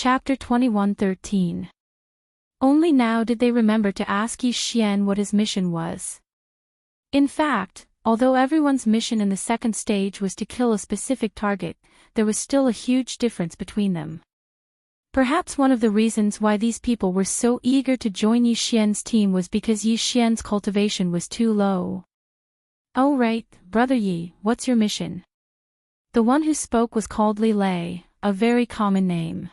Chapter 21:13. Only now did they remember to ask Yi Xian what his mission was. In fact, although everyone's mission in the second stage was to kill a specific target, there was still a huge difference between them. Perhaps one of the reasons why these people were so eager to join Yi Xian's team was because Yi Xian's cultivation was too low. "Oh right, Brother Yi, what's your mission?" The one who spoke was called Li Lei, a very common name.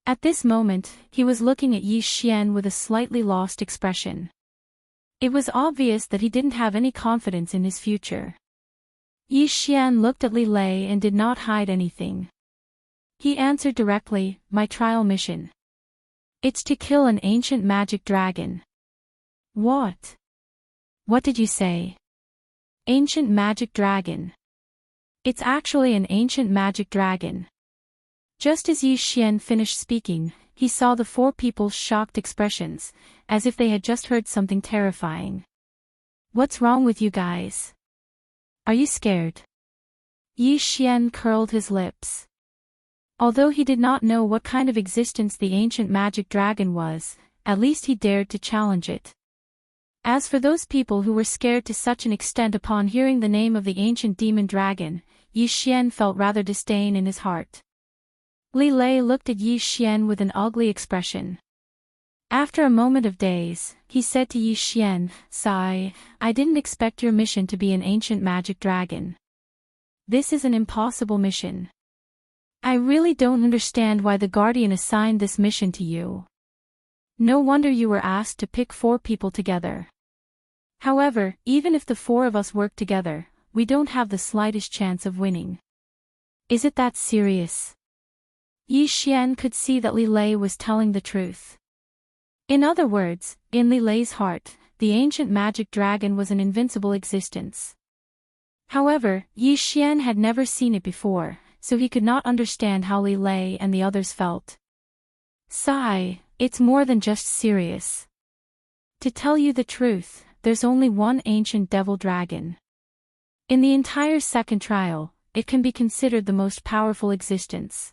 At this moment, he was looking at Yi Xian with a slightly lost expression. It was obvious that he didn't have any confidence in his future. Yi Xian looked at Li Lei and did not hide anything. He answered directly, "My trial mission. It's to kill an ancient magic dragon." "What? What did you say?" "Ancient magic dragon. It's actually an ancient magic dragon." Just as Yi Xian finished speaking, he saw the four people's shocked expressions, as if they had just heard something terrifying. "What's wrong with you guys? Are you scared?" Yi Xian curled his lips. Although he did not know what kind of existence the ancient magic dragon was, at least he dared to challenge it. As for those people who were scared to such an extent upon hearing the name of the ancient demon dragon, Yi Xian felt rather disdain in his heart. Li Lei looked at Yi Xian with an ugly expression. After a moment of daze, he said to Yi Xian, "Sigh, I didn't expect your mission to be an ancient magic dragon. This is an impossible mission. I really don't understand why the Guardian assigned this mission to you. No wonder you were asked to pick 4 people together. However, even if the 4 of us work together, we don't have the slightest chance of winning. Is it that serious?" Yi Xian could see that Li Lei was telling the truth. In other words, in Li Lei's heart, the ancient magic dragon was an invincible existence. However, Yi Xian had never seen it before, so he could not understand how Li Lei and the others felt. "Sigh, it's more than just serious. To tell you the truth, there's only one ancient devil dragon. In the entire second trial, it can be considered the most powerful existence.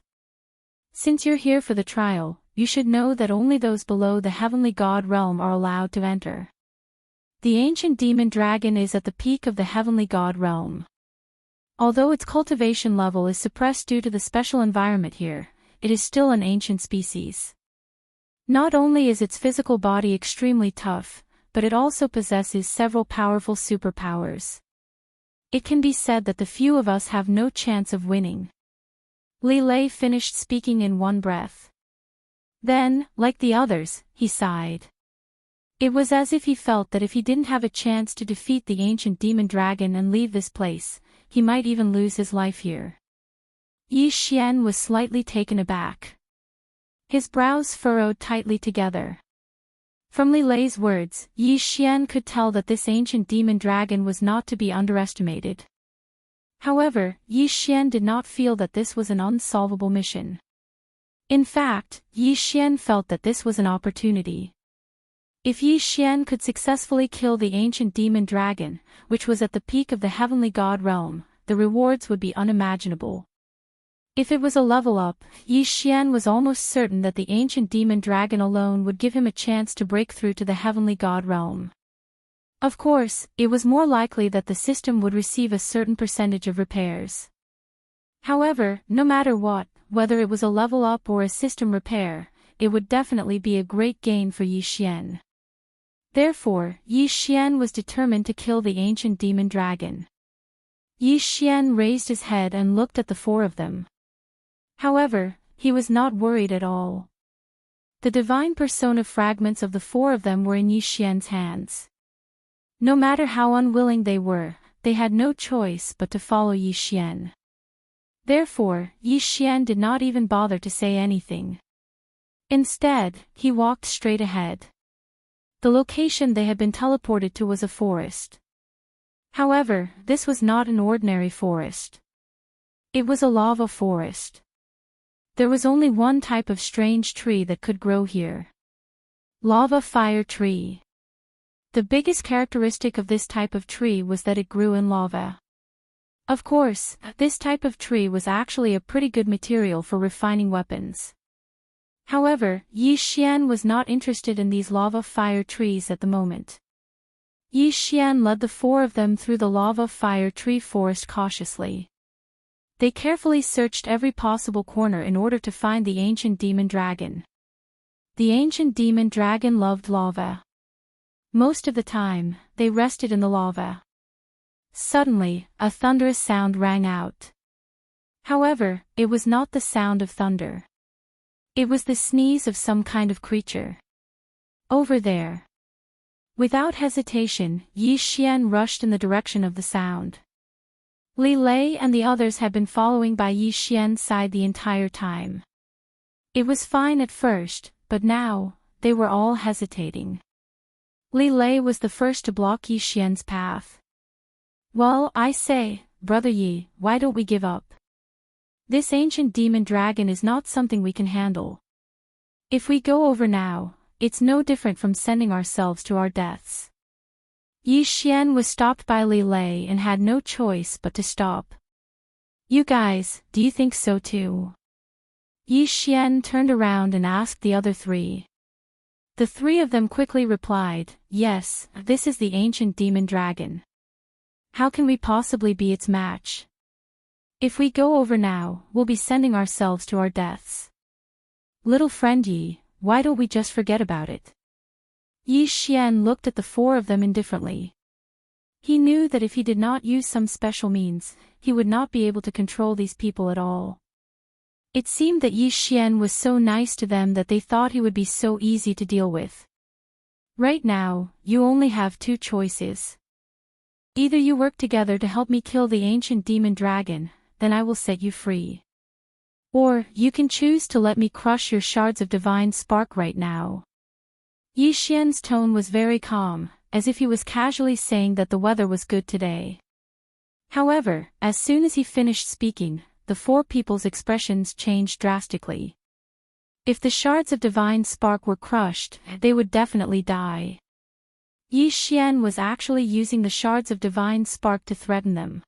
Since you're here for the trial, you should know that only those below the heavenly god realm are allowed to enter. The ancient demon dragon is at the peak of the heavenly god realm. Although its cultivation level is suppressed due to the special environment here, it is still an ancient species. Not only is its physical body extremely tough, but it also possesses several powerful superpowers. It can be said that the few of us have no chance of winning." Li Lei finished speaking in one breath. Then, like the others, he sighed. It was as if he felt that if he didn't have a chance to defeat the ancient demon dragon and leave this place, he might even lose his life here. Yi Xian was slightly taken aback. His brows furrowed tightly together. From Li Lei's words, Yi Xian could tell that this ancient demon dragon was not to be underestimated. However, Yi Xian did not feel that this was an unsolvable mission. In fact, Yi Xian felt that this was an opportunity. If Yi Xian could successfully kill the ancient demon dragon, which was at the peak of the heavenly god realm, the rewards would be unimaginable. If it was a level up, Yi Xian was almost certain that the ancient demon dragon alone would give him a chance to break through to the heavenly god realm. Of course, it was more likely that the system would receive a certain percentage of repairs. However, no matter what, whether it was a level up or a system repair, it would definitely be a great gain for Yi Xian. Therefore, Yi Xian was determined to kill the ancient demon dragon. Yi Xian raised his head and looked at the 4 of them. However, he was not worried at all. The divine persona fragments of the 4 of them were in Yi Xian's hands. No matter how unwilling they were, they had no choice but to follow Yi Xian. Therefore, Yi Xian did not even bother to say anything. Instead, he walked straight ahead. The location they had been teleported to was a forest. However, this was not an ordinary forest. It was a lava forest. There was only one type of strange tree that could grow here. Lava fire tree. The biggest characteristic of this type of tree was that it grew in lava. Of course, this type of tree was actually a pretty good material for refining weapons. However, Yi Xian was not interested in these lava fire trees at the moment. Yi Xian led the four of them through the lava fire tree forest cautiously. They carefully searched every possible corner in order to find the ancient demon dragon. The ancient demon dragon loved lava. Most of the time, they rested in the lava. Suddenly, a thunderous sound rang out. However, it was not the sound of thunder. It was the sneeze of some kind of creature. Over there. Without hesitation, Yi Xian rushed in the direction of the sound. Li Lei and the others had been following by Yi Xian's side the entire time. It was fine at first, but now, they were all hesitating. Li Lei was the first to block Yi Xian's path. Well, I say, Brother Yi, why don't we give up? This ancient demon dragon is not something we can handle. If we go over now, it's no different from sending ourselves to our deaths. Yi Xian was stopped by Li Lei and had no choice but to stop. You guys, do you think so too? Yi Xian turned around and asked the other three. The three of them quickly replied, yes, this is the ancient demon dragon. How can we possibly be its match? If we go over now, we'll be sending ourselves to our deaths. Little friend Yi, why don't we just forget about it? Yi Xian looked at the four of them indifferently. He knew that if he did not use some special means, he would not be able to control these people at all. It seemed that Yi Xian was so nice to them that they thought he would be so easy to deal with. Right now, you only have two choices. Either you work together to help me kill the ancient demon dragon, then I will set you free. Or, you can choose to let me crush your shards of divine spark right now. Yi Xian's tone was very calm, as if he was casually saying that the weather was good today. However, as soon as he finished speaking, the four people's expressions changed drastically. If the shards of divine spark were crushed, they would definitely die. Yi Xian was actually using the shards of divine spark to threaten them.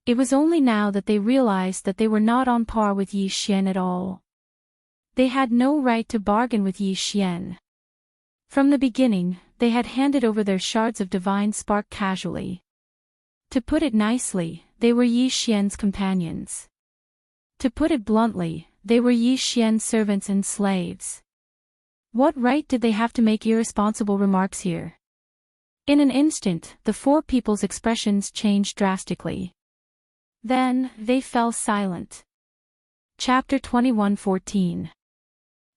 It was only now that they realized that they were not on par with Yi Xian at all. They had no right to bargain with Yi Xian. From the beginning, they had handed over their shards of divine spark casually. To put it nicely, they were Yi Xian's companions. To put it bluntly, they were Yi Xian's servants and slaves. What right did they have to make irresponsible remarks here? In an instant, the four people's expressions changed drastically. Then, they fell silent. Chapter 21:14.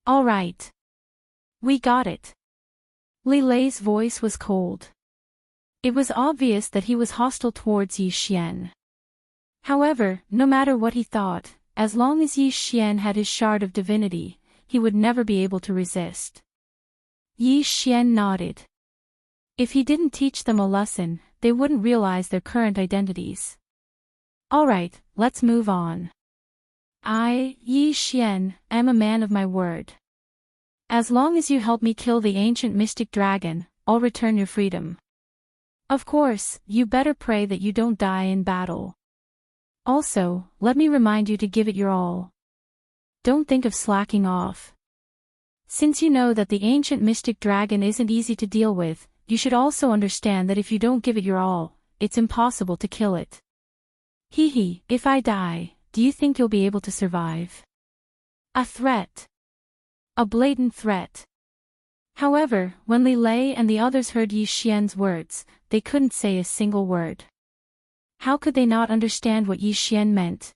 All right. We got it. Li Lei's voice was cold. It was obvious that he was hostile towards Yi Xian. However, no matter what he thought, as long as Yi Xian had his shard of divinity, he would never be able to resist. Yi Xian nodded. If he didn't teach them a lesson, they wouldn't realize their current identities. Alright, let's move on. I, Yi Xian, am a man of my word. As long as you help me kill the ancient mystic dragon, I'll return your freedom. Of course, you better pray that you don't die in battle. Also, let me remind you to give it your all. Don't think of slacking off. Since you know that the ancient mystic dragon isn't easy to deal with, you should also understand that if you don't give it your all, it's impossible to kill it. Hee, if I die, do you think you'll be able to survive? A threat. A blatant threat. However, when Li Lei and the others heard Yi Xian's words, they couldn't say a single word. How could they not understand what Yi Xian meant?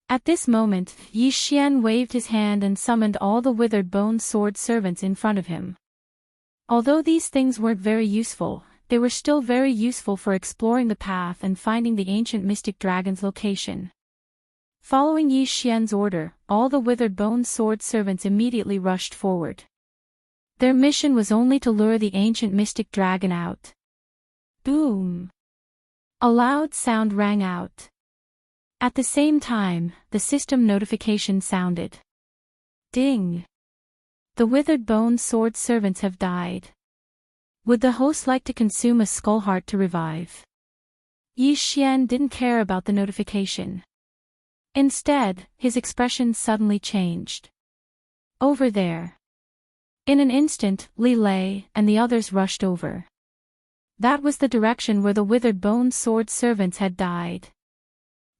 At this moment, Yi Xian waved his hand and summoned all the withered bone sword servants in front of him. Although these things weren't very useful, they were still very useful for exploring the path and finding the ancient mystic dragon's location. Following Yi Xian's order, all the withered bone sword servants immediately rushed forward. Their mission was only to lure the ancient mystic dragon out. Boom! A loud sound rang out. At the same time, the system notification sounded. Ding! The withered bone sword servants have died. Would the host like to consume a skull heart to revive? Yi Xian didn't care about the notification. Instead, his expression suddenly changed. Over there. In an instant, Li Lei and the others rushed over. That was the direction where the withered bone sword servants had died.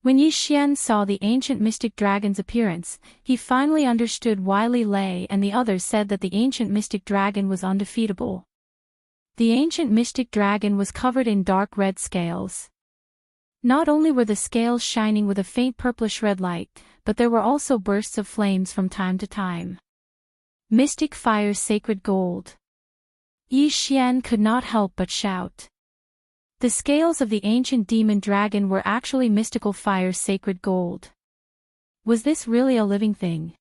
When Yi Xian saw the ancient mystic dragon's appearance, he finally understood why Li Lei and the others said that the ancient mystic dragon was undefeatable. The ancient mystic dragon was covered in dark red scales. Not only were the scales shining with a faint purplish red light, but there were also bursts of flames from time to time. Mystic fire's sacred gold. Yi Xian could not help but shout. The scales of the ancient demon dragon were actually mystical fire's sacred gold. Was this really a living thing?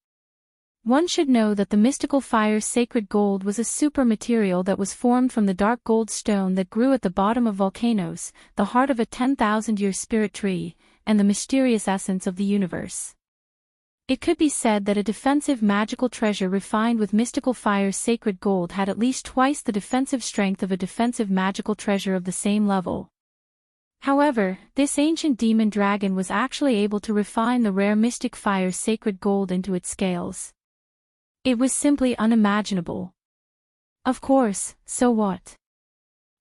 One should know that the mystical fire's sacred gold was a super material that was formed from the dark gold stone that grew at the bottom of volcanoes, the heart of a 10,000-year spirit tree, and the mysterious essence of the universe. It could be said that a defensive magical treasure refined with mystical fire's sacred gold had at least twice the defensive strength of a defensive magical treasure of the same level. However, this ancient demon dragon was actually able to refine the rare mystic fire's sacred gold into its scales. It was simply unimaginable. Of course, so what?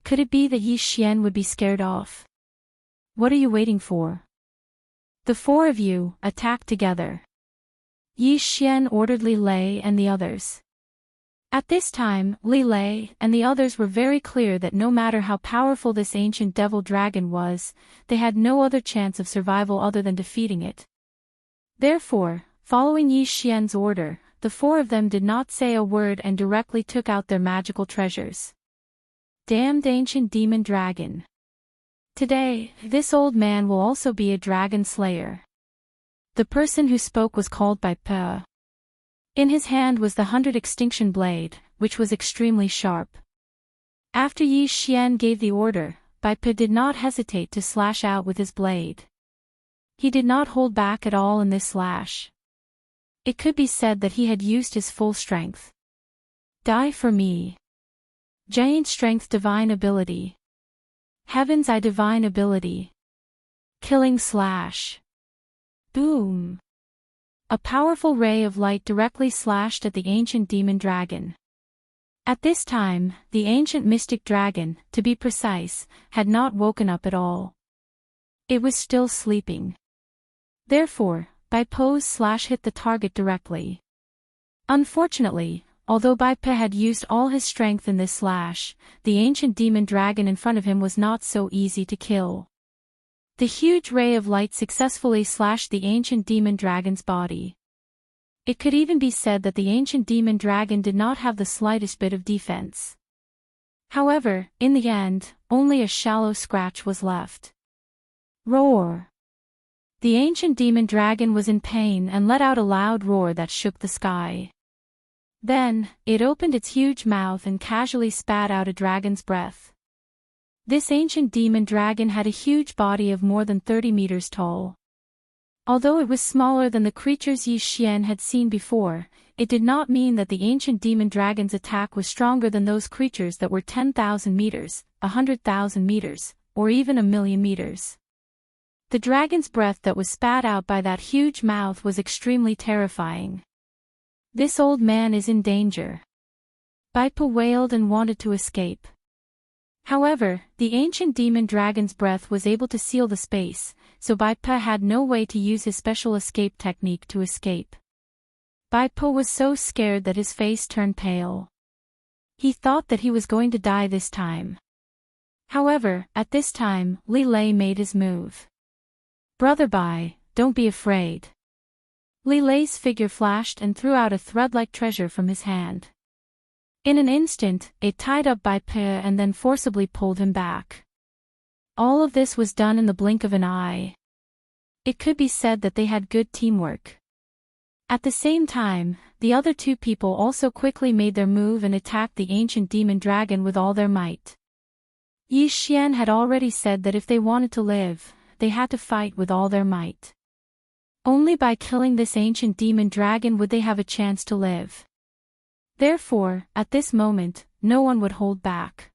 Could it be that Yi Xian would be scared off? What are you waiting for? The four of you, attack together. Yi Xian ordered Li Lei and the others. At this time, Li Lei and the others were very clear that no matter how powerful this ancient devil dragon was, they had no other chance of survival other than defeating it. Therefore, following Yi Xian's order, the four of them did not say a word and directly took out their magical treasures. Damned ancient demon dragon. Today, this old man will also be a dragon slayer. The person who spoke was called Bai Pe. In his hand was the 100 extinction blade, which was extremely sharp. After Yi Xian gave the order, Bai Pe did not hesitate to slash out with his blade. He did not hold back at all in this slash. It could be said that he had used his full strength. Die for me. Giant strength divine ability. Heaven's eye divine ability. Killing slash. Boom! A powerful ray of light directly slashed at the ancient demon dragon. At this time, the ancient mystic dragon, to be precise, had not woken up at all. It was still sleeping. Therefore, Bai Pe's slash hit the target directly. Unfortunately, although Bai Pe had used all his strength in this slash, the ancient demon dragon in front of him was not so easy to kill. The huge ray of light successfully slashed the ancient demon dragon's body. It could even be said that the ancient demon dragon did not have the slightest bit of defense. However, in the end, only a shallow scratch was left. Roar! The ancient demon dragon was in pain and let out a loud roar that shook the sky. Then, it opened its huge mouth and casually spat out a dragon's breath. This ancient demon dragon had a huge body of more than 30 meters tall. Although it was smaller than the creatures Yi Xian had seen before, it did not mean that the ancient demon dragon's attack was stronger than those creatures that were 10,000 meters, 100,000 meters, or even 1,000,000 meters. The dragon's breath that was spat out by that huge mouth was extremely terrifying. This old man is in danger. Bai Pe wailed and wanted to escape. However, the ancient demon dragon's breath was able to seal the space, so Bai Pe had no way to use his special escape technique to escape. Bai Pe was so scared that his face turned pale. He thought that he was going to die this time. However, at this time, Li Lei made his move. Brother Bai, don't be afraid. Li Lei's figure flashed and threw out a thread-like treasure from his hand. In an instant, it tied up Bai Pe and then forcibly pulled him back. All of this was done in the blink of an eye. It could be said that they had good teamwork. At the same time, the other two people also quickly made their move and attacked the ancient demon dragon with all their might. Yi Xian had already said that if they wanted to live, they had to fight with all their might. Only by killing this ancient demon dragon would they have a chance to live. Therefore, at this moment, no one would hold back.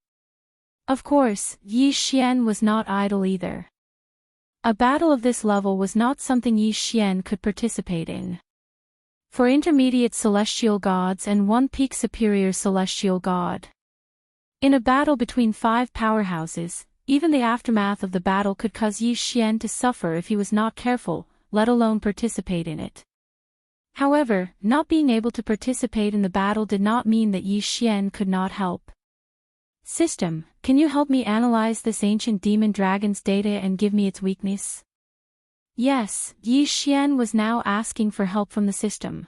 Of course, Yi Xian was not idle either. A battle of this level was not something Yi Xian could participate in. 4 intermediate celestial gods and 1 peak superior celestial god. In a battle between 5 powerhouses, even the aftermath of the battle could cause Yi Xian to suffer if he was not careful, let alone participate in it. However, not being able to participate in the battle did not mean that Yi Xian could not help. System, can you help me analyze this ancient demon dragon's data and give me its weakness? Yes, Yi Xian was now asking for help from the system.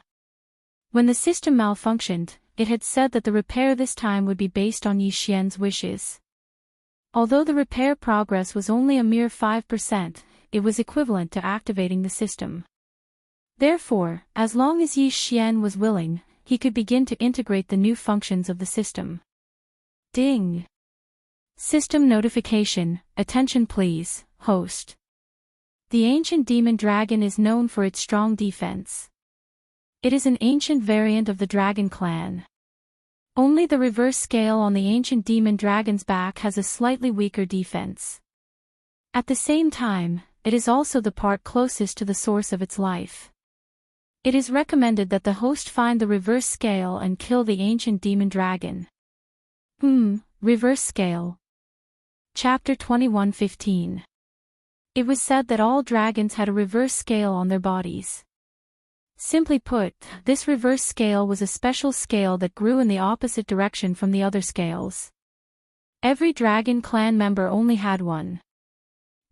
When the system malfunctioned, it had said that the repair this time would be based on Yi Xian's wishes. Although the repair progress was only a mere 5%, it was equivalent to activating the system. Therefore, as long as Yi Xian was willing, he could begin to integrate the new functions of the system. Ding! System notification, attention please, host. The ancient demon dragon is known for its strong defense. It is an ancient variant of the dragon clan. Only the reverse scale on the ancient demon dragon's back has a slightly weaker defense. At the same time, it is also the part closest to the source of its life. It is recommended that the host find the reverse scale and kill the ancient demon dragon. Reverse scale. Chapter 21:15. It was said that all dragons had a reverse scale on their bodies. Simply put, this reverse scale was a special scale that grew in the opposite direction from the other scales. Every dragon clan member only had one.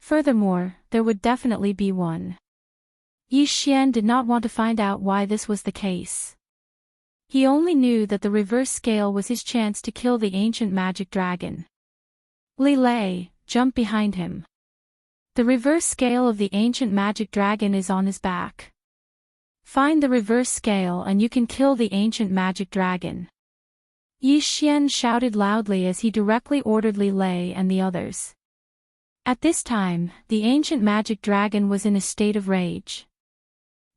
Furthermore, there would definitely be one. Yi Xian did not want to find out why this was the case. He only knew that the reverse scale was his chance to kill the ancient magic dragon. Li Lei, jump behind him. The reverse scale of the ancient magic dragon is on his back. Find the reverse scale and you can kill the ancient magic dragon. Yi Xian shouted loudly as he directly ordered Li Lei and the others. At this time, the ancient magic dragon was in a state of rage.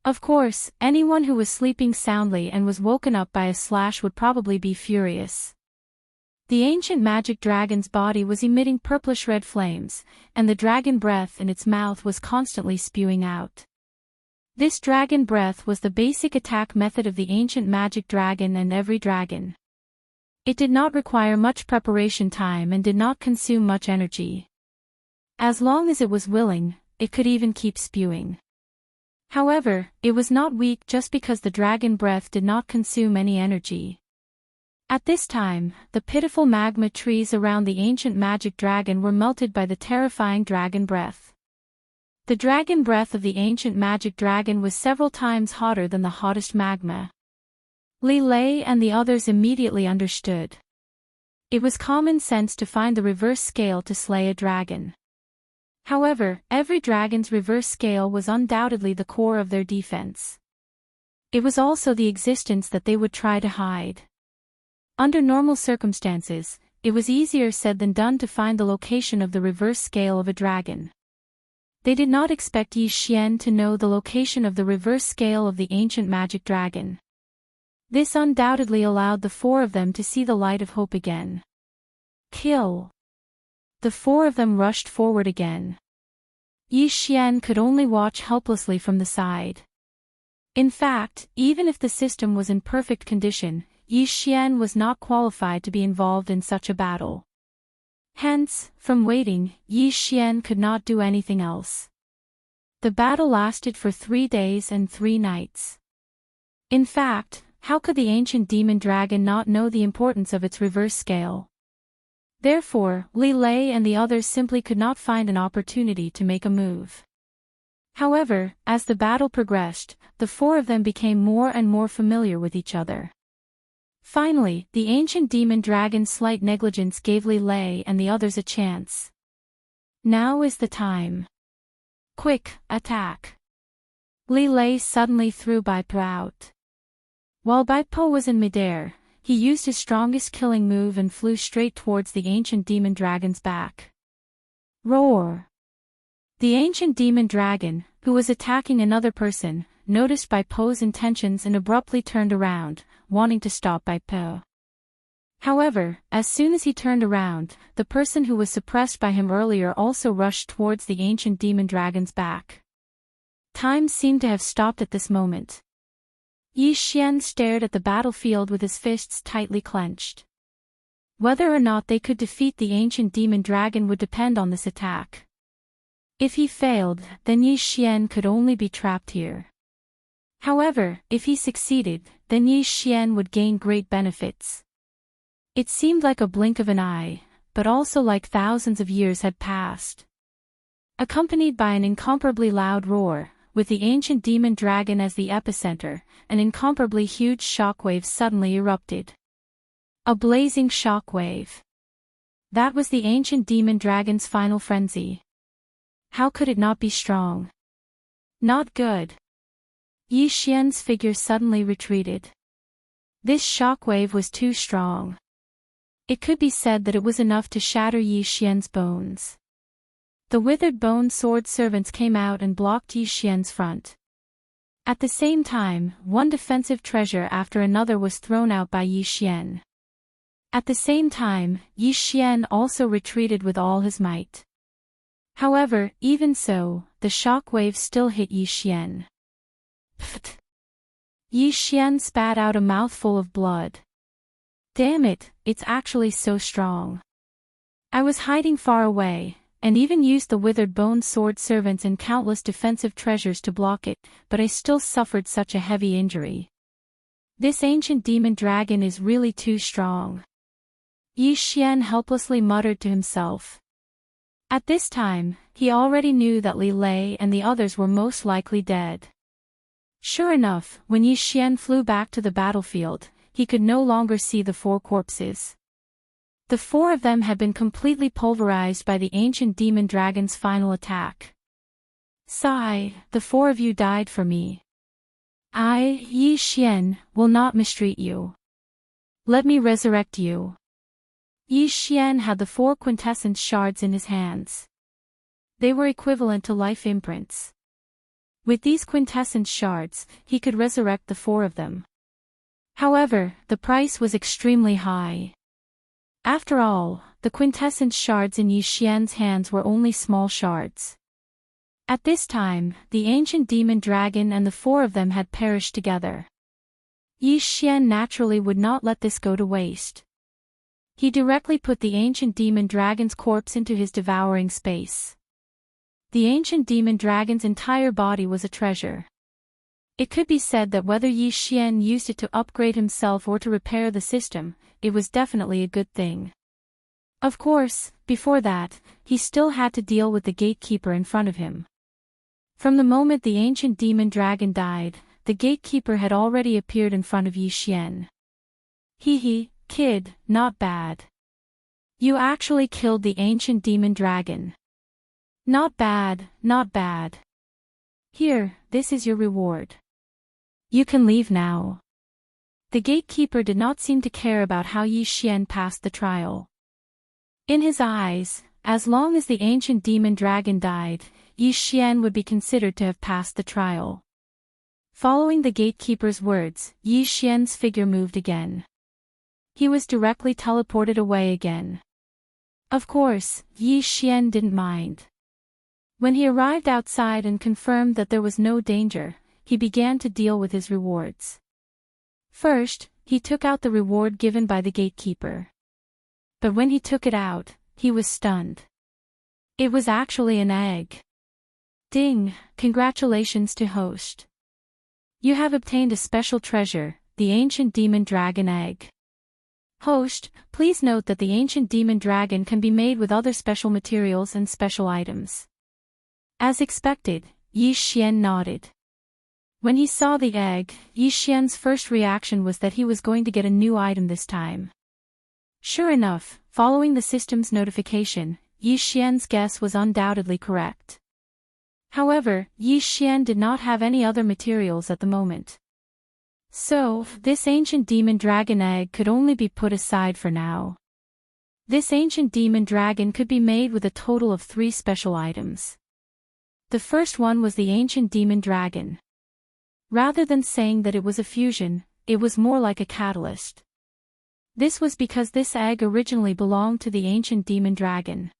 Of course, anyone who was sleeping soundly and was woken up by a slash would probably be furious. The ancient magic dragon's body was emitting purplish-red flames, and the dragon breath in its mouth was constantly spewing out. This dragon breath was the basic attack method of the ancient magic dragon and every dragon. It did not require much preparation time and did not consume much energy. As long as it was willing, it could even keep spewing. However, it was not weak just because the dragon breath did not consume any energy. At this time, the pitiful magma trees around the ancient magic dragon were melted by the terrifying dragon breath. The dragon breath of the ancient magic dragon was several times hotter than the hottest magma. Li Lei and the others immediately understood. It was common sense to find the reverse scale to slay a dragon. However, every dragon's reverse scale was undoubtedly the core of their defense. It was also the existence that they would try to hide. Under normal circumstances, it was easier said than done to find the location of the reverse scale of a dragon. They did not expect Yi Xian to know the location of the reverse scale of the ancient magic dragon. This undoubtedly allowed the 4 of them to see the light of hope again. Kill! The 4 of them rushed forward again. Yi Xian could only watch helplessly from the side. In fact, even if the system was in perfect condition, Yi Xian was not qualified to be involved in such a battle. Hence, from waiting, Yi Xian could not do anything else. The battle lasted for 3 days and 3 nights. In fact, how could the ancient demon dragon not know the importance of its reverse scale? Therefore, Li Lei and the others simply could not find an opportunity to make a move. However, as the battle progressed, the 4 of them became more and more familiar with each other. Finally, the ancient demon dragon's slight negligence gave Li Lei and the others a chance. Now is the time. Quick, attack! Li Lei suddenly threw Bai Po out. While Bai Po was in midair, he used his strongest killing move and flew straight towards the ancient demon dragon's back. Roar! The ancient demon dragon, who was attacking another person, noticed Bai Po's intentions and abruptly turned around, wanting to stop Bai Po. However, as soon as he turned around, the person who was suppressed by him earlier also rushed towards the ancient demon dragon's back. Time seemed to have stopped at this moment. Yi Xian stared at the battlefield with his fists tightly clenched. Whether or not they could defeat the ancient demon dragon would depend on this attack. If he failed, then Yi Xian could only be trapped here. However, if he succeeded, then Yi Xian would gain great benefits. It seemed like a blink of an eye, but also like thousands of years had passed. Accompanied by an incomparably loud roar, with the ancient demon dragon as the epicenter, an incomparably huge shockwave suddenly erupted. A blazing shockwave. That was the ancient demon dragon's final frenzy. How could it not be strong? Not good. Yi Xian's figure suddenly retreated. This shockwave was too strong. It could be said that it was enough to shatter Yi Xian's bones. The withered bone sword servants came out and blocked Yi Xian's front. At the same time, one defensive treasure after another was thrown out by Yi Xian. At the same time, Yi Xian also retreated with all his might. However, even so, the shockwave still hit Yi Xian. Pfft! Yi Xian spat out a mouthful of blood. Damn it, it's actually so strong. I was hiding far away, and even used the withered bone sword servants and countless defensive treasures to block it, but I still suffered such a heavy injury. This ancient demon dragon is really too strong. Yi Xian helplessly muttered to himself. At this time, he already knew that Li Lei and the others were most likely dead. Sure enough, when Yi Xian flew back to the battlefield, he could no longer see the 4 corpses. The 4 of them had been completely pulverized by the ancient demon dragon's final attack. Sigh, the 4 of you died for me. I, Yi Xian, will not mistreat you. Let me resurrect you. Yi Xian had the 4 quintessence shards in his hands. They were equivalent to life imprints. With these quintessence shards, he could resurrect the 4 of them. However, the price was extremely high. After all, the quintessence shards in Yi Xian's hands were only small shards. At this time, the ancient demon dragon and the 4 of them had perished together. Yi Xian naturally would not let this go to waste. He directly put the ancient demon dragon's corpse into his devouring space. The ancient demon dragon's entire body was a treasure. It could be said that whether Yi Xian used it to upgrade himself or to repair the system, it was definitely a good thing. Of course, before that, he still had to deal with the gatekeeper in front of him. From the moment the ancient demon dragon died, the gatekeeper had already appeared in front of Yi Xian. Hee, kid, not bad. You actually killed the ancient demon dragon. Not bad, not bad. Here, this is your reward. You can leave now. The gatekeeper did not seem to care about how Yi Xian passed the trial. In his eyes, as long as the ancient demon dragon died, Yi Xian would be considered to have passed the trial. Following the gatekeeper's words, Yi Xian's figure moved again. He was directly teleported away again. Of course, Yi Xian didn't mind. When he arrived outside and confirmed that there was no danger, he began to deal with his rewards. First, he took out the reward given by the gatekeeper. But when he took it out, he was stunned. It was actually an egg. Ding, congratulations to host. You have obtained a special treasure, the ancient demon dragon egg. Host, please note that the ancient demon dragon can be made with other special materials and special items. As expected, Yi Xian nodded. When he saw the egg, Yi Xian's first reaction was that he was going to get a new item this time. Sure enough, following the system's notification, Yi Xian's guess was undoubtedly correct. However, Yi Xian did not have any other materials at the moment. So, this ancient demon dragon egg could only be put aside for now. This ancient demon dragon could be made with a total of 3 special items. The first one was the ancient demon dragon. Rather than saying that it was a fusion, it was more like a catalyst. This was because this egg originally belonged to the ancient demon dragon.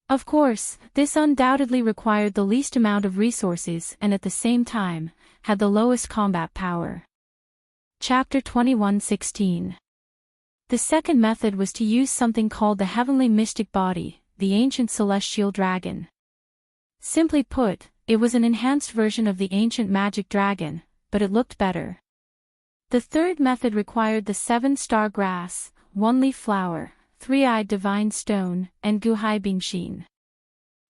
Of course, this undoubtedly required the least amount of resources and at the same time, had the lowest combat power. Chapter 21:16. The second method was to use something called the heavenly mystic body, the ancient celestial dragon. Simply put, it was an enhanced version of the ancient magic dragon, but it looked better. The third method required the 7-star grass, 1-leaf flower, 3-eyed divine stone, and Guhai Bingshin.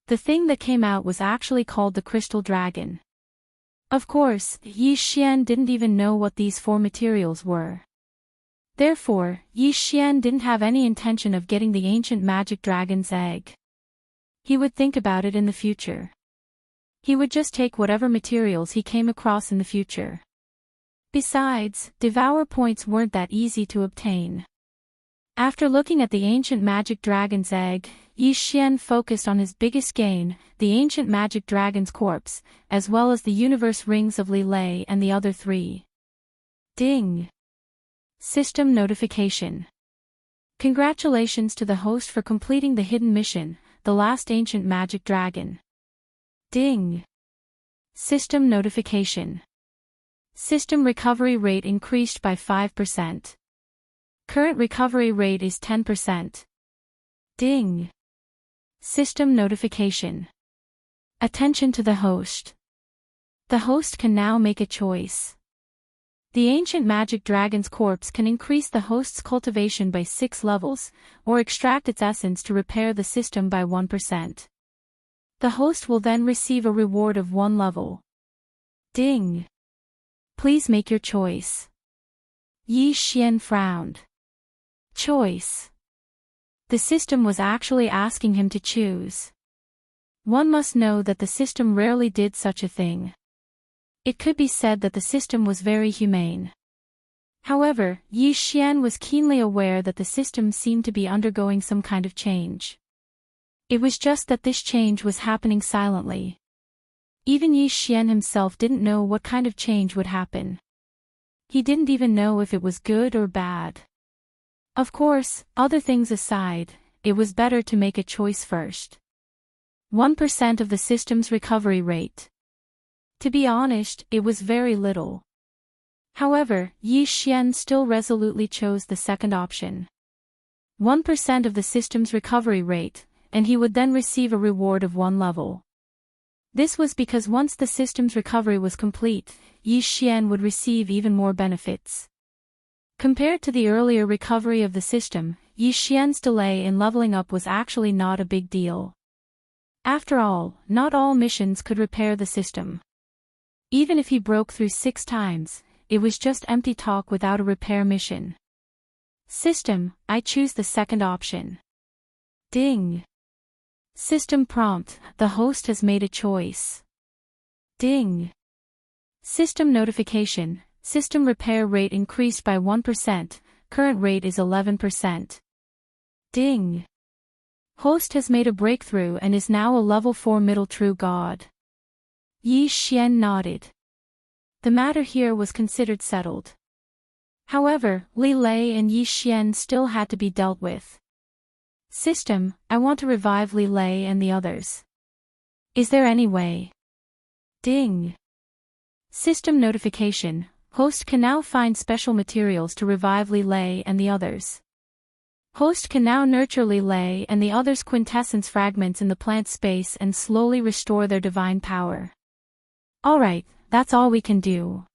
The thing that came out was actually called the crystal dragon. Of course, Yi Xian didn't even know what these 4 materials were. Therefore, Yi Xian didn't have any intention of getting the ancient magic dragon's egg. He would think about it in the future. He would just take whatever materials he came across in the future. Besides, Devourer points weren't that easy to obtain. After looking at the ancient magic dragon's egg, Yi Xian focused on his biggest gain, the ancient magic dragon's corpse, as well as the universe rings of Li Lei and the other 3. Ding! System notification. Congratulations to the host for completing the hidden mission, the last ancient magic dragon. Ding! System notification. System recovery rate increased by 5%. Current recovery rate is 10%. Ding! System notification. Attention to the host. The host can now make a choice. The ancient magic dragon's corpse can increase the host's cultivation by 6 levels, or extract its essence to repair the system by 1%. The host will then receive a reward of 1 level. Ding! Please make your choice. Yi Xian frowned. Choice. The system was actually asking him to choose. One must know that the system rarely did such a thing. It could be said that the system was very humane. However, Yi Xian was keenly aware that the system seemed to be undergoing some kind of change. It was just that this change was happening silently. Even Yi Xian himself didn't know what kind of change would happen. He didn't even know if it was good or bad. Of course, other things aside, it was better to make a choice first. 1% of the system's recovery rate. To be honest, it was very little. However, Yi Xian still resolutely chose the second option. 1% of the system's recovery rate, and he would then receive a reward of 1 level. This was because once the system's recovery was complete, Yi Xian would receive even more benefits. Compared to the earlier recovery of the system, Yi Xian's delay in leveling up was actually not a big deal. After all, not all missions could repair the system. Even if he broke through 6 times, it was just empty talk without a repair mission. System, I choose the second option. Ding! System prompt, the host has made a choice. Ding! System notification, system repair rate increased by 1%, current rate is 11%. Ding! Host has made a breakthrough and is now a level 4 middle true god. Yi Xian nodded. The matter here was considered settled. However, Li Lei and Yi Xian still had to be dealt with. System, I want to revive Li Lei and the others. Is there any way? Ding! System notification, host can now find special materials to revive Li Lei and the others. Host can now nurture Li Lei and the others' quintessence fragments in the plant space and slowly restore their divine power. Alright, that's all we can do.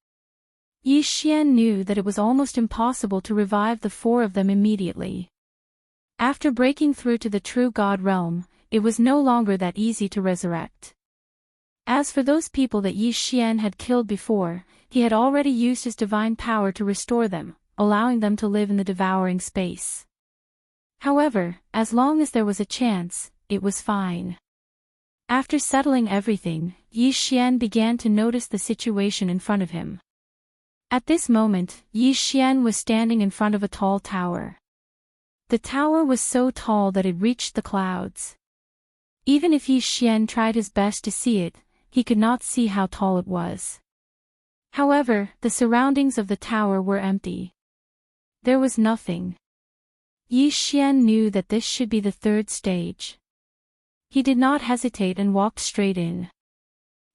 Yi Xian knew that it was almost impossible to revive the 4 of them immediately. After breaking through to the true god realm, it was no longer that easy to resurrect. As for those people that Yi Xian had killed before, he had already used his divine power to restore them, allowing them to live in the devouring space. However, as long as there was a chance, it was fine. After settling everything, Yi Xian began to notice the situation in front of him. At this moment, Yi Xian was standing in front of a tall tower. The tower was so tall that it reached the clouds. Even if Yi Xian tried his best to see it, he could not see how tall it was. However, the surroundings of the tower were empty. There was nothing. Yi Xian knew that this should be the 3rd stage. He did not hesitate and walked straight in.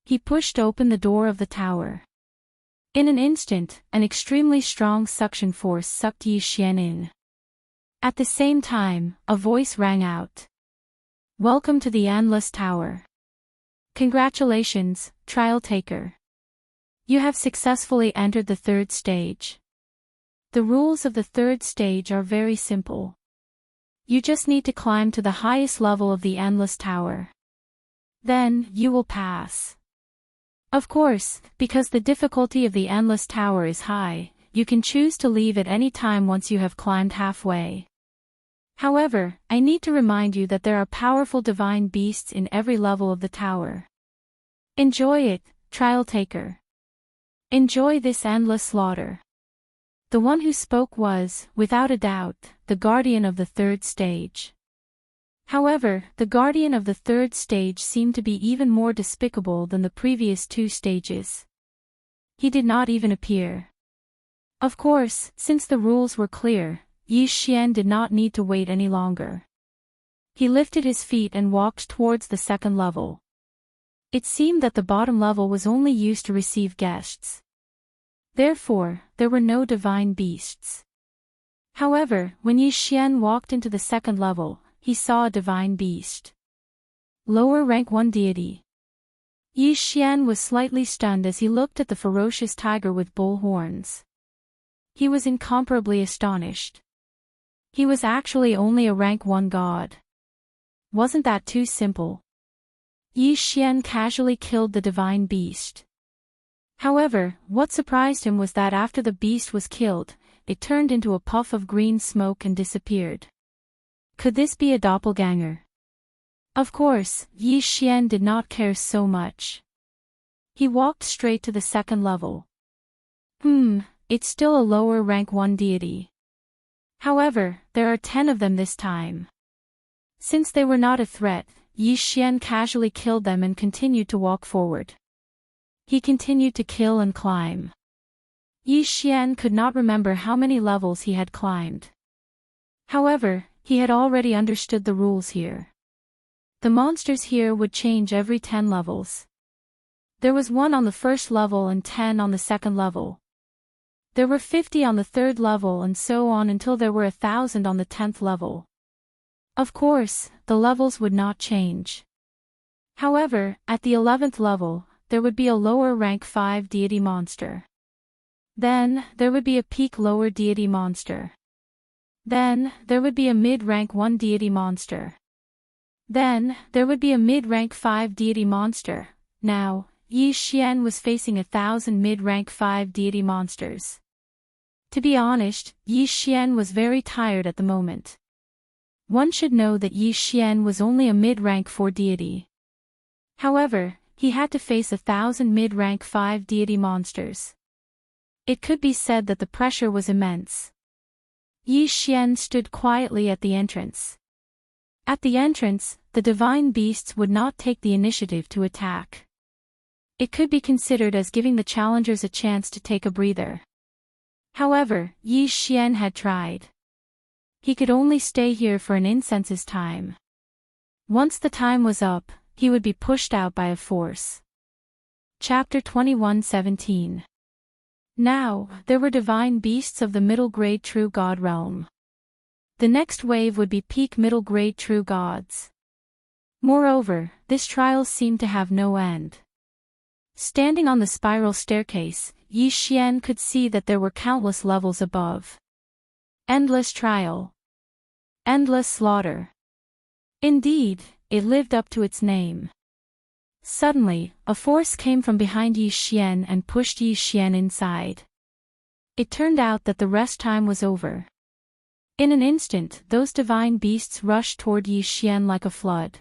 He pushed open the door of the tower. In an instant, an extremely strong suction force sucked Yi Xian in. At the same time, a voice rang out. "Welcome to the Endless Tower. Congratulations, trial taker. You have successfully entered the third stage. The rules of the third stage are very simple. You just need to climb to the highest level of the Endless Tower. Then, you will pass. Of course, because the difficulty of the Endless Tower is high, you can choose to leave at any time once you have climbed halfway. However, I need to remind you that there are powerful divine beasts in every level of the tower. Enjoy it, trial taker. Enjoy this endless slaughter." The one who spoke was, without a doubt, the guardian of the third stage. However, the guardian of the third stage seemed to be even more despicable than the previous two stages. He did not even appear. Of course, since the rules were clear, Yi Xian did not need to wait any longer. He lifted his feet and walked towards the second level. It seemed that the bottom level was only used to receive guests. Therefore, there were no divine beasts. However, when Yi Xian walked into the second level, he saw a divine beast. Lower rank 1 deity. Yi Xian was slightly stunned as he looked at the ferocious tiger with bull horns. He was incomparably astonished. He was actually only a rank 1 god. Wasn't that too simple? Yi Xian casually killed the divine beast. However, what surprised him was that after the beast was killed, it turned into a puff of green smoke and disappeared. Could this be a doppelganger? Of course, Yi Xian did not care so much. He walked straight to the second level. It's still a lower rank 1 deity. However, there are 10 of them this time. Since they were not a threat, Yi Xian casually killed them and continued to walk forward. He continued to kill and climb. Yi Xian could not remember how many levels he had climbed. However, he had already understood the rules here. The monsters here would change every 10 levels. There was 1 on the first level and 10 on the second level. There were 50 on the third level and so on until there were 1,000 on the 10th level. Of course, the levels would not change. However, at the 11th level, there would be a lower rank 5 deity monster. Then, there would be a peak lower deity monster. Then, there would be a mid-rank 1 deity monster. Then, there would be a mid-rank 5 deity monster. Now, Yi Xian was facing 1,000 mid-rank 5 deity monsters. To be honest, Yi Xian was very tired at the moment. One should know that Yi Xian was only a mid-rank 4 deity. However, he had to face 1,000 mid-rank 5 deity monsters. It could be said that the pressure was immense. Yi Xian stood quietly at the entrance. At the entrance, the divine beasts would not take the initiative to attack. It could be considered as giving the challengers a chance to take a breather. However, Yi Xian had tried. He could only stay here for an incense's time. Once the time was up, he would be pushed out by a force. Chapter 21:17. Now, there were divine beasts of the middle-grade true god realm. The next wave would be peak middle-grade true gods. Moreover, this trial seemed to have no end. Standing on the spiral staircase, Yi Xian could see that there were countless levels above. Endless trial. Endless slaughter. Indeed, it lived up to its name. Suddenly, a force came from behind Yi Xian and pushed Yi Xian inside. It turned out that the rest time was over. In an instant, those divine beasts rushed toward Yi Xian like a flood.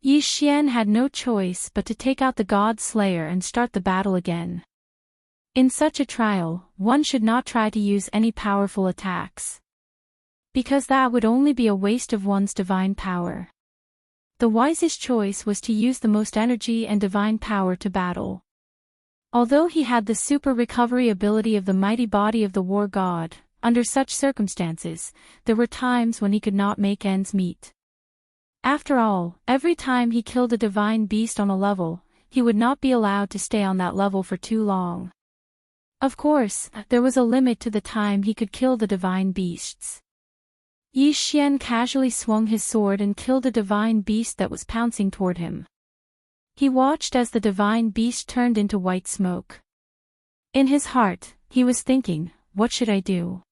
Yi Xian had no choice but to take out the God Slayer and start the battle again. In such a trial, one should not try to use any powerful attacks, because that would only be a waste of one's divine power. The wisest choice was to use the most energy and divine power to battle. Although he had the super recovery ability of the mighty body of the war god, under such circumstances, there were times when he could not make ends meet. After all, every time he killed a divine beast on a level, he would not be allowed to stay on that level for too long. Of course, there was a limit to the time he could kill the divine beasts. Yi Xian casually swung his sword and killed a divine beast that was pouncing toward him. He watched as the divine beast turned into white smoke. In his heart, he was thinking, what should I do?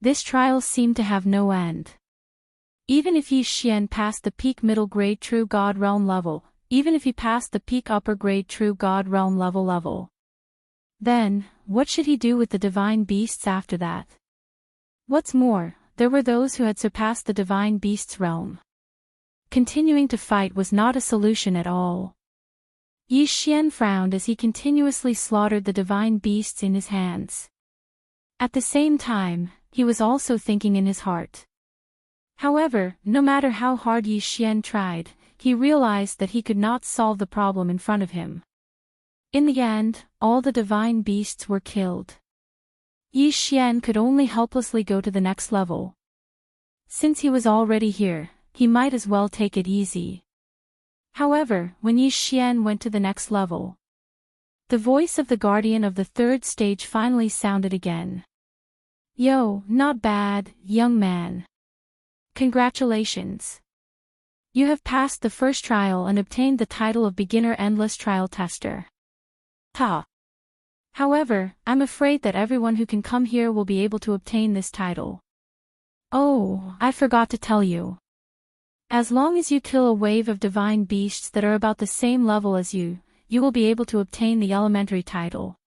This trial seemed to have no end. Even if Yi Xian passed the peak middle grade True God Realm level, even if he passed the peak upper grade True God Realm level, then, what should he do with the divine beasts after that? What's more, there were those who had surpassed the divine beast's realm. Continuing to fight was not a solution at all. Yi Xian frowned as he continuously slaughtered the divine beasts in his hands. At the same time, he was also thinking in his heart. However, no matter how hard Yi Xian tried, he realized that he could not solve the problem in front of him. In the end, all the divine beasts were killed. Yi Xian could only helplessly go to the next level. Since he was already here, he might as well take it easy. However, when Yi Xian went to the next level, the voice of the guardian of the third stage finally sounded again. Yo, not bad, young man. Congratulations. You have passed the first trial and obtained the title of Beginner Endless Trial Tester. Ha. However, I'm afraid that everyone who can come here will be able to obtain this title. Oh, I forgot to tell you. As long as you kill a wave of divine beasts that are about the same level as you will be able to obtain the elementary title.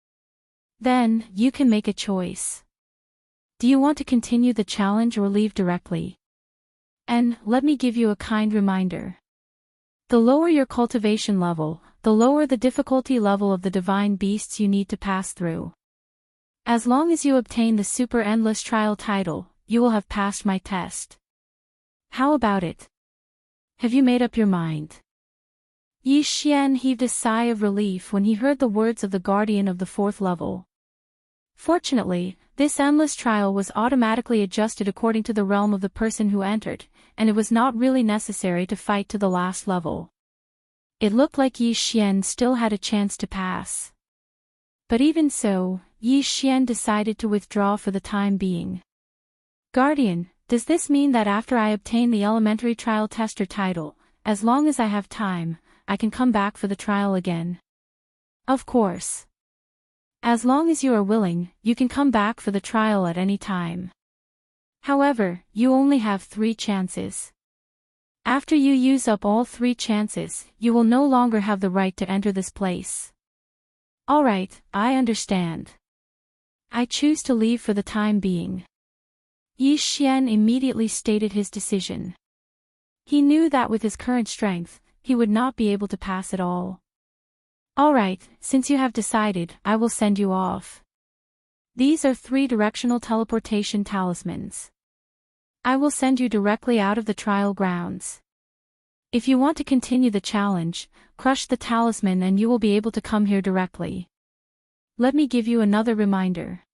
Then, you can make a choice. Do you want to continue the challenge or leave directly? And, let me give you a kind reminder. The lower your cultivation level, the lower the difficulty level of the divine beasts you need to pass through. As long as you obtain the Super Endless Trial title, you will have passed my test. How about it? Have you made up your mind? Yi Xian heaved a sigh of relief when he heard the words of the guardian of the fourth level. Fortunately, this endless trial was automatically adjusted according to the realm of the person who entered, and it was not really necessary to fight to the last level. It looked like Yi Xian still had a chance to pass. But even so, Yi Xian decided to withdraw for the time being. Guardian, does this mean that after I obtain the elementary trial tester title, as long as I have time, I can come back for the trial again? Of course. As long as you are willing, you can come back for the trial at any time. However, you only have 3 chances. After you use up all 3 chances, you will no longer have the right to enter this place. Alright, I understand. I choose to leave for the time being. Yi Xian immediately stated his decision. He knew that with his current strength, he would not be able to pass at all. Alright, since you have decided, I will send you off. These are 3 directional teleportation talismans. I will send you directly out of the trial grounds. If you want to continue the challenge, crush the talisman and you will be able to come here directly. Let me give you another reminder.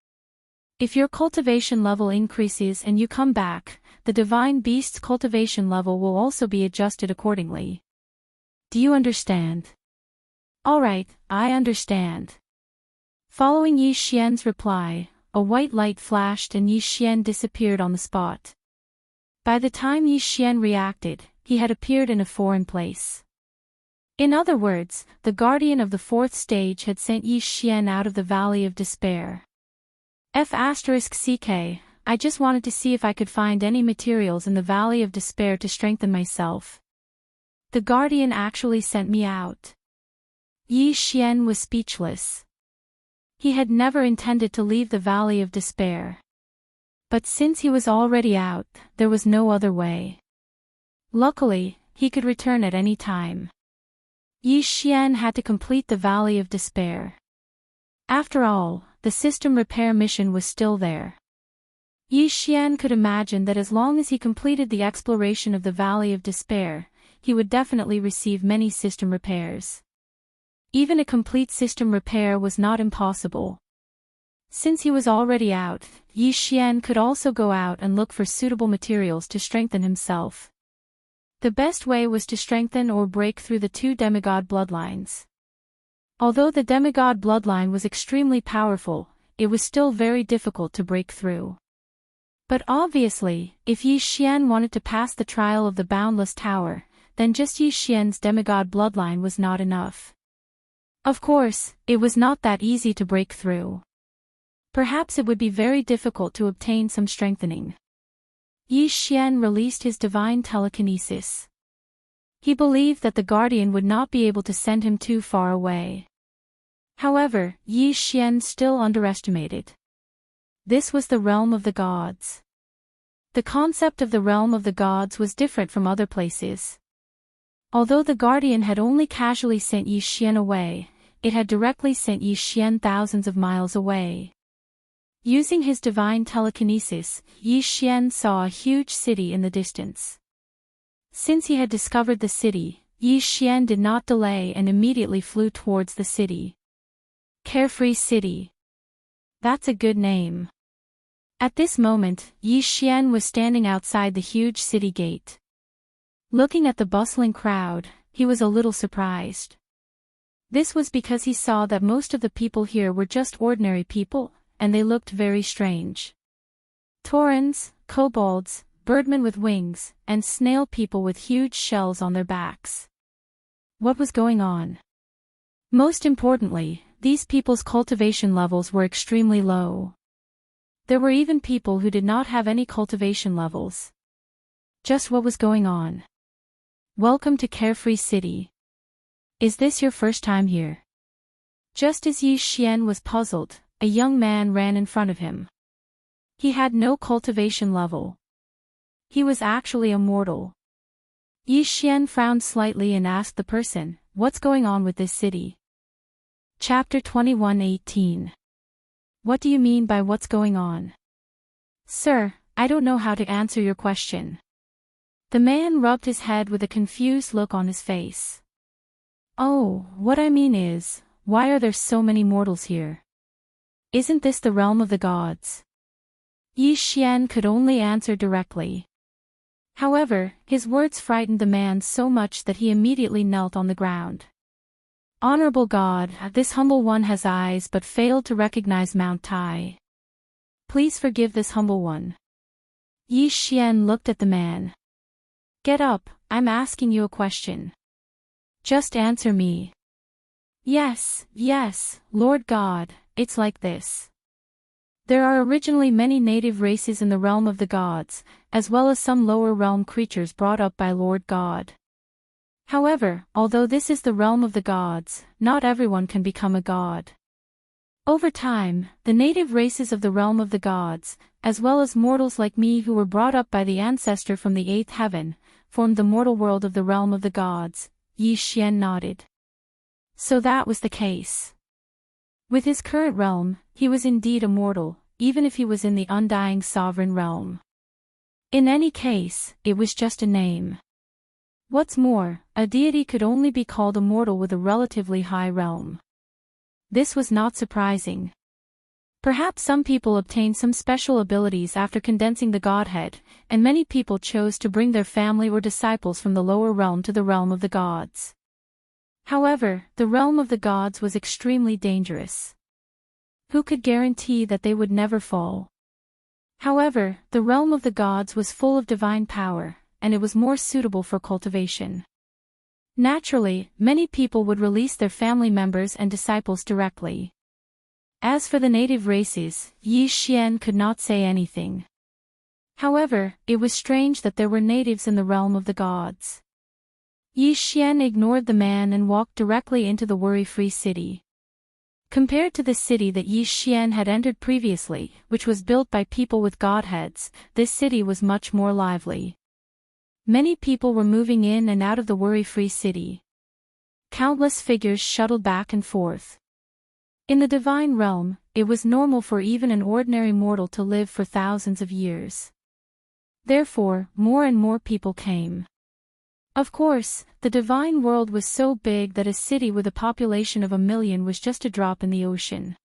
If your cultivation level increases and you come back, the divine beast's cultivation level will also be adjusted accordingly. Do you understand? Alright, I understand. Following Yi Xian's reply, a white light flashed and Yi Xian disappeared on the spot. By the time Yi Xian reacted, he had appeared in a foreign place. In other words, the guardian of the 4th stage had sent Yi Xian out of the Valley of Despair. F***ck, I just wanted to see if I could find any materials in the Valley of Despair to strengthen myself. The guardian actually sent me out. Yi Xian was speechless. He had never intended to leave the Valley of Despair. But since he was already out, there was no other way. Luckily, he could return at any time. Yi Xian had to complete the Valley of Despair. After all, the system repair mission was still there. Yi Xian could imagine that as long as he completed the exploration of the Valley of Despair, he would definitely receive many system repairs. Even a complete system repair was not impossible. Since he was already out, Yi Xian could also go out and look for suitable materials to strengthen himself. The best way was to strengthen or break through the 2 demigod bloodlines. Although the demigod bloodline was extremely powerful, it was still very difficult to break through. But obviously, if Yi Xian wanted to pass the trial of the Boundless Tower, then just Yi Xian's demigod bloodline was not enough. Of course, it was not that easy to break through. Perhaps it would be very difficult to obtain some strengthening. Yi Xian released his divine telekinesis. He believed that the guardian would not be able to send him too far away. However, Yi Xian still underestimated. This was the realm of the gods. The concept of the realm of the gods was different from other places. Although the guardian had only casually sent Yi Xian away, it had directly sent Yi Xian thousands of miles away. Using his divine telekinesis, Yi Xian saw a huge city in the distance. Since he had discovered the city, Yi Xian did not delay and immediately flew towards the city. Carefree City. That's a good name. At this moment, Yi Xian was standing outside the huge city gate. Looking at the bustling crowd, he was a little surprised. This was because he saw that most of the people here were just ordinary people, and they looked very strange. Taurens, kobolds, birdmen with wings, and snail people with huge shells on their backs. What was going on? Most importantly, these people's cultivation levels were extremely low. There were even people who did not have any cultivation levels. Just what was going on? Welcome to Carefree City. Is this your first time here? Just as Yi Xian was puzzled, a young man ran in front of him. He had no cultivation level. He was actually a mortal. Yi Xian frowned slightly and asked the person, "What's going on with this city?" Chapter 21:18. What do you mean by what's going on? Sir, I don't know how to answer your question. The man rubbed his head with a confused look on his face. Oh, what I mean is, why are there so many mortals here? Isn't this the realm of the gods? Yi Xian could only answer directly. However, his words frightened the man so much that he immediately knelt on the ground. Honorable God, this humble one has eyes but failed to recognize Mount Tai. Please forgive this humble one. Yi Xian looked at the man. Get up, I'm asking you a question. Just answer me. Yes, Lord God, it's like this. There are originally many native races in the realm of the gods, as well as some lower realm creatures brought up by Lord God. However, although this is the realm of the gods, not everyone can become a god. Over time, the native races of the realm of the gods, as well as mortals like me who were brought up by the ancestor from the eighth heaven, formed the mortal world of the realm of the gods. Yi Xian nodded. So that was the case. With his current realm, he was indeed a mortal, even if he was in the undying sovereign realm. In any case, it was just a name. What's more, a deity could only be called a mortal with a relatively high realm. This was not surprising. Perhaps some people obtained some special abilities after condensing the godhead, and many people chose to bring their family or disciples from the lower realm to the realm of the gods. However, the realm of the gods was extremely dangerous. Who could guarantee that they would never fall? However, the realm of the gods was full of divine power, and it was more suitable for cultivation. Naturally, many people would release their family members and disciples directly. As for the native races, Yi Xian could not say anything. However, it was strange that there were natives in the realm of the gods. Yi Xian ignored the man and walked directly into the worry-free city. Compared to the city that Yi Xian had entered previously, which was built by people with godheads, this city was much more lively. Many people were moving in and out of the worry-free city. Countless figures shuttled back and forth. In the divine realm, it was normal for even an ordinary mortal to live for thousands of years. Therefore, more and more people came. Of course, the divine world was so big that a city with a population of 1 million was just a drop in the ocean.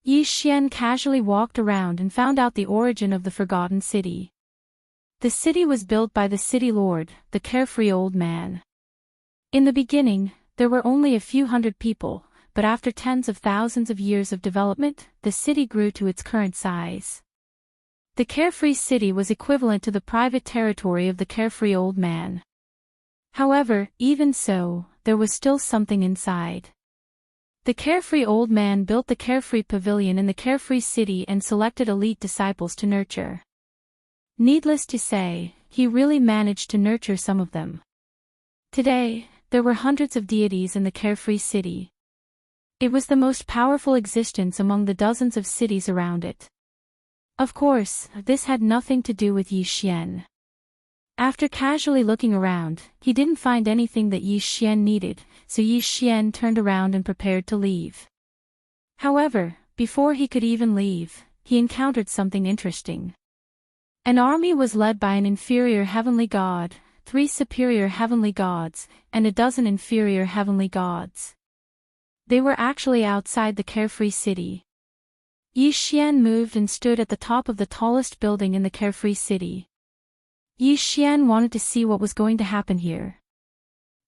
Yi Xian casually walked around and found out the origin of the forgotten city. The city was built by the city lord, the carefree old man. In the beginning, there were only a few hundred people, but after tens of thousands of years of development, the city grew to its current size. The carefree city was equivalent to the private territory of the carefree old man. However, even so, there was still something inside. The carefree old man built the carefree pavilion in the carefree city and selected elite disciples to nurture. Needless to say, he really managed to nurture some of them. Today, there were hundreds of deities in the carefree city. It was the most powerful existence among the dozens of cities around it. Of course, this had nothing to do with Yi Xian. After casually looking around, he didn't find anything that Yi Xian needed, so Yi Xian turned around and prepared to leave. However, before he could even leave, he encountered something interesting. An army was led by an inferior heavenly god, 3 superior heavenly gods, and a dozen inferior heavenly gods. They were actually outside the carefree city. Yi Xian moved and stood at the top of the tallest building in the carefree city. Yi Xian wanted to see what was going to happen here.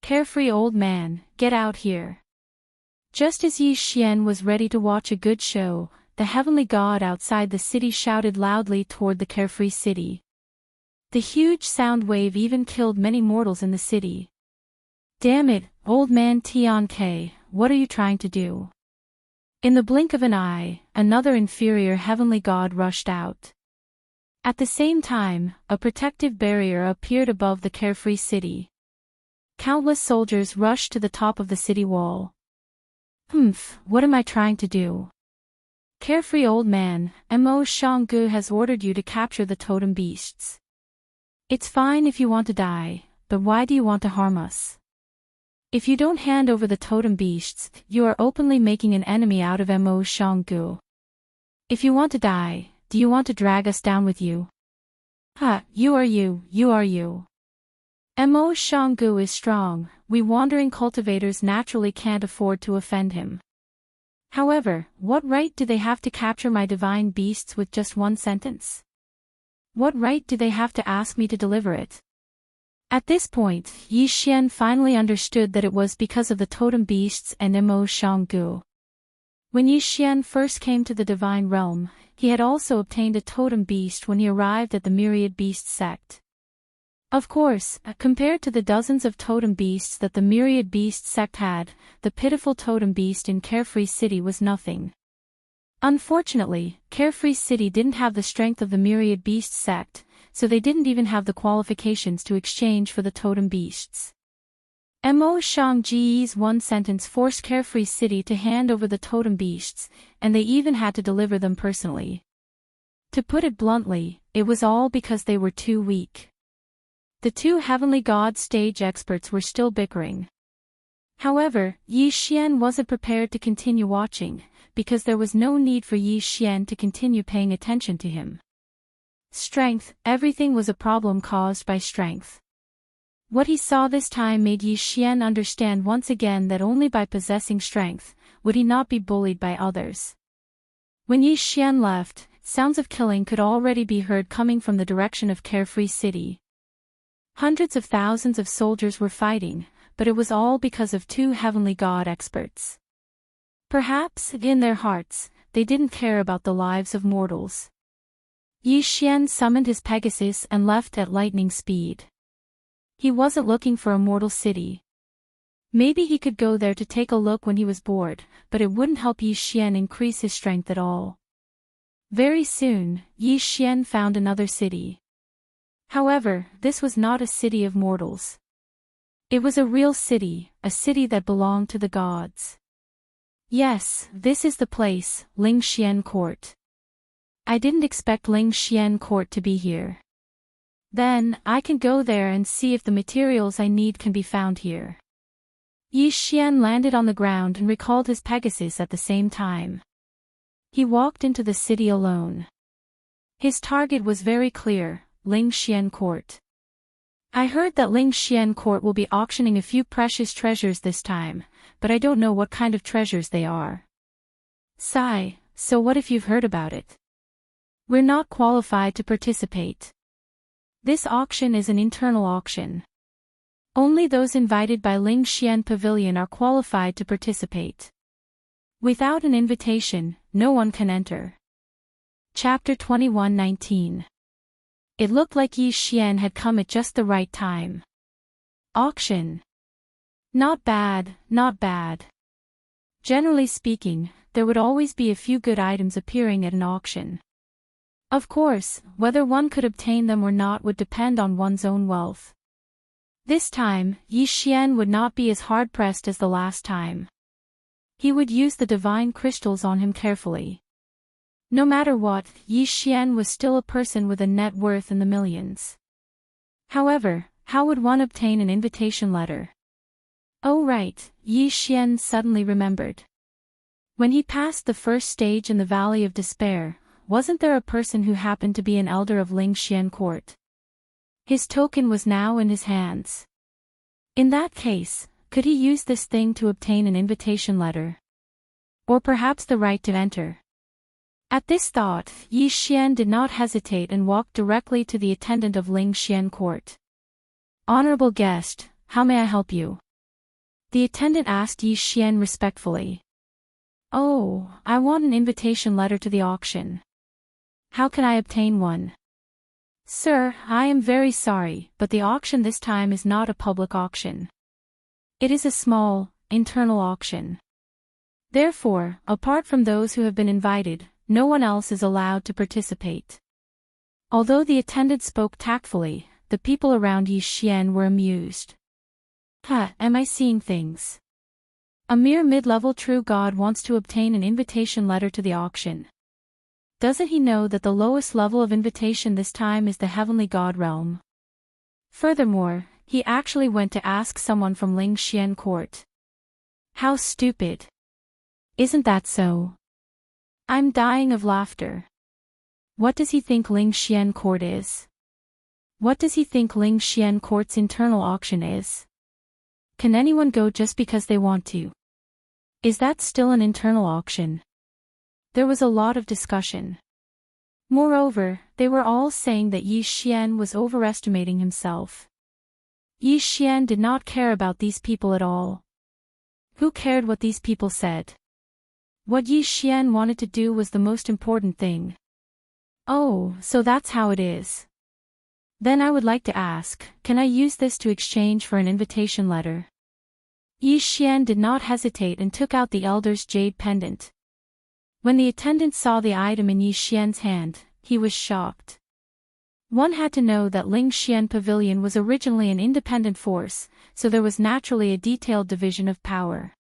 Carefree old man, get out here. Just as Yi Xian was ready to watch a good show, the heavenly god outside the city shouted loudly toward the carefree city. The huge sound wave even killed many mortals in the city. Damn it, old man Tian, what are you trying to do? In the blink of an eye, another inferior heavenly god rushed out. At the same time, a protective barrier appeared above the carefree city. Countless soldiers rushed to the top of the city wall. What am I trying to do? Carefree old man, Mo Shanggu has ordered you to capture the totem beasts. It's fine if you want to die, but why do you want to harm us? If you don't hand over the totem beasts, you are openly making an enemy out of Mo Shanggu. If you want to die, do you want to drag us down with you? You are you. Mo Shanggu is strong, we wandering cultivators naturally can't afford to offend him. However, what right do they have to capture my divine beasts with just one sentence? What right do they have to ask me to deliver it? At this point, Yi Xian finally understood that it was because of the totem beasts and Mo Shanggu. When Yi Xian first came to the divine realm, he had also obtained a totem beast when he arrived at the myriad beast sect. Of course, compared to the dozens of totem beasts that the myriad beast sect had, the pitiful totem beast in Carefree City was nothing. Unfortunately, Carefree City didn't have the strength of the myriad beast sect, so they didn't even have the qualifications to exchange for the totem beasts. Mo Shangji's one sentence forced Carefree City to hand over the totem beasts, and they even had to deliver them personally. To put it bluntly, it was all because they were too weak. The 2 heavenly god stage experts were still bickering. However, Yi Xian wasn't prepared to continue watching, because there was no need for Yi Xian to continue paying attention to him. Strength, everything was a problem caused by strength. What he saw this time made Yi Xian understand once again that only by possessing strength, would he not be bullied by others. When Yi Xian left, sounds of killing could already be heard coming from the direction of Carefree City. Hundreds of thousands of soldiers were fighting, but it was all because of 2 heavenly god experts. Perhaps, in their hearts, they didn't care about the lives of mortals. Yi Xian summoned his Pegasus and left at lightning speed. He wasn't looking for a mortal city. Maybe he could go there to take a look when he was bored, but it wouldn't help Yi Xian increase his strength at all. Very soon, Yi Xian found another city. However, this was not a city of mortals. It was a real city, a city that belonged to the gods. Yes, this is the place, Ling Xian Court. I didn't expect Ling Xian Court to be here. Then, I can go there and see if the materials I need can be found here. Yi Xian landed on the ground and recalled his Pegasus at the same time. He walked into the city alone. His target was very clear, Ling Xian Court. I heard that Ling Xian Court will be auctioning a few precious treasures this time, but I don't know what kind of treasures they are. Sigh, so what if you've heard about it? We're not qualified to participate. This auction is an internal auction. Only those invited by Ling Xian Pavilion are qualified to participate. Without an invitation, no one can enter. Chapter 21:19. It looked like Yi Xian had come at just the right time. Auction. Not bad, not bad. Generally speaking, there would always be a few good items appearing at an auction. Of course, whether one could obtain them or not would depend on one's own wealth. This time, Yi Xian would not be as hard-pressed as the last time. He would use the divine crystals on him carefully. No matter what, Yi Xian was still a person with a net worth in the millions. However, how would one obtain an invitation letter? Oh right, Yi Xian suddenly remembered. When he passed the first stage in the Valley of Despair, wasn't there a person who happened to be an elder of Ling Xian court? His token was now in his hands. In that case, could he use this thing to obtain an invitation letter? Or perhaps the right to enter? At this thought, Yi Xian did not hesitate and walked directly to the attendant of Ling Xian court. Honorable guest, how may I help you? The attendant asked Yi Xian respectfully. Oh, I want an invitation letter to the auction. How can I obtain one? Sir, I am very sorry, but the auction this time is not a public auction. It is a small, internal auction. Therefore, apart from those who have been invited, no one else is allowed to participate. Although the attendant spoke tactfully, the people around Yi Xian were amused. Am I seeing things? A mere mid-level true god wants to obtain an invitation letter to the auction. Doesn't he know that the lowest level of invitation this time is the heavenly god realm? Furthermore, he actually went to ask someone from Ling Xian court. How stupid. Isn't that so? I'm dying of laughter. What does he think Ling Xian court is? What does he think Ling Xian court's internal auction is? Can anyone go just because they want to? Is that still an internal auction? There was a lot of discussion. Moreover, they were all saying that Yi Xian was overestimating himself. Yi Xian did not care about these people at all. Who cared what these people said? What Yi Xian wanted to do was the most important thing. Oh, so that's how it is. Then I would like to ask, can I use this to exchange for an invitation letter? Yi Xian did not hesitate and took out the elder's jade pendant. When the attendant saw the item in Yi Xian's hand, he was shocked. One had to know that Ling Xian Pavilion was originally an independent force, so there was naturally a detailed division of power.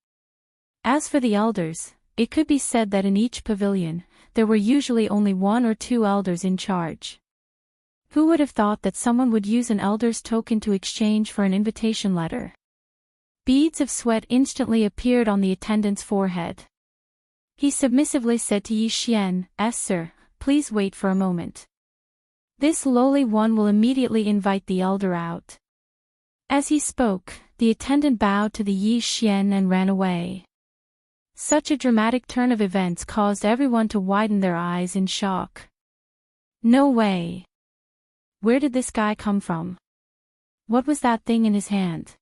As for the elders, it could be said that in each pavilion, there were usually only one or two elders in charge. Who would have thought that someone would use an elder's token to exchange for an invitation letter? Beads of sweat instantly appeared on the attendant's forehead. He submissively said to Yi Xian, Sir, please wait for a moment. This lowly one will immediately invite the elder out. As he spoke, the attendant bowed to the Yi Xian and ran away. Such a dramatic turn of events caused everyone to widen their eyes in shock. No way. Where did this guy come from? What was that thing in his hand?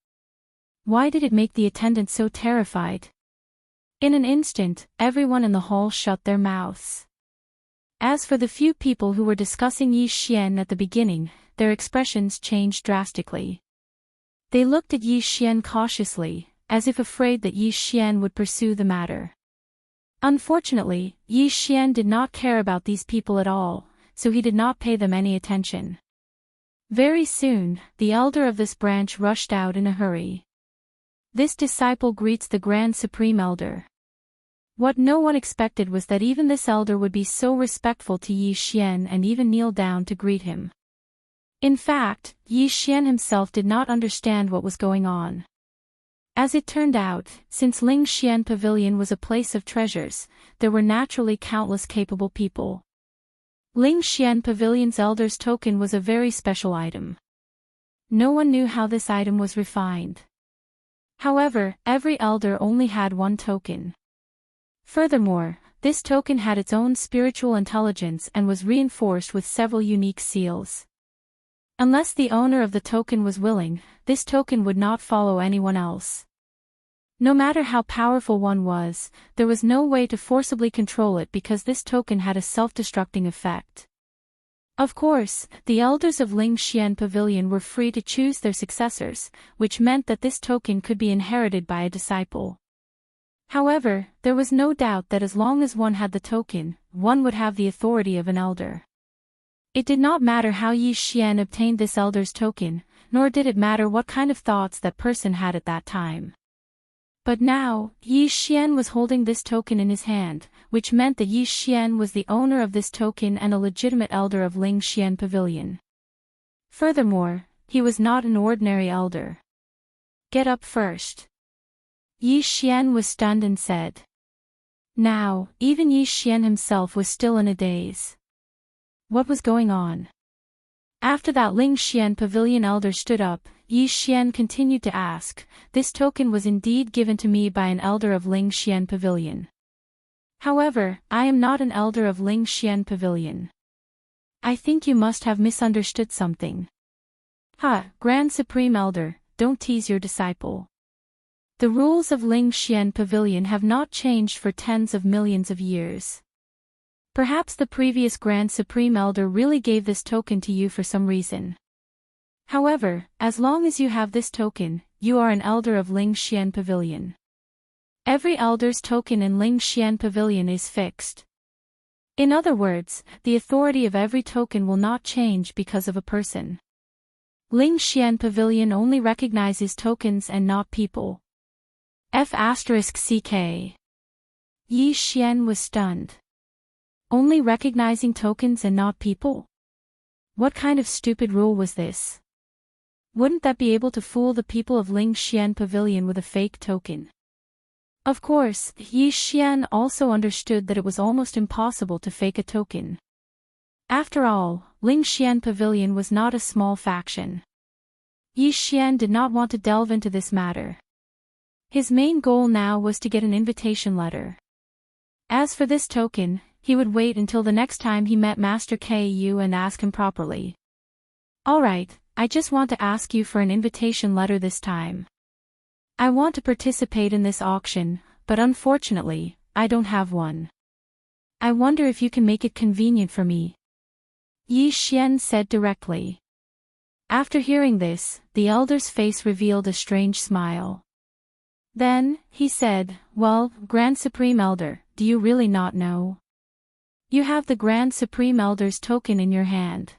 Why did it make the attendant so terrified? In an instant, everyone in the hall shut their mouths. As for the few people who were discussing Yi Xian at the beginning, their expressions changed drastically. They looked at Yi Xian cautiously, as if afraid that Yi Xian would pursue the matter. Unfortunately, Yi Xian did not care about these people at all, so he did not pay them any attention. Very soon, the elder of this branch rushed out in a hurry. This disciple greets the Grand Supreme Elder. What no one expected was that even this elder would be so respectful to Yi Xian and even kneel down to greet him. In fact, Yi Xian himself did not understand what was going on. As it turned out, since Ling Xian Pavilion was a place of treasures, there were naturally countless capable people. Ling Xian Pavilion's elder's token was a very special item. No one knew how this item was refined. However, every elder only had one token. Furthermore, this token had its own spiritual intelligence and was reinforced with several unique seals. Unless the owner of the token was willing, this token would not follow anyone else. No matter how powerful one was, there was no way to forcibly control it because this token had a self-destructing effect. Of course, the elders of Ling Xian Pavilion were free to choose their successors, which meant that this token could be inherited by a disciple. However, there was no doubt that as long as one had the token, one would have the authority of an elder. It did not matter how Yi Xian obtained this elder's token, nor did it matter what kind of thoughts that person had at that time. But now, Yi Xian was holding this token in his hand, which meant that Yi Xian was the owner of this token and a legitimate elder of Ling Xian Pavilion. Furthermore, he was not an ordinary elder. Get up first. Yi Xian was stunned and said. Now, even Yi Xian himself was still in a daze. What was going on? After that Ling Xian Pavilion elder stood up, Yi Xian continued to ask, this token was indeed given to me by an elder of Ling Xian Pavilion. However, I am not an elder of Ling Xian Pavilion. I think you must have misunderstood something. Grand Supreme Elder, don't tease your disciple. The rules of Ling Xian Pavilion have not changed for tens of millions of years. Perhaps the previous Grand Supreme Elder really gave this token to you for some reason. However, as long as you have this token, you are an elder of Ling Xian Pavilion. Every elder's token in Ling Xian Pavilion is fixed. In other words, the authority of every token will not change because of a person. Ling Xian Pavilion only recognizes tokens and not people. F***ck. Yi Xian was stunned. Only recognizing tokens and not people? What kind of stupid rule was this? Wouldn't that be able to fool the people of Ling Xian Pavilion with a fake token? Of course, Yi Xian also understood that it was almost impossible to fake a token. After all, Ling Xian Pavilion was not a small faction. Yi Xian did not want to delve into this matter. His main goal now was to get an invitation letter. As for this token, he would wait until the next time he met Master Ku and ask him properly. Alright, I just want to ask you for an invitation letter this time. I want to participate in this auction, but unfortunately, I don't have one. I wonder if you can make it convenient for me. Yi Xian said directly. After hearing this, the elder's face revealed a strange smile. Then, he said, well, Grand Supreme Elder, do you really not know? You have the Grand Supreme Elder's token in your hand.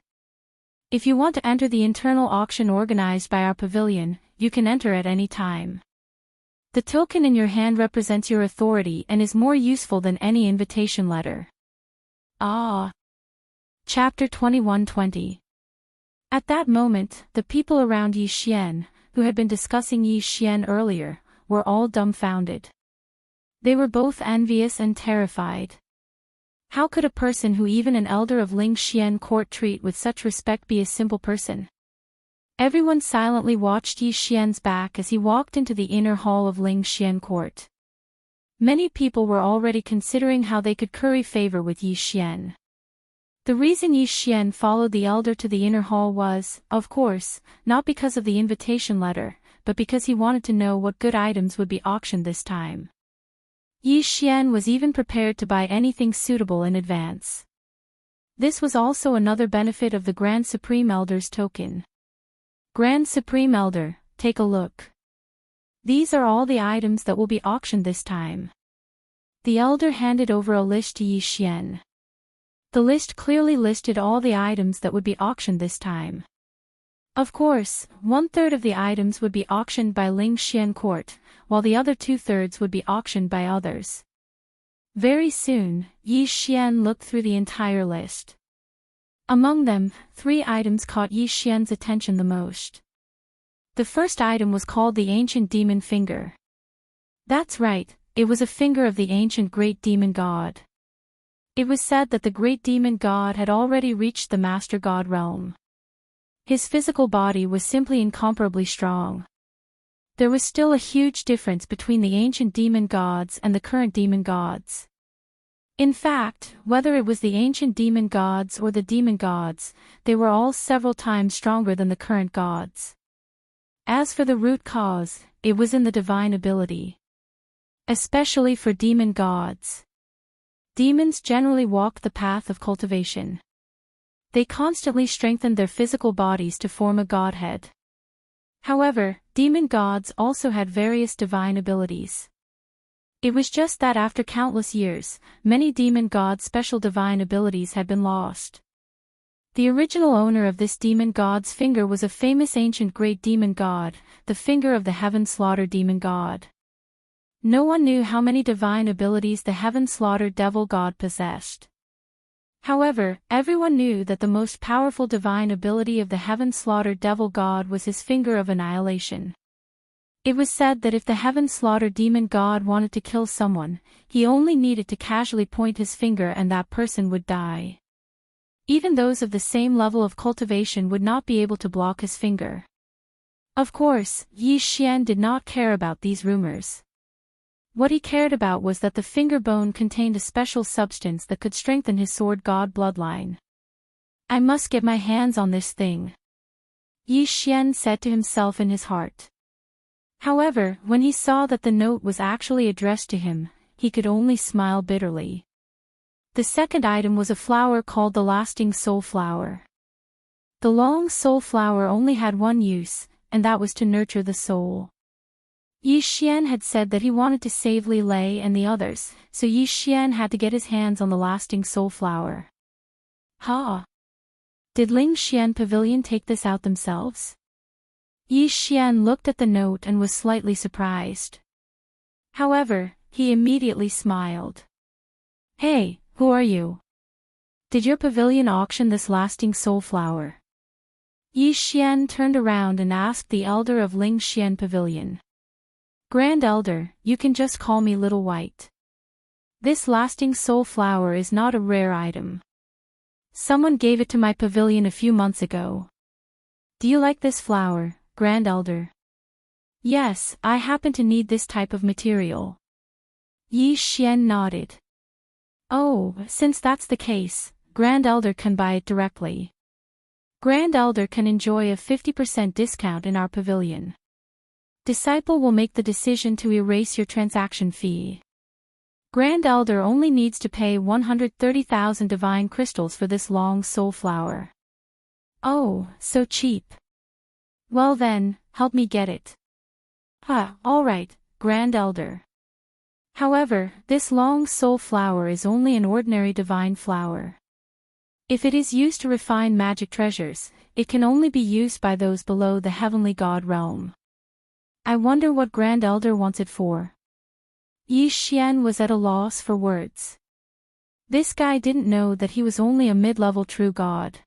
If you want to enter the internal auction organized by our pavilion, you can enter at any time. The token in your hand represents your authority and is more useful than any invitation letter. Chapter 21:20. At that moment, the people around Yi Xian, who had been discussing Yi Xian earlier, were all dumbfounded. They were both envious and terrified. How could a person who even an elder of Ling Xian court treat with such respect be a simple person? Everyone silently watched Yi Xian's back as he walked into the inner hall of Ling Xian court. Many people were already considering how they could curry favor with Yi Xian. The reason Yi Xian followed the elder to the inner hall was, of course, not because of the invitation letter, but because he wanted to know what good items would be auctioned this time. Yi Xian was even prepared to buy anything suitable in advance. This was also another benefit of the Grand Supreme Elder's token. Grand Supreme Elder, take a look. These are all the items that will be auctioned this time. The elder handed over a list to Yi Xian. The list clearly listed all the items that would be auctioned this time. Of course, 1/3 of the items would be auctioned by Ling Xian court, while the other 2/3 would be auctioned by others. Very soon, Yi Xian looked through the entire list. Among them, 3 items caught Yi Xian's attention the most. The first item was called the Ancient Demon Finger. That's right, it was a finger of the ancient Great Demon God. It was said that the Great Demon God had already reached the Master God realm. His physical body was simply incomparably strong. There was still a huge difference between the ancient demon gods and the current demon gods. In fact, whether it was the ancient demon gods or the demon gods, they were all several times stronger than the current gods. As for the root cause, it was in the divine ability. Especially for demon gods. Demons generally walked the path of cultivation. They constantly strengthened their physical bodies to form a godhead. However, demon gods also had various divine abilities. It was just that after countless years, many demon gods' special divine abilities had been lost. The original owner of this demon god's finger was a famous ancient great demon god, the finger of the heaven-slaughtered demon god. No one knew how many divine abilities the heaven-slaughtered devil god possessed. However, everyone knew that the most powerful divine ability of the heaven-slaughtered devil god was his finger of annihilation. It was said that if the heaven-slaughtered demon god wanted to kill someone, he only needed to casually point his finger and that person would die. Even those of the same level of cultivation would not be able to block his finger. Of course, Yi Xian did not care about these rumors. What he cared about was that the finger bone contained a special substance that could strengthen his sword god bloodline. I must get my hands on this thing, Yi Xian said to himself in his heart. However, when he saw that the note was actually addressed to him, he could only smile bitterly. The second item was a flower called the Lasting Soul Flower. The long soul flower only had one use, and that was to nurture the soul. Yi Xian had said that he wanted to save Li Lei and the others, so Yi Xian had to get his hands on the Lasting Soul Flower. Ha! Did Ling Xian Pavilion take this out themselves? Yi Xian looked at the note and was slightly surprised. However, he immediately smiled. Hey, who are you? Did your pavilion auction this Lasting Soul Flower? Yi Xian turned around and asked the elder of Ling Xian Pavilion. Grand Elder, you can just call me Little White. This Lasting Soul Flower is not a rare item. Someone gave it to my pavilion a few months ago. Do you like this flower, Grand Elder? Yes, I happen to need this type of material. Yi Xian nodded. Oh, since that's the case, Grand Elder can buy it directly. Grand Elder can enjoy a 50% discount in our pavilion. Disciple will make the decision to erase your transaction fee. Grand Elder only needs to pay 130,000 divine crystals for this long soul flower. Oh, so cheap. Well then, help me get it. Alright, Grand Elder. However, this long soul flower is only an ordinary divine flower. If it is used to refine magic treasures, it can only be used by those below the heavenly god realm. I wonder what Grand Elder wants it for. Yi Xian was at a loss for words. This guy didn't know that he was only a mid-level true god.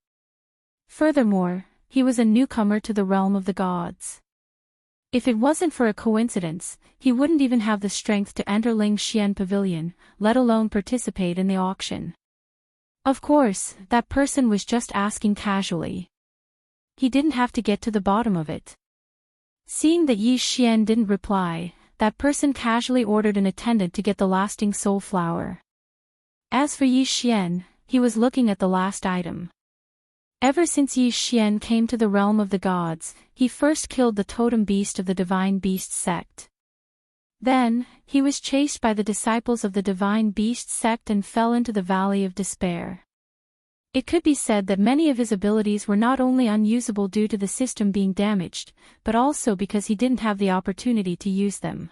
Furthermore, he was a newcomer to the realm of the gods. If it wasn't for a coincidence, he wouldn't even have the strength to enter Ling Xian Pavilion, let alone participate in the auction. Of course, that person was just asking casually. He didn't have to get to the bottom of it. Seeing that Yi Xian didn't reply, that person casually ordered an attendant to get the Lasting Soul Flower. As for Yi Xian, he was looking at the last item. Ever since Yi Xian came to the realm of the gods, he first killed the totem beast of the Divine Beast sect. Then, he was chased by the disciples of the Divine Beast sect and fell into the Valley of Despair. It could be said that many of his abilities were not only unusable due to the system being damaged, but also because he didn't have the opportunity to use them.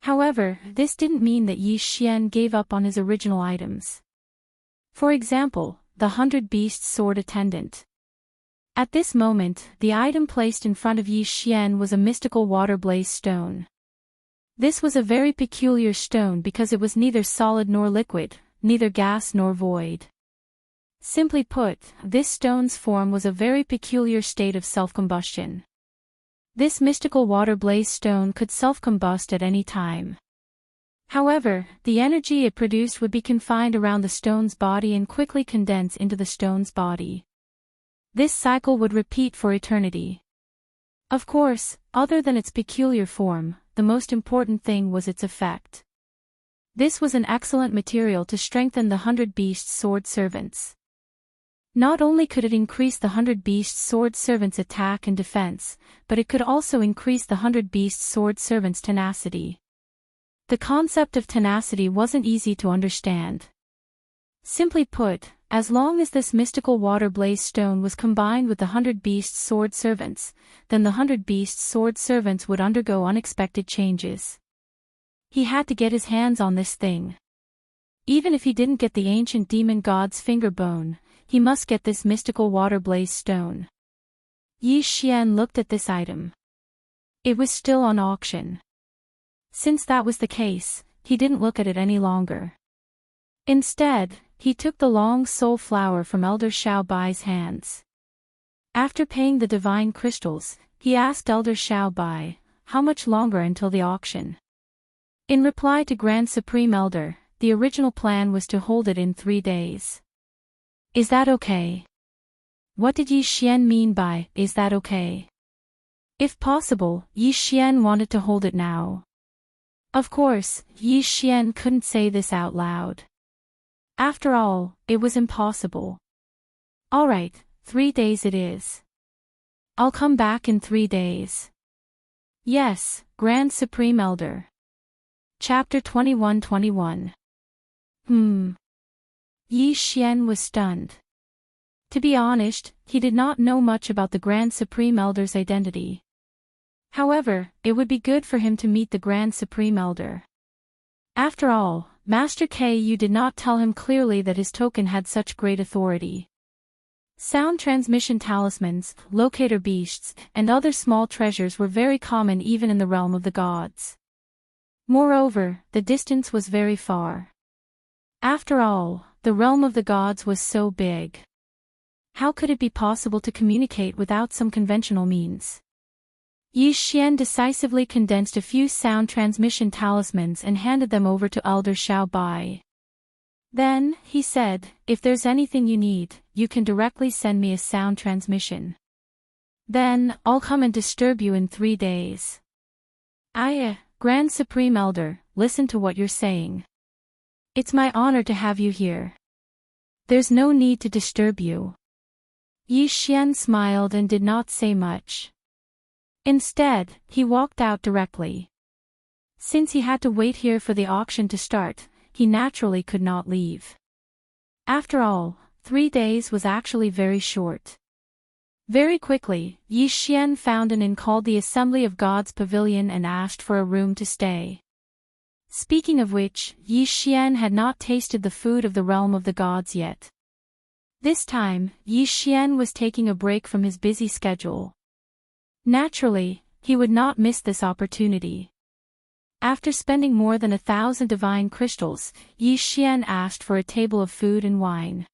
However, this didn't mean that Yi Xian gave up on his original items. For example, the 100 Beast Sword Attendant. At this moment, the item placed in front of Yi Xian was a mystical water blaze stone. This was a very peculiar stone because it was neither solid nor liquid, neither gas nor void. Simply put, this stone's form was a very peculiar state of self-combustion. This mystical water blaze stone could self-combust at any time. However, the energy it produced would be confined around the stone's body and quickly condense into the stone's body. This cycle would repeat for eternity. Of course, other than its peculiar form, the most important thing was its effect. This was an excellent material to strengthen the 100 Beast Sword Servants. Not only could it increase the 100 Beast Sword Servants' attack and defense, but it could also increase the 100 Beast Sword Servants' tenacity. The concept of tenacity wasn't easy to understand. Simply put, as long as this mystical water blaze stone was combined with the 100 Beasts' sword servants, then the 100 Beasts' sword servants would undergo unexpected changes. He had to get his hands on this thing. Even if he didn't get the ancient demon god's finger bone, he must get this mystical water blaze stone. Yi Xian looked at this item. It was still on auction. Since that was the case, he didn't look at it any longer. Instead, he took the long soul flower from Elder Xiao Bai's hands. After paying the divine crystals, he asked Elder Xiao Bai, how much longer until the auction? In reply to Grand Supreme Elder, the original plan was to hold it in 3 days. Is that okay? What did Yi Xian mean by, is that okay? If possible, Yi Xian wanted to hold it now. Of course, Yi Xian couldn't say this out loud. After all, it was impossible. Alright, 3 days it is. I'll come back in 3 days. Yes, Grand Supreme Elder. Chapter 21-21. Yi Xian was stunned. To be honest, he did not know much about the Grand Supreme Elder's identity. However, it would be good for him to meet the Grand Supreme Elder. After all, Master Ku did not tell him clearly that his token had such great authority. Sound transmission talismans, locator beasts, and other small treasures were very common even in the realm of the gods. Moreover, the distance was very far. After all, the realm of the gods was so big. How could it be possible to communicate without some conventional means? Yi Xian decisively condensed a few sound transmission talismans and handed them over to Elder Xiao Bai. Then, he said, if there's anything you need, you can directly send me a sound transmission. Then, I'll come and disturb you in 3 days. Grand Supreme Elder, listen to what you're saying. It's my honor to have you here. There's no need to disturb you. Yi Xian smiled and did not say much. Instead, he walked out directly. Since he had to wait here for the auction to start, he naturally could not leave. After all, 3 days was actually very short. Very quickly, Yi Xian found an inn called the Assembly of Gods Pavilion and asked for a room to stay. Speaking of which, Yi Xian had not tasted the food of the realm of the gods yet. This time, Yi Xian was taking a break from his busy schedule. Naturally, he would not miss this opportunity. After spending more than 1,000 divine crystals, Yi Xian asked for a table of food and wine.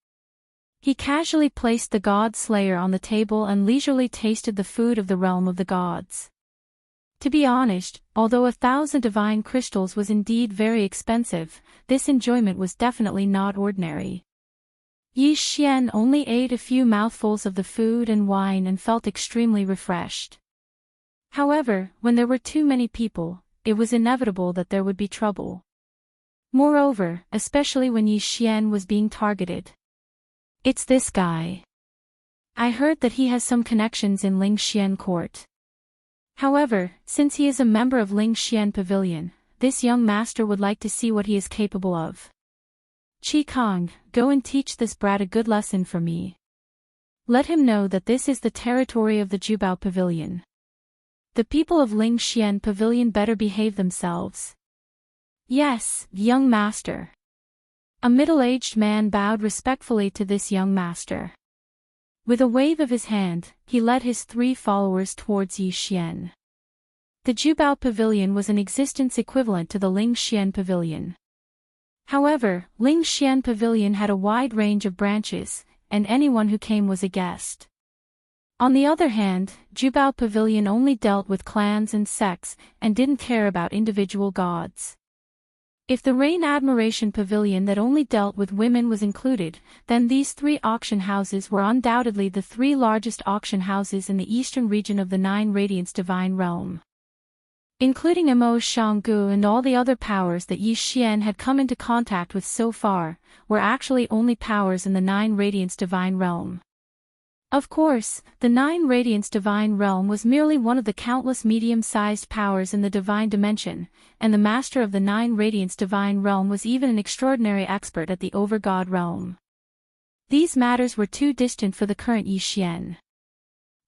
He casually placed the god slayer on the table and leisurely tasted the food of the realm of the gods. To be honest, although 1,000 divine crystals was indeed very expensive, this enjoyment was definitely not ordinary. Yi Xian only ate a few mouthfuls of the food and wine and felt extremely refreshed. However, when there were too many people, it was inevitable that there would be trouble. Moreover, especially when Yi Xian was being targeted. It's this guy. I heard that he has some connections in Ling Xian court. However, since he is a member of Ling Xian Pavilion, this young master would like to see what he is capable of. Qi Kong, go and teach this brat a good lesson for me. Let him know that this is the territory of the Jubao Pavilion. The people of Ling Xian Pavilion better behave themselves. Yes, young master. A middle-aged man bowed respectfully to this young master. With a wave of his hand, he led his 3 followers towards Yi Xian. The Jubao Pavilion was an existence equivalent to the Ling Xian Pavilion. However, Ling Xian Pavilion had a wide range of branches, and anyone who came was a guest. On the other hand, Jubao Pavilion only dealt with clans and sects, and didn't care about individual gods. If the Rain Admiration Pavilion that only dealt with women was included, then these 3 auction houses were undoubtedly the 3 largest auction houses in the eastern region of the 9 Radiance Divine Realm. Including Emo Shanggu and all the other powers that Yi Xian had come into contact with so far, were actually only powers in the 9 Radiance Divine Realm. Of course, the 9 Radiance Divine Realm was merely one of the countless medium-sized powers in the Divine Dimension, and the Master of the 9 Radiance Divine Realm was even an extraordinary expert at the Overgod Realm. These matters were too distant for the current Yi Xian.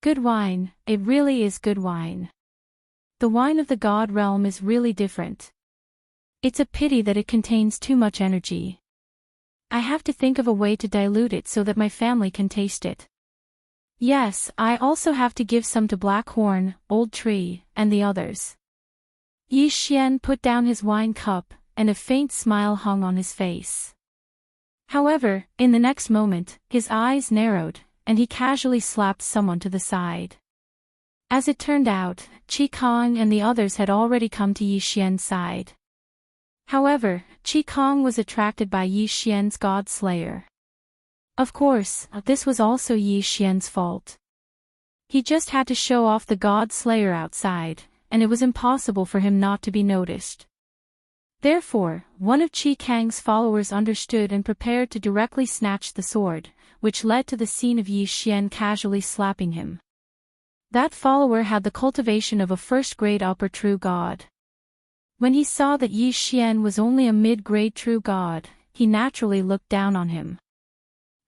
Good wine, it really is good wine. The wine of the God Realm is really different. It's a pity that it contains too much energy. I have to think of a way to dilute it so that my family can taste it. Yes, I also have to give some to Blackhorn, Old Tree, and the others. Yi Xian put down his wine cup, and a faint smile hung on his face. However, in the next moment, his eyes narrowed, and he casually slapped someone to the side. As it turned out, Qi Kong and the others had already come to Yi Xian's side. However, Qi Kong was attracted by Yi Xian's God Slayer. Of course, this was also Yi Xian's fault. He just had to show off the God Slayer outside, and it was impossible for him not to be noticed. Therefore, one of Qi Kang's followers understood and prepared to directly snatch the sword, which led to the scene of Yi Xian casually slapping him. That follower had the cultivation of a first-grade upper true god. When he saw that Yi Xian was only a mid-grade true god, he naturally looked down on him.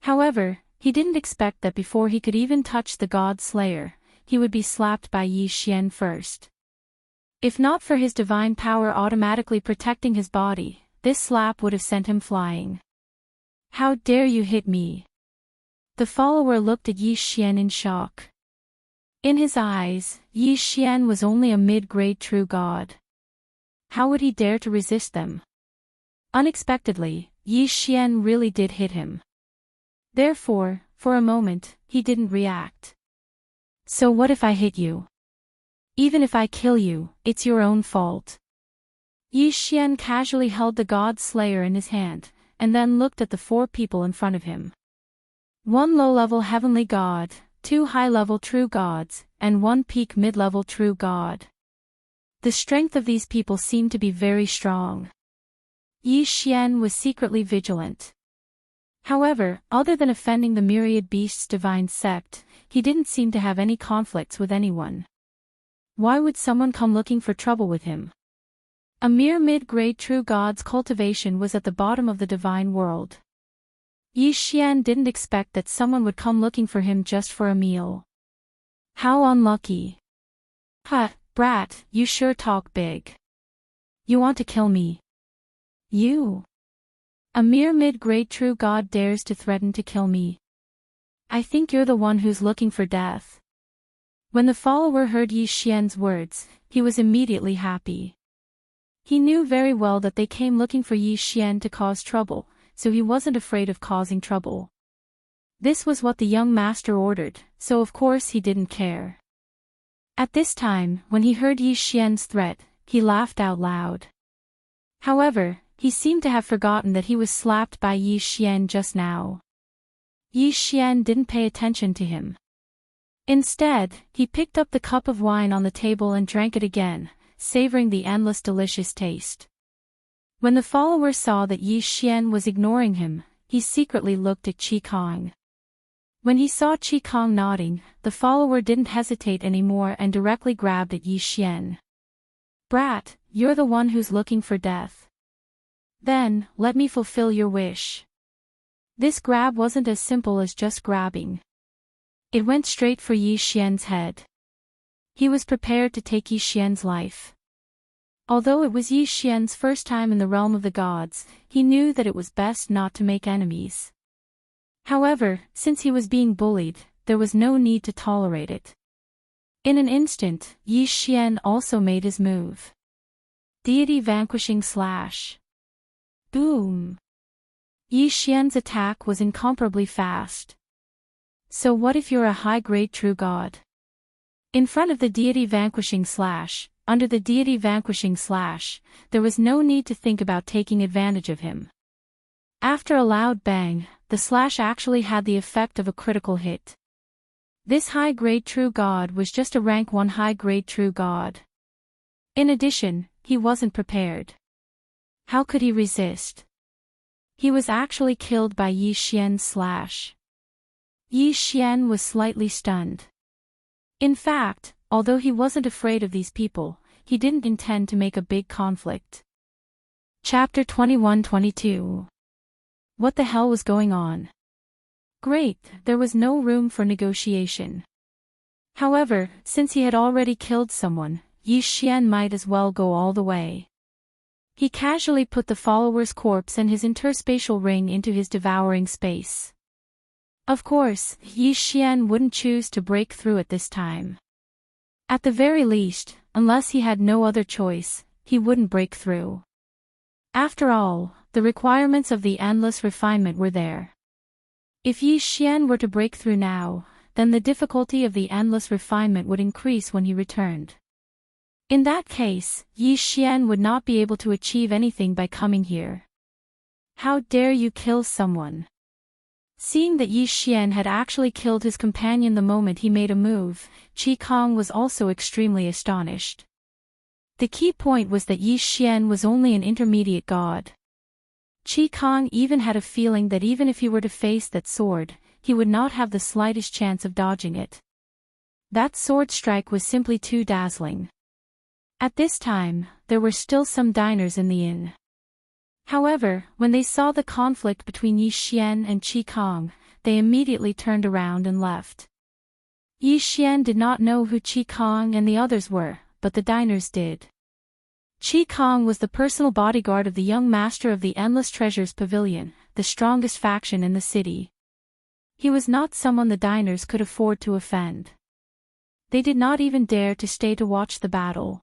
However, he didn't expect that before he could even touch the God Slayer, he would be slapped by Yi Xian first. If not for his divine power automatically protecting his body, this slap would have sent him flying. How dare you hit me? The follower looked at Yi Xian in shock. In his eyes, Yi Xian was only a mid-grade true god. How would he dare to resist them? Unexpectedly, Yi Xian really did hit him. Therefore, for a moment, he didn't react. So what if I hit you? Even if I kill you, it's your own fault. Yi Xian casually held the God Slayer in his hand, and then looked at the 4 people in front of him. 1 low-level heavenly god, 2 high-level true gods, and 1 peak mid-level true god. The strength of these people seemed to be very strong. Yi Xian was secretly vigilant. However, other than offending the Myriad Beasts divine sect, he didn't seem to have any conflicts with anyone. Why would someone come looking for trouble with him? A mere mid-grade true god's cultivation was at the bottom of the divine world. Yi Xian didn't expect that someone would come looking for him just for a meal. How unlucky. Huh, brat, you sure talk big. You want to kill me? You? A mere mid-grade true god dares to threaten to kill me. I think you're the one who's looking for death. When the follower heard Yi Xian's words, he was immediately happy. He knew very well that they came looking for Yi Xian to cause trouble, so he wasn't afraid of causing trouble. This was what the young master ordered, so of course he didn't care. At this time, when he heard Yi Xian's threat, he laughed out loud. However, he seemed to have forgotten that he was slapped by Yi Xian just now. Yi Xian didn't pay attention to him. Instead, he picked up the cup of wine on the table and drank it again, savoring the endless delicious taste. When the follower saw that Yi Xian was ignoring him, he secretly looked at Qi Kong. When he saw Qi Kong nodding, the follower didn't hesitate anymore and directly grabbed at Yi Xian. Brat, you're the one who's looking for death. Then, let me fulfill your wish. This grab wasn't as simple as just grabbing. It went straight for Yi Xian's head. He was prepared to take Yi Xian's life. Although it was Yi Xian's first time in the realm of the gods, he knew that it was best not to make enemies. However, since he was being bullied, there was no need to tolerate it. In an instant, Yi Xian also made his move. Deity Vanquishing Slash. Boom! Yi Xian's attack was incomparably fast. So what if you're a high-grade true god? In front of the Deity Vanquishing Slash, under the Deity Vanquishing Slash, there was no need to think about taking advantage of him. After a loud bang, the slash actually had the effect of a critical hit. This high-grade true god was just a rank 1 high-grade true god. In addition, he wasn't prepared. How could he resist? He was actually killed by Yi Xian's slash. Yi Xian was slightly stunned. In fact, although he wasn't afraid of these people, he didn't intend to make a big conflict. Chapter 21-22. What the hell was going on? Great, there was no room for negotiation. However, since he had already killed someone, Yi Xian might as well go all the way. He casually put the follower's corpse and his interspatial ring into his devouring space. Of course, Yi Xian wouldn't choose to break through at this time. At the very least, unless he had no other choice, he wouldn't break through. After all, the requirements of the endless refinement were there. If Yi Xian were to break through now, then the difficulty of the endless refinement would increase when he returned. In that case, Yi Xian would not be able to achieve anything by coming here. How dare you kill someone? Seeing that Yi Xian had actually killed his companion the moment he made a move, Qi Kong was also extremely astonished. The key point was that Yi Xian was only an intermediate god. Qi Kong even had a feeling that even if he were to face that sword, he would not have the slightest chance of dodging it. That sword strike was simply too dazzling. At this time, there were still some diners in the inn. However, when they saw the conflict between Yi Xian and Qi Kong, they immediately turned around and left. Yi Xian did not know who Qi Kong and the others were, but the diners did. Qi Kong was the personal bodyguard of the young master of the Endless Treasures Pavilion, the strongest faction in the city. He was not someone the diners could afford to offend. They did not even dare to stay to watch the battle.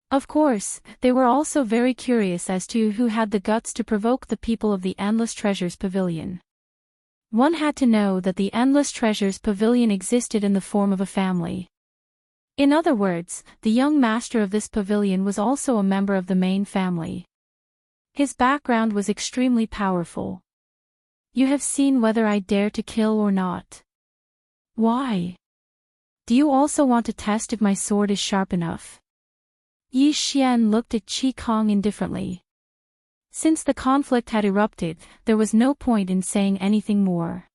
Of course, they were also very curious as to who had the guts to provoke the people of the Endless Treasures Pavilion. One had to know that the Endless Treasures Pavilion existed in the form of a family. In other words, the young master of this pavilion was also a member of the main family. His background was extremely powerful. You have seen whether I dare to kill or not. Why? Do you also want to test if my sword is sharp enough? Yi Xian looked at Qi Kong indifferently. Since the conflict had erupted, there was no point in saying anything more.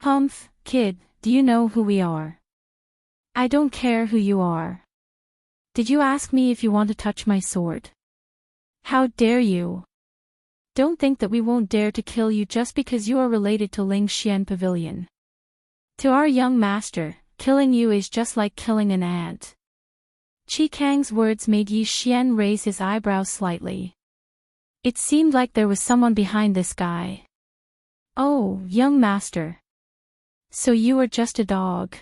Humph, kid, do you know who we are? I don't care who you are. Did you ask me if you want to touch my sword? How dare you? Don't think that we won't dare to kill you just because you are related to Ling Xian Pavilion. To our young master, killing you is just like killing an ant. Qi Kang's words made Yi Xian raise his eyebrows slightly. It seemed like there was someone behind this guy. Oh, young master. So you are just a dog.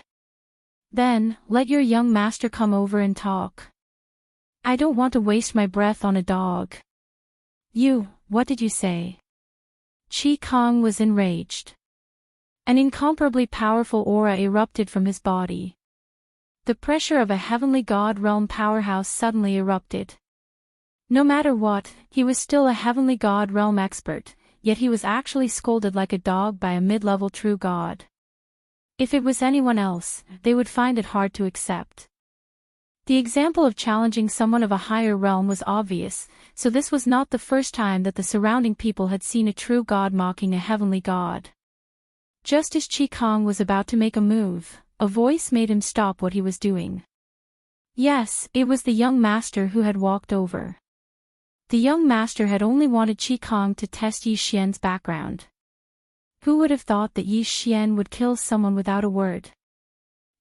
Then, let your young master come over and talk. I don't want to waste my breath on a dog. You, what did you say? Qi Kong was enraged. An incomparably powerful aura erupted from his body. The pressure of a heavenly god realm powerhouse suddenly erupted. No matter what, he was still a heavenly god realm expert, yet he was actually scolded like a dog by a mid-level true god. If it was anyone else, they would find it hard to accept. The example of challenging someone of a higher realm was obvious, so this was not the first time that the surrounding people had seen a true god mocking a heavenly god. Just as Qi Kong was about to make a move, a voice made him stop what he was doing. Yes, it was the young master who had walked over. The young master had only wanted Qi Kong to test Yi Xian's background. Who would have thought that Yi Xian would kill someone without a word?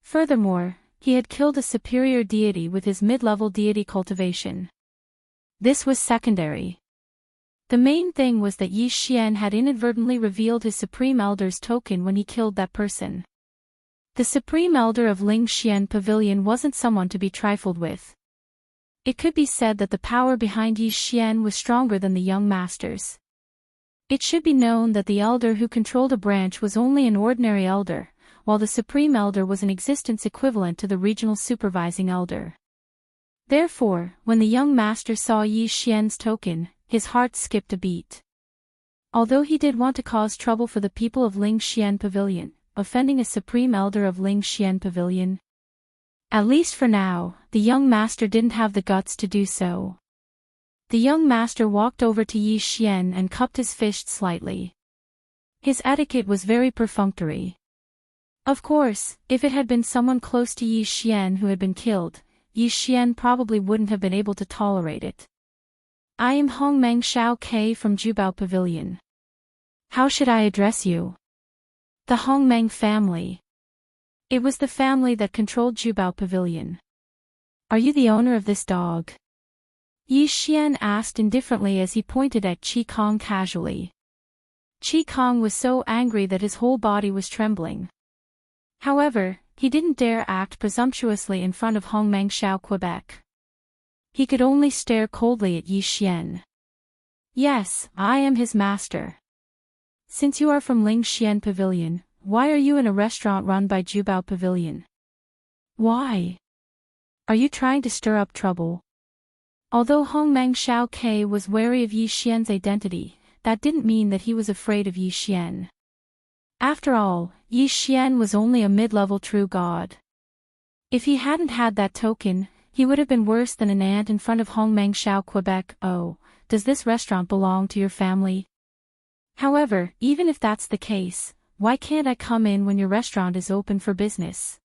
Furthermore, he had killed a superior deity with his mid-level deity cultivation. This was secondary. The main thing was that Yi Xian had inadvertently revealed his Supreme Elder's token when he killed that person. The Supreme Elder of Ling Xian Pavilion wasn't someone to be trifled with. It could be said that the power behind Yi Xian was stronger than the young masters. It should be known that the elder who controlled a branch was only an ordinary elder, while the Supreme Elder was an existence equivalent to the regional supervising elder. Therefore, when the young master saw Yi Xian's token, his heart skipped a beat. Although he did want to cause trouble for the people of Ling Xian Pavilion, offending a Supreme Elder of Ling Xian Pavilion? At least for now, the young master didn't have the guts to do so. The young master walked over to Yi Xian and cupped his fist slightly. His etiquette was very perfunctory. Of course, if it had been someone close to Yi Xian who had been killed, Yi Xian probably wouldn't have been able to tolerate it. I am Hongmeng Xiao Ke from Jubao Pavilion. How should I address you? The Hongmeng family. It was the family that controlled Jubao Pavilion. Are you the owner of this dog? Yi Xian asked indifferently as he pointed at Qi Kong casually. Qi Kong was so angry that his whole body was trembling. However, he didn't dare act presumptuously in front of Hongmeng Xiao Quebec. He could only stare coldly at Yi Xian. Yes, I am his master. Since you are from Ling Xian Pavilion, why are you in a restaurant run by Jubao Pavilion? Why? Are you trying to stir up trouble? Although Hongmeng Xiao Ke was wary of Yi Xian's identity, that didn't mean that he was afraid of Yi Xian. After all, Yi Xian was only a mid-level true god. If he hadn't had that token, he would have been worse than an ant in front of Hongmeng Xiao Quebec. Oh, does this restaurant belong to your family? However, even if that's the case, why can't I come in when your restaurant is open for business?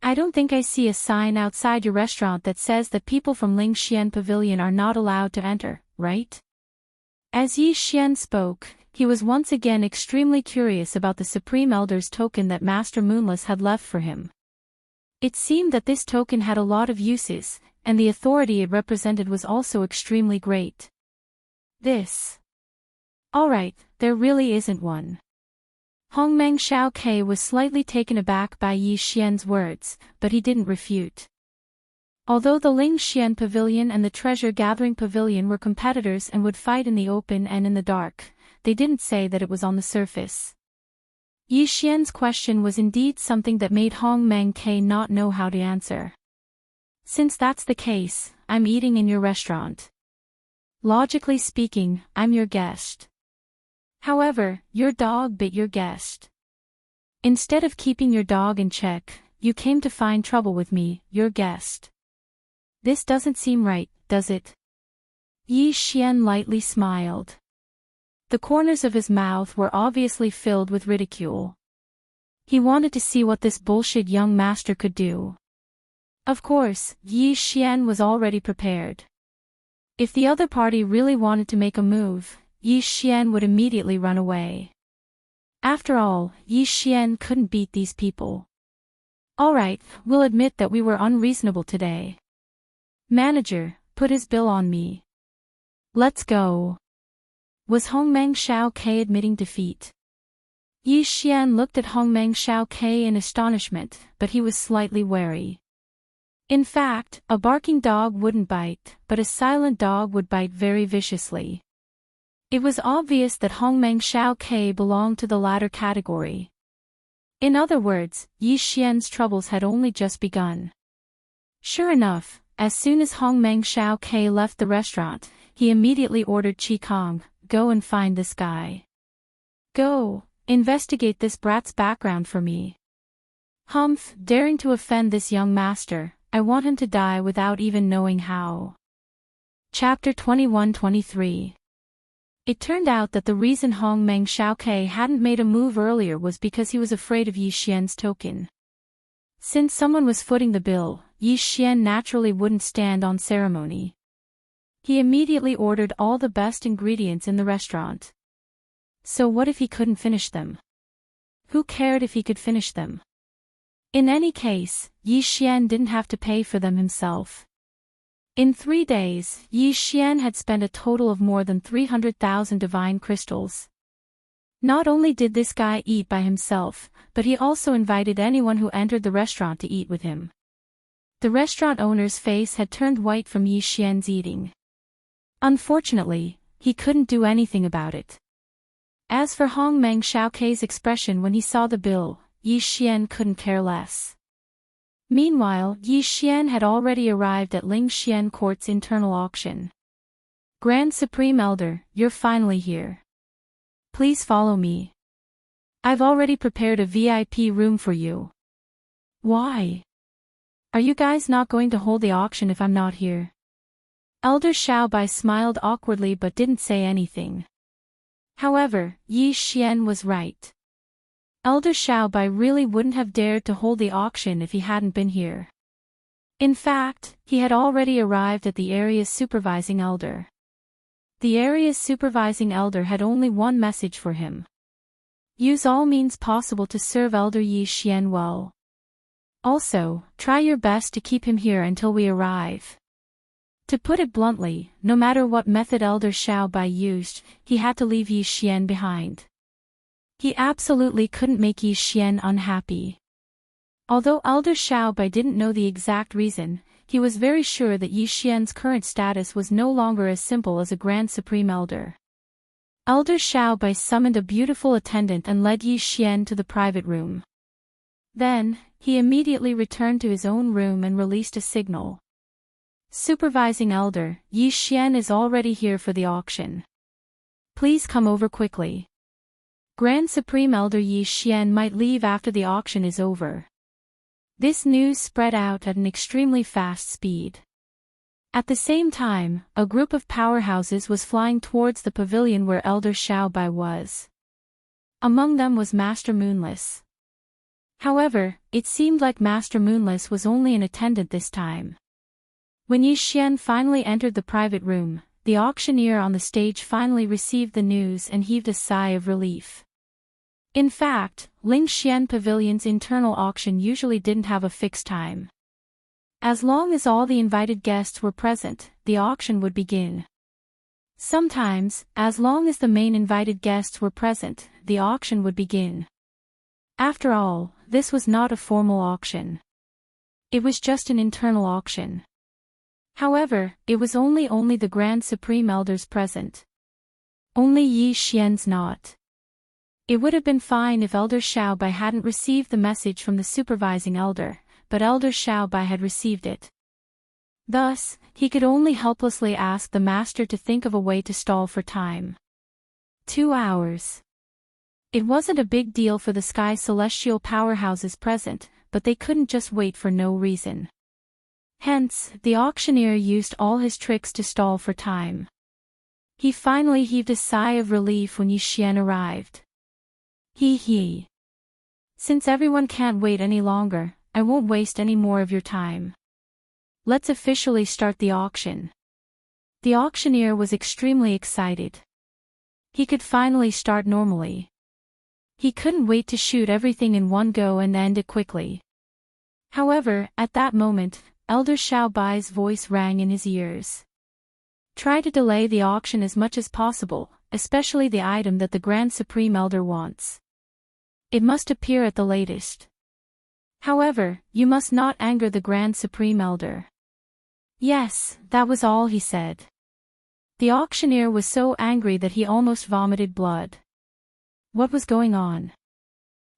I don't think I see a sign outside your restaurant that says that people from Ling Xian Pavilion are not allowed to enter, right? As Yi Xian spoke, he was once again extremely curious about the Supreme Elder's token that Master Moonless had left for him. It seemed that this token had a lot of uses, and the authority it represented was also extremely great. This. Alright, there really isn't one. Hongmeng Xiao Ke was slightly taken aback by Yi Xian's words, but he didn't refute. Although the Ling Xian Pavilion and the Treasure Gathering Pavilion were competitors and would fight in the open and in the dark, they didn't say that it was on the surface. Yi Xian's question was indeed something that made Hongmeng Ke not know how to answer. Since that's the case, I'm eating in your restaurant. Logically speaking, I'm your guest. However, your dog bit your guest. Instead of keeping your dog in check, you came to find trouble with me, your guest. This doesn't seem right, does it? Yi Xian lightly smiled. The corners of his mouth were obviously filled with ridicule. He wanted to see what this bullshit young master could do. Of course, Yi Xian was already prepared. If the other party really wanted to make a move, Yi Xian would immediately run away. After all, Yi Xian couldn't beat these people. Alright, we'll admit that we were unreasonable today. Manager, put his bill on me. Let's go. Was Hongmeng Xiao Ke admitting defeat? Yi Xian looked at Hongmeng Xiao Ke in astonishment, but he was slightly wary. In fact, a barking dog wouldn't bite, but a silent dog would bite very viciously. It was obvious that Hongmeng Xiao Ke belonged to the latter category. In other words, Yi Xian's troubles had only just begun. Sure enough, as soon as Hongmeng Xiao Ke left the restaurant, he immediately ordered Qi Kong, go and find this guy. Go, investigate this brat's background for me. Humph, daring to offend this young master, I want him to die without even knowing how. Chapter 21-23. It turned out that the reason Hongmeng Xiao Ke hadn't made a move earlier was because he was afraid of Yi Xian's token. Since someone was footing the bill, Yi Xian naturally wouldn't stand on ceremony. He immediately ordered all the best ingredients in the restaurant. So what if he couldn't finish them? Who cared if he could finish them? In any case, Yi Xian didn't have to pay for them himself. In 3 days, Yi Xian had spent a total of more than 300,000 divine crystals. Not only did this guy eat by himself, but he also invited anyone who entered the restaurant to eat with him. The restaurant owner's face had turned white from Yi Xian's eating. Unfortunately, he couldn't do anything about it. As for Hongmeng Xiao Ke's expression when he saw the bill, Yi Xian couldn't care less. Meanwhile, Yi Xian had already arrived at Ling Xian Court's internal auction. Grand Supreme Elder, you're finally here. Please follow me. I've already prepared a VIP room for you. Why? Are you guys not going to hold the auction if I'm not here? Elder Xiaobai smiled awkwardly but didn't say anything. However, Yi Xian was right. Elder Xiaobai really wouldn't have dared to hold the auction if he hadn't been here. In fact, he had already arrived at the area's supervising elder. The area's supervising elder had only one message for him. Use all means possible to serve Elder Yi Xian well. Also, try your best to keep him here until we arrive. To put it bluntly, no matter what method Elder Xiaobai used, he had to leave Yi Xian behind. He absolutely couldn't make Yi Xian unhappy. Although Elder Xiaobai didn't know the exact reason, he was very sure that Yi Xian's current status was no longer as simple as a Grand Supreme Elder. Elder Xiaobai summoned a beautiful attendant and led Yi Xian to the private room. Then, he immediately returned to his own room and released a signal. Supervising Elder, Yi Xian is already here for the auction. Please come over quickly. Grand Supreme Elder Yi Xian might leave after the auction is over. This news spread out at an extremely fast speed. At the same time, a group of powerhouses was flying towards the pavilion where Elder Xiaobai was. Among them was Master Moonless. However, it seemed like Master Moonless was only an attendant this time. When Yi Xian finally entered the private room, the auctioneer on the stage finally received the news and heaved a sigh of relief. In fact, Lingxian Pavilion's internal auction usually didn't have a fixed time. As long as all the invited guests were present, the auction would begin. Sometimes, as long as the main invited guests were present, the auction would begin. After all, this was not a formal auction. It was just an internal auction. However, it was only the Grand Supreme Elders present. Only Yi Xian's not. It would have been fine if Elder Xiaobai hadn't received the message from the supervising elder, but Elder Xiaobai had received it. Thus, he could only helplessly ask the master to think of a way to stall for time. 2 hours. It wasn't a big deal for the Sky Celestial powerhouses present, but they couldn't just wait for no reason. Hence, the auctioneer used all his tricks to stall for time. He finally heaved a sigh of relief when Yi Xian arrived. He. Since everyone can't wait any longer, I won't waste any more of your time. Let's officially start the auction. The auctioneer was extremely excited. He could finally start normally. He couldn't wait to shoot everything in one go and end it quickly. However, at that moment, Elder Xiaobai's voice rang in his ears. Try to delay the auction as much as possible, especially the item that the Grand Supreme Elder wants. It must appear at the latest. However, you must not anger the Grand Supreme Elder. Yes, that was all he said. The auctioneer was so angry that he almost vomited blood. What was going on?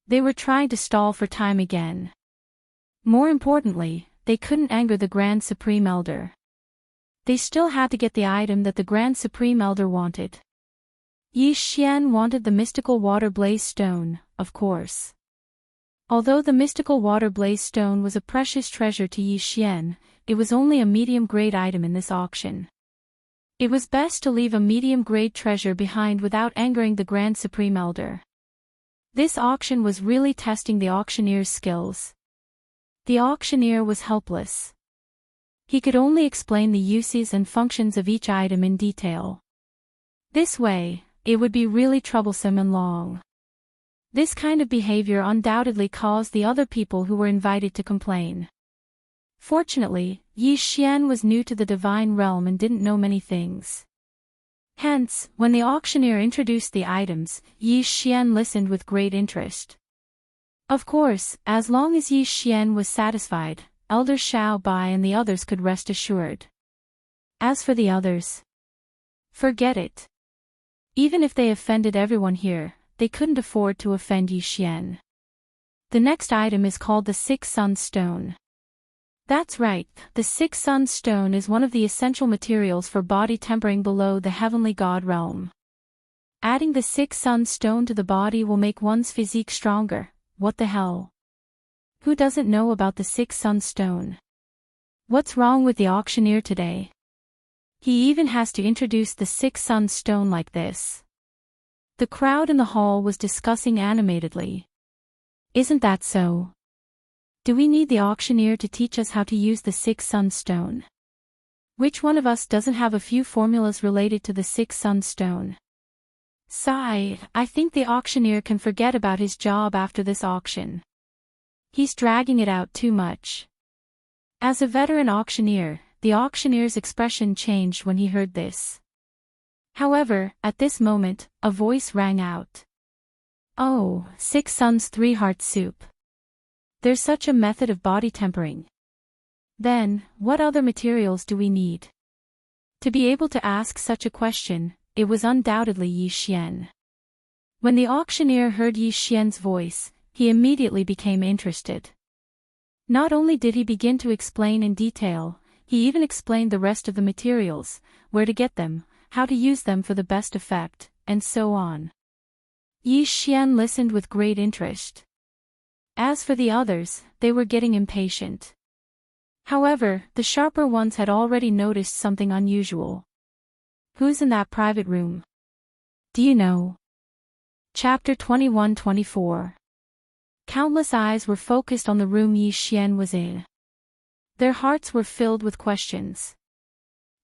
They were trying to stall for time again. More importantly, they couldn't anger the Grand Supreme Elder. They still had to get the item that the Grand Supreme Elder wanted. Yi Xian wanted the mystical water blaze stone, of course. Although the mystical water blaze stone was a precious treasure to Yi Xian, it was only a medium-grade item in this auction. It was best to leave a medium-grade treasure behind without angering the Grand Supreme Elder. This auction was really testing the auctioneer's skills. The auctioneer was helpless. He could only explain the uses and functions of each item in detail. This way, it would be really troublesome and long. This kind of behavior undoubtedly caused the other people who were invited to complain. Fortunately, Yi Xian was new to the divine realm and didn't know many things. Hence, when the auctioneer introduced the items, Yi Xian listened with great interest. Of course, as long as Yi Xian was satisfied, Elder Xiaobai and the others could rest assured. As for the others, forget it. Even if they offended everyone here, they couldn't afford to offend Yi Xian. The next item is called the Six Sun Stone. That's right, the Six Sun Stone is one of the essential materials for body tempering below the heavenly god realm. Adding the Six Sun Stone to the body will make one's physique stronger. What the hell? Who doesn't know about the Six Sun Stone? What's wrong with the auctioneer today? He even has to introduce the Six Sun Stone like this. The crowd in the hall was discussing animatedly. Isn't that so? Do we need the auctioneer to teach us how to use the Six Sun Stone? Which one of us doesn't have a few formulas related to the Six Sun Stone? Sigh, I think the auctioneer can forget about his job after this auction. He's dragging it out too much. As a veteran auctioneer, the auctioneer's expression changed when he heard this. However, at this moment, a voice rang out. Oh, Six Suns 3 Heart Soup. There's such a method of body tempering. Then, what other materials do we need? To be able to ask such a question, it was undoubtedly Yi Xian. When the auctioneer heard Yi Xian's voice, he immediately became interested. Not only did he begin to explain in detail, he even explained the rest of the materials, where to get them, how to use them for the best effect, and so on. Yi Xian listened with great interest. As for the others, they were getting impatient. However, the sharper ones had already noticed something unusual. Who's in that private room? Do you know? Chapter 21-24. Countless eyes were focused on the room Yi Xian was in. Their hearts were filled with questions.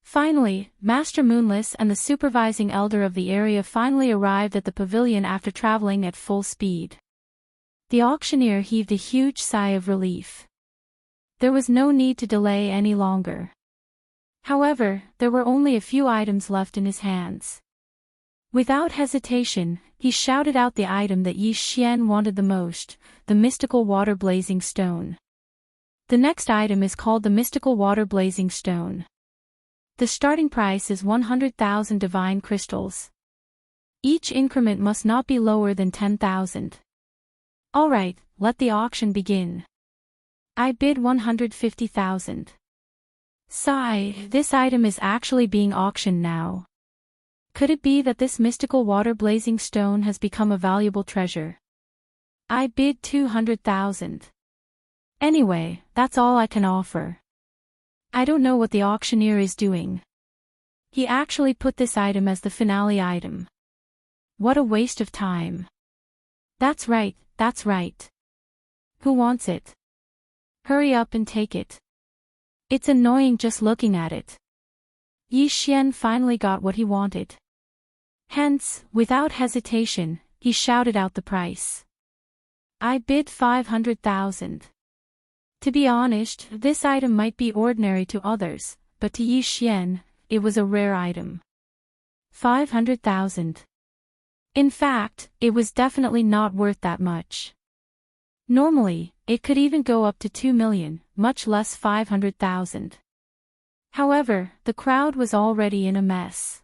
Finally, Master Moonless and the supervising elder of the area finally arrived at the pavilion after traveling at full speed. The auctioneer heaved a huge sigh of relief. There was no need to delay any longer. However, there were only a few items left in his hands. Without hesitation, he shouted out the item that Yi Xian wanted the most, the mystical water blazing stone. The next item is called the mystical water blazing stone. The starting price is 100,000 divine crystals. Each increment must not be lower than 10,000. Alright, let the auction begin. I bid 150,000. Sigh, this item is actually being auctioned now. Could it be that this mystical water blazing stone has become a valuable treasure? I bid 200,000. Anyway, that's all I can offer. I don't know what the auctioneer is doing. He actually put this item as the finale item. What a waste of time. That's right, that's right. Who wants it? Hurry up and take it. It's annoying just looking at it. Yi Xian finally got what he wanted. Hence, without hesitation, he shouted out the price. I bid 500,000. To be honest, this item might be ordinary to others, but to Yi Xian, it was a rare item. 500,000. In fact, it was definitely not worth that much. Normally, it could even go up to 2 million, much less 500,000. However, the crowd was already in a mess.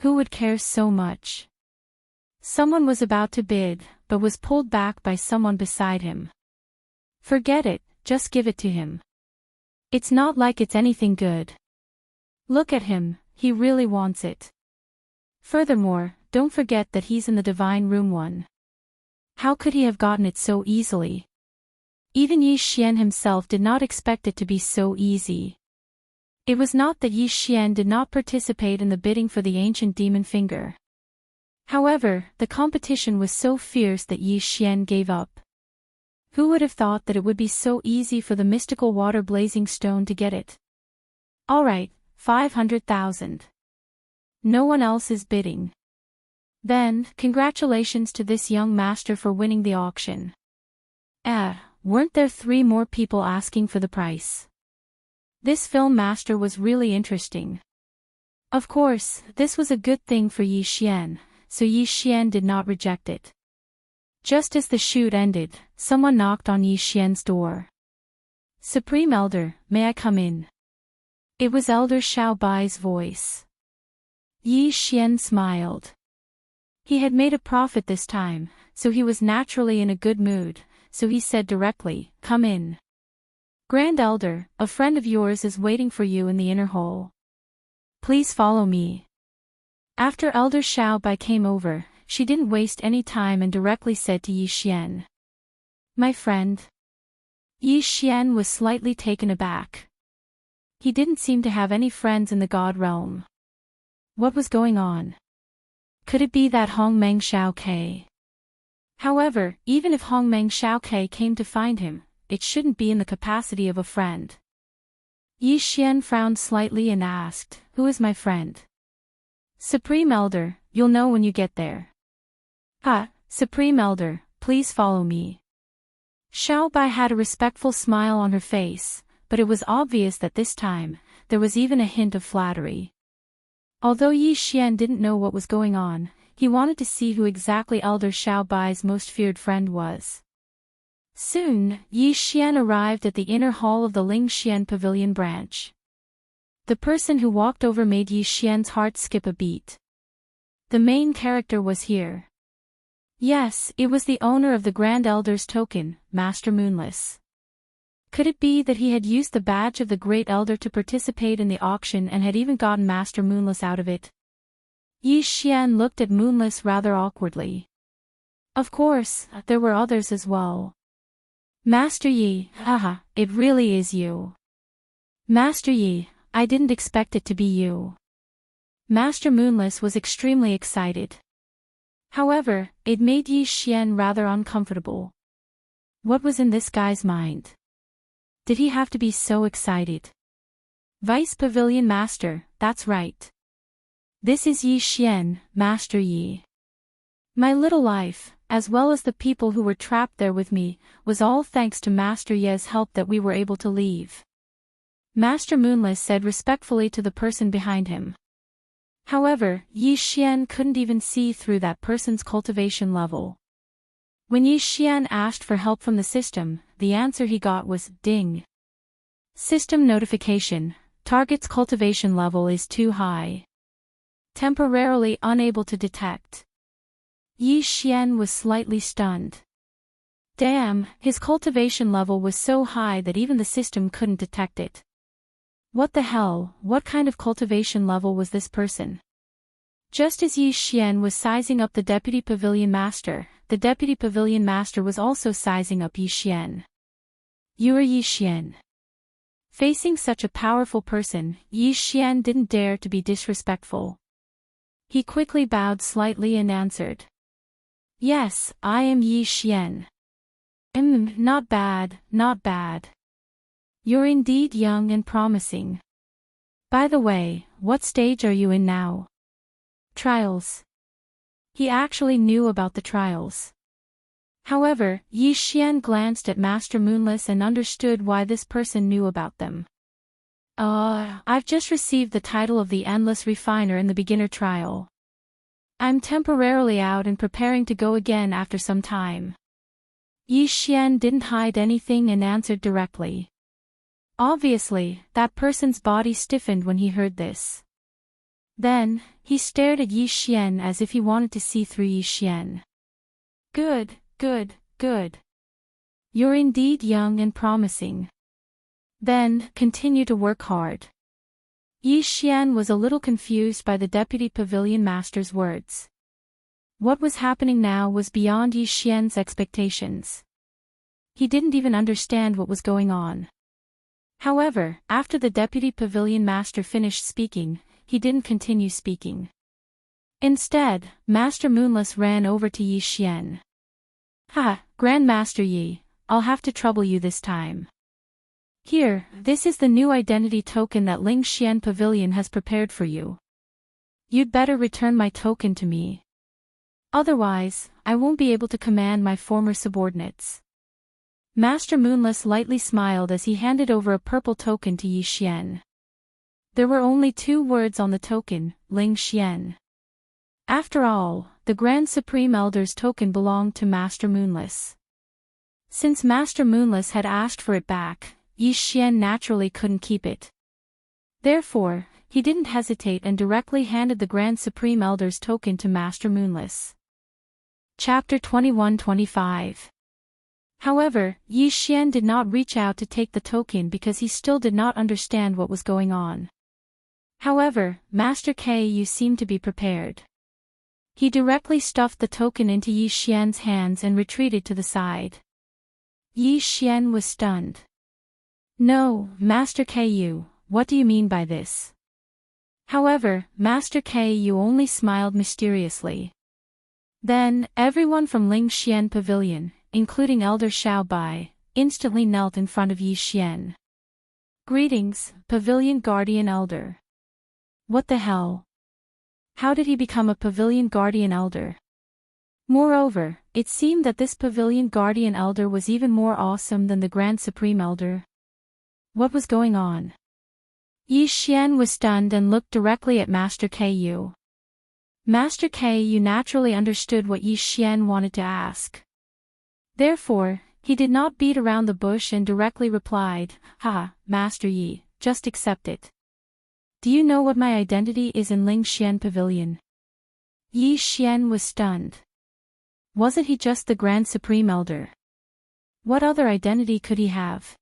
Who would care so much? Someone was about to bid, but was pulled back by someone beside him. Forget it, just give it to him. It's not like it's anything good. Look at him, he really wants it. Furthermore, don't forget that he's in the Divine Room 1. How could he have gotten it so easily? Even Yi Xian himself did not expect it to be so easy. It was not that Yi Xian did not participate in the bidding for the ancient demon finger. However, the competition was so fierce that Yi Xian gave up. Who would have thought that it would be so easy for the mystical water blazing stone to get it? Alright, 500,000. No one else is bidding. Then, congratulations to this young master for winning the auction. Weren't there 3 more people asking for the price? This film master was really interesting. Of course, this was a good thing for Yi Xian, so Yi Xian did not reject it. Just as the shoot ended, someone knocked on Yi Xian's door. Supreme Elder, may I come in? It was Elder Xiao Bai's voice. Yi Xian smiled. He had made a profit this time, so he was naturally in a good mood, so he said directly, "Come in. Grand Elder, a friend of yours is waiting for you in the inner hall. Please follow me." After Elder Xiao Bai came over, she didn't waste any time and directly said to Yi Xian. "My friend." Yi Xian was slightly taken aback. He didn't seem to have any friends in the God realm. What was going on? Could it be that Hongmeng Xiao Ke? However, even if Hongmeng Xiaoke came to find him, it shouldn't be in the capacity of a friend. Yi Xian frowned slightly and asked, "Who is my friend?" "Supreme Elder, you'll know when you get there." Supreme Elder, please follow me." Xiao Bai had a respectful smile on her face, but it was obvious that this time, there was even a hint of flattery. Although Yi Xian didn't know what was going on, he wanted to see who exactly Elder Xiao Bai's most feared friend was. Soon, Yi Xian arrived at the inner hall of the Ling Xian Pavilion branch. The person who walked over made Yi Xian's heart skip a beat. The main character was here. Yes, it was the owner of the Grand Elder's token, Master Moonless. Could it be that he had used the badge of the Great Elder to participate in the auction and had even gotten Master Moonless out of it? Yi Xian looked at Moonless rather awkwardly. Of course, there were others as well. "Master Yi, it really is you." "Master Yi, I didn't expect it to be you." Master Moonless was extremely excited. However, it made Yi Xian rather uncomfortable. What was in this guy's mind? Did he have to be so excited? "Vice Pavilion Master, that's right. This is Yi Xian, Master Yi. My little life, as well as the people who were trapped there with me, was all thanks to Master Ye's help that we were able to leave." Master Moonless said respectfully to the person behind him. However, Yi Xian couldn't even see through that person's cultivation level. When Yi Xian asked for help from the system, the answer he got was, "Ding. System notification, target's cultivation level is too high. Temporarily unable to detect." Yi Xian was slightly stunned. Damn, his cultivation level was so high that even the system couldn't detect it. What the hell, what kind of cultivation level was this person? Just as Yi Xian was sizing up the Deputy Pavilion Master, the Deputy Pavilion Master was also sizing up Yi Xian. "You are Yi Xian." Facing such a powerful person, Yi Xian didn't dare to be disrespectful. He quickly bowed slightly and answered. "Yes, I am Yi Xian." Not bad, not bad. You're indeed young and promising. By the way, what stage are you in now?" "Trials." He actually knew about the trials. However, Yi Xian glanced at Master Moonless and understood why this person knew about them. I've just received the title of the Endless Refiner in the beginner trial. I'm temporarily out and preparing to go again after some time." Yi Xian didn't hide anything and answered directly. Obviously, that person's body stiffened when he heard this. Then, he stared at Yi Xian as if he wanted to see through Yi Xian. Good. You're indeed young and promising. Then, continue to work hard." Yi Xian was a little confused by the Deputy Pavilion Master's words. What was happening now was beyond Yi Xian's expectations. He didn't even understand what was going on. However, after the Deputy Pavilion Master finished speaking, he didn't continue speaking. Instead, Master Moonless ran over to Yi Xian. Grand Master Yi, I'll have to trouble you this time. Here, this is the new identity token that Ling Xian Pavilion has prepared for you. You'd better return my token to me. Otherwise, I won't be able to command my former subordinates." Master Moonless lightly smiled as he handed over a purple token to Yi Xian. There were only 2 words on the token, Ling Xian. After all, the Grand Supreme Elder's token belonged to Master Moonless. Since Master Moonless had asked for it back, Yi Xian naturally couldn't keep it. Therefore, he didn't hesitate and directly handed the Grand Supreme Elder's token to Master Moonless. Chapter 21-25. However, Yi Xian did not reach out to take the token because he still did not understand what was going on. However, Master Ku seemed to be prepared. He directly stuffed the token into Yi Xian's hands and retreated to the side. Yi Xian was stunned. "No, Master Ku, what do you mean by this?" However, Master Ku only smiled mysteriously. Then, everyone from Ling Xian Pavilion, including Elder Xiao Bai, instantly knelt in front of Yi Xian. Greetings, Pavilion Guardian Elder. What the hell? How did he become a Pavilion Guardian Elder? Moreover, it seemed that this Pavilion Guardian Elder was even more awesome than the Grand Supreme Elder. What was going on? Yi Xian was stunned and looked directly at Master Ku. Master Ku naturally understood what Yi Xian wanted to ask. Therefore, he did not beat around the bush and directly replied, "Ha, Master Yi, just accept it. Do you know what my identity is in Ling Xian Pavilion?" Yi Xian was stunned. Wasn't he just the Grand Supreme Elder? What other identity could he have?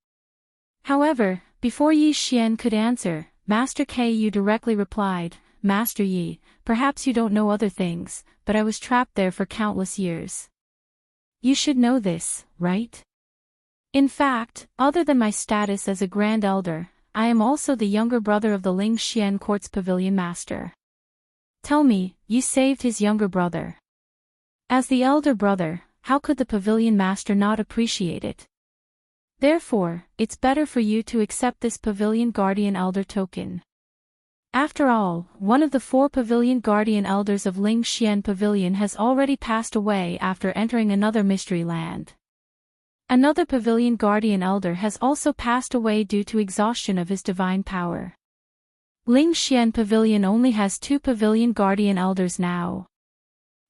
However, before Yi Xian could answer, Master Ku directly replied, "Master Yi, perhaps you don't know other things, but I was trapped there for countless years. You should know this, right? In fact, other than my status as a Grand Elder, I am also the younger brother of the Ling Xian Court's Pavilion Master. Tell me, you saved his younger brother. As the elder brother, how could the Pavilion Master not appreciate it? Therefore, it's better for you to accept this Pavilion Guardian Elder token. After all, one of the 4 Pavilion Guardian Elders of Ling Xian Pavilion has already passed away after entering another mystery land. Another Pavilion Guardian Elder has also passed away due to exhaustion of his divine power. Ling Xian Pavilion only has 2 Pavilion Guardian Elders now.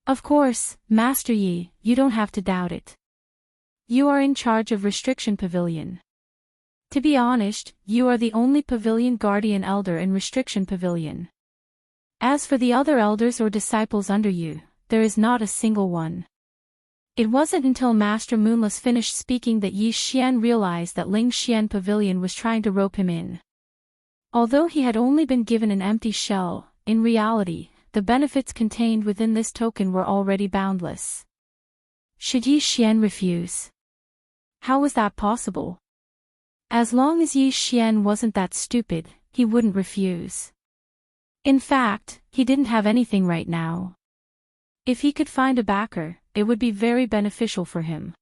Of course, Master Yi, you don't have to doubt it. You are in charge of Restriction Pavilion. To be honest, you are the only Pavilion Guardian Elder in Restriction Pavilion. As for the other elders or disciples under you, there is not a single one." It wasn't until Master Moonless finished speaking that Yi Xian realized that Ling Xian Pavilion was trying to rope him in. Although he had only been given an empty shell, in reality, the benefits contained within this token were already boundless. Should Yi Xian refuse? How was that possible? As long as Yi Xian wasn't that stupid, he wouldn't refuse. In fact, he didn't have anything right now. If he could find a backer, it would be very beneficial for him.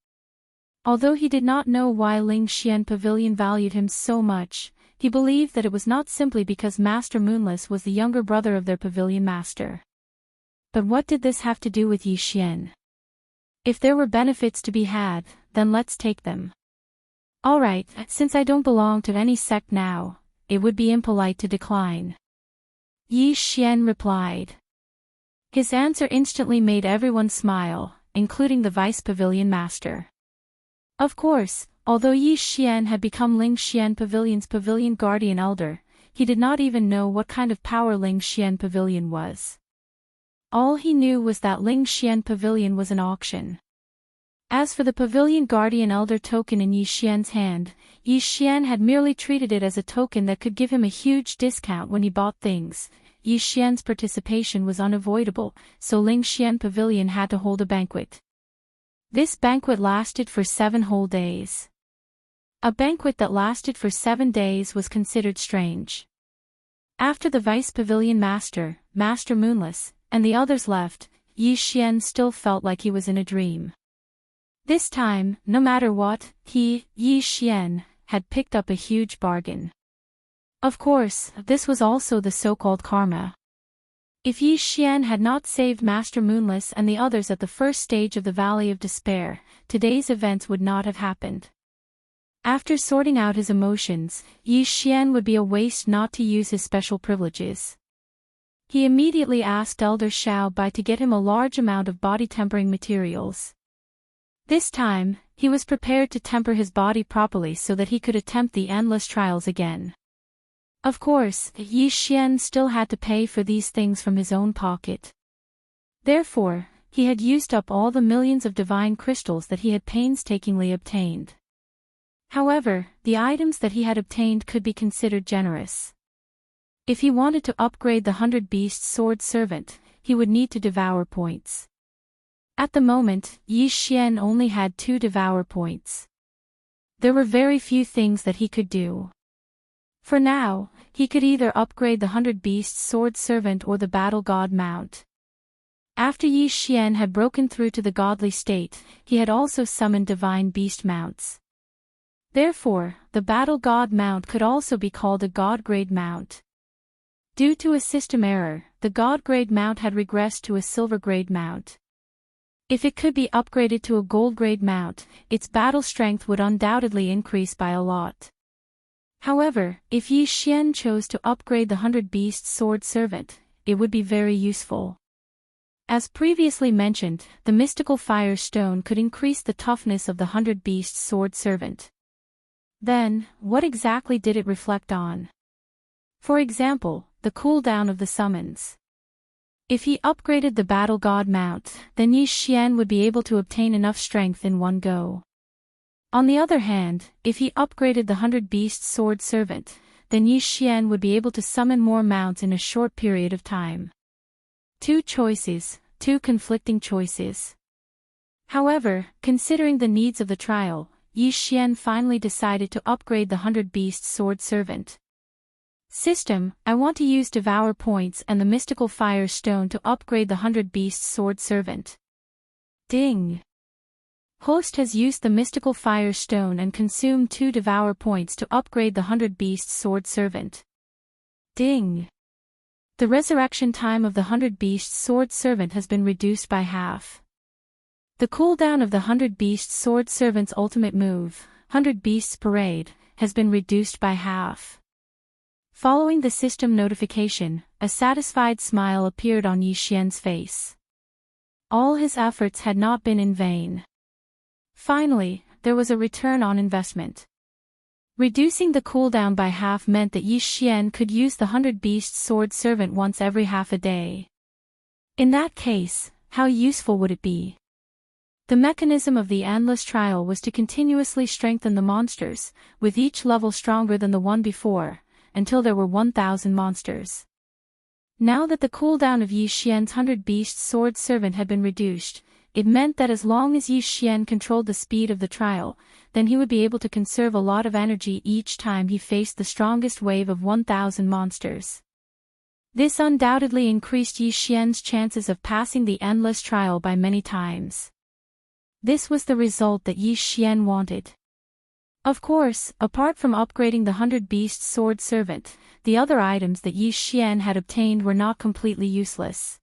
Although he did not know why Ling Xian Pavilion valued him so much, he believed that it was not simply because Master Moonless was the younger brother of their Pavilion Master. But what did this have to do with Yi Xian? If there were benefits to be had, then let's take them. Alright, since I don't belong to any sect now, it would be impolite to decline. Yi Xian replied. His answer instantly made everyone smile, including the Vice Pavilion Master. Of course, although Yi Xian had become Ling Xian Pavilion's Pavilion Guardian Elder, he did not even know what kind of power Ling Xian Pavilion was. All he knew was that Ling Xian Pavilion was an auction. As for the Pavilion Guardian Elder token in Yi Xian's hand, Yi Xian had merely treated it as a token that could give him a huge discount when he bought things. Yi Xian's participation was unavoidable, so Ling Xian Pavilion had to hold a banquet. This banquet lasted for 7 whole days. A banquet that lasted for 7 days was considered strange. After the Vice Pavilion Master, Master Moonless, and the others left, Yi Xian still felt like he was in a dream. This time, no matter what, he, Yi Xian, had picked up a huge bargain. Of course, this was also the so-called karma. If Yi Xian had not saved Master Moonless and the others at the first stage of the Valley of Despair, today's events would not have happened. After sorting out his emotions, Yi Xian would be a waste not to use his special privileges. He immediately asked Elder Xiao Bai to get him a large amount of body tempering materials. This time, he was prepared to temper his body properly so that he could attempt the endless trials again. Of course, Yi Xian still had to pay for these things from his own pocket. Therefore, he had used up all the millions of divine crystals that he had painstakingly obtained. However, the items that he had obtained could be considered generous. If he wanted to upgrade the 100 Beast Sword Servant, he would need to Devour points. At the moment, Yi Xian only had 2 Devour points. There were very few things that he could do. For now, he could either upgrade the 100 Beast Sword Servant or the Battle God Mount. After Yi Xian had broken through to the godly state, he had also summoned divine beast mounts. Therefore, the battle god mount could also be called a god-grade mount. Due to a system error, the god-grade mount had regressed to a silver-grade mount. If it could be upgraded to a gold-grade mount, its battle strength would undoubtedly increase by a lot. However, if Yi Xian chose to upgrade the 100-beast sword servant, it would be very useful. As previously mentioned, the mystical fire stone could increase the toughness of the 100-beast sword servant. Then, what exactly did it reflect on? For example, the cooldown of the summons. If he upgraded the battle god mount, then Yi Xian would be able to obtain enough strength in one go. On the other hand, if he upgraded the 100-beast sword servant, then Yi Xian would be able to summon more mounts in a short period of time. Two choices, two conflicting choices. However, considering the needs of the trial, Yi Xian finally decided to upgrade the 100-beast sword servant. System, I want to use Devourer points and the mystical fire stone to upgrade the 100-beast sword servant. Ding! Host has used the mystical fire stone and consumed 2 Devourer points to upgrade the 100-beast sword servant. Ding! The resurrection time of the 100-beast sword servant has been reduced by half. The cooldown of the 100-beast sword servant's ultimate move, 100 Beasts Parade, has been reduced by half. Following the system notification, a satisfied smile appeared on Yi Xian's face. All his efforts had not been in vain. Finally, there was a return on investment. Reducing the cooldown by half meant that Yi Xian could use the 100-beast sword servant once every half a day. In that case, how useful would it be? The mechanism of the endless trial was to continuously strengthen the monsters, with each level stronger than the one before, until there were 1,000 monsters. Now that the cooldown of Yi Xian's 100-beast sword servant had been reduced, it meant that as long as Yi Xian controlled the speed of the trial, then he would be able to conserve a lot of energy each time he faced the strongest wave of 1,000 monsters. This undoubtedly increased Yi Xian's chances of passing the endless trial by many times. This was the result that Yi Xian wanted. Of course, apart from upgrading the 100-beast sword servant, the other items that Yi Xian had obtained were not completely useless.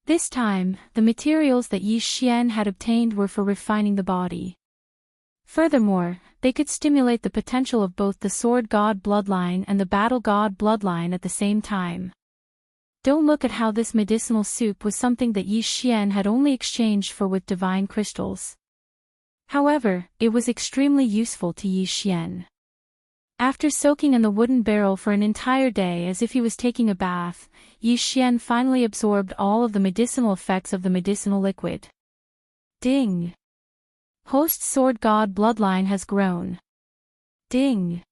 This time, the materials that Yi Xian had obtained were for refining the body. Furthermore, they could stimulate the potential of both the sword god bloodline and the battle god bloodline at the same time. Don't look at how this medicinal soup was something that Yi Xian had only exchanged for with divine crystals. However, it was extremely useful to Yi Xian. After soaking in the wooden barrel for an entire day as if he was taking a bath, Yi Xian finally absorbed all of the medicinal effects of the medicinal liquid. Ding! Host's sword god bloodline has grown. Ding!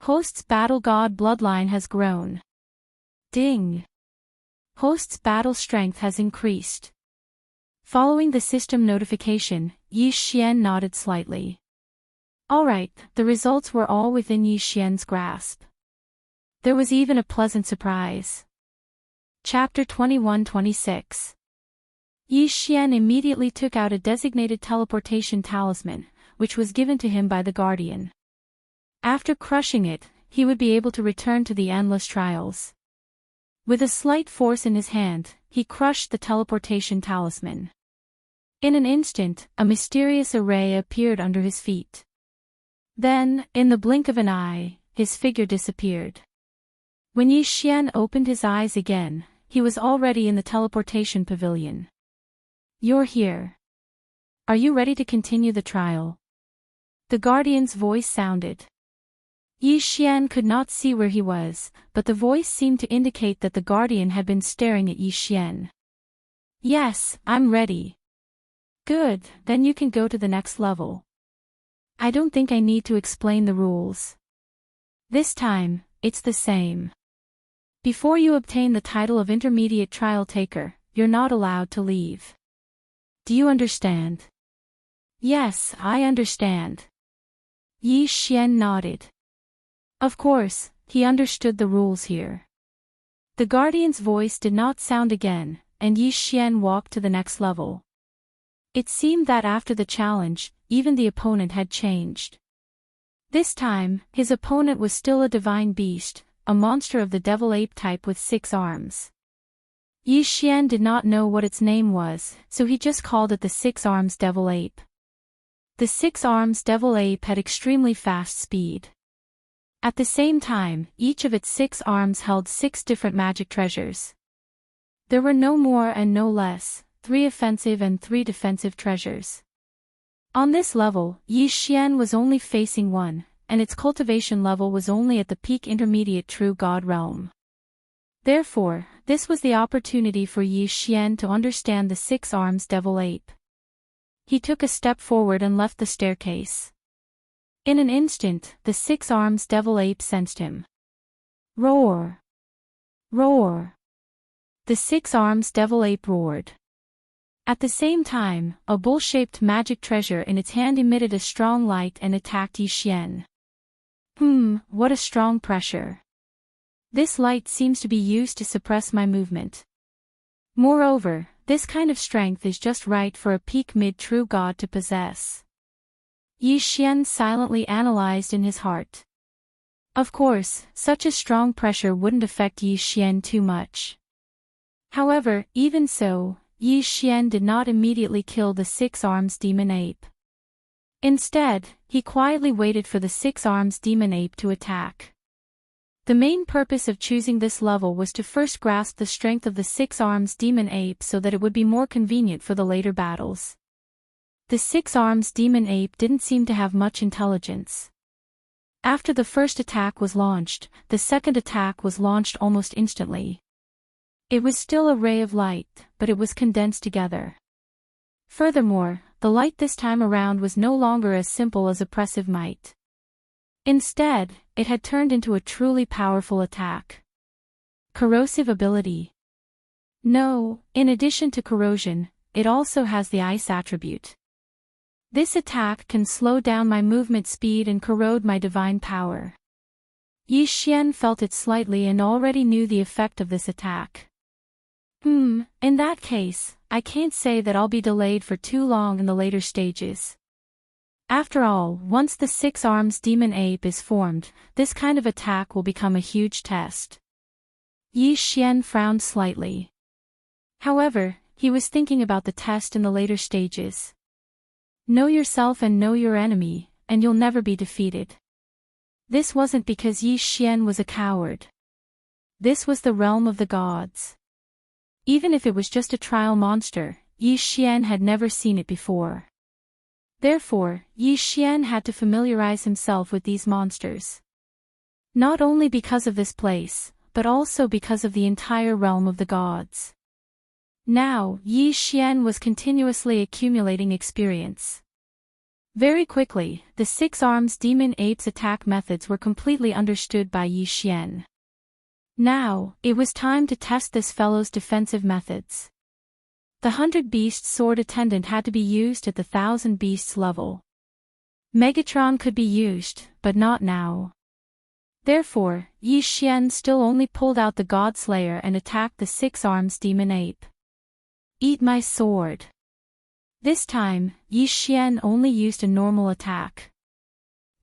Host's battle god bloodline has grown. Ding! Host's battle strength has increased. Following the system notification, Yi Xian nodded slightly. Alright, the results were all within Yi Xian's grasp. There was even a pleasant surprise. Chapter 21-26. Yi Xian immediately took out a designated teleportation talisman, which was given to him by the guardian. After crushing it, he would be able to return to the endless trials. With a slight force in his hand, he crushed the teleportation talisman. In an instant, a mysterious array appeared under his feet. Then, in the blink of an eye, his figure disappeared. When Yi Xian opened his eyes again, he was already in the teleportation pavilion. You're here. Are you ready to continue the trial? The guardian's voice sounded. Yi Xian could not see where he was, but the voice seemed to indicate that the guardian had been staring at Yi Xian. Yes, I'm ready. Good, then you can go to the next level. I don't think I need to explain the rules. This time, it's the same. Before you obtain the title of intermediate trial taker, you're not allowed to leave. Do you understand? Yes, I understand. Yi Xian nodded. Of course, he understood the rules here. The guardian's voice did not sound again, and Yi Xian walked to the next level. It seemed that after the challenge, even the opponent had changed. This time, his opponent was still a divine beast, a monster of the devil ape type with 6 arms. Yi Xian did not know what its name was, so he just called it the 6 arms devil ape. The 6 arms devil ape had extremely fast speed. At the same time, each of its 6 arms held 6 different magic treasures. There were no more and no less, 3 offensive and 3 defensive treasures. On this level, Yi Xian was only facing one, and its cultivation level was only at the peak intermediate true god realm. Therefore, this was the opportunity for Yi Xian to understand the 6 arms devil ape. He took a step forward and left the staircase. In an instant, the 6 arms devil ape sensed him. Roar! Roar! The 6 arms devil ape roared. At the same time, a bull-shaped magic treasure in its hand emitted a strong light and attacked Yi Xian. What a strong pressure. This light seems to be used to suppress my movement. Moreover, this kind of strength is just right for a peak mid-true god to possess. Yi Xian silently analyzed in his heart. Of course, such a strong pressure wouldn't affect Yi Xian too much. However, even so, Yi Xian did not immediately kill the 6 arms demon ape. Instead, he quietly waited for the 6 arms demon ape to attack. The main purpose of choosing this level was to first grasp the strength of the 6 arms demon ape so that it would be more convenient for the later battles. The 6 arms demon ape didn't seem to have much intelligence. After the first attack was launched, the second attack was launched almost instantly. It was still a ray of light, but it was condensed together. Furthermore, the light this time around was no longer as simple as oppressive might. Instead, it had turned into a truly powerful attack. Corrosive ability. No, in addition to corrosion, it also has the ice attribute. This attack can slow down my movement speed and corrode my divine power. Yi Xian felt it slightly and already knew the effect of this attack. In that case, I can't say that I'll be delayed for too long in the later stages. After all, once the 6 arms demon ape is formed, this kind of attack will become a huge test. Yi Xian frowned slightly. However, he was thinking about the test in the later stages. Know yourself and know your enemy, and you'll never be defeated. This wasn't because Yi Xian was a coward. This was the realm of the gods. Even if it was just a trial monster, Yi Xian had never seen it before. Therefore, Yi Xian had to familiarize himself with these monsters. Not only because of this place, but also because of the entire realm of the gods. Now, Yi Xian was continuously accumulating experience. Very quickly, the 6 arms demon ape's attack methods were completely understood by Yi Xian. Now, it was time to test this fellow's defensive methods. The 100 Beasts sword attendant had to be used at the 1000 Beasts level. Megatron could be used, but not now. Therefore, Yi Xian still only pulled out the God Slayer and attacked the 6 arms demon ape. Eat my sword. This time, Yi Xian only used a normal attack.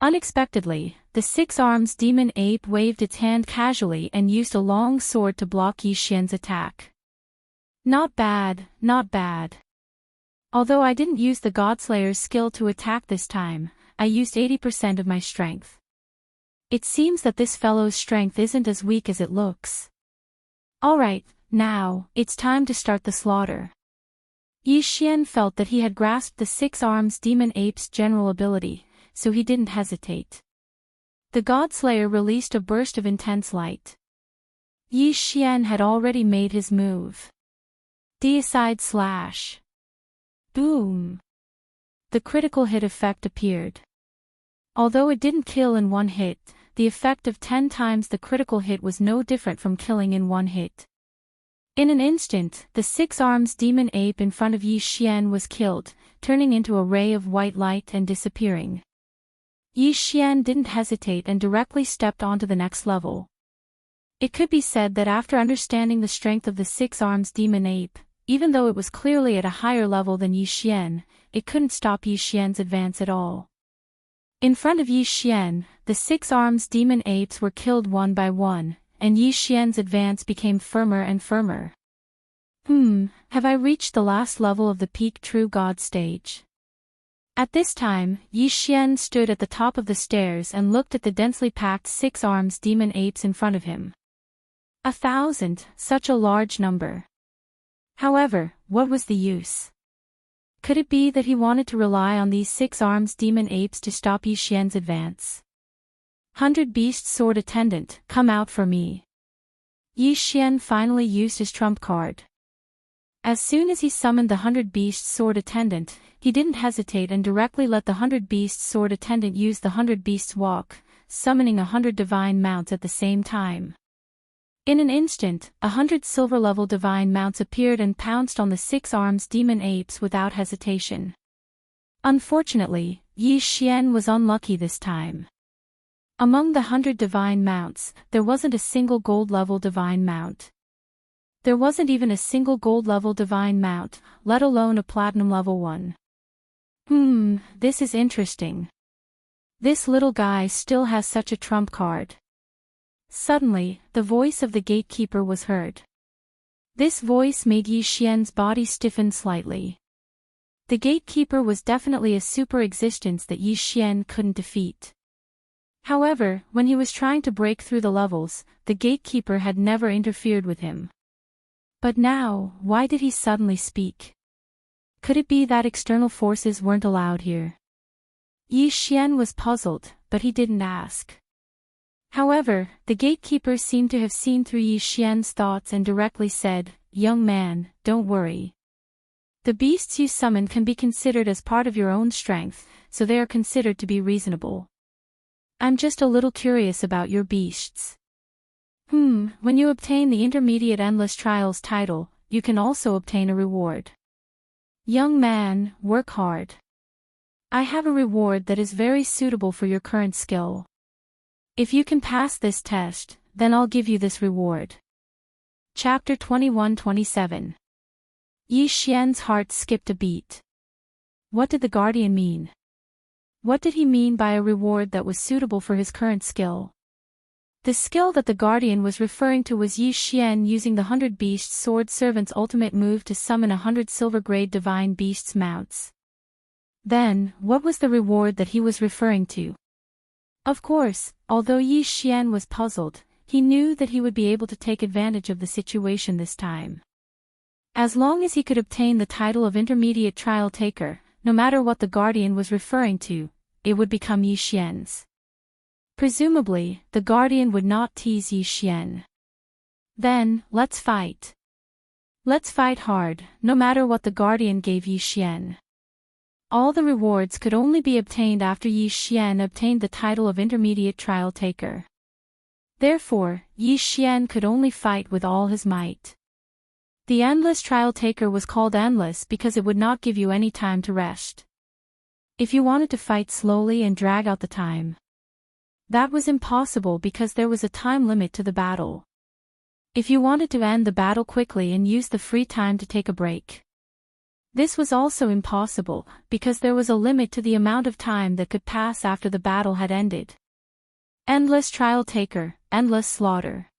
Unexpectedly, the 6 arms demon ape waved its hand casually and used a long sword to block Yi Xian's attack. Not bad, not bad. Although I didn't use the Godslayer's skill to attack this time, I used 80% of my strength. It seems that this fellow's strength isn't as weak as it looks. Alright, now, it's time to start the slaughter. Yi Xian felt that he had grasped the 6 arms demon ape's general ability, so he didn't hesitate. The Godslayer released a burst of intense light. Yi Xian had already made his move. Deicide slash. Boom. The critical hit effect appeared. Although it didn't kill in one hit, the effect of 10 times the critical hit was no different from killing in one hit. In an instant, the 6 arms demon ape in front of Yi Xian was killed, turning into a ray of white light and disappearing. Yi Xian didn't hesitate and directly stepped onto the next level. It could be said that after understanding the strength of the 6 arms demon ape, even though it was clearly at a higher level than Yi Xian, it couldn't stop Yi Xian's advance at all. In front of Yi Xian, the 6-armed demon apes were killed one by one, and Yi Xian's advance became firmer and firmer. Have I reached the last level of the peak true god stage? At this time, Yi Xian stood at the top of the stairs and looked at the densely packed 6-armed demon apes in front of him. 1,000, such a large number. However, what was the use? Could it be that he wanted to rely on these 6-armed demon apes to stop Yi Xian's advance? 100 Beast Sword Attendant, come out for me. Yi Xian finally used his trump card. As soon as he summoned the 100 Beast Sword Attendant, he didn't hesitate and directly let the 100 Beast Sword Attendant use the 100 Beasts Walk, summoning 100 divine mounts at the same time. In an instant, 100 silver-level divine mounts appeared and pounced on the 6-armed demon apes without hesitation. Unfortunately, Yi Xian was unlucky this time. Among the 100 divine mounts, there wasn't a single gold-level divine mount. There wasn't even a single gold-level divine mount, let alone a platinum-level one. This is interesting. This little guy still has such a trump card. Suddenly, the voice of the gatekeeper was heard. This voice made Yi Xian's body stiffen slightly. The gatekeeper was definitely a super existence that Yi Xian couldn't defeat. However, when he was trying to break through the levels, the gatekeeper had never interfered with him. But now, why did he suddenly speak? Could it be that external forces weren't allowed here? Yi Xian was puzzled, but he didn't ask. However, the gatekeeper seemed to have seen through Yi Xian's thoughts and directly said, "Young man, don't worry. The beasts you summon can be considered as part of your own strength, so they are considered to be reasonable. I'm just a little curious about your beasts. When you obtain the Intermediate Endless Trials title, you can also obtain a reward. Young man, work hard. I have a reward that is very suitable for your current skill. If you can pass this test, then I'll give you this reward." Chapter 21-27. Yi Xian's heart skipped a beat. What did the guardian mean? What did he mean by a reward that was suitable for his current skill? The skill that the guardian was referring to was Yi Xian using the 100 Beast Sword Servant's ultimate move to summon 100 silver-grade divine beasts mounts. Then, what was the reward that he was referring to? Of course, although Yi Xian was puzzled, he knew that he would be able to take advantage of the situation this time. As long as he could obtain the title of Intermediate Trial Taker, no matter what the guardian was referring to, it would become Yi Xian's. Presumably, the guardian would not tease Yi Xian. Then, let's fight. Let's fight hard, no matter what the guardian gave Yi Xian. All the rewards could only be obtained after Yi Xian obtained the title of Intermediate Trial Taker. Therefore, Yi Xian could only fight with all his might. The Endless Trial Taker was called endless because it would not give you any time to rest. If you wanted to fight slowly and drag out the time, that was impossible because there was a time limit to the battle. If you wanted to end the battle quickly and use the free time to take a break, this was also impossible because there was a limit to the amount of time that could pass after the battle had ended. Endless Trial Taker, endless slaughter.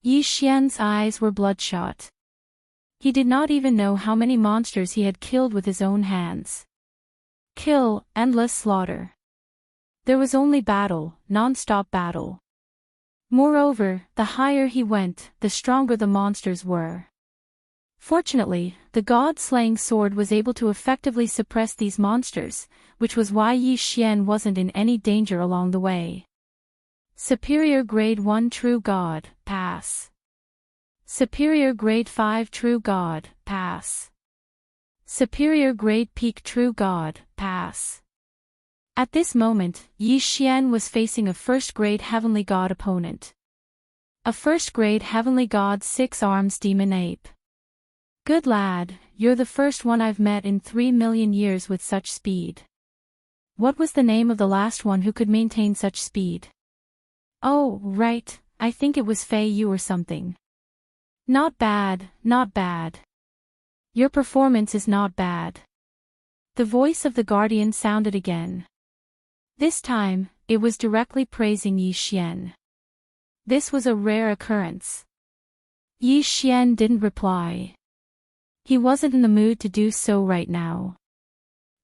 Yi Xian's eyes were bloodshot. He did not even know how many monsters he had killed with his own hands. Kill, endless slaughter. There was only battle, non-stop battle. Moreover, the higher he went, the stronger the monsters were. Fortunately, the god-slaying sword was able to effectively suppress these monsters, which was why Yi Xian wasn't in any danger along the way. Superior Grade 1 True God, pass. Superior Grade 5 True God, pass. Superior Grade Peak True God, pass. At this moment, Yi Xian was facing a first-grade Heavenly God opponent. A first-grade Heavenly God 6-armed demon ape. Good lad, you're the first one I've met in 3 million years with such speed. What was the name of the last one who could maintain such speed? Oh, right, I think it was Fei Yu or something. Not bad, not bad. Your performance is not bad. The voice of the guardian sounded again. This time, it was directly praising Yi Xian. This was a rare occurrence. Yi Xian didn't reply. He wasn't in the mood to do so right now.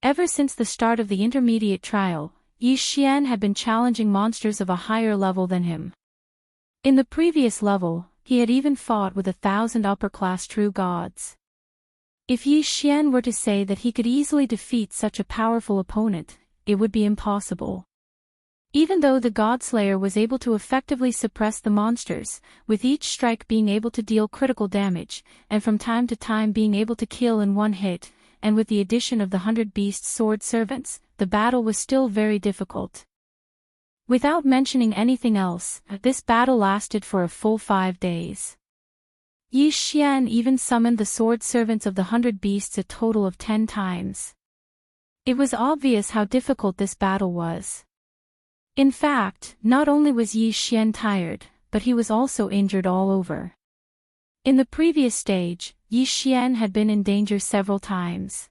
Ever since the start of the intermediate trial, Yi Xian had been challenging monsters of a higher level than him. In the previous level, he had even fought with 1,000 upper-class true gods. If Yi Xian were to say that he could easily defeat such a powerful opponent, it would be impossible. Even though the Godslayer was able to effectively suppress the monsters, with each strike being able to deal critical damage, and from time to time being able to kill in one hit, and with the addition of the 100 beast sword servants, the battle was still very difficult. Without mentioning anything else, this battle lasted for a full 5 days. Yi Xian even summoned the sword servants of the 100 beasts a total of 10 times. It was obvious how difficult this battle was. In fact, not only was Yi Xian tired, but he was also injured all over. In the previous stage, Yi Xian had been in danger several times.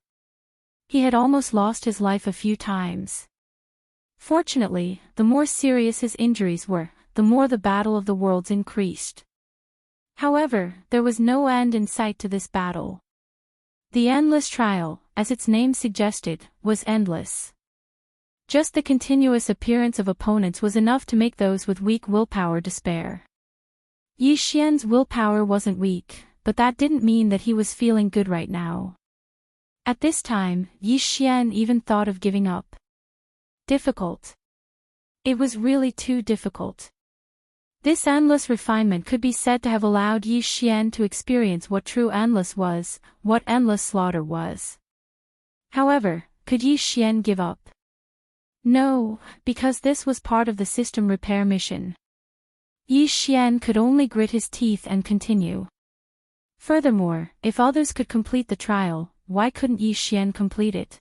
He had almost lost his life a few times. Fortunately, the more serious his injuries were, the more the battle of the worlds increased. However, there was no end in sight to this battle. The endless trial, as its name suggested, was endless. Just the continuous appearance of opponents was enough to make those with weak willpower despair. Yi Xian's willpower wasn't weak, but that didn't mean that he was feeling good right now. At this time, Yi Xian even thought of giving up. Difficult. It was really too difficult. This endless refinement could be said to have allowed Yi Xian to experience what true endless was, what endless slaughter was. However, could Yi Xian give up? No, because this was part of the system repair mission. Yi Xian could only grit his teeth and continue. Furthermore, if others could complete the trial, why couldn't Yi Xian complete it?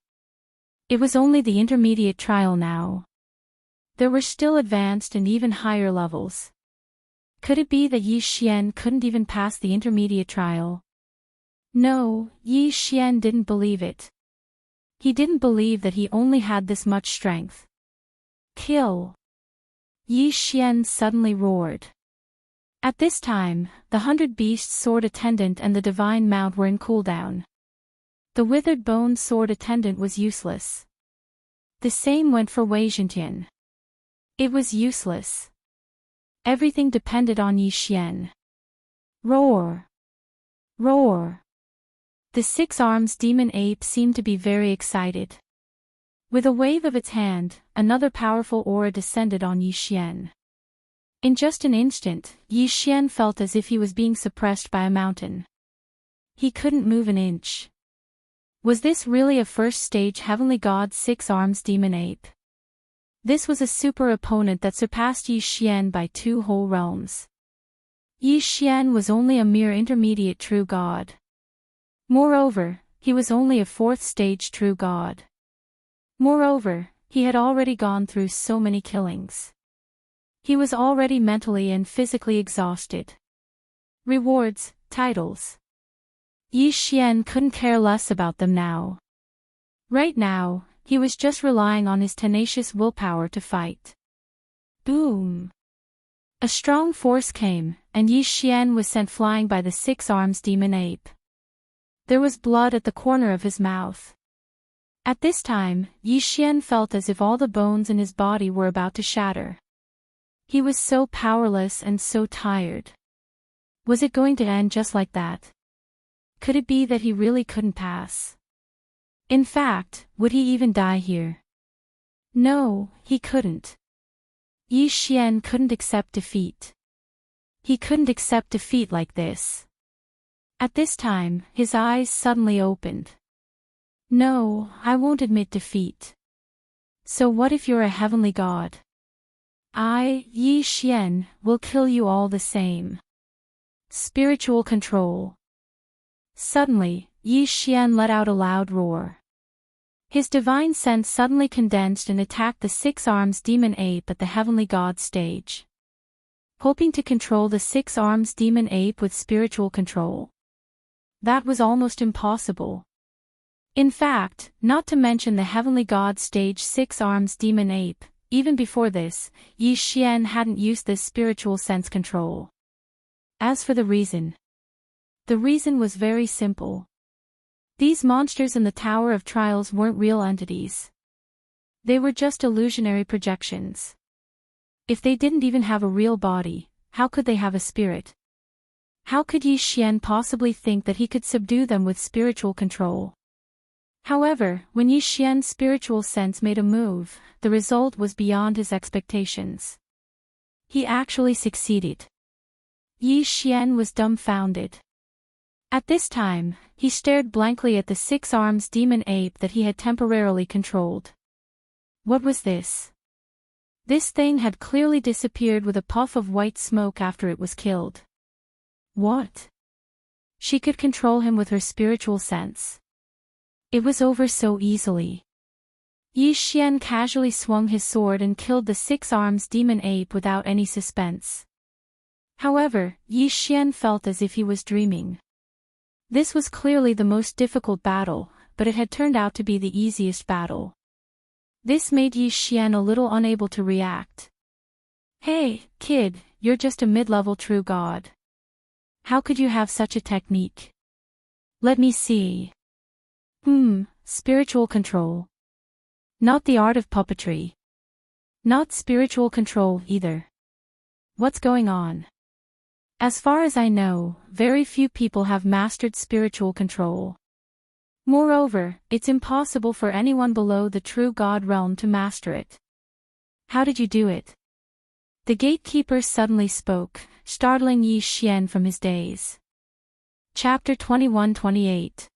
It was only the intermediate trial now. There were still advanced and even higher levels. Could it be that Yi Xian couldn't even pass the intermediate trial? No, Yi Xian didn't believe it. He didn't believe that he only had this much strength. Kill! Yi Xian suddenly roared. At this time, the 100 beast sword attendant and the divine mount were in cooldown. The withered bone sword attendant was useless. The same went for Wei Zhentian. It was useless. Everything depended on Yi Xian. Roar! Roar! The 6 arms demon ape seemed to be very excited. With a wave of its hand, another powerful aura descended on Yi Xian. In just an instant, Yi Xian felt as if he was being suppressed by a mountain. He couldn't move an inch. Was this really a first-stage Heavenly God 6 arms demon ape? This was a super opponent that surpassed Yi Xian by 2 whole realms. Yi Xian was only a mere intermediate true god. Moreover, he was only a 4th-stage true god. Moreover, he had already gone through so many killings. He was already mentally and physically exhausted. Rewards, titles. Yi Xian couldn't care less about them now. Right now, he was just relying on his tenacious willpower to fight. Boom! A strong force came, and Yi Xian was sent flying by the 6 arms demon ape. There was blood at the corner of his mouth. At this time, Yi Xian felt as if all the bones in his body were about to shatter. He was so powerless and so tired. Was it going to end just like that? Could it be that he really couldn't pass? In fact, would he even die here? No, he couldn't. Yi Xian couldn't accept defeat. He couldn't accept defeat like this. At this time, his eyes suddenly opened. No, I won't admit defeat. So what if you're a heavenly god? I, Yi Xian, will kill you all the same. Spiritual control. Suddenly, Yi Xian let out a loud roar. His divine sense suddenly condensed and attacked the 6 arms demon ape at the heavenly god stage. Hoping to control the 6 arms demon ape with spiritual control. that was almost impossible. In fact, not to mention the Heavenly God Stage 6 Arms Demon Ape, even before this, Yi Xian hadn't used this spiritual sense control. As for the reason was very simple. These monsters in the Tower of Trials weren't real entities. They were just illusionary projections. If they didn't even have a real body, how could they have a spirit? How could Yi Xian possibly think that he could subdue them with spiritual control? However, when Yi Xian's spiritual sense made a move, the result was beyond his expectations. He actually succeeded. Yi Xian was dumbfounded. At this time, he stared blankly at the 6 arms demon ape that he had temporarily controlled. What was this? This thing had clearly disappeared with a puff of white smoke after it was killed. What? She could control him with her spiritual sense. It was over so easily. Yi Xian casually swung his sword and killed the 6 arms demon ape without any suspense. However, Yi Xian felt as if he was dreaming. This was clearly the most difficult battle, but it had turned out to be the easiest battle. This made Yi Xian a little unable to react. Hey, kid, you're just a mid-level true god. How could you have such a technique? Let me see. Spiritual control. Not the art of puppetry. Not spiritual control either. What's going on? As far as I know, very few people have mastered spiritual control. Moreover, it's impossible for anyone below the true god realm to master it. How did you do it? The gatekeeper suddenly spoke, startling Yi Xian from his daze. Chapter 21-28.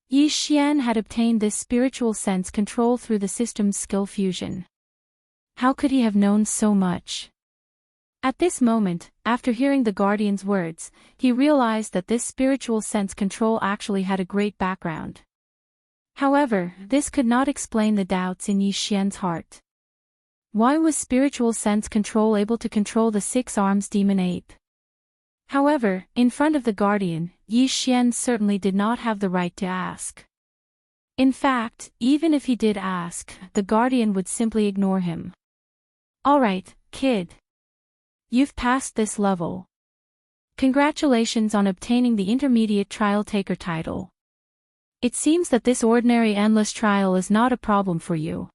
Yi Xian had obtained this spiritual sense control through the system's skill fusion. How could he have known so much? At this moment, after hearing the Guardian's words, he realized that this spiritual sense control actually had a great background. However, this could not explain the doubts in Yi Xian's heart. Why was spiritual sense control able to control the 6 arms demon ape? However, in front of the Guardian, Yi Xian certainly did not have the right to ask. In fact, even if he did ask, the Guardian would simply ignore him. Alright, kid. You've passed this level. Congratulations on obtaining the intermediate trial taker title. It seems that this ordinary endless trial is not a problem for you.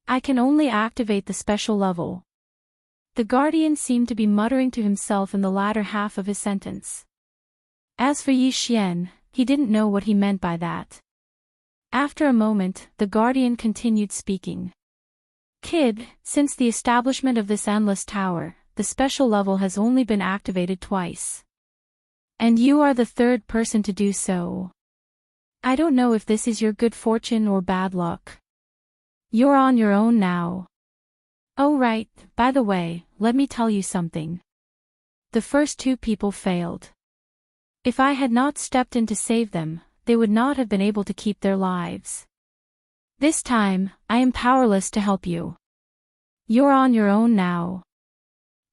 I can only activate the special level. The Guardian seemed to be muttering to himself in the latter half of his sentence. As for Yi Xian, he didn't know what he meant by that. After a moment, the Guardian continued speaking. Kid, since the establishment of this endless tower, the special level has only been activated twice. And you are the third person to do so. I don't know if this is your good fortune or bad luck. You're on your own now. Oh right, by the way, let me tell you something. The first 2 people failed. If I had not stepped in to save them, they would not have been able to keep their lives. This time, I am powerless to help you. You're on your own now.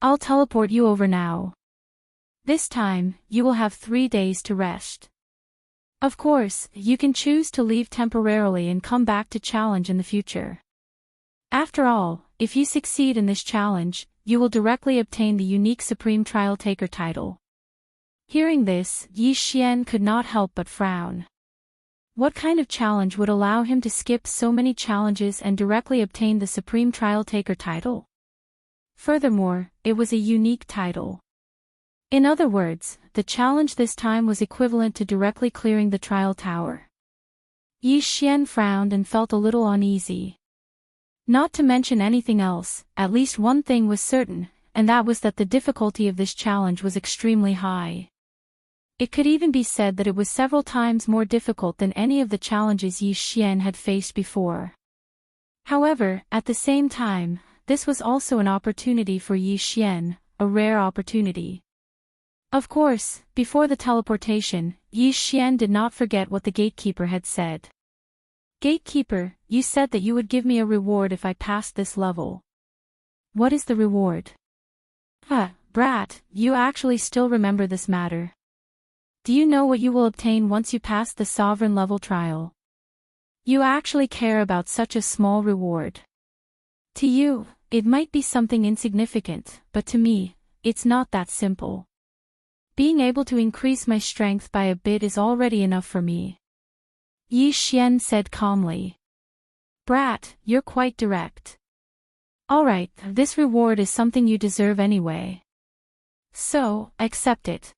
I'll teleport you over now. This time, you will have 3 days to rest. Of course, you can choose to leave temporarily and come back to challenge in the future. After all, if you succeed in this challenge, you will directly obtain the unique Supreme Trial Taker title. Hearing this, Yi Xian could not help but frown. What kind of challenge would allow him to skip so many challenges and directly obtain the Supreme Trial Taker title? Furthermore, it was a unique title. In other words, the challenge this time was equivalent to directly clearing the trial tower. Yi Xian frowned and felt a little uneasy. Not to mention anything else, at least one thing was certain, and that was that the difficulty of this challenge was extremely high. It could even be said that it was several times more difficult than any of the challenges Yi Xian had faced before. However, at the same time, this was also an opportunity for Yi Xian, a rare opportunity. Of course, before the teleportation, Yi Xian did not forget what the gatekeeper had said. Gatekeeper, you said that you would give me a reward if I passed this level. What is the reward? Brat, you actually still remember this matter. Do you know what you will obtain once you pass the sovereign level trial? You actually care about such a small reward. To you, it might be something insignificant, but to me, it's not that simple. Being able to increase my strength by a bit is already enough for me. Yi Xian said calmly. Brat, you're quite direct. Alright, this reward is something you deserve anyway. So, accept it.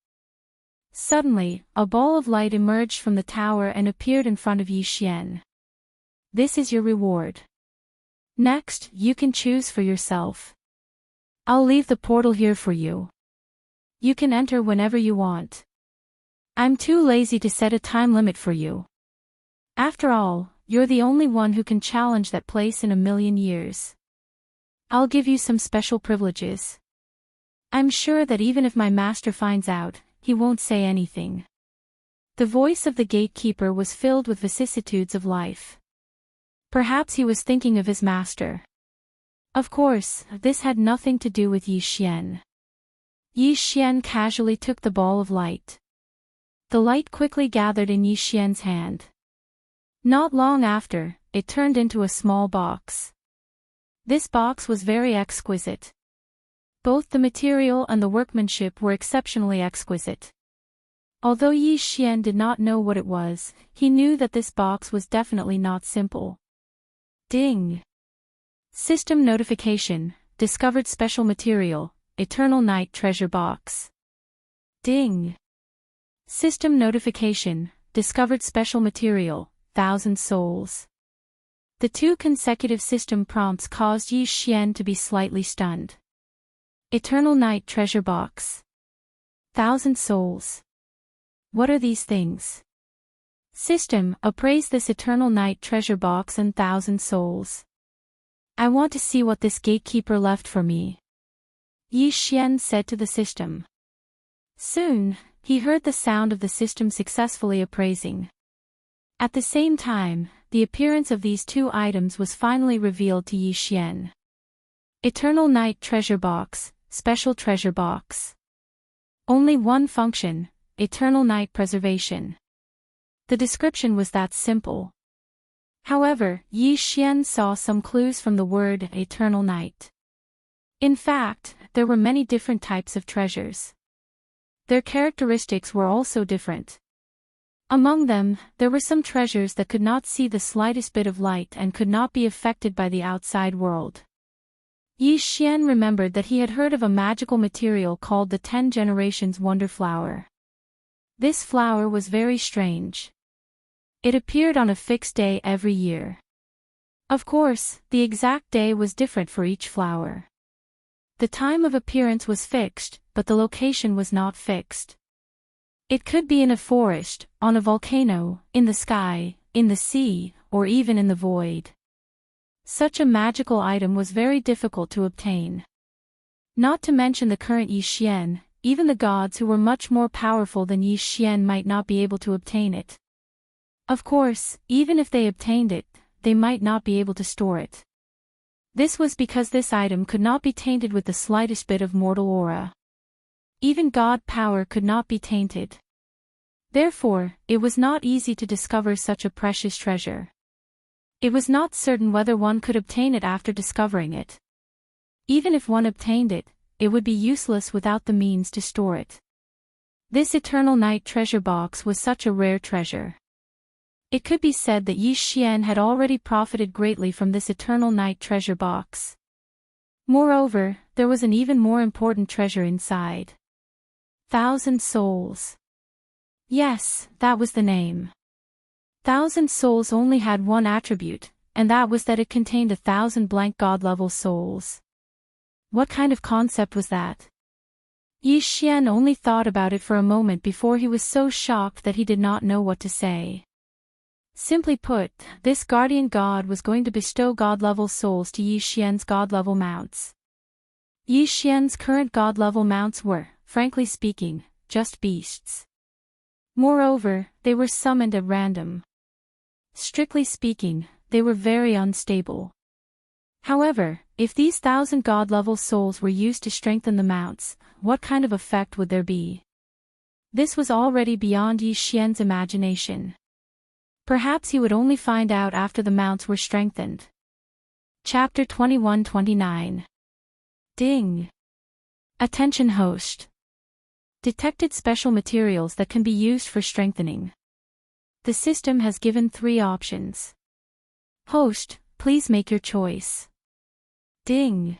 Suddenly, a ball of light emerged from the tower and appeared in front of Yi Xian. This is your reward. Next, you can choose for yourself. I'll leave the portal here for you. You can enter whenever you want. I'm too lazy to set a time limit for you. After all, you're the only one who can challenge that place in a million years. I'll give you some special privileges. I'm sure that even if my master finds out, he won't say anything. The voice of the gatekeeper was filled with vicissitudes of life. Perhaps he was thinking of his master. Of course, this had nothing to do with Yi Xian. Yi Xian casually took the ball of light. The light quickly gathered in Yi Xian's hand. Not long after, it turned into a small box. This box was very exquisite. Both the material and the workmanship were exceptionally exquisite. Although Yi Xian did not know what it was, he knew that this box was definitely not simple. Ding! System notification, discovered special material, Eternal Night Treasure Box. Ding! System notification, discovered special material, 1,000 souls. The two consecutive system prompts caused Yi Xian to be slightly stunned. Eternal Night Treasure Box. 1,000 souls. What are these things? System, appraise this Eternal Night Treasure Box and 1,000 souls. I want to see what this gatekeeper left for me. Yi Xian said to the system. Soon, he heard the sound of the system successfully appraising. At the same time, the appearance of these two items was finally revealed to Yi Xian. Eternal Night Treasure Box, Special Treasure Box. Only one function, Eternal Night Preservation. The description was that simple. However, Yi Xian saw some clues from the word Eternal Night. In fact, there were many different types of treasures. Their characteristics were also different. Among them, there were some treasures that could not see the slightest bit of light and could not be affected by the outside world. Yi Xian remembered that he had heard of a magical material called the 10 Generations Wonder Flower. This flower was very strange. It appeared on a fixed day every year. Of course, the exact day was different for each flower. The time of appearance was fixed, but the location was not fixed. It could be in a forest, on a volcano, in the sky, in the sea, or even in the void. Such a magical item was very difficult to obtain. Not to mention the current Yi Xian, even the gods who were much more powerful than Yi Xian might not be able to obtain it. Of course, even if they obtained it, they might not be able to store it. This was because this item could not be tainted with the slightest bit of mortal aura. Even god power could not be tainted. Therefore, it was not easy to discover such a precious treasure. It was not certain whether one could obtain it after discovering it. Even if one obtained it, it would be useless without the means to store it. This Eternal Night Treasure Box was such a rare treasure. It could be said that Yi Xian had already profited greatly from this Eternal Night Treasure Box. Moreover, there was an even more important treasure inside. 1,000 souls. Yes, that was the name. 1,000 souls only had one attribute, and that was that it contained 1,000 blank god-level souls. What kind of concept was that? Yi Xian only thought about it for a moment before he was so shocked that he did not know what to say. Simply put, this guardian god was going to bestow god-level souls to Yi Xian's god-level mounts. Yi Xian's current god-level mounts were, frankly speaking, just beasts. Moreover, they were summoned at random. Strictly speaking, they were very unstable. However, if these 1,000 god-level souls were used to strengthen the mounts, what kind of effect would there be? This was already beyond Yi Xian's imagination. Perhaps he would only find out after the mounts were strengthened. Chapter 21-29. Ding! Attention host. Detected special materials that can be used for strengthening. The system has given 3 options. Host, please make your choice. Ding!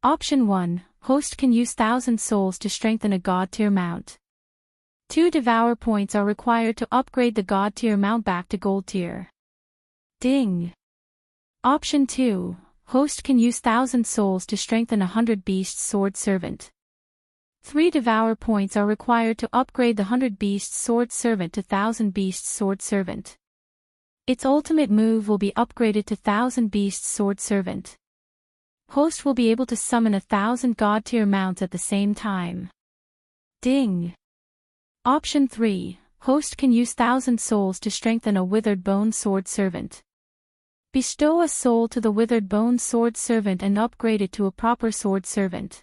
Option 1, host can use 1,000 souls to strengthen a god tier mount. 2 Devourer points are required to upgrade the god tier mount back to gold tier. Ding! Option 2, host can use 1,000 souls to strengthen a 100 Beast Sword Servant. 3 Devourer points are required to upgrade the 100 Beast Sword Servant to 1,000 Beast Sword Servant. Its ultimate move will be upgraded to 1,000 Beast Sword Servant. Host will be able to summon 1,000 god tier mounts at the same time. Ding! Option 3, host can use 1,000 souls to strengthen a Withered Bone Sword Servant. Bestow a soul to the Withered Bone Sword Servant and upgrade it to a proper Sword Servant.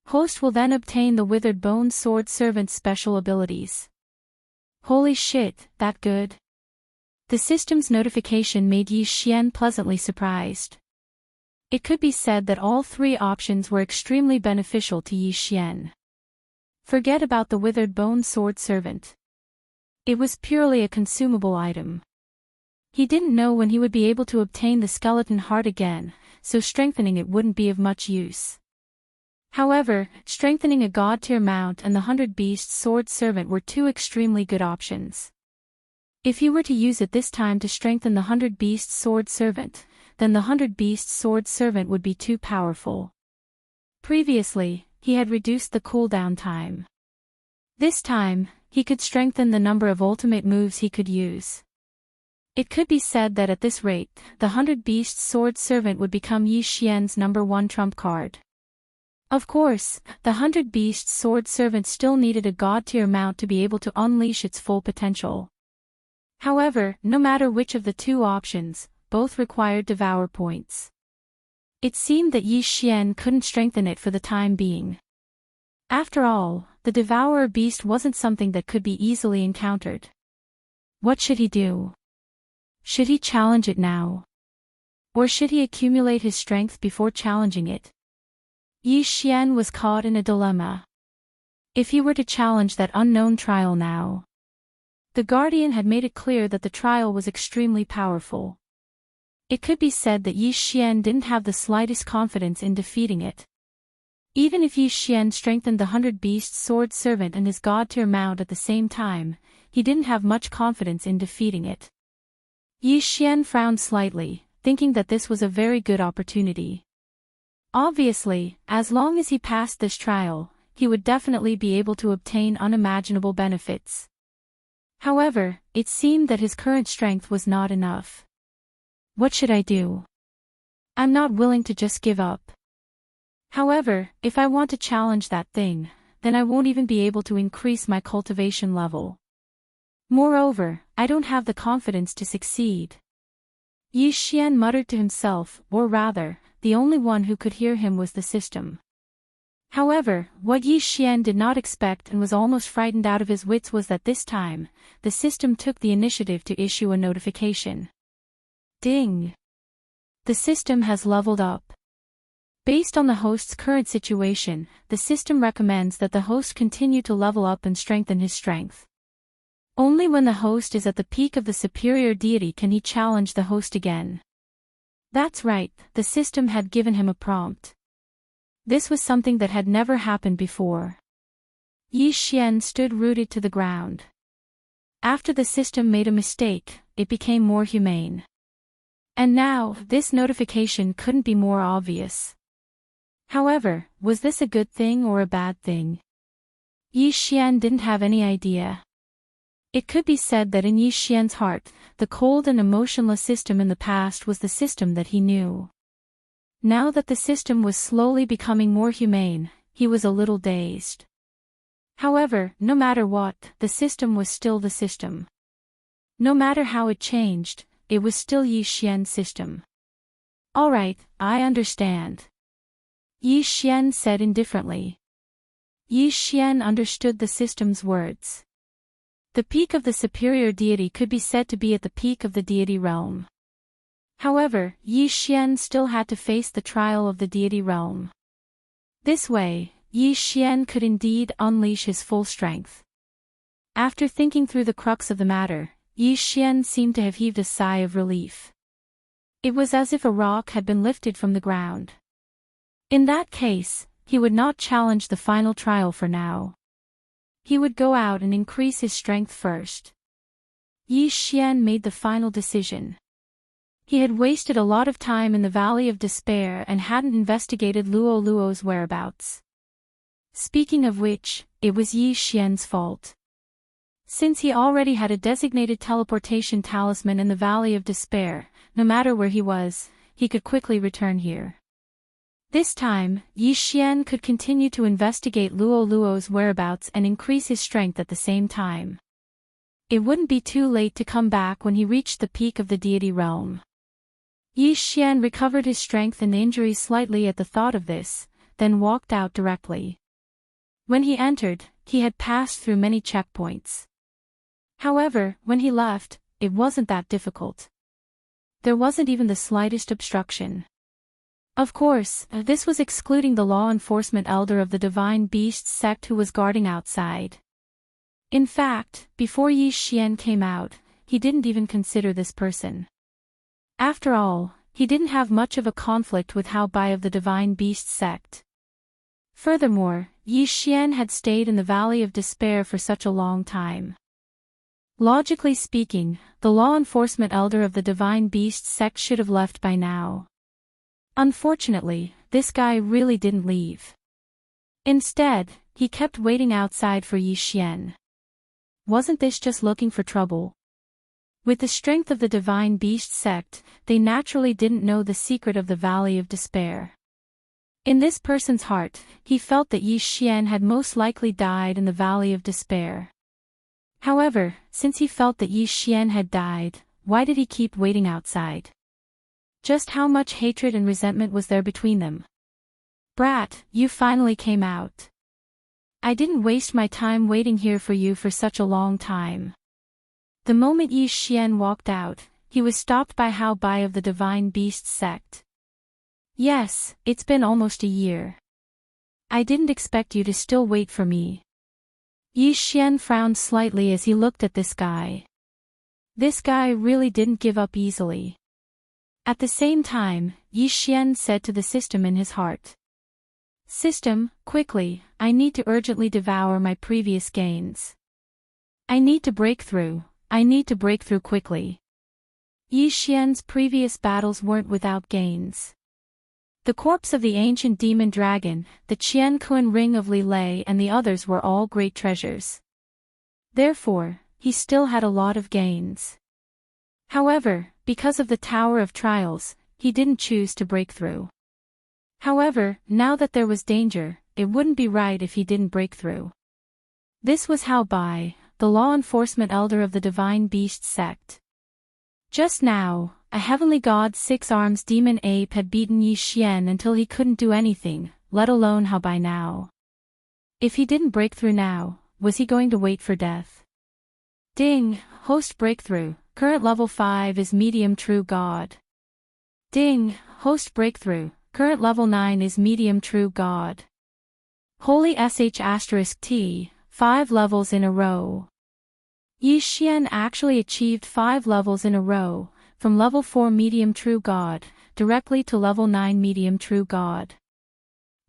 Host will then obtain the Withered Bone Sword Servant's special abilities. Holy shit, that good? The system's notification made Yi Xian pleasantly surprised. It could be said that all 3 options were extremely beneficial to Yi Xian. Forget about the Withered Bone Sword Servant. It was purely a consumable item. He didn't know when he would be able to obtain the skeleton heart again, so strengthening it wouldn't be of much use. However, strengthening a god tier mount and the 100 Beast Sword Servant were 2 extremely good options. If he were to use it this time to strengthen the 100 Beast Sword Servant, then the 100 Beast Sword Servant would be too powerful. Previously, he had reduced the cooldown time. This time, he could strengthen the number of ultimate moves he could use. It could be said that at this rate, the 100 Beast Sword Servant would become Yi Xian's number 1 trump card. Of course, the 100 Beast Sword Servant still needed a god tier mount to be able to unleash its full potential. However, no matter which of the 2 options, both required Devourer points. It seemed that Yi Xian couldn't strengthen it for the time being. After all, the Devourer beast wasn't something that could be easily encountered. What should he do? Should he challenge it now? Or should he accumulate his strength before challenging it? Yi Xian was caught in a dilemma. If he were to challenge that unknown trial now. The Guardian had made it clear that the trial was extremely powerful. It could be said that Yi Xian didn't have the slightest confidence in defeating it. Even if Yi Xian strengthened the 100 Beast Sword Servant and his god tier mount at the same time, he didn't have much confidence in defeating it. Yi Xian frowned slightly, thinking that this was a very good opportunity. Obviously, as long as he passed this trial, he would definitely be able to obtain unimaginable benefits. However, it seemed that his current strength was not enough. What should I do? I'm not willing to just give up. However, if I want to challenge that thing, then I won't even be able to increase my cultivation level. Moreover, I don't have the confidence to succeed. Yi Xian muttered to himself, or rather, the only one who could hear him was the system. However, what Yi Xian did not expect and was almost frightened out of his wits was that this time, the system took the initiative to issue a notification. Ding! The system has leveled up. Based on the host's current situation, the system recommends that the host continue to level up and strengthen his strength. Only when the host is at the peak of the superior deity can he challenge the host again. That's right, the system had given him a prompt. This was something that had never happened before. Yi Xian stood rooted to the ground. After the system made a mistake, it became more humane. And now, this notification couldn't be more obvious. However, was this a good thing or a bad thing? Yi Xian didn't have any idea. It could be said that in Yi Xian's heart, the cold and emotionless system in the past was the system that he knew. Now that the system was slowly becoming more humane, he was a little dazed. However, no matter what, the system was still the system. No matter how it changed, it was still Yi Xian's system. Alright, I understand. Yi Xian said indifferently. Yi Xian understood the system's words. The peak of the superior deity could be said to be at the peak of the deity realm. However, Yi Xian still had to face the trial of the deity realm. This way, Yi Xian could indeed unleash his full strength. After thinking through the crux of the matter, Yi Xian seemed to have heaved a sigh of relief. It was as if a rock had been lifted from the ground. In that case, he would not challenge the final trial for now. He would go out and increase his strength first. Yi Xian made the final decision. He had wasted a lot of time in the Valley of Despair and hadn't investigated Luo Luo's whereabouts. Speaking of which, it was Yi Xian's fault. Since he already had a designated teleportation talisman in the Valley of Despair, no matter where he was, he could quickly return here. This time, Yi Xian could continue to investigate Luo Luo's whereabouts and increase his strength at the same time. It wouldn't be too late to come back when he reached the peak of the deity realm. Yi Xian recovered his strength and injuries slightly at the thought of this, then walked out directly. When he entered, he had passed through many checkpoints. However, when he left, it wasn't that difficult. There wasn't even the slightest obstruction. Of course, this was excluding the law enforcement elder of the Divine Beasts sect who was guarding outside. In fact, before Yi Xian came out, he didn't even consider this person. After all, he didn't have much of a conflict with Hao Bai of the Divine Beasts sect. Furthermore, Yi Xian had stayed in the Valley of Despair for such a long time. Logically speaking, the law enforcement elder of the Divine Beasts sect should have left by now. Unfortunately, this guy really didn't leave. Instead, he kept waiting outside for Yi Xian. Wasn't this just looking for trouble? With the strength of the Divine Beast sect, they naturally didn't know the secret of the Valley of Despair. In this person's heart, he felt that Yi Xian had most likely died in the Valley of Despair. However, since he felt that Yi Xian had died, why did he keep waiting outside? Just how much hatred and resentment was there between them? Brat, you finally came out. I didn't waste my time waiting here for you for such a long time. The moment Yi Xian walked out, he was stopped by Hao Bai of the Divine Beast sect. Yes, it's been almost a year. I didn't expect you to still wait for me. Yi Xian frowned slightly as he looked at this guy. This guy really didn't give up easily. At the same time, Yi Xian said to the system in his heart. System, quickly, I need to urgently devour my previous gains. I need to break through quickly. Yi Xian's previous battles weren't without gains. The corpse of the ancient demon dragon, the Qian Kun ring of Li Lei and the others were all great treasures. Therefore, he still had a lot of gains. However, because of the Tower of Trials, he didn't choose to break through. However, now that there was danger, it wouldn't be right if he didn't break through. This was Hao Bai, the law enforcement elder of the Divine Beast sect. Just now, a heavenly god six-arms demon ape had beaten Yi Xian until he couldn't do anything, let alone Hao Bai now. If he didn't break through now, was he going to wait for death? Ding, host breakthrough, current level 5 is medium true god. Ding, host breakthrough, current level 9 is medium true god. Holy *T, 5 levels in a row. Yi Xian actually achieved 5 levels in a row, from level 4 medium true god, directly to level 9 medium true god.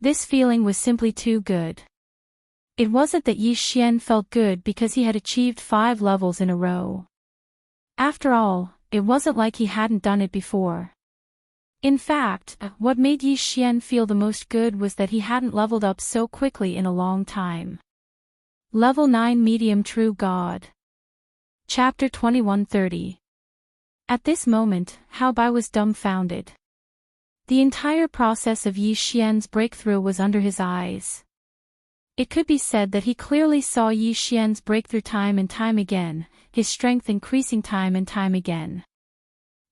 This feeling was simply too good. It wasn't that Yi Xian felt good because he had achieved 5 levels in a row. After all, it wasn't like he hadn't done it before. In fact, what made Yi Xian feel the most good was that he hadn't leveled up so quickly in a long time. Level 9 medium true god. Chapter 2130. At this moment, Hao Bai was dumbfounded. The entire process of Yi Xian's breakthrough was under his eyes. It could be said that he clearly saw Yi Xian's breakthrough time and time again, his strength increasing time and time again.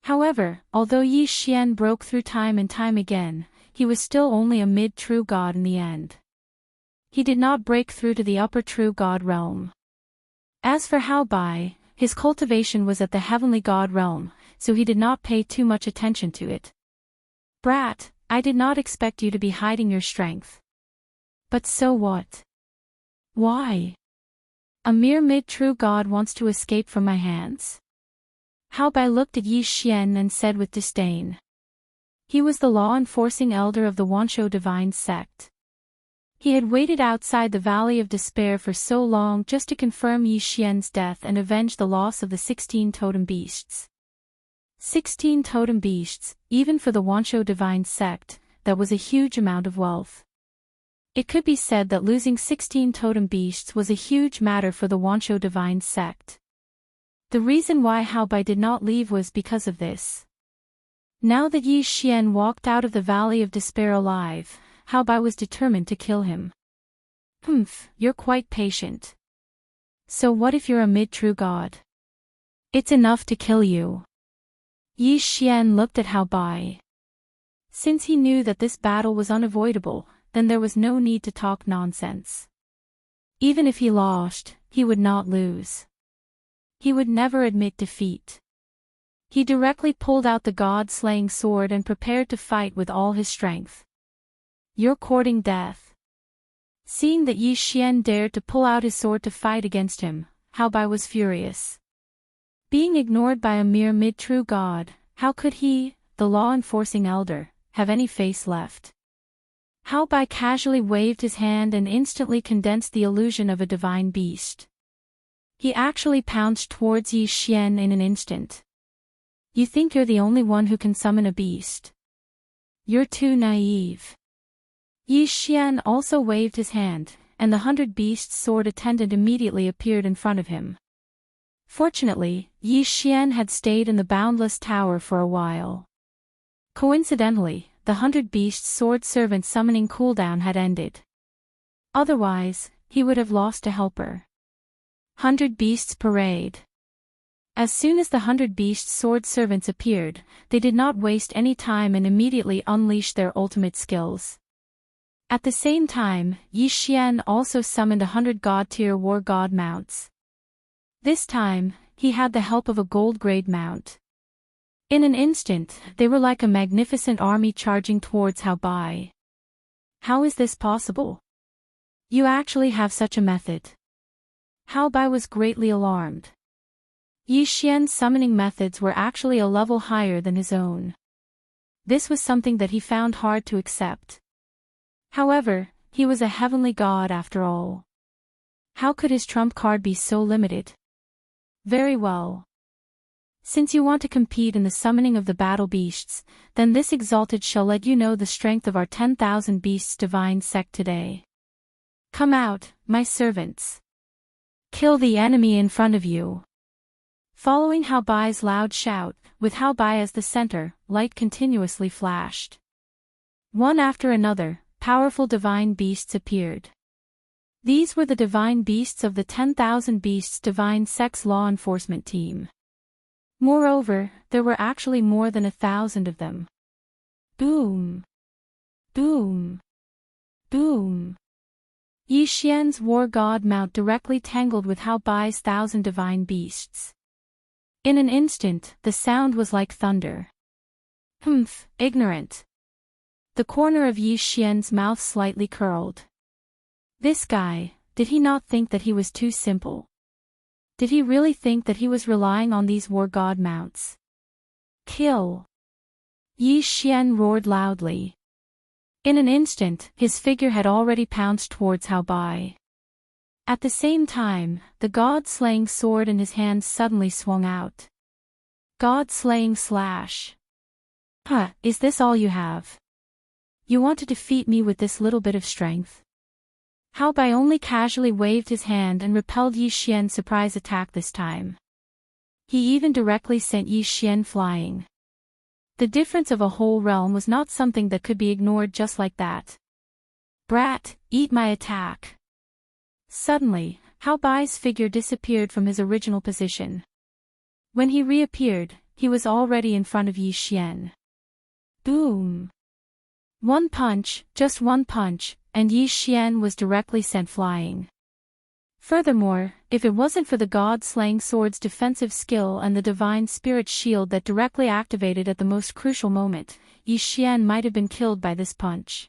However, although Yi Xian broke through time and time again, he was still only a mid-true god in the end. He did not break through to the upper true god realm. As for Hao Bai, his cultivation was at the heavenly god realm, so he did not pay too much attention to it. Brat, I did not expect you to be hiding your strength. But so what? Why? A mere mid-true god wants to escape from my hands. Hao Bai looked at Yi Xian and said with disdain. He was the law-enforcing elder of the Wanshou divine sect. He had waited outside the Valley of Despair for so long just to confirm Yi Xian's death and avenge the loss of the 16 totem beasts. 16 totem beasts, even for the Wanshou divine sect, that was a huge amount of wealth. It could be said that losing 16 totem beasts was a huge matter for the Wanshou divine sect. The reason why Hao Bai did not leave was because of this. Now that Yi Xian walked out of the Valley of Despair alive, Hao Bai was determined to kill him. You're quite patient. So what if you're a mid-true god? It's enough to kill you. Yi Xian looked at Hao Bai. Since he knew that this battle was unavoidable, then there was no need to talk nonsense. Even if he lost, he would not lose. He would never admit defeat. He directly pulled out the god-slaying sword and prepared to fight with all his strength. You're courting death. Seeing that Yi Xian dared to pull out his sword to fight against him, Hao Bai was furious. Being ignored by a mere mid-true god, how could he, the law-enforcing elder, have any face left? Hao Bai casually waved his hand and instantly condensed the illusion of a divine beast. He actually pounced towards Yi Xian in an instant. You think you're the only one who can summon a beast? You're too naive. Yi Xian also waved his hand, and the 100 Beasts sword attendant immediately appeared in front of him. Fortunately, Yi Xian had stayed in the Boundless Tower for a while. Coincidentally, the 100 Beasts sword servant summoning cooldown had ended. Otherwise, he would have lost a helper. 100 Beasts Parade. As soon as the 100 Beasts sword servants appeared, they did not waste any time and immediately unleashed their ultimate skills. At the same time, Yi Xian also summoned 100 God-tier war god mounts. This time, he had the help of a gold-grade mount. In an instant, they were like a magnificent army charging towards Hao Bai. How is this possible? You actually have such a method. Hao Bai was greatly alarmed. Yi Xian's summoning methods were actually a level higher than his own. This was something that he found hard to accept. However, he was a heavenly god after all. How could his trump card be so limited? Very well. Since you want to compete in the summoning of the battle beasts, then this exalted shall let you know the strength of our 10,000 beasts divine sect today. Come out, my servants. Kill the enemy in front of you. Following Hao Bai's loud shout, with Hao Bai as the center, light continuously flashed. One after another, powerful divine beasts appeared. These were the divine beasts of the 10,000 Beasts Divine Sect's law enforcement team. Moreover, there were actually more than 1,000 of them. Boom! Boom! Boom! Yi Xian's war god mount directly tangled with Hao Bai's 1,000 divine beasts. In an instant, the sound was like thunder. Ignorant. The corner of Yi Xian's mouth slightly curled. This guy, did he not think that he was too simple? Did he really think that he was relying on these war god mounts? Kill! Yi Xian roared loudly. In an instant, his figure had already pounced towards Hao Bai. At the same time, the god-slaying sword in his hands suddenly swung out. God-slaying slash. Is this all you have? You want to defeat me with this little bit of strength? Hao Bai only casually waved his hand and repelled Yi Xian's surprise attack this time. He even directly sent Yi Xian flying. The difference of a whole realm was not something that could be ignored just like that. Brat, eat my attack. Suddenly, Hao Bai's figure disappeared from his original position. When he reappeared, he was already in front of Yi Xian. Boom! One punch, just one punch, and Yi Xian was directly sent flying. Furthermore, if it wasn't for the god-slaying sword's defensive skill and the divine spirit shield that directly activated at the most crucial moment, Yi Xian might have been killed by this punch.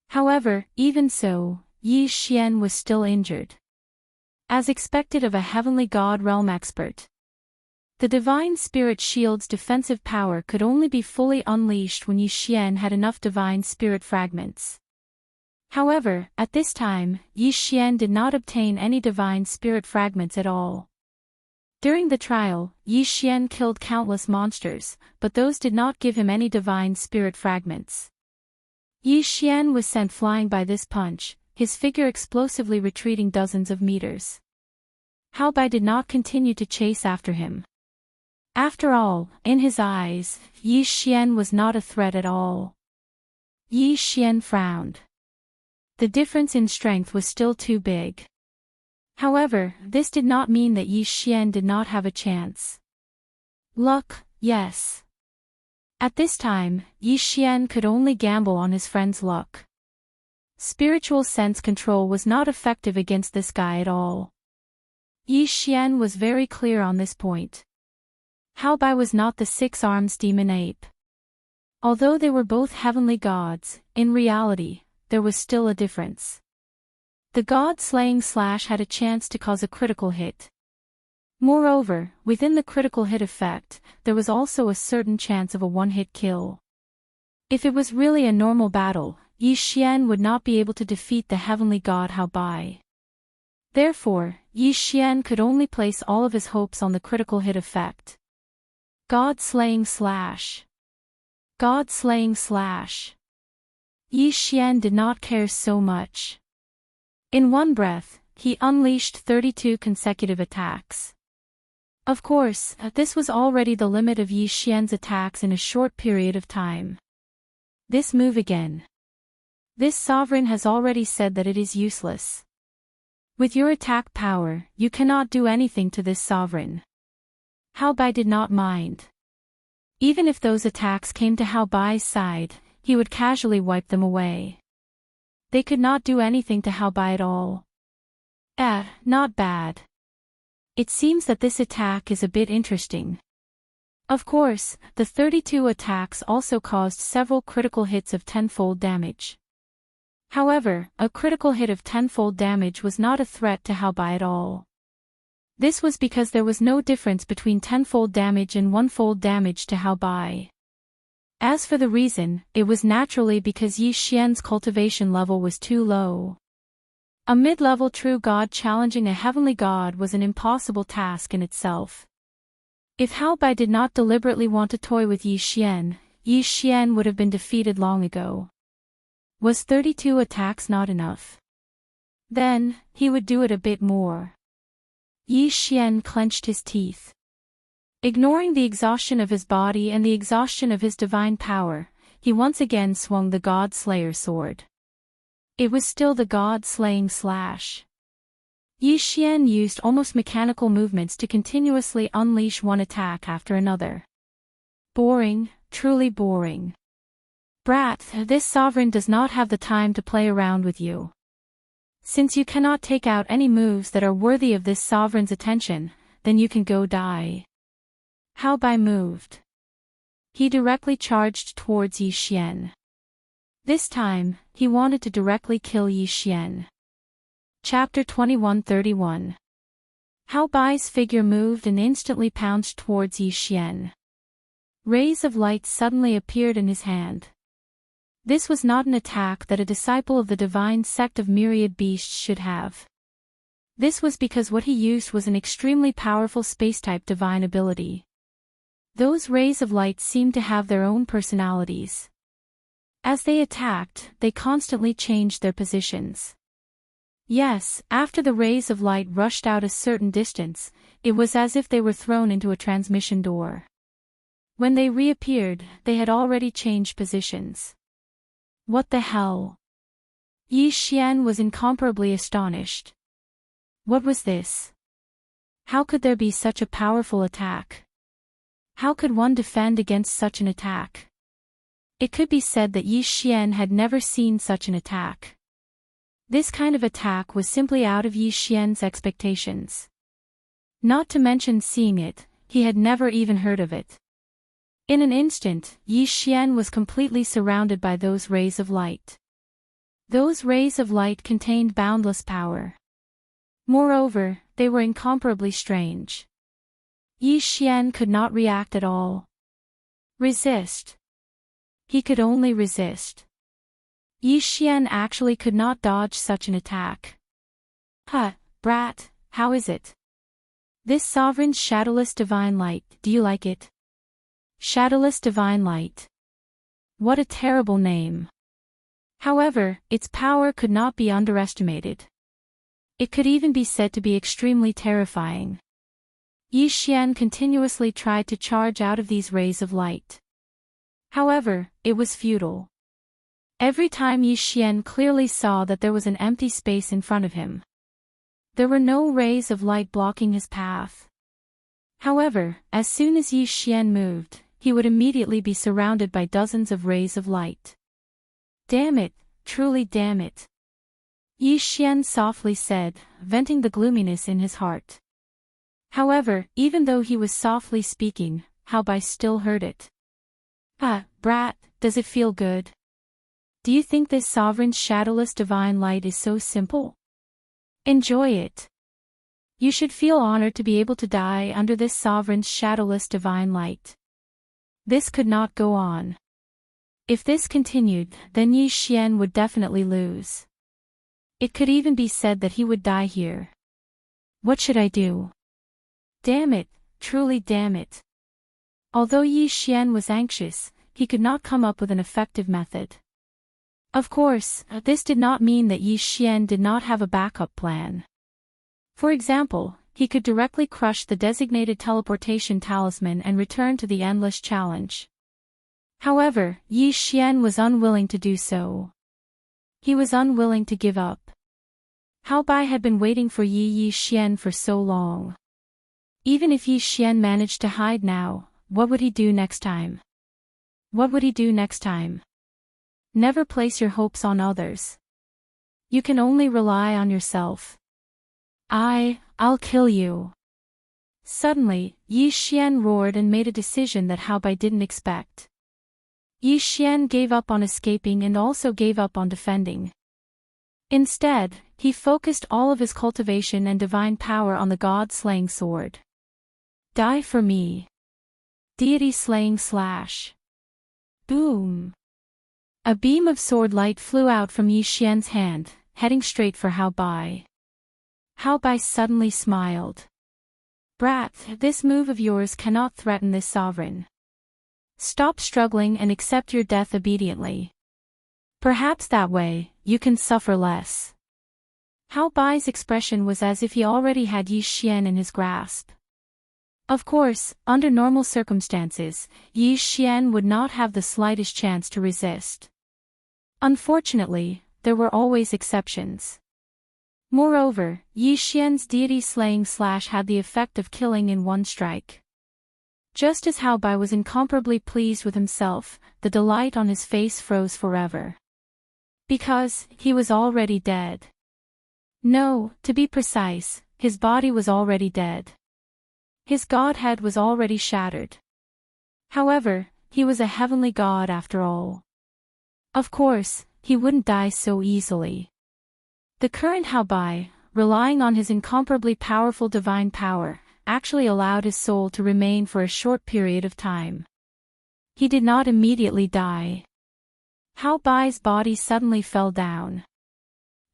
However, even so, Yi Xian was still injured. As expected of a heavenly god realm expert. The divine spirit shield's defensive power could only be fully unleashed when Yi Xian had enough divine spirit fragments. However, at this time, Yi Xian did not obtain any divine spirit fragments at all. During the trial, Yi Xian killed countless monsters, but those did not give him any divine spirit fragments. Yi Xian was sent flying by this punch, his figure explosively retreating dozens of meters. Hao Bai did not continue to chase after him. After all, in his eyes, Yi Xian was not a threat at all. Yi Xian frowned. The difference in strength was still too big. However, this did not mean that Yi Xian did not have a chance. Luck, yes. At this time, Yi Xian could only gamble on his friend's luck. Spiritual sense control was not effective against this guy at all. Yi Xian was very clear on this point. Hao Bai was not the six-armed demon ape. Although they were both heavenly gods, in reality, there was still a difference. The god-slaying slash had a chance to cause a critical hit. Moreover, within the critical hit effect, there was also a certain chance of a one-hit kill. If it was really a normal battle, Yi Xian would not be able to defeat the heavenly god Hao Bai. Therefore, Yi Xian could only place all of his hopes on the critical hit effect. God-slaying slash. God-slaying slash. Yi Xian did not care so much. In one breath, he unleashed 32 consecutive attacks. Of course, this was already the limit of Yi Xian's attacks in a short period of time. This move again. This sovereign has already said that it is useless. With your attack power, you cannot do anything to this sovereign. Hao Bai did not mind. Even if those attacks came to Hao Bai's side, he would casually wipe them away. They could not do anything to Hao Bai at all. Not bad. It seems that this attack is a bit interesting. Of course, the 32 attacks also caused several critical hits of tenfold damage. However, a critical hit of tenfold damage was not a threat to Hao Bai at all. This was because there was no difference between tenfold damage and onefold damage to Hao Bai. As for the reason, it was naturally because Yi Xian's cultivation level was too low. A mid-level true god challenging a heavenly god was an impossible task in itself. If Hao Bai did not deliberately want to toy with Yi Xian would have been defeated long ago. Was 32 attacks not enough? Then, he would do it a bit more. Yi Xian clenched his teeth. Ignoring the exhaustion of his body and the exhaustion of his divine power, he once again swung the God Slayer sword. It was still the God-slaying slash. Yi Xian used almost mechanical movements to continuously unleash one attack after another. Boring, truly boring. Brat, this sovereign does not have the time to play around with you. Since you cannot take out any moves that are worthy of this sovereign's attention, then you can go die. Hao Bai moved. He directly charged towards Yi Xian. This time, he wanted to directly kill Yi Xian. Chapter 2131. Hao Bai's figure moved and instantly pounced towards Yi Xian. Rays of light suddenly appeared in his hand. This was not an attack that a disciple of the divine sect of myriad beasts should have. This was because what he used was an extremely powerful space-type divine ability. Those rays of light seemed to have their own personalities. As they attacked, they constantly changed their positions. Yes, after the rays of light rushed out a certain distance, it was as if they were thrown into a transmission door. When they reappeared, they had already changed positions. What the hell? Yi Xian was incomparably astonished. What was this? How could there be such a powerful attack? How could one defend against such an attack? It could be said that Yi Xian had never seen such an attack. This kind of attack was simply out of Yi Xian's expectations. Not to mention seeing it, he had never even heard of it. In an instant, Yi Xian was completely surrounded by those rays of light. Those rays of light contained boundless power. Moreover, they were incomparably strange. Yi Xian could not react at all. Resist. He could only resist. Yi Xian actually could not dodge such an attack. Huh, brat, how is it? This sovereign's shadowless divine light, do you like it? Shadowless divine light. What a terrible name. However, its power could not be underestimated. It could even be said to be extremely terrifying. Yi Xian continuously tried to charge out of these rays of light. However, it was futile. Every time Yi Xian clearly saw that there was an empty space in front of him. There were no rays of light blocking his path. However, as soon as Yi Xian moved, he would immediately be surrounded by dozens of rays of light. Damn it, truly damn it. Yi Xian softly said, venting the gloominess in his heart. However, even though he was softly speaking, Hao Bai still heard it. Ah, brat, does it feel good? Do you think this sovereign's shadowless divine light is so simple? Enjoy it. You should feel honored to be able to die under this sovereign's shadowless divine light. This could not go on. If this continued, then Yi Xian would definitely lose. It could even be said that he would die here. What should I do? Damn it, truly damn it. Although Yi Xian was anxious, he could not come up with an effective method. Of course, this did not mean that Yi Xian did not have a backup plan. For example, he could directly crush the designated teleportation talisman and return to the endless challenge. However, Yi Xian was unwilling to do so. He was unwilling to give up. Hao Bai had been waiting for Yi Xian for so long. Even if Yi Xian managed to hide now, what would he do next time? What would he do next time? Never place your hopes on others. You can only rely on yourself. I'll kill you. Suddenly, Yi Xian roared and made a decision that Hao Bai didn't expect. Yi Xian gave up on escaping and also gave up on defending. Instead, he focused all of his cultivation and divine power on the god-slaying sword. Die for me. Deity-slaying slash. Boom. A beam of sword light flew out from Yi Xian's hand, heading straight for Hao Bai. Hao Bai suddenly smiled. Brat, this move of yours cannot threaten this sovereign. Stop struggling and accept your death obediently. Perhaps that way, you can suffer less. Hao Bai's expression was as if he already had Yi Xian in his grasp. Of course, under normal circumstances, Yi Xian would not have the slightest chance to resist. Unfortunately, there were always exceptions. Moreover, Yi Xian's deity-slaying slash had the effect of killing in one strike. Just as Hao Bai was incomparably pleased with himself, the delight on his face froze forever. Because, he was already dead. No, to be precise, his body was already dead. His godhead was already shattered. However, he was a heavenly god after all. Of course, he wouldn't die so easily. The current Hao Bai, relying on his incomparably powerful divine power, actually allowed his soul to remain for a short period of time. He did not immediately die. Hao Bai's body suddenly fell down.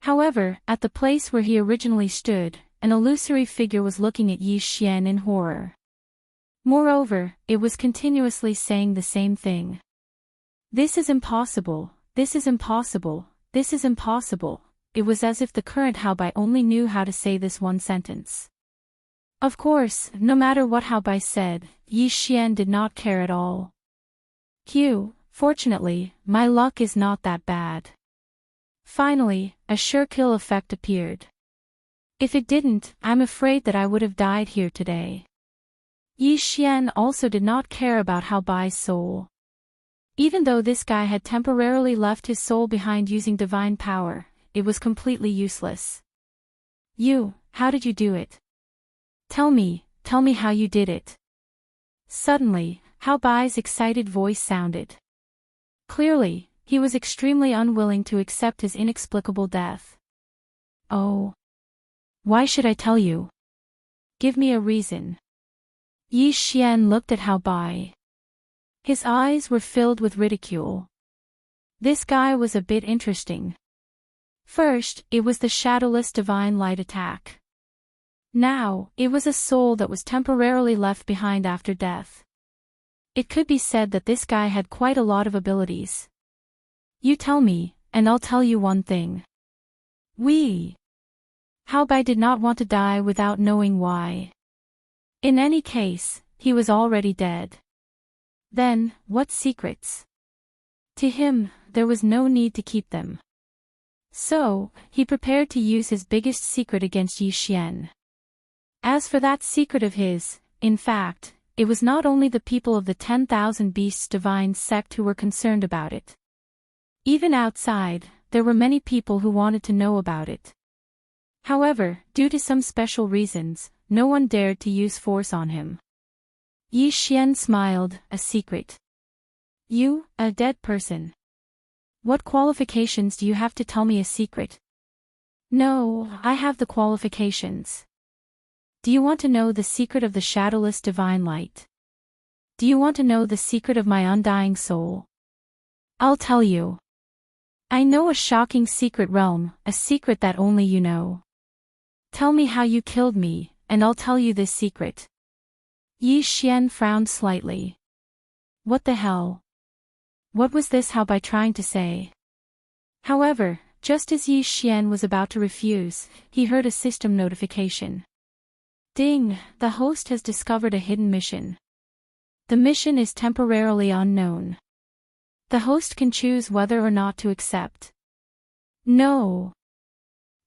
However, at the place where he originally stood, an illusory figure was looking at Yi Xian in horror. Moreover, it was continuously saying the same thing. This is impossible, this is impossible, this is impossible. It was as if the current Hao Bai only knew how to say this one sentence. Of course, no matter what Hao Bai said, Yi Xian did not care at all. Fortunately, my luck is not that bad. Finally, a sure kill effect appeared. If it didn't, I'm afraid that I would have died here today. Yi Xian also did not care about Hao Bai's soul. Even though this guy had temporarily left his soul behind using divine power, it was completely useless. How did you do it? Tell me how you did it. Suddenly, Hao Bai's excited voice sounded. Clearly, he was extremely unwilling to accept his inexplicable death. Oh. Why should I tell you? Give me a reason. Yi Xian looked at Hao Bai. His eyes were filled with ridicule. This guy was a bit interesting. First, it was the shadowless divine light attack. Now, it was a soul that was temporarily left behind after death. It could be said that this guy had quite a lot of abilities. You tell me, and I'll tell you one thing. Hao Bai did not want to die without knowing why. In any case, he was already dead. Then, what secrets? To him, there was no need to keep them. So, he prepared to use his biggest secret against Yi Xian. As for that secret of his, in fact, it was not only the people of the 10,000 Beasts Divine sect who were concerned about it. Even outside, there were many people who wanted to know about it. However, due to some special reasons, no one dared to use force on him. Yi Xian smiled. A secret. You, a dead person. What qualifications do you have to tell me a secret? No, I have the qualifications. Do you want to know the secret of the shadowless divine light? Do you want to know the secret of my undying soul? I'll tell you. I know a shocking secret realm, a secret that only you know. Tell me how you killed me, and I'll tell you this secret. Yi Xian frowned slightly. What the hell? What was this Hao Bai trying to say? However, just as Yi Xian was about to refuse, he heard a system notification. Ding, the host has discovered a hidden mission. The mission is temporarily unknown. The host can choose whether or not to accept. No.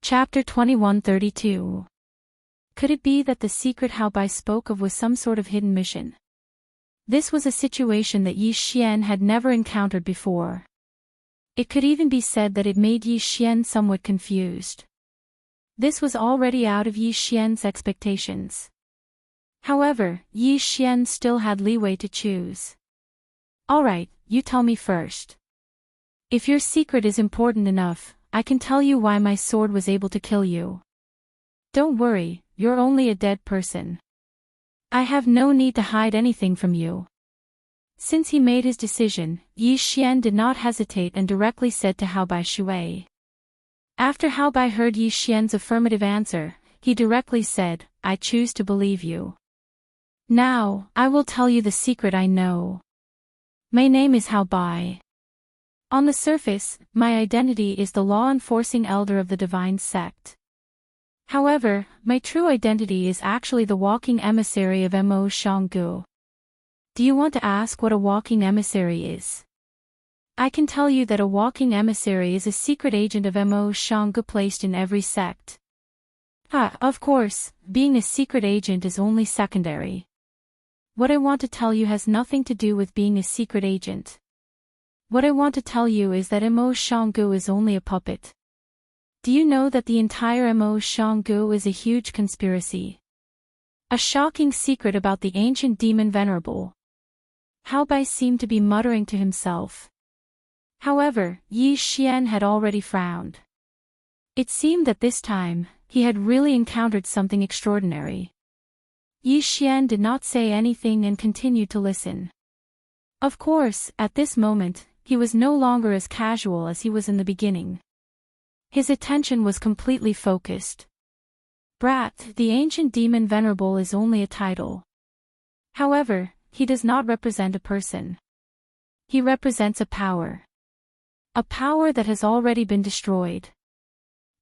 Chapter 2132. Could it be that the secret Hao Bai spoke of was some sort of hidden mission? This was a situation that Yi Xian had never encountered before. It could even be said that it made Yi Xian somewhat confused. This was already out of Yi Xian's expectations. However, Yi Xian still had leeway to choose. Alright, you tell me first. If your secret is important enough, I can tell you why my sword was able to kill you. Don't worry, you're only a dead person. I have no need to hide anything from you. Since he made his decision, Yi Xian did not hesitate and directly said to Hao Bai Shui. After Hao Bai heard Yi Xian's affirmative answer, he directly said, I choose to believe you. Now, I will tell you the secret I know. My name is Hao Bai. On the surface, my identity is the law-enforcing elder of the divine sect. However, my true identity is actually the walking emissary of Mo Shanggu. Do you want to ask what a walking emissary is? I can tell you that a walking emissary is a secret agent of Mo Shanggu placed in every sect. Of course, being a secret agent is only secondary. What I want to tell you has nothing to do with being a secret agent. What I want to tell you is that Mo Shanggu is only a puppet. Do you know that the entire Mo Shanggu is a huge conspiracy? A shocking secret about the ancient demon venerable. Hao Bai seemed to be muttering to himself. However, Yi Xian had already frowned. It seemed that this time, he had really encountered something extraordinary. Yi Xian did not say anything and continued to listen. Of course, at this moment, he was no longer as casual as he was in the beginning. His attention was completely focused. Brat, the ancient demon venerable is only a title. However, he does not represent a person. He represents a power. A power that has already been destroyed.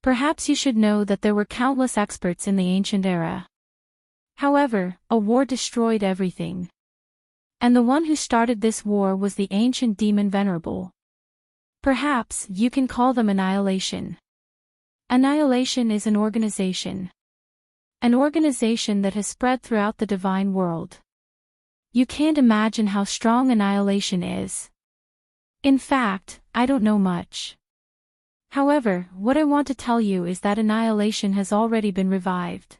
Perhaps you should know that there were countless experts in the ancient era. However, a war destroyed everything. And the one who started this war was the ancient demon venerable. Perhaps you can call them annihilation. Annihilation is an organization. An organization that has spread throughout the divine world. You can't imagine how strong annihilation is. In fact, I don't know much. However, what I want to tell you is that annihilation has already been revived.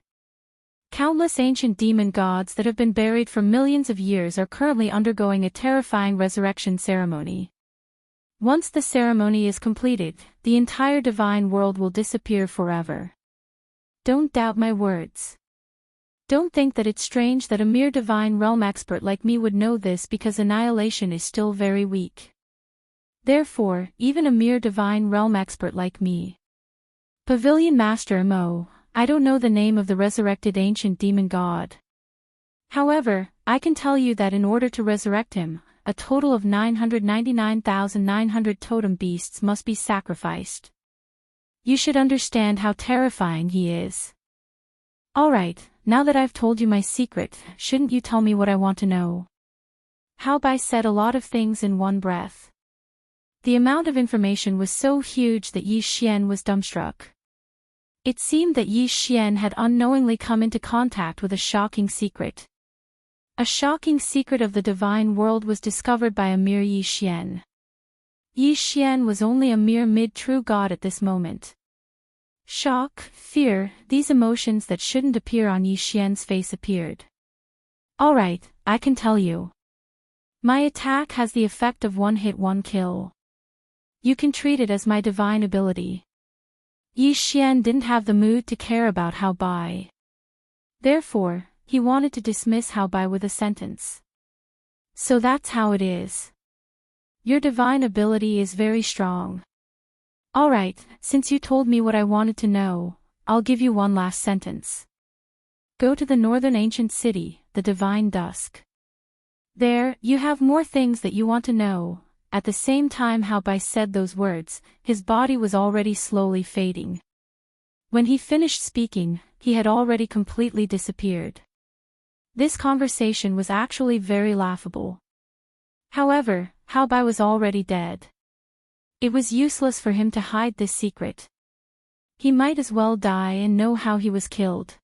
Countless ancient demon gods that have been buried for millions of years are currently undergoing a terrifying resurrection ceremony. Once the ceremony is completed, the entire divine world will disappear forever. Don't doubt my words. Don't think that it's strange that a mere divine realm expert like me would know this, because annihilation is still very weak. Therefore, even a mere divine realm expert like me. Pavilion Master Mo, I don't know the name of the resurrected ancient demon god. However, I can tell you that in order to resurrect him, a total of 999,900 totem beasts must be sacrificed. You should understand how terrifying he is. Alright, now that I've told you my secret, shouldn't you tell me what I want to know? How Bai said a lot of things in one breath. The amount of information was so huge that Yi Xian was dumbstruck. It seemed that Yi Xian had unknowingly come into contact with a shocking secret. A shocking secret of the divine world was discovered by a mere Yi Xian. Yi Xian was only a mere mid-true god at this moment. Shock, fear, these emotions that shouldn't appear on Yi Xian's face appeared. Alright, I can tell you. My attack has the effect of one hit, one kill. You can treat it as my divine ability. Yi Xian didn't have the mood to care about Hao Bai. Therefore, he wanted to dismiss Hao Bai with a sentence. So that's how it is. Your divine ability is very strong. Alright, since you told me what I wanted to know, I'll give you one last sentence. Go to the northern ancient city, the Divine Dusk. There, you have more things that you want to know. At the same time Hao Bai said those words, his body was already slowly fading. When he finished speaking, he had already completely disappeared. This conversation was actually very laughable. However, Hao Bai was already dead. It was useless for him to hide this secret. He might as well die and know how he was killed.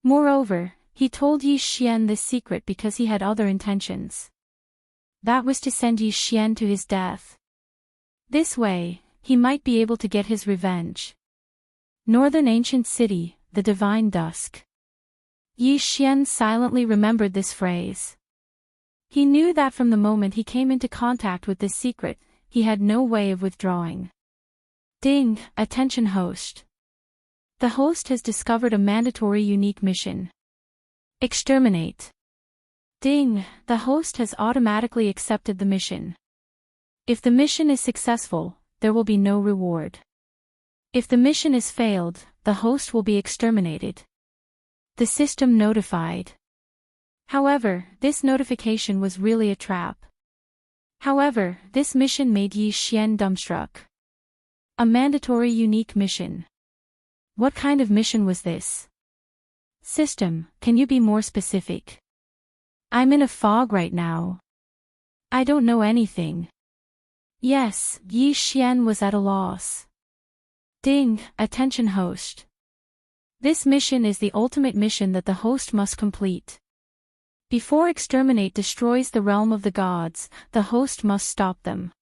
Moreover, he told Yi Xian this secret because he had other intentions. That was to send Yi Xian to his death. This way, he might be able to get his revenge. Northern Ancient City, the Divine Dusk. Yi Xian silently remembered this phrase. He knew that from the moment he came into contact with this secret, he had no way of withdrawing. Ding, attention host. The host has discovered a mandatory unique mission. Exterminate. Ding, the host has automatically accepted the mission. If the mission is successful, there will be no reward. If the mission is failed, the host will be exterminated. The system notified. However, this notification was really a trap. However, this mission made Yi Xian dumbstruck. A mandatory unique mission. What kind of mission was this? System, can you be more specific? I'm in a fog right now. I don't know anything. Yes, Yi Xian was at a loss. Ding, attention host. This mission is the ultimate mission that the host must complete. Before exterminate destroys the realm of the gods, the host must stop them.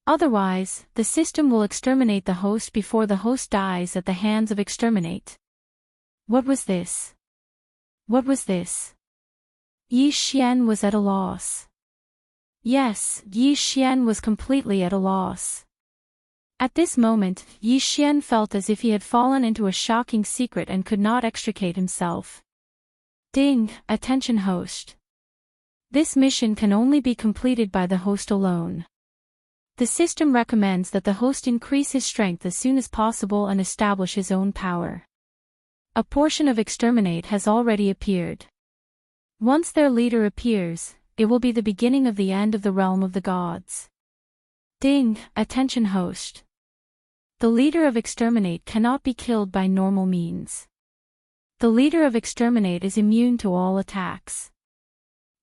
Otherwise, the system will exterminate the host before the host dies at the hands of exterminate. What was this? What was this? Yi Xian was at a loss. Yes, Yi Xian was completely at a loss. At this moment, Yi Xian felt as if he had fallen into a shocking secret and could not extricate himself. Ding, attention host. This mission can only be completed by the host alone. The system recommends that the host increase his strength as soon as possible and establish his own power. A portion of exterminate has already appeared. Once their leader appears, it will be the beginning of the end of the realm of the gods. Ding, attention host. The leader of exterminate cannot be killed by normal means. The leader of exterminate is immune to all attacks.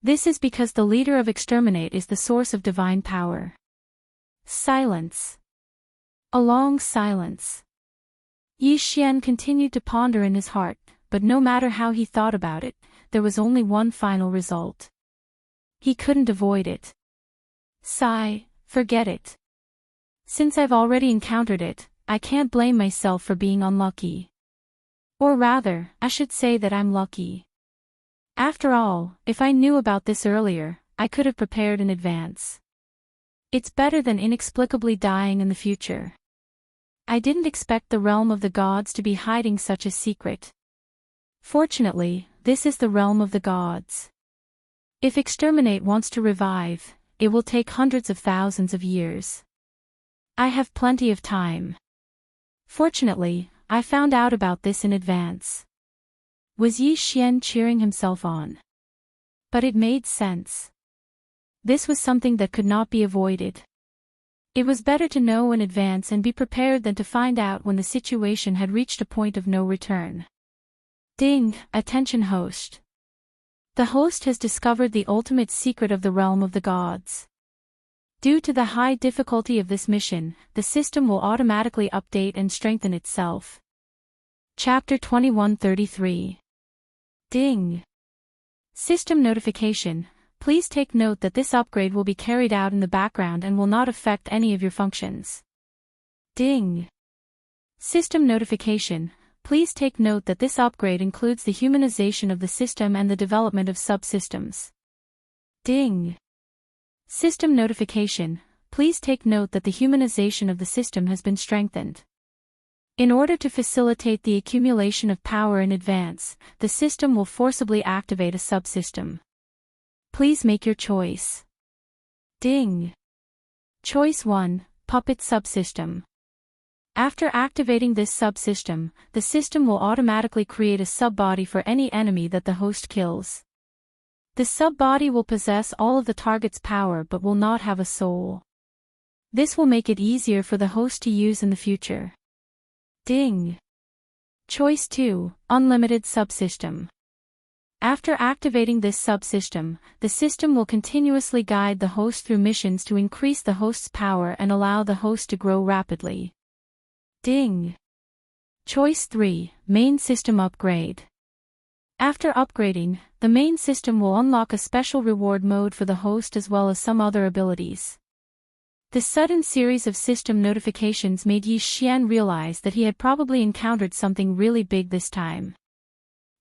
This is because the leader of exterminate is the source of divine power. Silence. A long silence. Yi Xian continued to ponder in his heart, but no matter how he thought about it, there was only one final result. He couldn't avoid it. Sigh, forget it. Since I've already encountered it, I can't blame myself for being unlucky. Or rather, I should say that I'm lucky. After all, if I knew about this earlier, I could have prepared in advance. It's better than inexplicably dying in the future. I didn't expect the realm of the gods to be hiding such a secret. Fortunately, this is the realm of the gods. If Exterminate wants to revive, it will take hundreds of thousands of years. I have plenty of time. Fortunately, I found out about this in advance. Was Yi Xian cheering himself on? But it made sense. This was something that could not be avoided. It was better to know in advance and be prepared than to find out when the situation had reached a point of no return. Ding, attention host. The host has discovered the ultimate secret of the realm of the gods. Due to the high difficulty of this mission, the system will automatically update and strengthen itself. Chapter 2133. Ding. System notification. Please take note that this upgrade will be carried out in the background and will not affect any of your functions. Ding. System notification. Please take note that this upgrade includes the humanization of the system and the development of subsystems. Ding. System notification. Please take note that the humanization of the system has been strengthened. In order to facilitate the accumulation of power in advance, the system will forcibly activate a subsystem. Please make your choice. Ding. Choice 1, Puppet Subsystem. After activating this subsystem, the system will automatically create a subbody for any enemy that the host kills. The subbody will possess all of the target's power but will not have a soul. This will make it easier for the host to use in the future. Ding. Choice 2, Unlimited Subsystem. After activating this subsystem, the system will continuously guide the host through missions to increase the host's power and allow the host to grow rapidly. Ding. Choice 3, Main System Upgrade. After upgrading, the main system will unlock a special reward mode for the host as well as some other abilities. The sudden series of system notifications made Yi Xian realize that he had probably encountered something really big this time.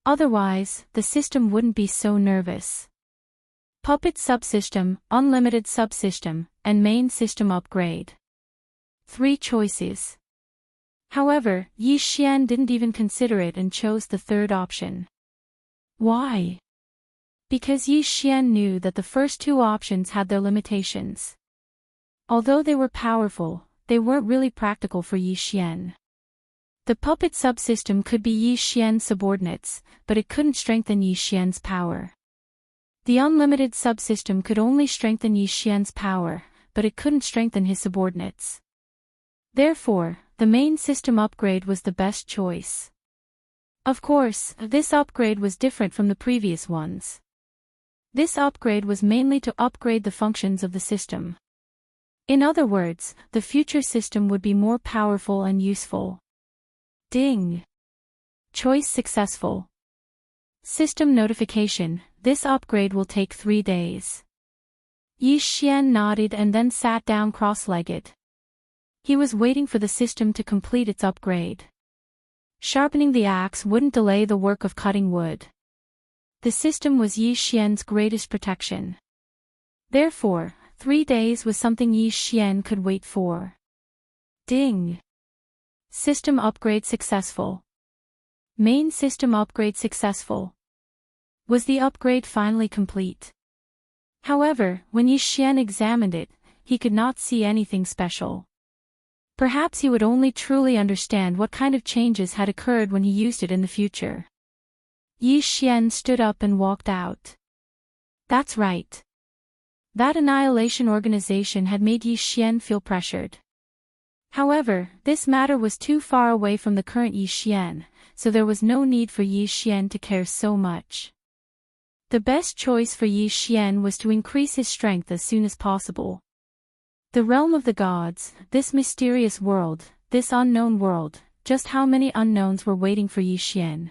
Otherwise, the system wouldn't be so nervous. Puppet Subsystem, Unlimited Subsystem, and Main System Upgrade. 3 choices. However, Yi Xian didn't even consider it and chose the third option. Why? Because Yi Xian knew that the first 2 options had their limitations. Although they were powerful, they weren't really practical for Yi Xian. The puppet subsystem could be Yi Xian's subordinates, but it couldn't strengthen Yi Xian's power. The unlimited subsystem could only strengthen Yi Xian's power, but it couldn't strengthen his subordinates. Therefore, the main system upgrade was the best choice. Of course, this upgrade was different from the previous ones. This upgrade was mainly to upgrade the functions of the system. In other words, the future system would be more powerful and useful. Ding. Choice successful. System notification, this upgrade will take 3 days. Yi Xian nodded and then sat down cross-legged. He was waiting for the system to complete its upgrade. Sharpening the axe wouldn't delay the work of cutting wood. The system was Yi Xian's greatest protection. Therefore, 3 days was something Yi Xian could wait for. Ding. System upgrade successful. Main system upgrade successful. Was the upgrade finally complete? However, when Yi Xian examined it, he could not see anything special. Perhaps he would only truly understand what kind of changes had occurred when he used it in the future. Yi Xian stood up and walked out. That's right. That annihilation organization had made Yi Xian feel pressured. However, this matter was too far away from the current Yi Xian, so there was no need for Yi Xian to care so much. The best choice for Yi Xian was to increase his strength as soon as possible. The realm of the gods, this mysterious world, this unknown world, just how many unknowns were waiting for Yi Xian?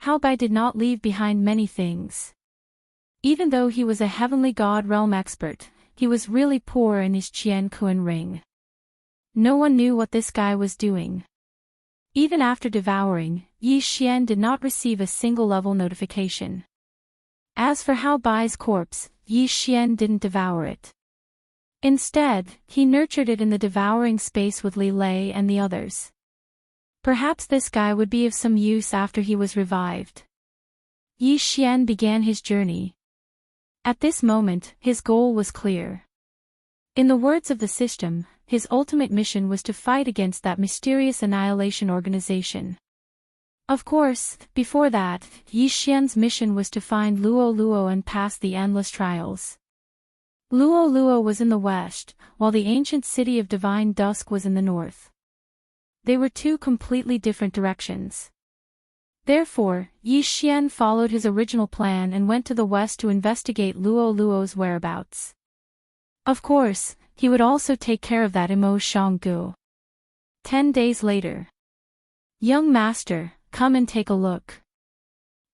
Hao Bai did not leave behind many things. Even though he was a heavenly god realm expert, he was really poor in his Qian Kuan ring. No one knew what this guy was doing. Even after devouring, Yi Xian did not receive a single level notification. As for Hao Bai's corpse, Yi Xian didn't devour it. Instead, he nurtured it in the devouring space with Li Lei and the others. Perhaps this guy would be of some use after he was revived. Yi Xian began his journey. At this moment, his goal was clear. In the words of the system, his ultimate mission was to fight against that mysterious annihilation organization. Of course, before that, Yi Xian's mission was to find Luo Luo and pass the endless trials. Luo Luo was in the west, while the ancient city of Divine Dusk was in the north. They were two completely different directions. Therefore, Yi Xian followed his original plan and went to the west to investigate Luo Luo's whereabouts. Of course, he would also take care of that Imo Shanggu. 10 days later. Young master, come and take a look.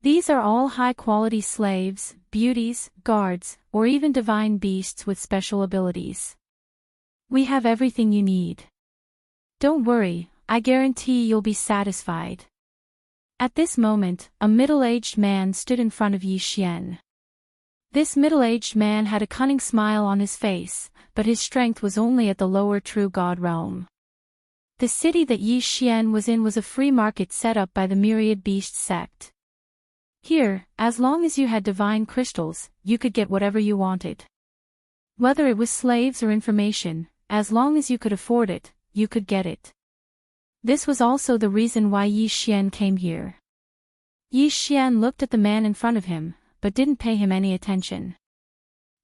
These are all high-quality slaves, beauties, guards, or even divine beasts with special abilities. We have everything you need. Don't worry, I guarantee you'll be satisfied. At this moment, a middle-aged man stood in front of Yi Xian. This middle-aged man had a cunning smile on his face, but his strength was only at the lower true god realm. The city that Yi Xian was in was a free market set up by the Myriad Beast sect. Here, as long as you had divine crystals, you could get whatever you wanted. Whether it was slaves or information, as long as you could afford it, you could get it. This was also the reason why Yi Xian came here. Yi Xian looked at the man in front of him, but didn't pay him any attention.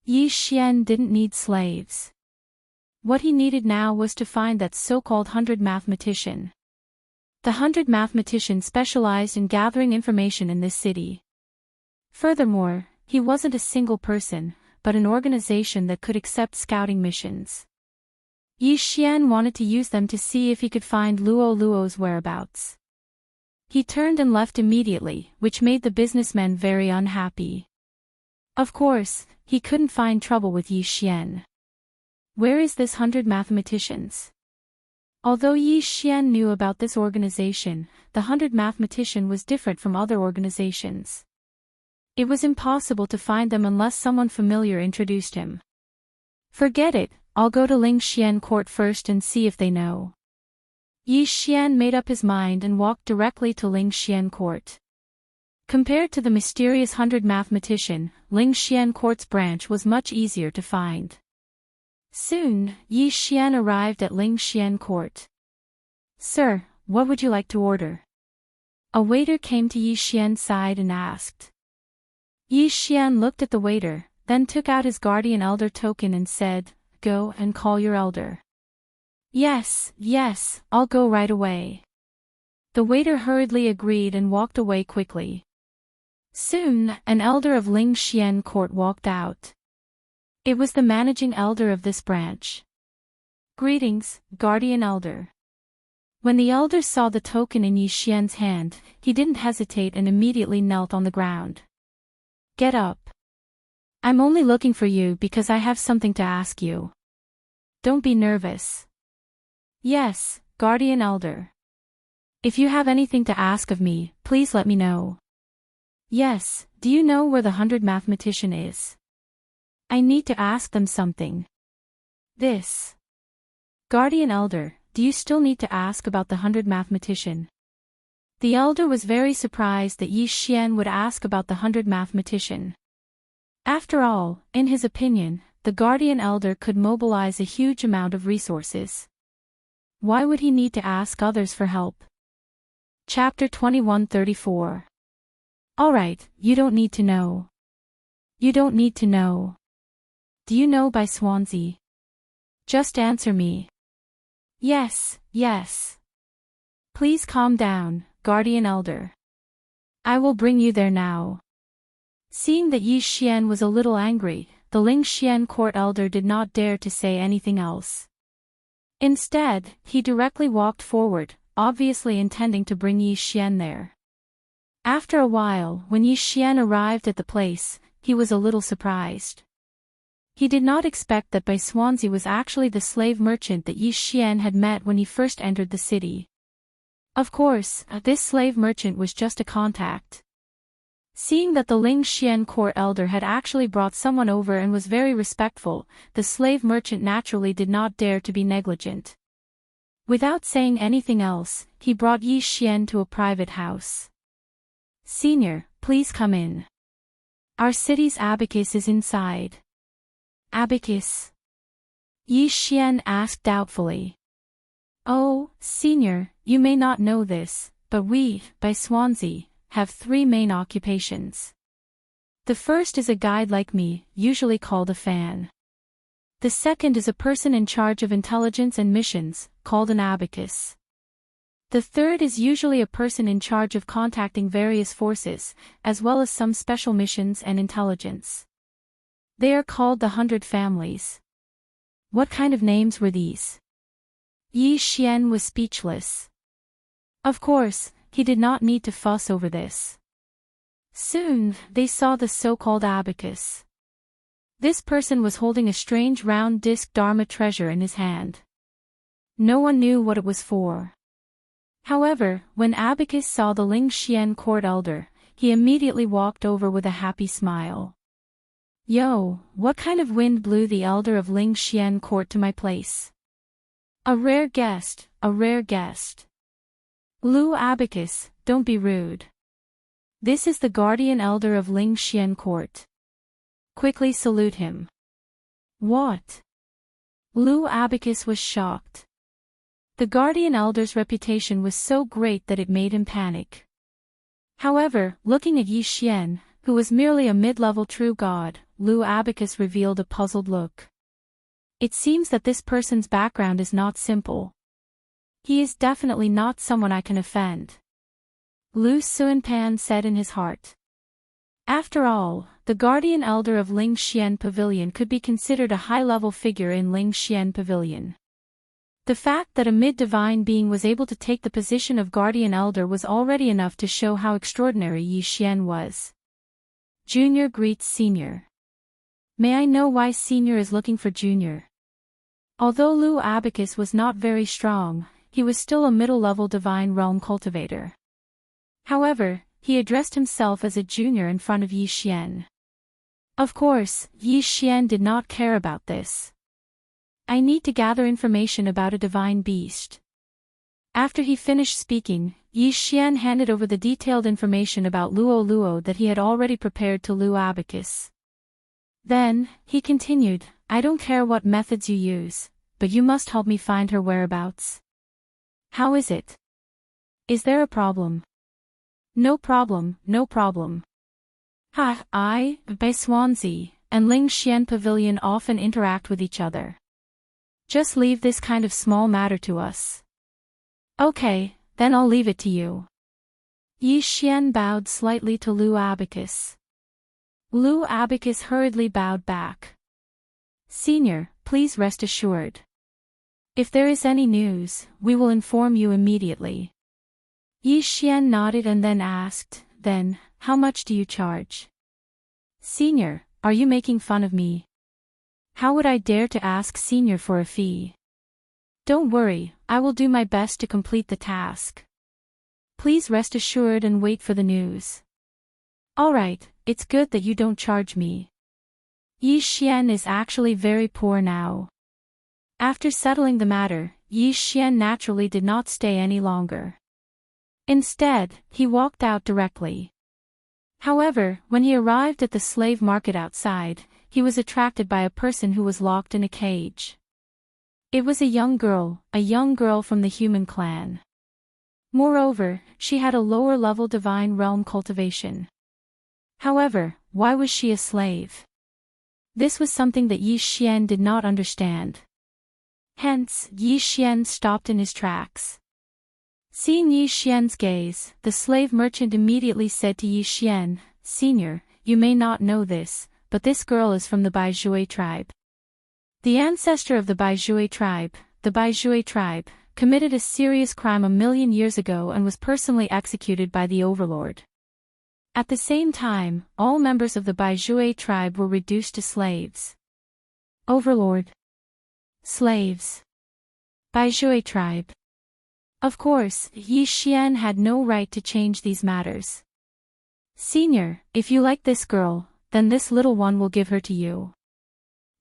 Yi Xian didn't need slaves. What he needed now was to find that so-called 100 mathematician. The 100 mathematician specialized in gathering information in this city. Furthermore, he wasn't a single person, but an organization that could accept scouting missions. Yi Xian wanted to use them to see if he could find Luo Luo's whereabouts. He turned and left immediately, which made the businessman very unhappy. Of course, he couldn't find trouble with Yi Xian. Where is this 100 mathematicians? Although Yi Xian knew about this organization, the 100 mathematician was different from other organizations. It was impossible to find them unless someone familiar introduced him. Forget it, I'll go to Ling Xian court first and see if they know. Yi Xian made up his mind and walked directly to Ling Xian court. Compared to the mysterious 100 mathematician, Ling Xian court's branch was much easier to find. Soon, Yi Xian arrived at Ling Xian court. Sir, what would you like to order? A waiter came to Yi Xian's side and asked. Yi Xian looked at the waiter, then took out his guardian elder token and said, Go and call your elder. Yes, I'll go right away. The waiter hurriedly agreed and walked away quickly. Soon, an elder of Ling Xian court walked out. It was the managing elder of this branch. Greetings, guardian elder. When the elder saw the token in Yi Xian's hand, he didn't hesitate and immediately knelt on the ground. Get up. I'm only looking for you because I have something to ask you. Don't be nervous. Yes, guardian elder. If you have anything to ask of me, please let me know. Yes, do you know where the 100 mathematician is? I need to ask them something. This. Guardian elder, do you still need to ask about the 100 mathematician? The elder was very surprised that Yi Xian would ask about the 100 mathematician. After all, in his opinion, the guardian elder could mobilize a huge amount of resources. Why would he need to ask others for help? Chapter 2134. Alright, you don't need to know. You don't need to know. Do you know by Swansea? Just answer me. Yes. Please calm down, guardian elder. I will bring you there now. Seeing that Yi Xian was a little angry, the Ling Xian court elder did not dare to say anything else. Instead, he directly walked forward, obviously intending to bring Yi Xian there. After a while, when Yi Xian arrived at the place, he was a little surprised. He did not expect that Bai Swansea was actually the slave merchant that Yi Xian had met when he first entered the city. Of course, this slave merchant was just a contact. Seeing that the Ling Xian court elder had actually brought someone over and was very respectful, the slave merchant naturally did not dare to be negligent. Without saying anything else, he brought Yi Xian to a private house. "Senior, please come in. Our city's abacus is inside." "Abacus?" Yi Xian asked doubtfully. "Oh, senior, you may not know this, but we, Bai Swansea, have 3 main occupations. The first is a guide like me, usually called a fan. The second is a person in charge of intelligence and missions, called an abacus. The third is usually a person in charge of contacting various forces, as well as some special missions and intelligence. They are called the 100 families." What kind of names were these? Yi Xian was speechless. Of course, he did not need to fuss over this. Soon, they saw the so-called abacus. This person was holding a strange round disc Dharma treasure in his hand. No one knew what it was for. However, when Abacus saw the Ling Xian court elder, he immediately walked over with a happy smile. "Yo, what kind of wind blew the elder of Ling Xian court to my place? A rare guest, a rare guest. Lu Abacus, don't be rude. This is the guardian elder of Ling Xian court. Quickly salute him." "What?" Lu Abacus was shocked. The guardian elder's reputation was so great that it made him panic. However, looking at Yi Xian, who was merely a mid-level true god, Lu Abacus revealed a puzzled look. It seems that this person's background is not simple. He is definitely not someone I can offend. Lu Suanpan said in his heart. After all, the guardian elder of Ling Xian Pavilion could be considered a high-level figure in Ling Xian Pavilion. The fact that a mid-divine being was able to take the position of guardian elder was already enough to show how extraordinary Yi Xian was. Junior greets senior. May I know why senior is looking for junior? Although Lu Abacus was not very strong, he was still a middle-level divine realm cultivator. However, he addressed himself as a junior in front of Yi Xian. Of course, Yi Xian did not care about this. "I need to gather information about a divine beast." After he finished speaking, Yi Xian handed over the detailed information about Luo that he had already prepared to Lu Abacus. Then, he continued, "I don't care what methods you use, but you must help me find her whereabouts." "How is it? Is there a problem?" "No problem, no problem. I, Bai Swansea, and Ling Xian Pavilion often interact with each other. Just leave this kind of small matter to us." "Okay, then I'll leave it to you." Yi Xian bowed slightly to Lu Abacus. Lu Abacus hurriedly bowed back. "Senior, please rest assured. If there is any news, we will inform you immediately." Yi Xian nodded and then asked, "Then, how much do you charge?" "Senior, are you making fun of me? How would I dare to ask senior for a fee? Don't worry, I will do my best to complete the task. Please rest assured and wait for the news." "Alright, it's good that you don't charge me. Yi Xian is actually very poor now." After settling the matter, Yi Xian naturally did not stay any longer. Instead, he walked out directly. However, when he arrived at the slave market outside, he was attracted by a person who was locked in a cage. It was a young girl from the human clan. Moreover, she had a lower-level divine realm cultivation. However, why was she a slave? This was something that Yi Xian did not understand. Hence, Yi Xian stopped in his tracks. Seeing Yi Xian's gaze, the slave merchant immediately said to Yi Xian, "Senior, you may not know this, but this girl is from the Baizhui tribe. The ancestor of the Baizhui tribe, committed a serious crime 1,000,000 years ago and was personally executed by the overlord. At the same time, all members of the Baizhui tribe were reduced to slaves. Overlord. Slaves. Baizhui tribe. Of course, Yi Xian had no right to change these matters. Senior, if you like this girl, then this little one will give her to you.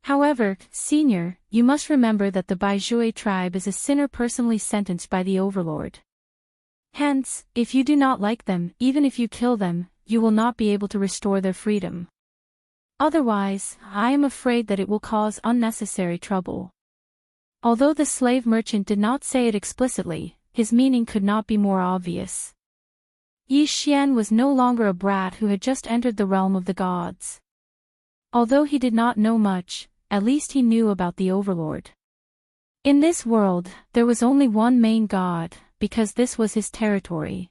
However, Senior, you must remember that the Baizhui tribe is a sinner personally sentenced by the Overlord. Hence, if you do not like them, even if you kill them, you will not be able to restore their freedom. Otherwise, I am afraid that it will cause unnecessary trouble. Although the slave merchant did not say it explicitly, his meaning could not be more obvious. Yi Xian was no longer a brat who had just entered the realm of the gods. Although he did not know much, at least he knew about the Overlord. In this world, there was only one main god, because this was his territory.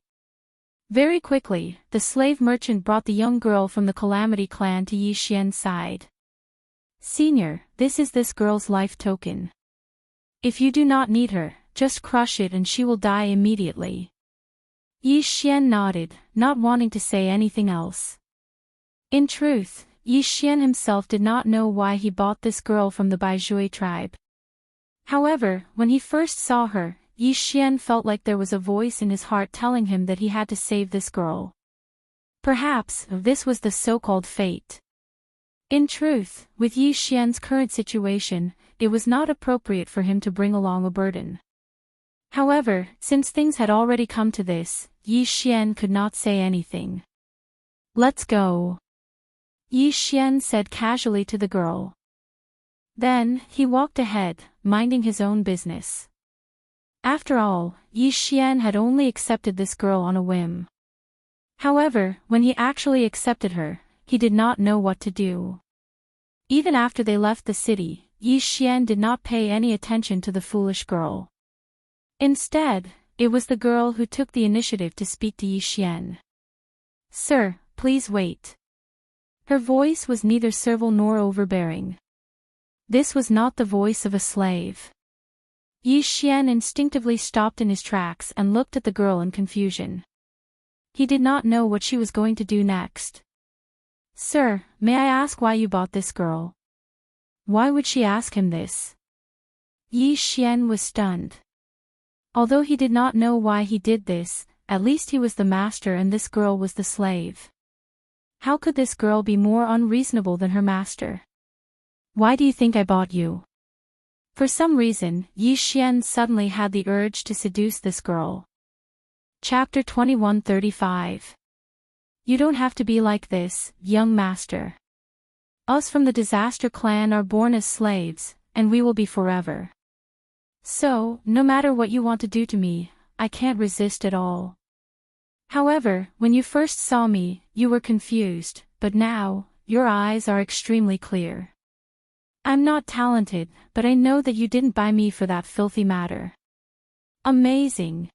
Very quickly, the slave merchant brought the young girl from the Calamity clan to Yi Xian's side. Senior, this is this girl's life token. If you do not need her, just crush it and she will die immediately. Yi Xian nodded, not wanting to say anything else. In truth, Yi Xian himself did not know why he bought this girl from the Baizhui tribe. However, when he first saw her, Yi Xian felt like there was a voice in his heart telling him that he had to save this girl. Perhaps, this was the so-called fate. In truth, with Yi Xian's current situation, it was not appropriate for him to bring along a burden. However, since things had already come to this, Yi Xian could not say anything. Let's go. Yi Xian said casually to the girl. Then, he walked ahead, minding his own business. After all, Yi Xian had only accepted this girl on a whim. However, when he actually accepted her, he did not know what to do. Even after they left the city, Yi Xian did not pay any attention to the foolish girl. Instead, it was the girl who took the initiative to speak to Yi Xian. Sir, please wait. Her voice was neither servile nor overbearing. This was not the voice of a slave. Yi Xian instinctively stopped in his tracks and looked at the girl in confusion. He did not know what she was going to do next. Sir, may I ask why you bought this girl? Why would she ask him this? Yi Xian was stunned. Although he did not know why he did this, at least he was the master and this girl was the slave. How could this girl be more unreasonable than her master? Why do you think I bought you? For some reason, Yi Xian suddenly had the urge to seduce this girl. Chapter 2135. You don't have to be like this, young master. Us from the Disaster clan are born as slaves, and we will be forever. So, no matter what you want to do to me, I can't resist at all. However, when you first saw me, you were confused, but now, your eyes are extremely clear. I'm not talented, but I know that you didn't buy me for that filthy matter. Amazing.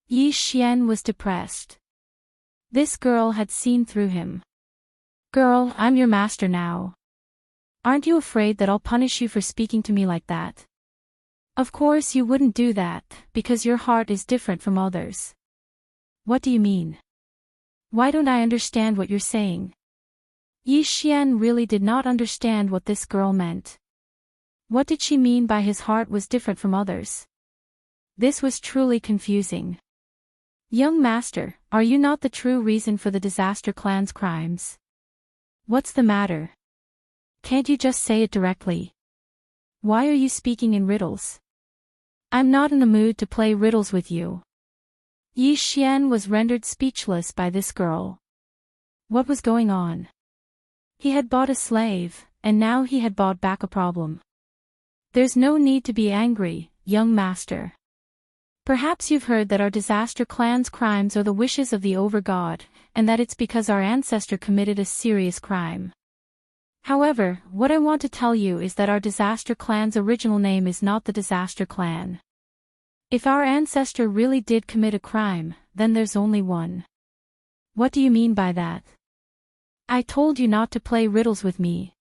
Yi Xian was depressed. This girl had seen through him. Girl, I'm your master now. Aren't you afraid that I'll punish you for speaking to me like that? Of course you wouldn't do that, because your heart is different from others. What do you mean? Why don't I understand what you're saying? Yi Xian really did not understand what this girl meant. What did she mean by his heart was different from others? This was truly confusing. Young master, are you not the true reason for the Disaster clan's crimes? What's the matter? Can't you just say it directly? Why are you speaking in riddles? I'm not in the mood to play riddles with you. Yi Xian was rendered speechless by this girl. What was going on? He had bought a slave, and now he had bought back a problem. There's no need to be angry, young master. Perhaps you've heard that our Disaster clan's crimes are the wishes of the Overgod, and that it's because our ancestor committed a serious crime. However, what I want to tell you is that our Disaster clan's original name is not the Disaster clan. If our ancestor really did commit a crime, then there's only one. What do you mean by that? I told you not to play riddles with me.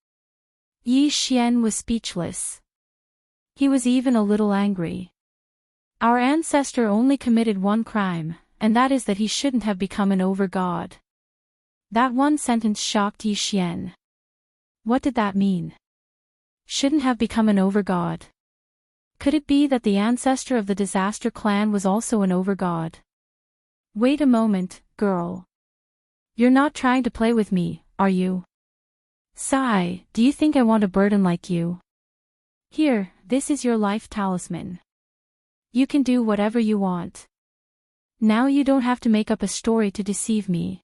Yi Xian was speechless. He was even a little angry. Our ancestor only committed one crime, and that is that he shouldn't have become an overgod. That one sentence shocked Yi Xian. What did that mean? shouldn't have become an overgod. Could it be that the ancestor of the disaster clan was also an overgod? Wait a moment, girl. You're not trying to play with me, are you? Sigh, do you think I want a burden like you? Here, this is your life talisman. You can do whatever you want. Now you don't have to make up a story to deceive me.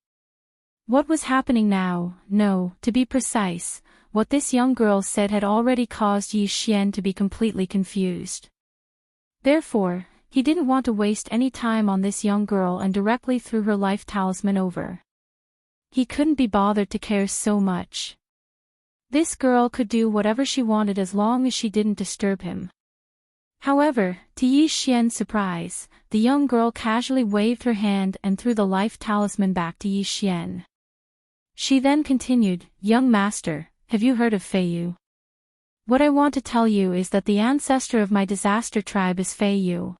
What was happening now? No, to be precise, what this young girl said had already caused Yi Xian to be completely confused. Therefore, he didn't want to waste any time on this young girl and directly threw her life talisman over. He couldn't be bothered to care so much. This girl could do whatever she wanted as long as she didn't disturb him. However, to Yi Xian's surprise, the young girl casually waved her hand and threw the life talisman back to Yi Xian. She then continued, "Young master, have you heard of Fei Yu? What I want to tell you is that the ancestor of my disaster tribe is Fei Yu.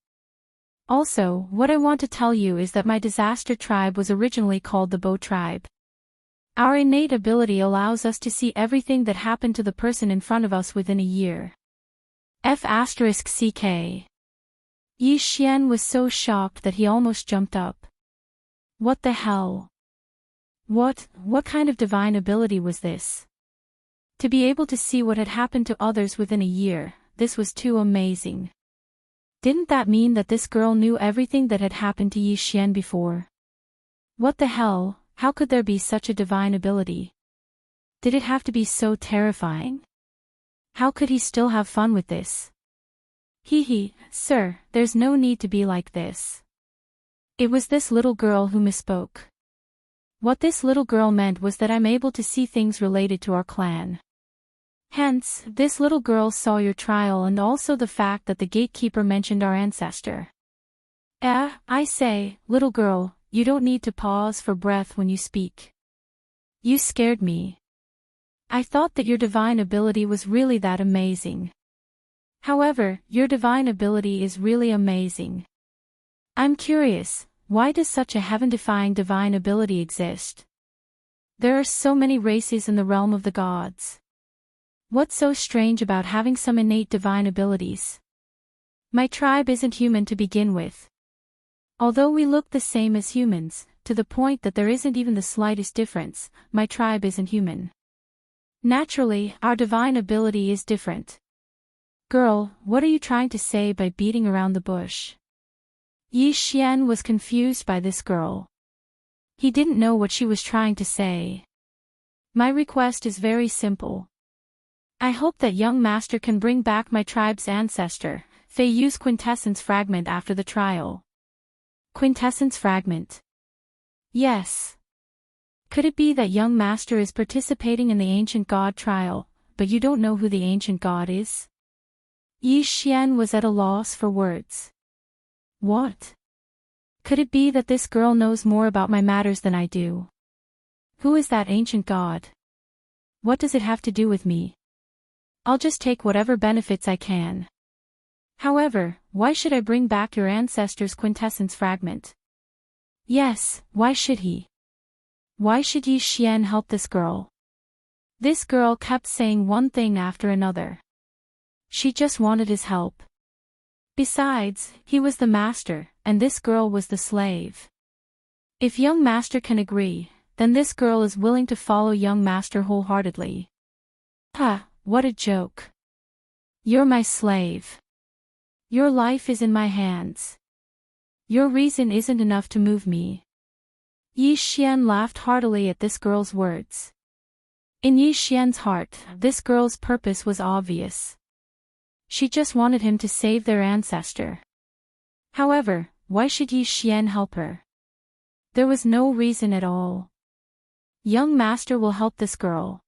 Also, what I want to tell you is that my disaster tribe was originally called the Bow tribe. Our innate ability allows us to see everything that happened to the person in front of us within a year. F***ck. Yi Xian was so shocked that he almost jumped up. What the hell? What kind of divine ability was this? To be able to see what had happened to others within a year, this was too amazing. Didn't that mean that this girl knew everything that had happened to Yi Xian before? What the hell, how could there be such a divine ability? Did it have to be so terrifying? How could he still have fun with this? Sir, there's no need to be like this. It was this little girl who misspoke. What this little girl meant was that I'm able to see things related to our clan. Hence, this little girl saw your trial and also the fact that the gatekeeper mentioned our ancestor. I say, little girl, you don't need to pause for breath when you speak. You scared me. I thought that your divine ability was really that amazing. However, your divine ability is really amazing. I'm curious, why does such a heaven-defying divine ability exist? There are so many races in the realm of the gods. What's so strange about having some innate divine abilities? My tribe isn't human to begin with. Although we look the same as humans, to the point that there isn't even the slightest difference, my tribe isn't human. Naturally, our divine ability is different. Girl, what are you trying to say by beating around the bush? Yi Xian was confused by this girl. He didn't know what she was trying to say. My request is very simple. I hope that young master can bring back my tribe's ancestor, Fei Yu's quintessence fragment after the trial. Quintessence fragment. Yes. Could it be that young master is participating in the ancient god trial, but you don't know who the ancient god is? Yi Xian was at a loss for words. What? Could it be that this girl knows more about my matters than I do? Who is that ancient god? What does it have to do with me? I'll just take whatever benefits I can. However, why should I bring back your ancestor's quintessence fragment? Yes, why should he? Why should Yi Xian help this girl? This girl kept saying one thing after another. She just wanted his help. Besides, he was the master, and this girl was the slave. If young master can agree, then this girl is willing to follow young master wholeheartedly. What a joke. You're my slave. Your life is in my hands. Your reason isn't enough to move me. Yi Xian laughed heartily at this girl's words. In Yi Xian's heart, this girl's purpose was obvious. She just wanted him to save their ancestor. However, why should Yi Xian help her? There was no reason at all. Young master will help this girl.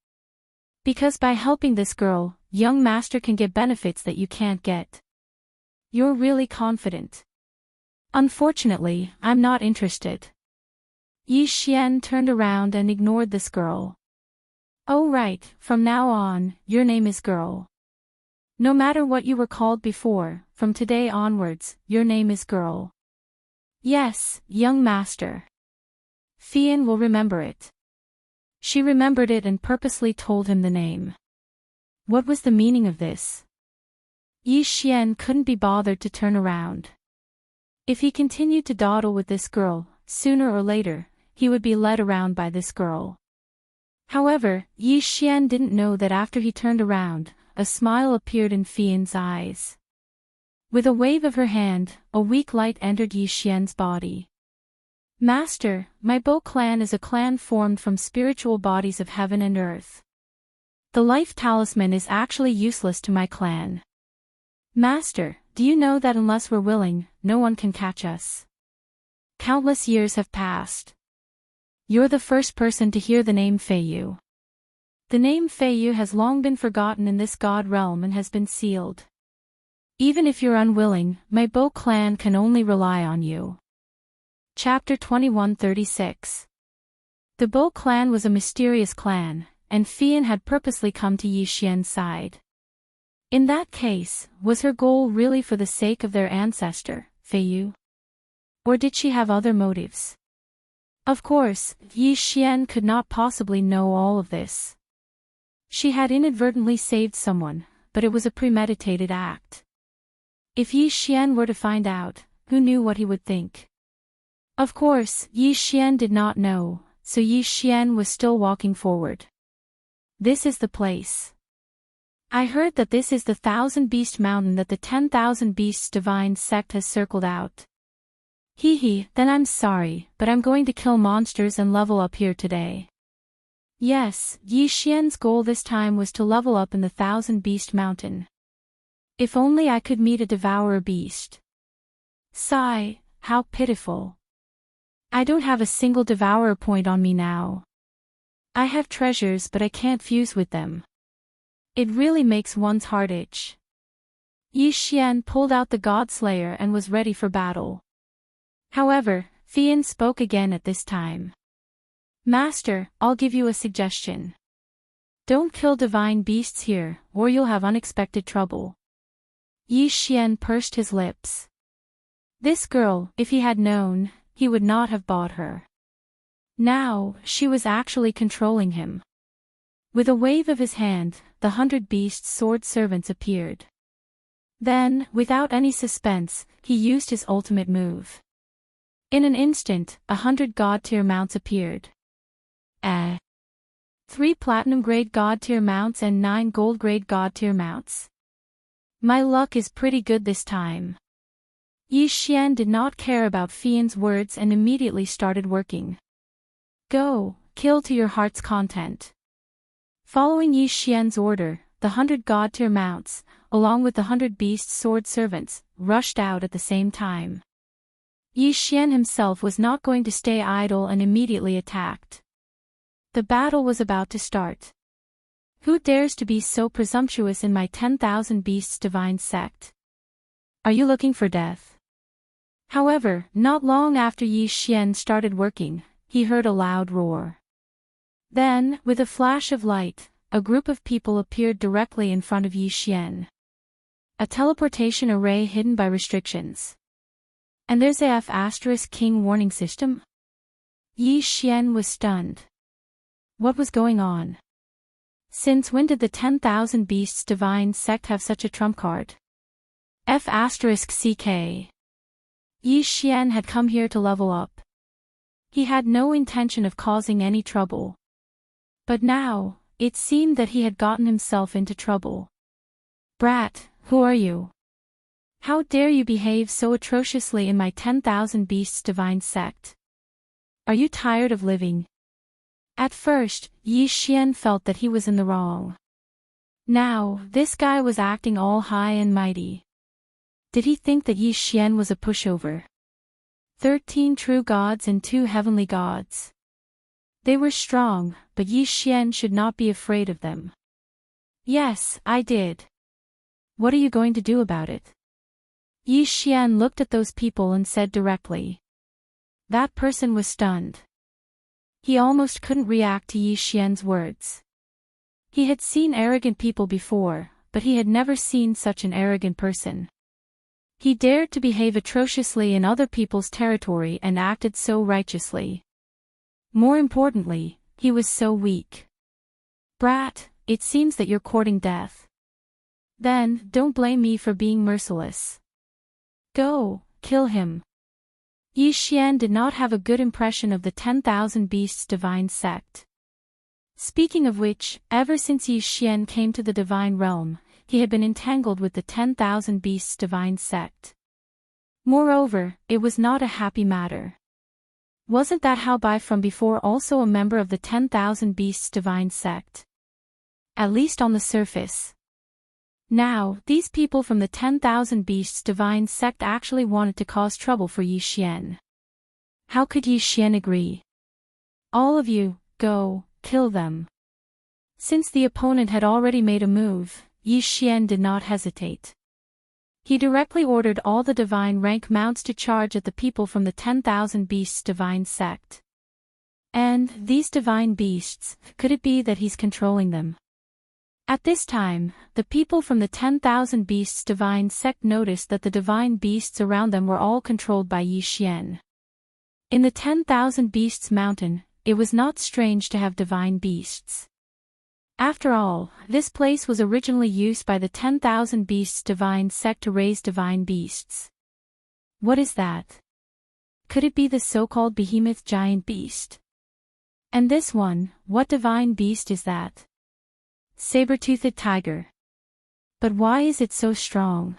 Because by helping this girl, young master can get benefits that you can't get. You're really confident. Unfortunately, I'm not interested. Yi Xian turned around and ignored this girl. Oh right, from now on, your name is Girl. No matter what you were called before, from today onwards, your name is Girl. Yes, young master. Fian will remember it. She remembered it and purposely told him the name. What was the meaning of this? Yi Xian couldn't be bothered to turn around. If he continued to dawdle with this girl, sooner or later, he would be led around by this girl. However, Yi Xian didn't know that after he turned around, a smile appeared in Fian's eyes. With a wave of her hand, a weak light entered Yi Xian's body. Master, my Bo clan is a clan formed from spiritual bodies of heaven and earth. The life talisman is actually useless to my clan. Master, do you know that unless we're willing, no one can catch us? Countless years have passed. You're the first person to hear the name Feiyu. The name Feiyu has long been forgotten in this god realm and has been sealed. Even if you're unwilling, my Bo clan can only rely on you. Chapter 2136. The Bo clan was a mysterious clan, and Fian had purposely come to Yi Xian's side. In that case, was her goal really for the sake of their ancestor, Feiyu? Or did she have other motives? Of course, Yi Xian could not possibly know all of this. She had inadvertently saved someone, but it was a premeditated act. If Yi Xian were to find out, who knew what he would think? Of course, Yi Xian did not know, so Yi Xian was still walking forward. This is the place. I heard that this is the 1,000-beast mountain that the 10,000 beasts divine sect has circled out. Hee, then I'm sorry, but I'm going to kill monsters and level up here today. Yes, Yi Xian's goal this time was to level up in the 1,000-beast mountain. If only I could meet a Devourer beast. Sigh, how pitiful. I don't have a single Devourer point on me now. I have treasures but I can't fuse with them. It really makes one's heart itch. Yi Xian pulled out the God Slayer and was ready for battle. However, Fian spoke again at this time. Master, I'll give you a suggestion. Don't kill divine beasts here, or you'll have unexpected trouble. Yi Xian pursed his lips. This girl, if he had known, he would not have bought her. Now, she was actually controlling him. With a wave of his hand, the 100 beasts' sword servants appeared. Then, without any suspense, he used his ultimate move. In an instant, 100 god-tier mounts appeared. 3 platinum-grade god-tier mounts and 9 gold-grade god-tier mounts. My luck is pretty good this time. Yi Xian did not care about Fian's words and immediately started working. Go, kill to your heart's content. Following Yi Xian's order, the 100 god-tier mounts, along with the 100 beast sword servants, rushed out at the same time. Yi Xian himself was not going to stay idle and immediately attacked. The battle was about to start. Who dares to be so presumptuous in my 10,000 beasts divine sect? Are you looking for death? However, not long after Yi Xian started working, he heard a loud roar. Then, with a flash of light, a group of people appeared directly in front of Yi Xian. A teleportation array hidden by restrictions. And there's a F***king warning system? Yi Xian was stunned. What was going on? Since when did the 10,000 Beasts Divine Sect have such a trump card? F***ck. Yi Xian had come here to level up. He had no intention of causing any trouble. But now, it seemed that he had gotten himself into trouble. Brat, who are you? How dare you behave so atrociously in my 10,000 Beasts Divine Sect? Are you tired of living? At first, Yi Xian felt that he was in the wrong. Now, this guy was acting all high and mighty. Did he think that Yi Xian was a pushover? 13 true gods and 2 heavenly gods. They were strong, but Yi Xian should not be afraid of them. Yes, I did. What are you going to do about it? Yi Xian looked at those people and said directly. That person was stunned. He almost couldn't react to Yi Xian's words. He had seen arrogant people before, but he had never seen such an arrogant person. He dared to behave atrociously in other people's territory and acted so righteously. More importantly, he was so weak. Brat, it seems that you're courting death. Then, don't blame me for being merciless. Go, kill him. Yi Xian did not have a good impression of the 10,000 Beasts divine sect. Speaking of which, ever since Yi Xian came to the divine realm, he had been entangled with the 10,000 Beasts divine sect. Moreover, it was not a happy matter. Wasn't that Hao Bai from before also a member of the 10,000 Beasts divine sect? At least on the surface. Now, these people from the 10,000 Beasts divine sect actually wanted to cause trouble for Yi Xian. How could Yi Xian agree? All of you, go, kill them. Since the opponent had already made a move, Yi Xian did not hesitate. He directly ordered all the divine rank mounts to charge at the people from the 10,000 Beasts divine sect. And, these divine beasts, could it be that he's controlling them? At this time, the people from the 10,000 Beasts divine sect noticed that the divine beasts around them were all controlled by Yi Xian. In the 10,000 Beasts mountain, it was not strange to have divine beasts. After all, this place was originally used by the 10,000 Beasts divine sect to raise divine beasts. What is that? Could it be the so-called behemoth giant beast? And this one, what divine beast is that? Saber-toothed tiger. But why is it so strong?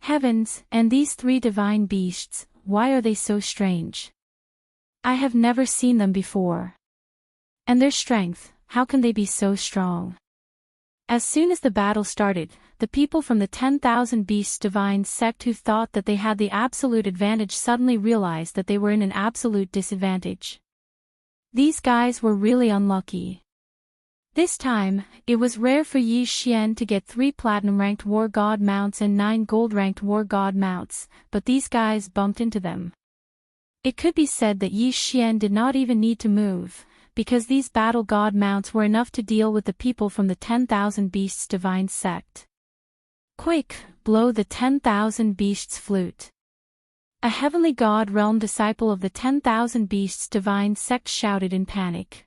Heavens, and these three divine beasts, why are they so strange? I have never seen them before. And their strength, how can they be so strong? As soon as the battle started, the people from the 10,000 Beasts divine sect who thought that they had the absolute advantage suddenly realized that they were in an absolute disadvantage. These guys were really unlucky. This time, it was rare for Yi Xian to get 3 platinum-ranked war god mounts and 9 gold-ranked war god mounts, but these guys bumped into them. It could be said that Yi Xian did not even need to move, because these battle god mounts were enough to deal with the people from the 10,000 Beasts divine sect. Quick, blow the 10,000 Beasts flute. A heavenly god realm disciple of the 10,000 Beasts divine sect shouted in panic.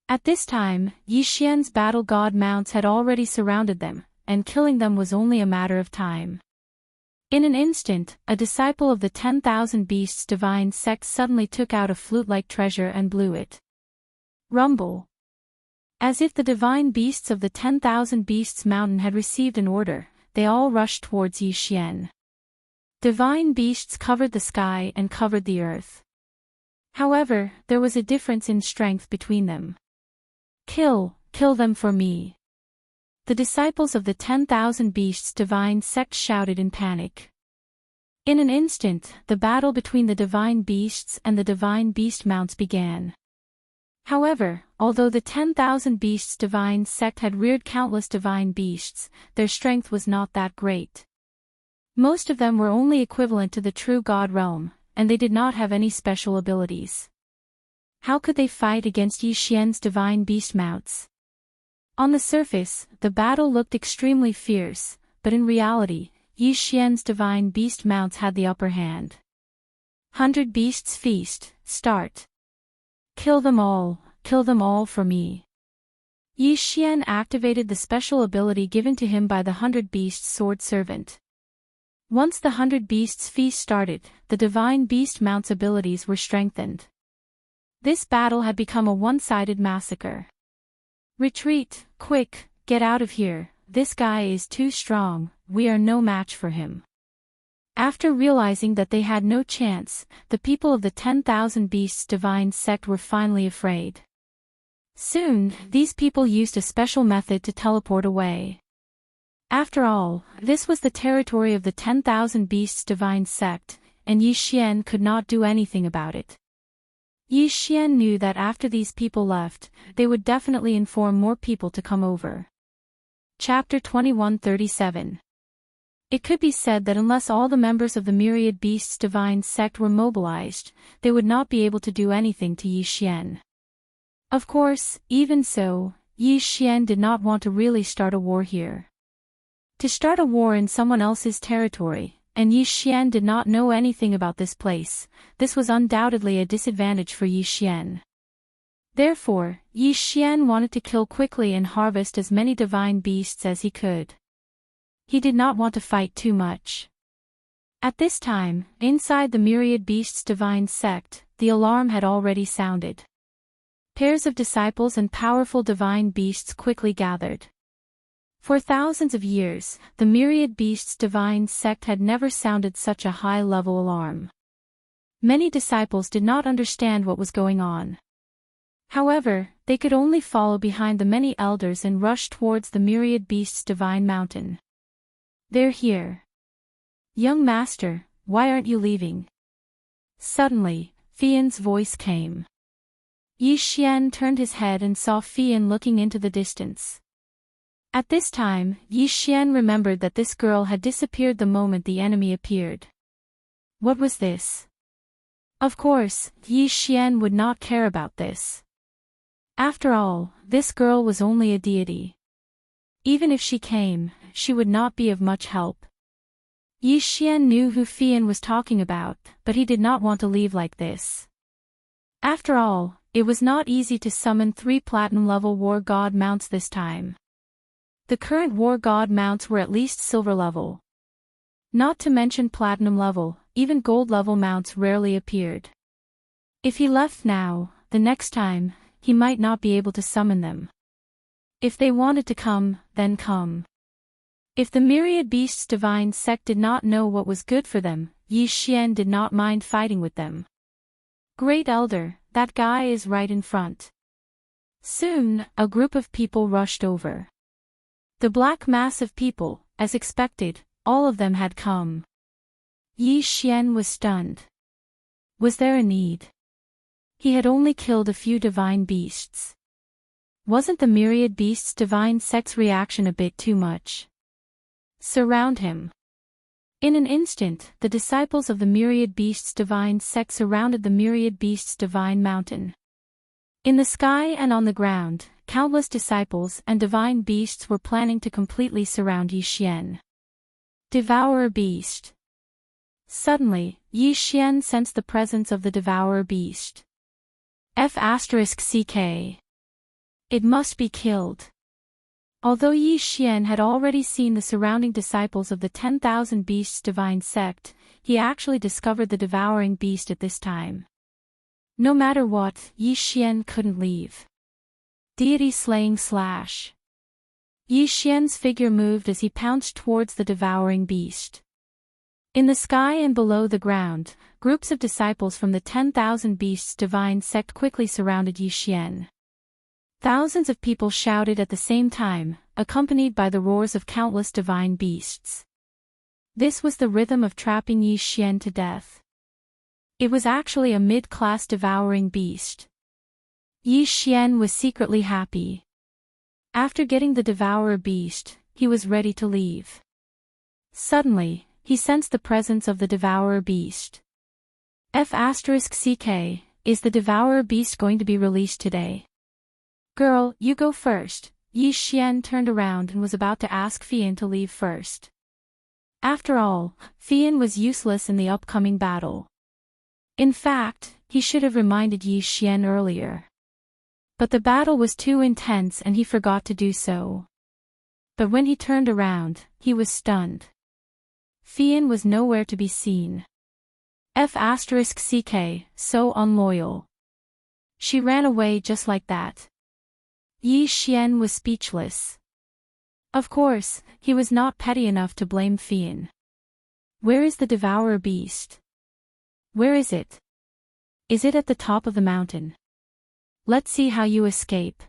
At this time, Yi Xian's battle god mounts had already surrounded them, and killing them was only a matter of time. In an instant, a disciple of the 10,000 Beasts divine sect suddenly took out a flute-like treasure and blew it. Rumble. As if the divine beasts of the 10,000 Beasts mountain had received an order, they all rushed towards Yi Xian. Divine beasts covered the sky and covered the earth. However, there was a difference in strength between them. Kill them for me. The disciples of the 10,000 Beasts divine sect shouted in panic. In an instant, the battle between the divine beasts and the divine beast mounts began. However, although the 10,000 Beasts divine sect had reared countless divine beasts, their strength was not that great. Most of them were only equivalent to the true god realm, and they did not have any special abilities. How could they fight against Yi Xian's divine beast mounts? On the surface, the battle looked extremely fierce, but in reality, Yi Xian's divine beast mounts had the upper hand. 100 Beasts Feast, start. Kill them all for me. Yi Xian activated the special ability given to him by the 100 Beasts sword servant. Once the 100 Beasts Feast started, the divine beast mounts abilities were strengthened. This battle had become a one-sided massacre. Retreat, quick, get out of here, this guy is too strong, we are no match for him. After realizing that they had no chance, the people of the 10,000 Beasts divine sect were finally afraid. Soon, these people used a special method to teleport away. After all, this was the territory of the 10,000 Beasts divine sect, and Yi Xian could not do anything about it. Yi Xian knew that after these people left, they would definitely inform more people to come over. Chapter 2137. It could be said that unless all the members of the Myriad Beasts divine sect were mobilized, they would not be able to do anything to Yi Xian. Of course, even so, Yi Xian did not want to really start a war here. To start a war in someone else's territory, and Yi Xian did not know anything about this place, this was undoubtedly a disadvantage for Yi Xian. Therefore, Yi Xian wanted to kill quickly and harvest as many divine beasts as he could. He did not want to fight too much. At this time, inside the myriad beasts divine sect, the alarm had already sounded. Pairs of disciples and powerful divine beasts quickly gathered. For thousands of years, the myriad beasts divine sect had never sounded such a high-level alarm. Many disciples did not understand what was going on. However, they could only follow behind the many elders and rush towards the myriad beasts divine mountain. They're here. Young master, why aren't you leaving? Suddenly, Fian's voice came. Yi Xian turned his head and saw Fian looking into the distance. At this time, Yi Xian remembered that this girl had disappeared the moment the enemy appeared. What was this? Of course, Yi Xian would not care about this. After all, this girl was only a deity. Even if she came, she would not be of much help. Yi Xian knew who Fian was talking about, but he did not want to leave like this. After all, it was not easy to summon 3 platinum-level war god mounts this time. The current war god mounts were at least silver level. Not to mention platinum level, even gold level mounts rarely appeared. If he left now, the next time, he might not be able to summon them. If they wanted to come, then come. If the myriad beasts divine sect did not know what was good for them, Yi Xian did not mind fighting with them. Great Elder, that guy is right in front. Soon, a group of people rushed over. The black mass of people, as expected, all of them had come. Yi Xian was stunned. Was there a need? He had only killed a few divine beasts. Wasn't the myriad beasts divine sect's reaction a bit too much? Surround him. In an instant, the disciples of the myriad beasts divine sect surrounded the myriad beasts divine mountain. In the sky and on the ground, countless disciples and divine beasts were planning to completely surround Yi Xian. Devourer beast. Suddenly, Yi Xian sensed the presence of the devourer beast. F***ck. It must be killed. Although Yi Xian had already seen the surrounding disciples of the 10,000 Beasts divine sect, he actually discovered the devouring beast at this time. No matter what, Yi Xian couldn't leave. Deity slaying slash. Yi Xian's figure moved as he pounced towards the devouring beast. In the sky and below the ground, groups of disciples from the 10,000 Beasts divine sect quickly surrounded Yi Xian. Thousands of people shouted at the same time, accompanied by the roars of countless divine beasts. This was the rhythm of trapping Yi Xian to death. It was actually a mid-class devouring beast. Yi Xian was secretly happy. After getting the devourer beast, he was ready to leave. Suddenly, he sensed the presence of the devourer beast. F***ck, is the devourer beast going to be released today? Girl, you go first. Yi Xian turned around and was about to ask Fian to leave first. After all, Fian was useless in the upcoming battle. In fact, he should have reminded Yi Xian earlier. But the battle was too intense and he forgot to do so. But when he turned around, he was stunned. Fian was nowhere to be seen. F***ck, so unloyal. She ran away just like that. Yi Xian was speechless. Of course, he was not petty enough to blame Fian. Where is the devourer beast? Where is it? Is it at the top of the mountain? Let's see how you escape.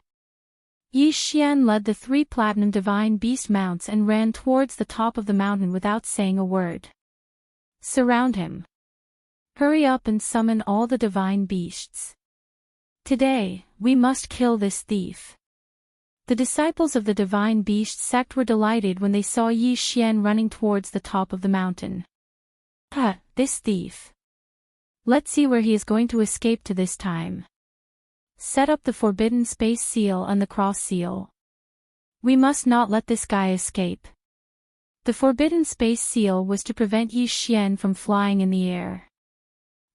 Yi Xian led the 3 platinum divine beast mounts and ran towards the top of the mountain without saying a word. Surround him. Hurry up and summon all the divine beasts. Today, we must kill this thief. The disciples of the divine beast sect were delighted when they saw Yi Xian running towards the top of the mountain. This thief. Let's see where he is going to escape to this time. Set up the forbidden space seal and the cross seal. We must not let this guy escape. The forbidden space seal was to prevent Yi Xian from flying in the air.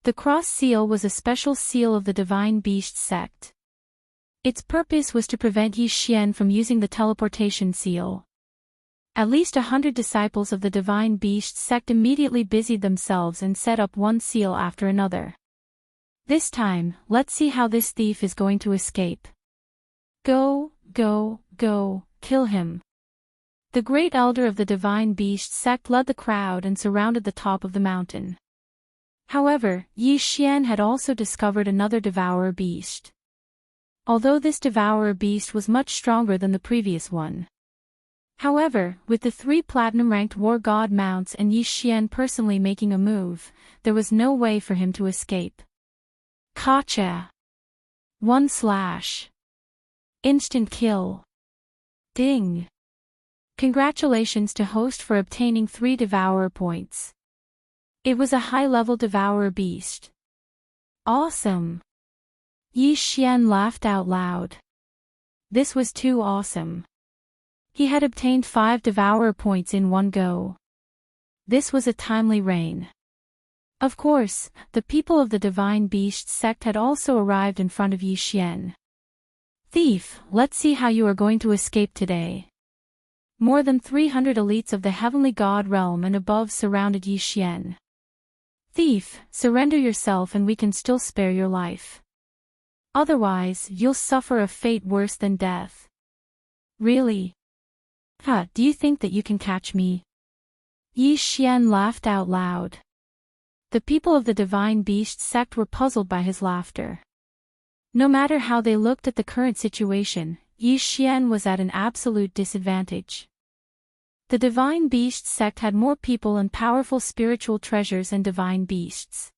The cross seal was a special seal of the divine beast sect. Its purpose was to prevent Yi Xian from using the teleportation seal. At least 100 disciples of the Divine Beast sect immediately busied themselves and set up one seal after another. This time, let's see how this thief is going to escape. Go, go, go, kill him. The great elder of the Divine Beast sect led the crowd and surrounded the top of the mountain. However, Yi Xian had also discovered another Devourer beast. Although this Devourer beast was much stronger than the previous one. However, with the 3 platinum-ranked war god mounts and Yi Xian personally making a move, there was no way for him to escape. Gotcha! 1 slash. Instant kill. Ding! Congratulations to host for obtaining 3 Devourer points. It was a high-level Devourer beast. Awesome! Yi Xian laughed out loud. This was too awesome. He had obtained 5 Devourer points in one go. This was a timely reign. Of course, the people of the Divine Beast sect had also arrived in front of Yi Xian. Thief, let's see how you are going to escape today. More than 300 elites of the Heavenly God realm and above surrounded Yi Xian. Thief, surrender yourself and we can still spare your life. Otherwise, you'll suffer a fate worse than death. Really? Do you think that you can catch me? Yi Xian laughed out loud. The people of the Divine Beast sect were puzzled by his laughter. No matter how they looked at the current situation, Yi Xian was at an absolute disadvantage. The Divine Beast sect had more people and powerful spiritual treasures and divine beasts.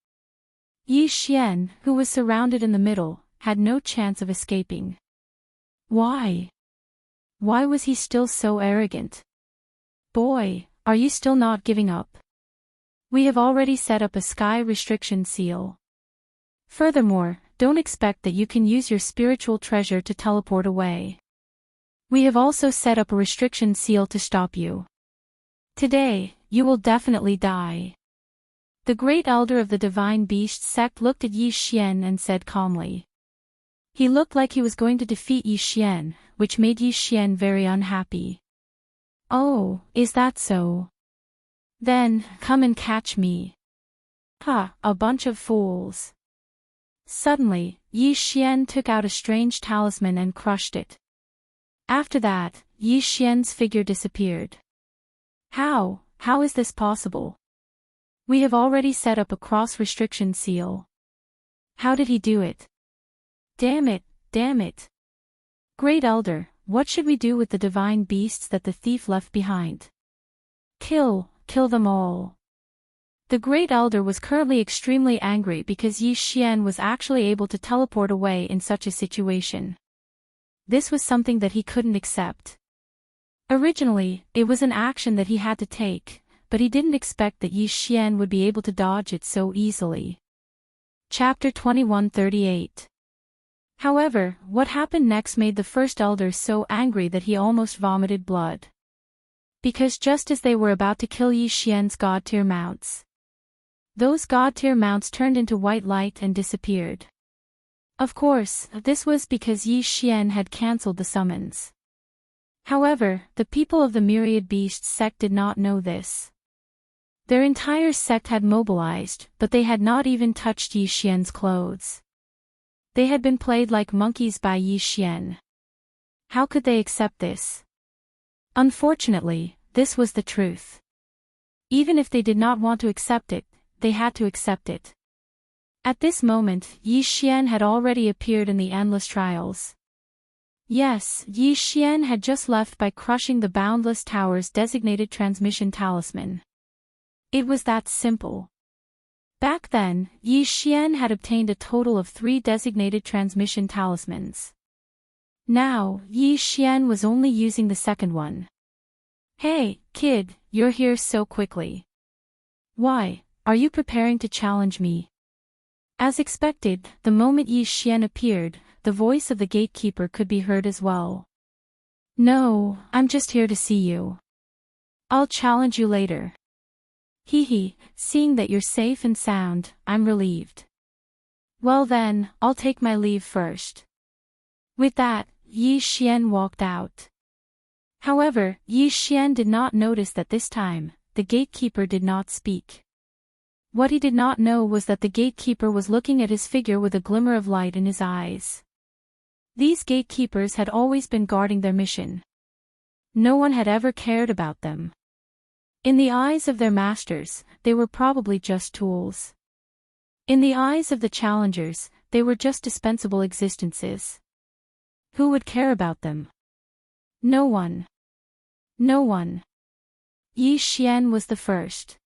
Yi Xian, who was surrounded in the middle, had no chance of escaping. Why? Why was he still so arrogant? Boy, are you still not giving up? We have already set up a sky restriction seal. Furthermore, don't expect that you can use your spiritual treasure to teleport away. We have also set up a restriction seal to stop you. Today, you will definitely die. The great elder of the Divine Beast sect looked at Yi Xian and said calmly. He looked like he was going to defeat Yi Xian, which made Yi Xian very unhappy. Oh, is that so? Then, come and catch me. A bunch of fools. Suddenly, Yi Xian took out a strange talisman and crushed it. After that, Yi Xian's figure disappeared. How is this possible? We have already set up a cross-restriction seal. How did he do it? Damn it. Great Elder, what should we do with the divine beasts that the thief left behind? Kill them all. The Great Elder was currently extremely angry because Yi Xian was actually able to teleport away in such a situation. This was something that he couldn't accept. Originally, it was an action that he had to take, but he didn't expect that Yi Xian would be able to dodge it so easily. Chapter 2138. However, what happened next made the First Elder so angry that he almost vomited blood. Because just as they were about to kill Yi Xian's god-tier mounts, those god-tier mounts turned into white light and disappeared. Of course, this was because Yi Xian had cancelled the summons. However, the people of the Myriad Beasts sect did not know this. Their entire sect had mobilized, but they had not even touched Yi Xian's clothes. They had been played like monkeys by Yi Xian. How could they accept this? Unfortunately, this was the truth. Even if they did not want to accept it, they had to accept it. At this moment, Yi Xian had already appeared in the endless trials. Yes, Yi Xian had just left by crushing the Boundless Tower's designated transmission talisman. It was that simple. Back then, Yi Xian had obtained a total of 3 designated transmission talismans. Now, Yi Xian was only using the second one. Hey, kid, you're here so quickly. Why, are you preparing to challenge me? As expected, the moment Yi Xian appeared, the voice of the gatekeeper could be heard as well. No, I'm just here to see you. I'll challenge you later. Hee, seeing that you're safe and sound, I'm relieved. Well then, I'll take my leave first. With that, Yi Xian walked out. However, Yi Xian did not notice that this time, the gatekeeper did not speak. What he did not know was that the gatekeeper was looking at his figure with a glimmer of light in his eyes. These gatekeepers had always been guarding their mission. No one had ever cared about them. In the eyes of their masters, they were probably just tools. In the eyes of the challengers, they were just dispensable existences. Who would care about them? No one. No one. Yi Xian was the first.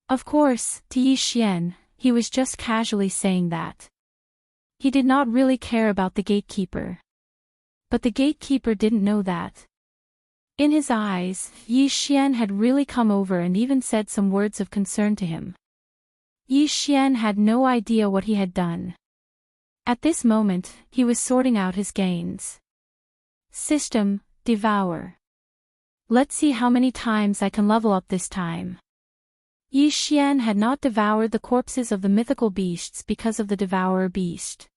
Of course, to Yi Xian, he was just casually saying that. He did not really care about the gatekeeper. But the gatekeeper didn't know that. In his eyes, Yi Xian had really come over and even said some words of concern to him. Yi Xian had no idea what he had done. At this moment, he was sorting out his gains. System, Devour. Let's see how many times I can level up this time. Yi Xian had not devoured the corpses of the mythical beasts because of the Devourer beast.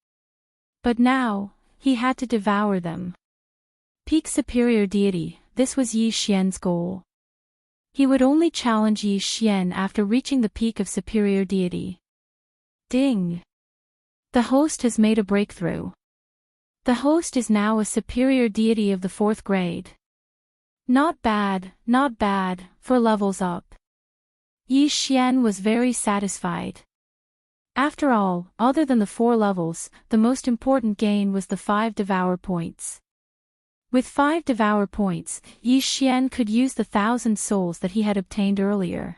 But now, he had to devour them. Peak Superior Deity, this was Yi Xian's goal. He would only challenge Yi Xian after reaching the peak of Superior Deity. Ding! The host has made a breakthrough. The host is now a Superior Deity of the 4th grade. Not bad, for levels up. Yi Xian was very satisfied. After all, other than the 4 levels, the most important gain was the 5 Devour points. With 5 Devour points, Yi Xian could use the 1,000 souls that he had obtained earlier.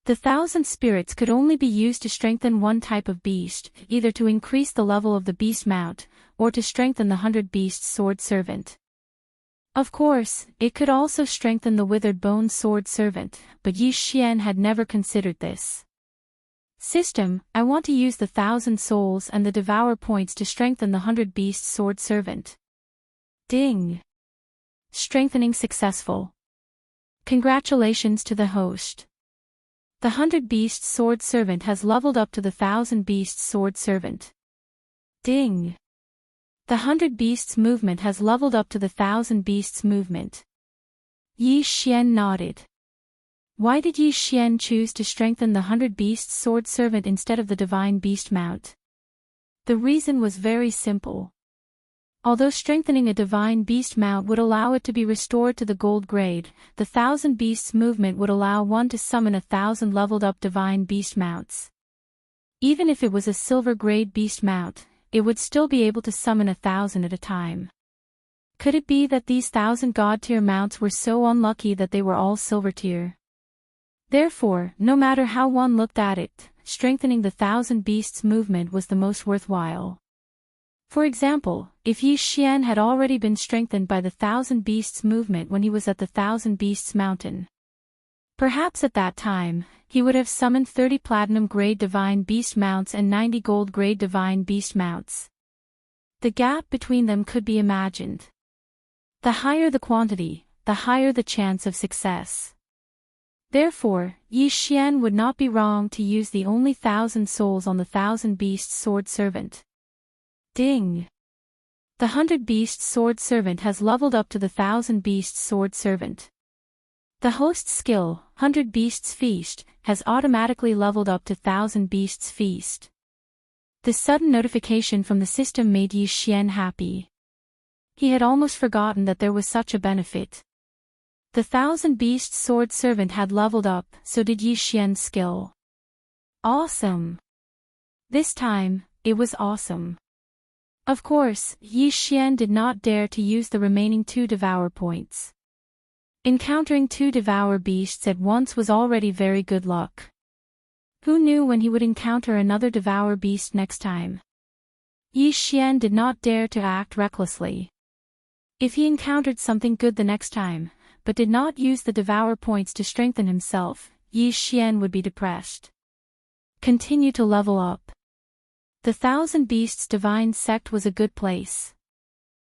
The 1,000 spirits could only be used to strengthen one type of beast, either to increase the level of the beast mount, or to strengthen the 100 Beasts Sword Servant. Of course, it could also strengthen the Withered Bone Sword Servant, but Yi Xian had never considered this. System, I want to use the 1,000 souls and the Devour points to strengthen the 100 Beasts Sword Servant. Ding! Strengthening successful. Congratulations to the host. The 100 Beasts Sword Servant has leveled up to the 1,000 Beasts Sword Servant. Ding! The 100 Beasts movement has leveled up to the 1,000 Beasts movement. Yi Xian nodded. Why did Yi Xian choose to strengthen the 100 Beasts Sword Servant instead of the Divine Beast Mount? The reason was very simple. Although strengthening a Divine Beast Mount would allow it to be restored to the Gold grade, the 1,000 Beasts movement would allow one to summon 1,000 leveled up Divine Beast Mounts. Even if it was a Silver grade Beast Mount, it would still be able to summon 1,000 at a time. Could it be that these 1,000 God tier mounts were so unlucky that they were all Silver tier? Therefore, no matter how one looked at it, strengthening the 1,000 Beasts movement was the most worthwhile. For example, if Yi Xian had already been strengthened by the 1,000 Beasts movement when he was at the 1,000 Beasts Mountain, perhaps at that time, he would have summoned 30 Platinum grade Divine Beast Mounts and 90 Gold grade Divine Beast Mounts. The gap between them could be imagined. The higher the quantity, the higher the chance of success. Therefore, Yi Xian would not be wrong to use the only 1,000 souls on the 1,000 Beasts Sword Servant. Ding! The 100 Beasts Sword Servant has leveled up to the 1,000 Beasts Sword Servant. The host's skill, 100 Beasts Feast, has automatically leveled up to 1,000 Beasts Feast. The sudden notification from the system made Yi Xian happy. He had almost forgotten that there was such a benefit. The 1,000 Beasts Sword Servant had leveled up, so did Yi Xian's skill. Awesome! This time, it was awesome. Of course, Yi Xian did not dare to use the remaining 2 Devour points. Encountering 2 Devour beasts at once was already very good luck. Who knew when he would encounter another Devour beast next time? Yi Xian did not dare to act recklessly. If he encountered something good the next time, but did not use the Devour points to strengthen himself, Yi Xian would be depressed. Continue to level up. The 1,000 Beasts Divine Sect was a good place.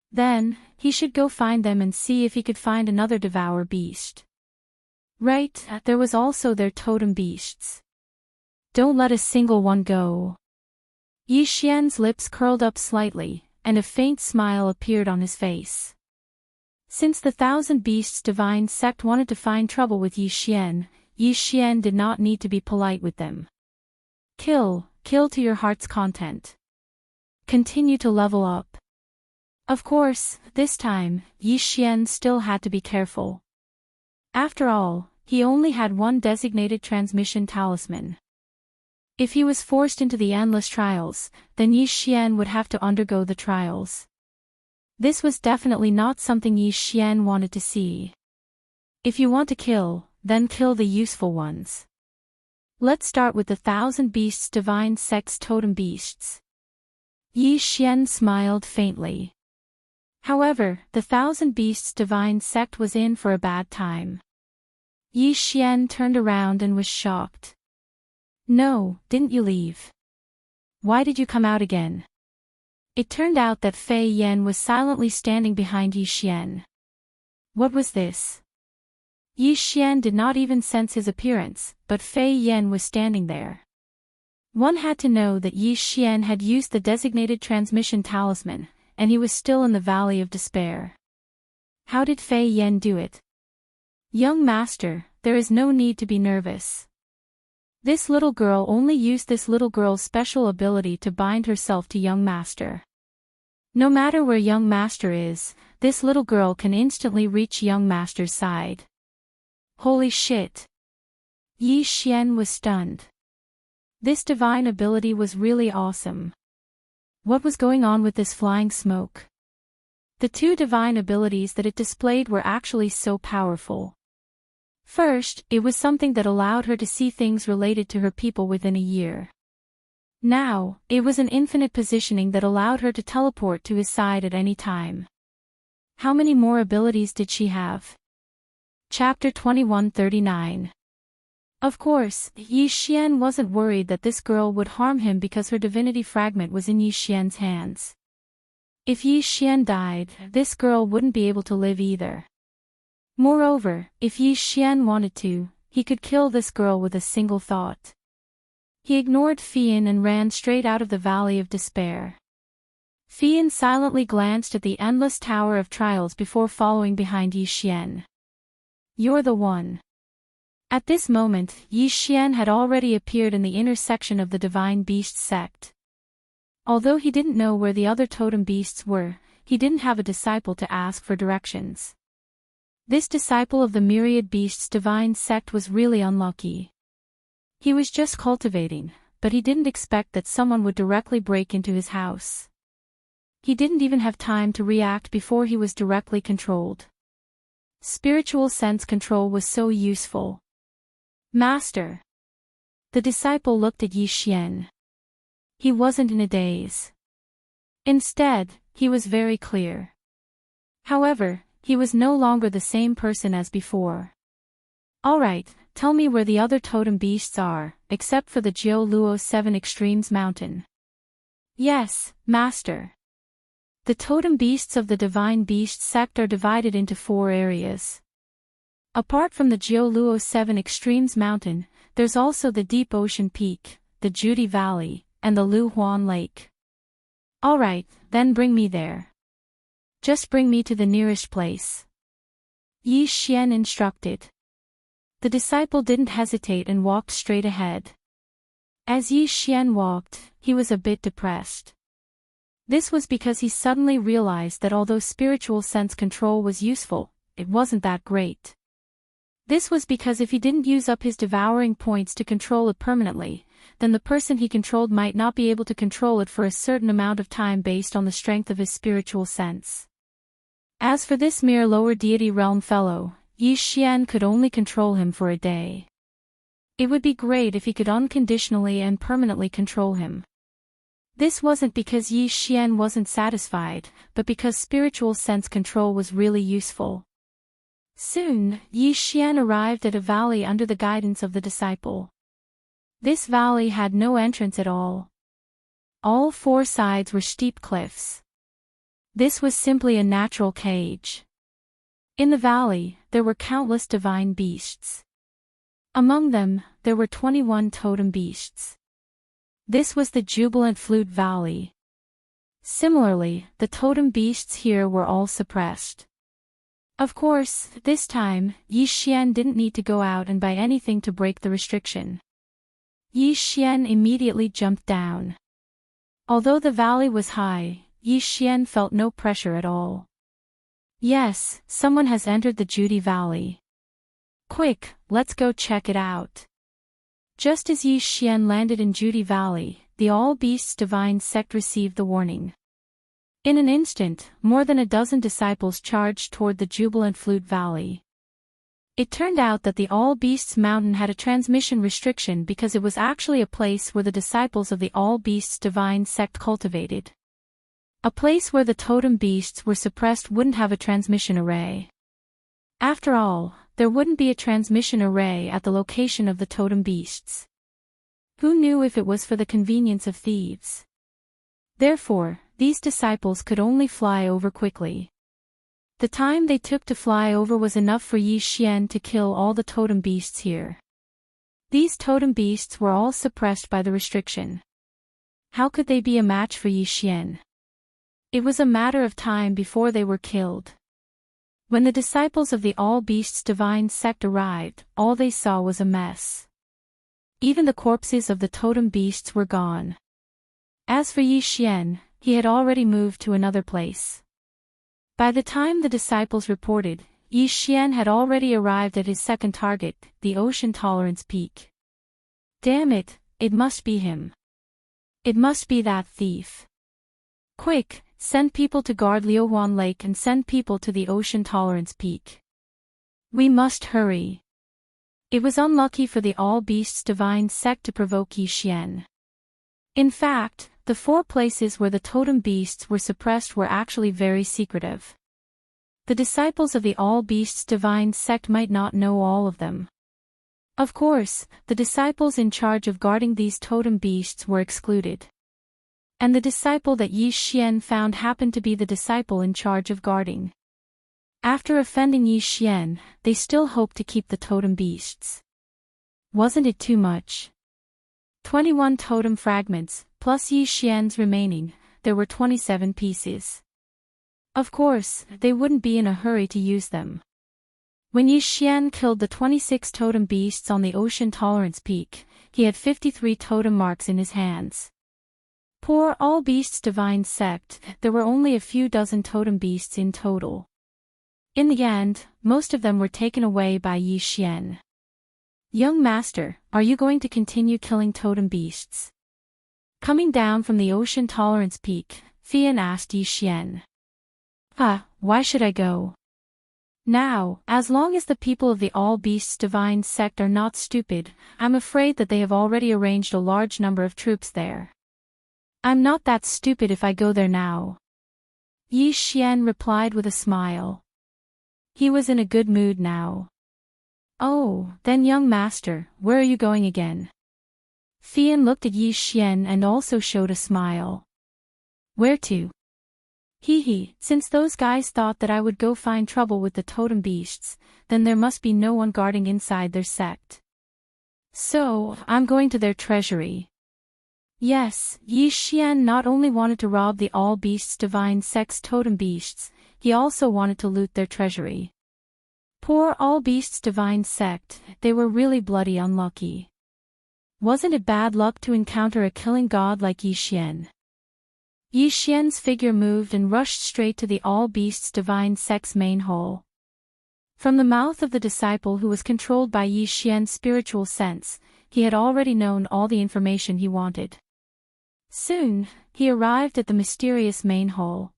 Then, he should go find them and see if he could find another Devour beast. Right, there was also their totem beasts. Don't let a single one go. Yi Xian's lips curled up slightly, and a faint smile appeared on his face. Since the Thousand Beasts Divine Sect wanted to find trouble with Yi Xian did not need to be polite with them. Kill to your heart's content. Continue to level up. Of course, this time, Yi Xian still had to be careful. After all, he only had one designated transmission talisman. If he was forced into the endless trials, then Yi Xian would have to undergo the trials. This was definitely not something Yi Xian wanted to see. If you want to kill, then kill the useful ones. Let's start with the Thousand Beasts Divine Sect's totem beasts. Yi Xian smiled faintly. However, the Thousand Beasts Divine Sect was in for a bad time. Yi Xian turned around and was shocked. No, didn't you leave? Why did you come out again? It turned out that Fei Yan was silently standing behind Yi Xian. What was this? Yi Xian did not even sense his appearance, but Fei Yan was standing there. One had to know that Yi Xian had used the designated transmission talisman, and he was still in the Valley of Despair. How did Fei Yan do it? Young master, there is no need to be nervous. This little girl only used this little girl's special ability to bind herself to young master. No matter where young master is, this little girl can instantly reach young master's side. Holy shit! Yi Xian was stunned. This divine ability was really awesome. What was going on with this flying smoke? The two divine abilities that it displayed were actually so powerful. First, it was something that allowed her to see things related to her people within a year. Now, it was an infinite positioning that allowed her to teleport to his side at any time. How many more abilities did she have? Chapter 2139. Of course, Yi Xian wasn't worried that this girl would harm him because her divinity fragment was in Yi Xian's hands. If Yi Xian died, this girl wouldn't be able to live either. Moreover, if Yi Xian wanted to, he could kill this girl with a single thought. He ignored Fian and ran straight out of the Valley of Despair. Fian silently glanced at the endless tower of trials before following behind Yi Xian. You're the one. At this moment, Yi Xian had already appeared in the inner section of the Divine Beast Sect. Although he didn't know where the other totem beasts were, he didn't have a disciple to ask for directions. This disciple of the Myriad Beasts Divine Sect was really unlucky. He was just cultivating, but he didn't expect that someone would directly break into his house. He didn't even have time to react before he was directly controlled. Spiritual sense control was so useful. Master. The disciple looked at Yi Xian. He wasn't in a daze. Instead, he was very clear. However, he was no longer the same person as before. Alright, tell me where the other totem beasts are, except for the Jiu Luo 7 Extremes Mountain. Yes, Master. The totem beasts of the Divine Beast Sect are divided into 4 areas. Apart from the Jiu Luo 7 Extremes Mountain, there's also the Deep Ocean Peak, the Judy Valley, and the Lu Huan Lake. Alright, then bring me there. Just bring me to the nearest place. Yi Xian instructed. The disciple didn't hesitate and walked straight ahead. As Yi Xian walked, he was a bit depressed. This was because he suddenly realized that although spiritual sense control was useful, it wasn't that great. This was because if he didn't use up his devouring points to control it permanently, then the person he controlled might not be able to control it for a certain amount of time based on the strength of his spiritual sense. As for this mere lower deity realm fellow, Yi Xian could only control him for a day. It would be great if he could unconditionally and permanently control him. This wasn't because Yi Xian wasn't satisfied, but because spiritual sense control was really useful. Soon, Yi Xian arrived at a valley under the guidance of the disciple. This valley had no entrance at all. All 4 sides were steep cliffs. This was simply a natural cage. In the valley, there were countless divine beasts. Among them, there were 21 totem beasts. This was the Jubilant Flute Valley. Similarly, the totem beasts here were all suppressed. Of course, this time, Yi Xian didn't need to go out and buy anything to break the restriction. Yi Xian immediately jumped down. Although the valley was high, Yi Xian felt no pressure at all. Yes, someone has entered the Judy Valley. Quick, let's go check it out. Just as Yi Xian landed in Judy Valley, the All Beasts Divine Sect received the warning. In an instant, more than a dozen disciples charged toward the Jubilant Flute Valley. It turned out that the All Beasts Mountain had a transmission restriction because it was actually a place where the disciples of the All Beasts Divine Sect cultivated. A place where the totem beasts were suppressed wouldn't have a transmission array. After all, there wouldn't be a transmission array at the location of the totem beasts. Who knew if it was for the convenience of thieves? Therefore, these disciples could only fly over quickly. The time they took to fly over was enough for Yi Xian to kill all the totem beasts here. These totem beasts were all suppressed by the restriction. How could they be a match for Yi Xian? It was a matter of time before they were killed. When the disciples of the All Beasts Divine Sect arrived, all they saw was a mess. Even the corpses of the totem beasts were gone. As for Yi Xian, he had already moved to another place. By the time the disciples reported, Yi Xian had already arrived at his second target, the Ocean Tolerance Peak. Damn it, it must be him. It must be that thief. Quick, send people to guard Liuhuan Lake and send people to the Ocean Tolerance Peak. We must hurry. It was unlucky for the All Beasts Divine Sect to provoke Yi Xian. In fact, the 4 places where the totem beasts were suppressed were actually very secretive. The disciples of the All Beasts Divine Sect might not know all of them. Of course, the disciples in charge of guarding these totem beasts were excluded. And the disciple that Yi Xian found happened to be the disciple in charge of guarding. After offending Yi Xian, they still hoped to keep the totem beasts. Wasn't it too much? 21 totem fragments, plus Yi Xian's remaining, there were 27 pieces. Of course, they wouldn't be in a hurry to use them. When Yi Xian killed the 26 totem beasts on the Ocean Tolerance Peak, he had 53 totem marks in his hands. Poor All Beasts Divine Sect, there were only a few dozen totem beasts in total. In the end, most of them were taken away by Yi Xian. Young master, are you going to continue killing totem beasts? Coming down from the Ocean Tolerance Peak, Fian asked Yi Xian. Why should I go? Now, as long as the people of the All Beasts Divine Sect are not stupid, I'm afraid that they have already arranged a large number of troops there. I'm not that stupid if I go there now. Yi Xian replied with a smile. He was in a good mood now. Oh, then young master, where are you going again? Fian looked at Yi Xian and also showed a smile. Where to? Since those guys thought that I would go find trouble with the totem beasts, then there must be no one guarding inside their sect. So, I'm going to their treasury. Yes, Yi Xian not only wanted to rob the All Beasts Divine Sect's totem beasts, he also wanted to loot their treasury. Poor All Beasts Divine Sect, they were really bloody unlucky. Wasn't it bad luck to encounter a killing god like Yi Xian? Yi Xian's figure moved and rushed straight to the All Beasts Divine Sect's main hall. From the mouth of the disciple who was controlled by Yi Xian's spiritual sense, he had already known all the information he wanted. Soon, he arrived at the mysterious main hall.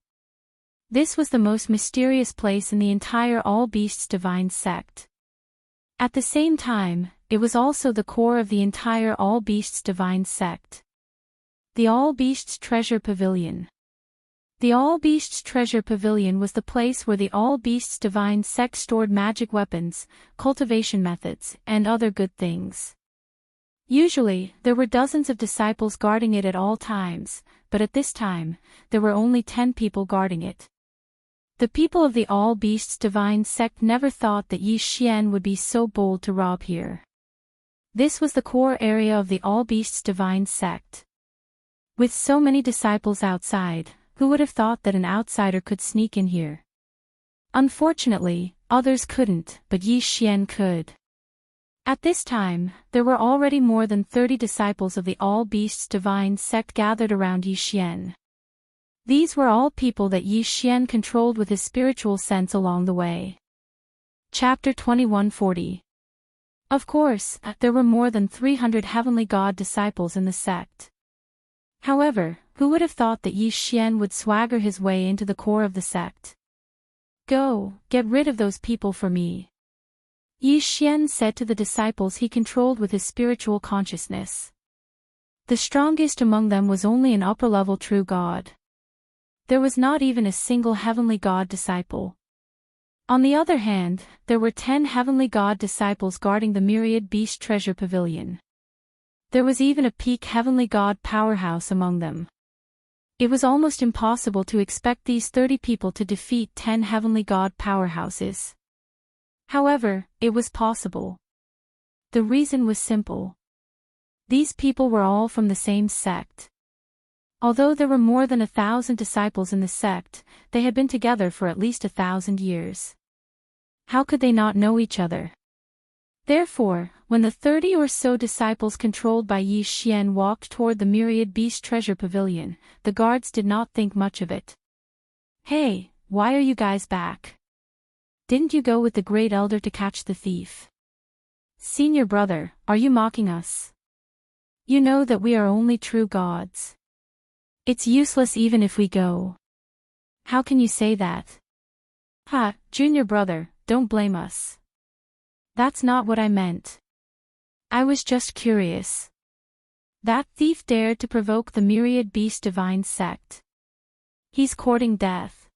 This was the most mysterious place in the entire All Beasts Divine Sect. At the same time, it was also the core of the entire All Beasts Divine Sect. The All Beasts Treasure Pavilion. The All Beasts Treasure Pavilion was the place where the All Beasts Divine Sect stored magic weapons, cultivation methods, and other good things. Usually, there were dozens of disciples guarding it at all times, but at this time, there were only 10 people guarding it. The people of the All Beasts Divine Sect never thought that Yi Xian would be so bold to rob here. This was the core area of the All Beasts Divine Sect. With so many disciples outside, who would have thought that an outsider could sneak in here? Unfortunately, others couldn't, but Yi Xian could. At this time, there were already more than 30 disciples of the All Beasts Divine sect gathered around Yi Xian. These were all people that Yi Xian controlled with his spiritual sense along the way. Chapter 2140. Of course, there were more than 300 heavenly god disciples in the sect. However, who would have thought that Yi Xian would swagger his way into the core of the sect? Go, get rid of those people for me. Yi Xian said to the disciples he controlled with his spiritual consciousness. The strongest among them was only an upper-level true god. There was not even a single heavenly god disciple. On the other hand, there were 10 heavenly god disciples guarding the myriad beast treasure pavilion. There was even a peak heavenly god powerhouse among them. It was almost impossible to expect these 30 people to defeat 10 heavenly god powerhouses. However, it was possible. The reason was simple. These people were all from the same sect. Although there were more than 1,000 disciples in the sect, they had been together for at least 1,000 years. How could they not know each other? Therefore, when the 30 or so disciples controlled by Yi Xian walked toward the myriad beast treasure pavilion, the guards did not think much of it. Hey, why are you guys back? Didn't you go with the great elder to catch the thief? Senior brother, are you mocking us? You know that we are only true gods. It's useless even if we go. How can you say that? Ha, junior brother, don't blame us. That's not what I meant. I was just curious. That thief dared to provoke the myriad beast divine sect. He's courting death.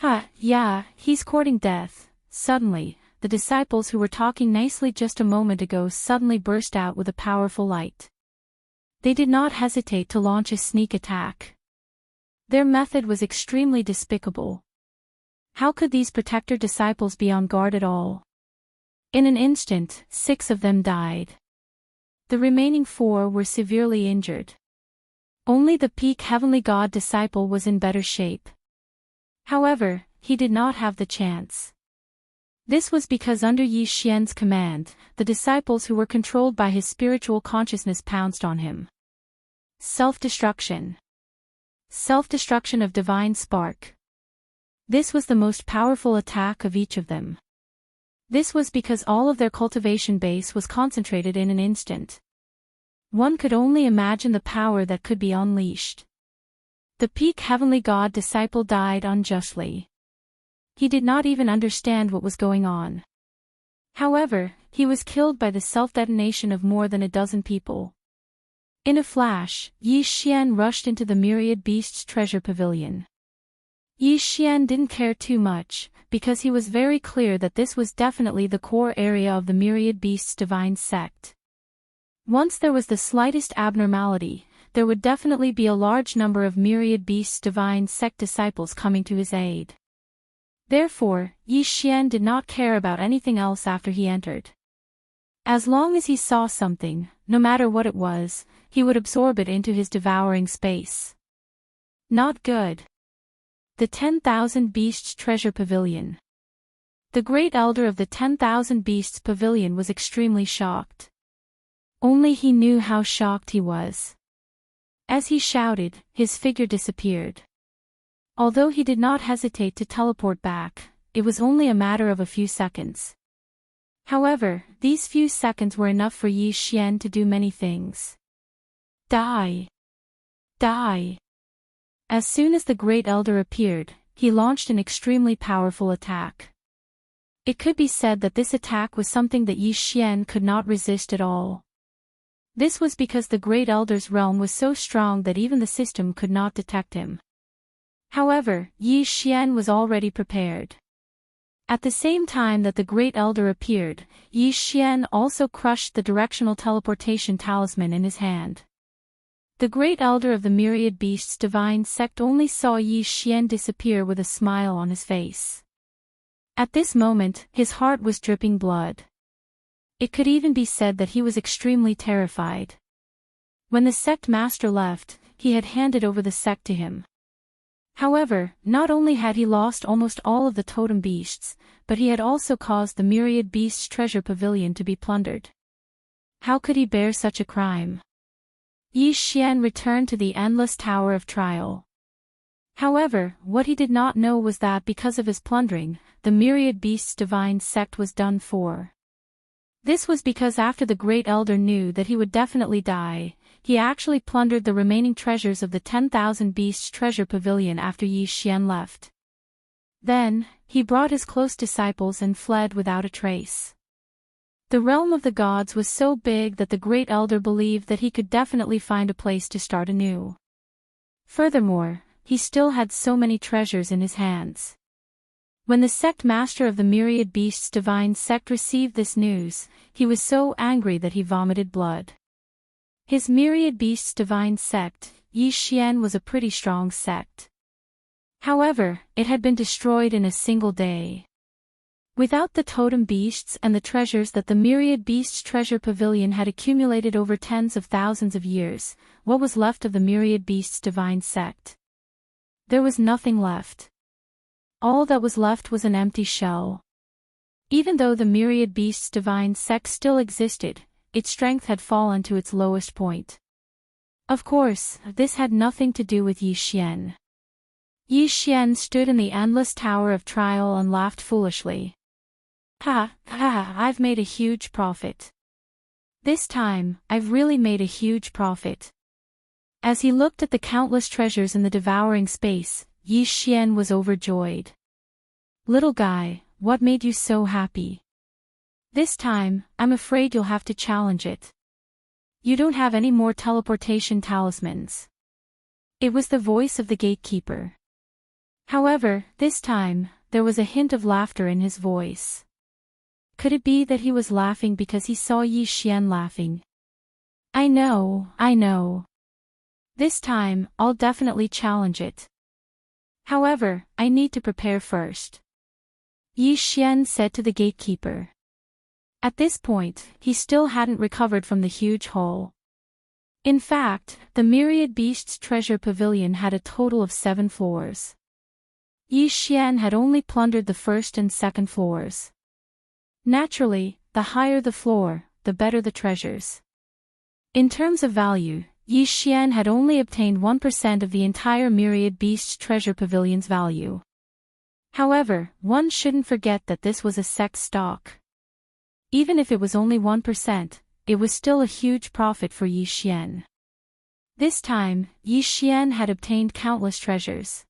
Ha, yeah, he's courting death. Suddenly, the disciples who were talking nicely just a moment ago suddenly burst out with a powerful light. They did not hesitate to launch a sneak attack. Their method was extremely despicable. How could these protector disciples be on guard at all? In an instant, 6 of them died. The remaining 4 were severely injured. Only the peak heavenly god disciple was in better shape. However, he did not have the chance. This was because under Yi Xian's command, the disciples who were controlled by his spiritual consciousness pounced on him. Self-destruction. Self-destruction of divine spark. This was the most powerful attack of each of them. This was because all of their cultivation base was concentrated in an instant. One could only imagine the power that could be unleashed. The peak heavenly god disciple died unjustly. He did not even understand what was going on. However, he was killed by the self-detonation of more than a dozen people. In a flash, Yi Xian rushed into the myriad beasts treasure pavilion. Yi Xian didn't care too much, because he was very clear that this was definitely the core area of the myriad beasts divine sect. Once there was the slightest abnormality, there would definitely be a large number of myriad beasts divine sect disciples coming to his aid. Therefore, Yi Xian did not care about anything else after he entered. As long as he saw something, no matter what it was, he would absorb it into his devouring space. Not good. The 10,000 Beasts Treasure Pavilion. The great elder of the 10,000 Beasts Pavilion was extremely shocked. Only he knew how shocked he was. As he shouted, his figure disappeared. Although he did not hesitate to teleport back, it was only a matter of a few seconds. However, these few seconds were enough for Yi Xian to do many things. Die! Die! As soon as the great elder appeared, he launched an extremely powerful attack. It could be said that this attack was something that Yi Xian could not resist at all. This was because the great elder's realm was so strong that even the system could not detect him. However, Yi Xian was already prepared. At the same time that the great elder appeared, Yi Xian also crushed the directional teleportation talisman in his hand. The great elder of the myriad beasts divine sect only saw Yi Xian disappear with a smile on his face. At this moment, his heart was dripping blood. It could even be said that he was extremely terrified. When the sect master left, he had handed over the sect to him. However, not only had he lost almost all of the totem beasts, but he had also caused the myriad beasts' treasure pavilion to be plundered. How could he bear such a crime? Yi Xian returned to the endless tower of trial. However, what he did not know was that because of his plundering, the myriad beasts' divine sect was done for. This was because after the Great Elder knew that he would definitely die, he actually plundered the remaining treasures of the 10,000 beasts treasure pavilion after Yi Xian left. Then, he brought his close disciples and fled without a trace. The realm of the gods was so big that the Great Elder believed that he could definitely find a place to start anew. Furthermore, he still had so many treasures in his hands. When the sect master of the myriad beasts' divine sect received this news, he was so angry that he vomited blood. His myriad beasts' divine sect, Yi Xian, was a pretty strong sect. However, it had been destroyed in a single day. Without the totem beasts and the treasures that the myriad beasts' treasure pavilion had accumulated over tens of thousands of years, what was left of the myriad beasts' divine sect? There was nothing left. All that was left was an empty shell. Even though the myriad beasts' divine sect still existed, its strength had fallen to its lowest point. Of course, this had nothing to do with Yi Xian. Yi Xian stood in the endless tower of trial and laughed foolishly. I've made a huge profit. This time, I've really made a huge profit. As he looked at the countless treasures in the devouring space, Yi Xian was overjoyed. Little guy, what made you so happy? This time, I'm afraid you'll have to challenge it. You don't have any more teleportation talismans. It was the voice of the gatekeeper. However, this time, there was a hint of laughter in his voice. Could it be that he was laughing because he saw Yi Xian laughing? I know. This time, I'll definitely challenge it. However, I need to prepare first. Yi Xian said to the gatekeeper. At this point, he still hadn't recovered from the huge hole. In fact, the myriad beasts treasure pavilion had a total of 7 floors. Yi Xian had only plundered the first and second floors. Naturally, the higher the floor, the better the treasures. In terms of value, Yi Xian had only obtained 1% of the entire myriad beasts treasure pavilion's value. However, one shouldn't forget that this was a sect stock. Even if it was only 1%, it was still a huge profit for Yi Xian. This time, Yi Xian had obtained countless treasures.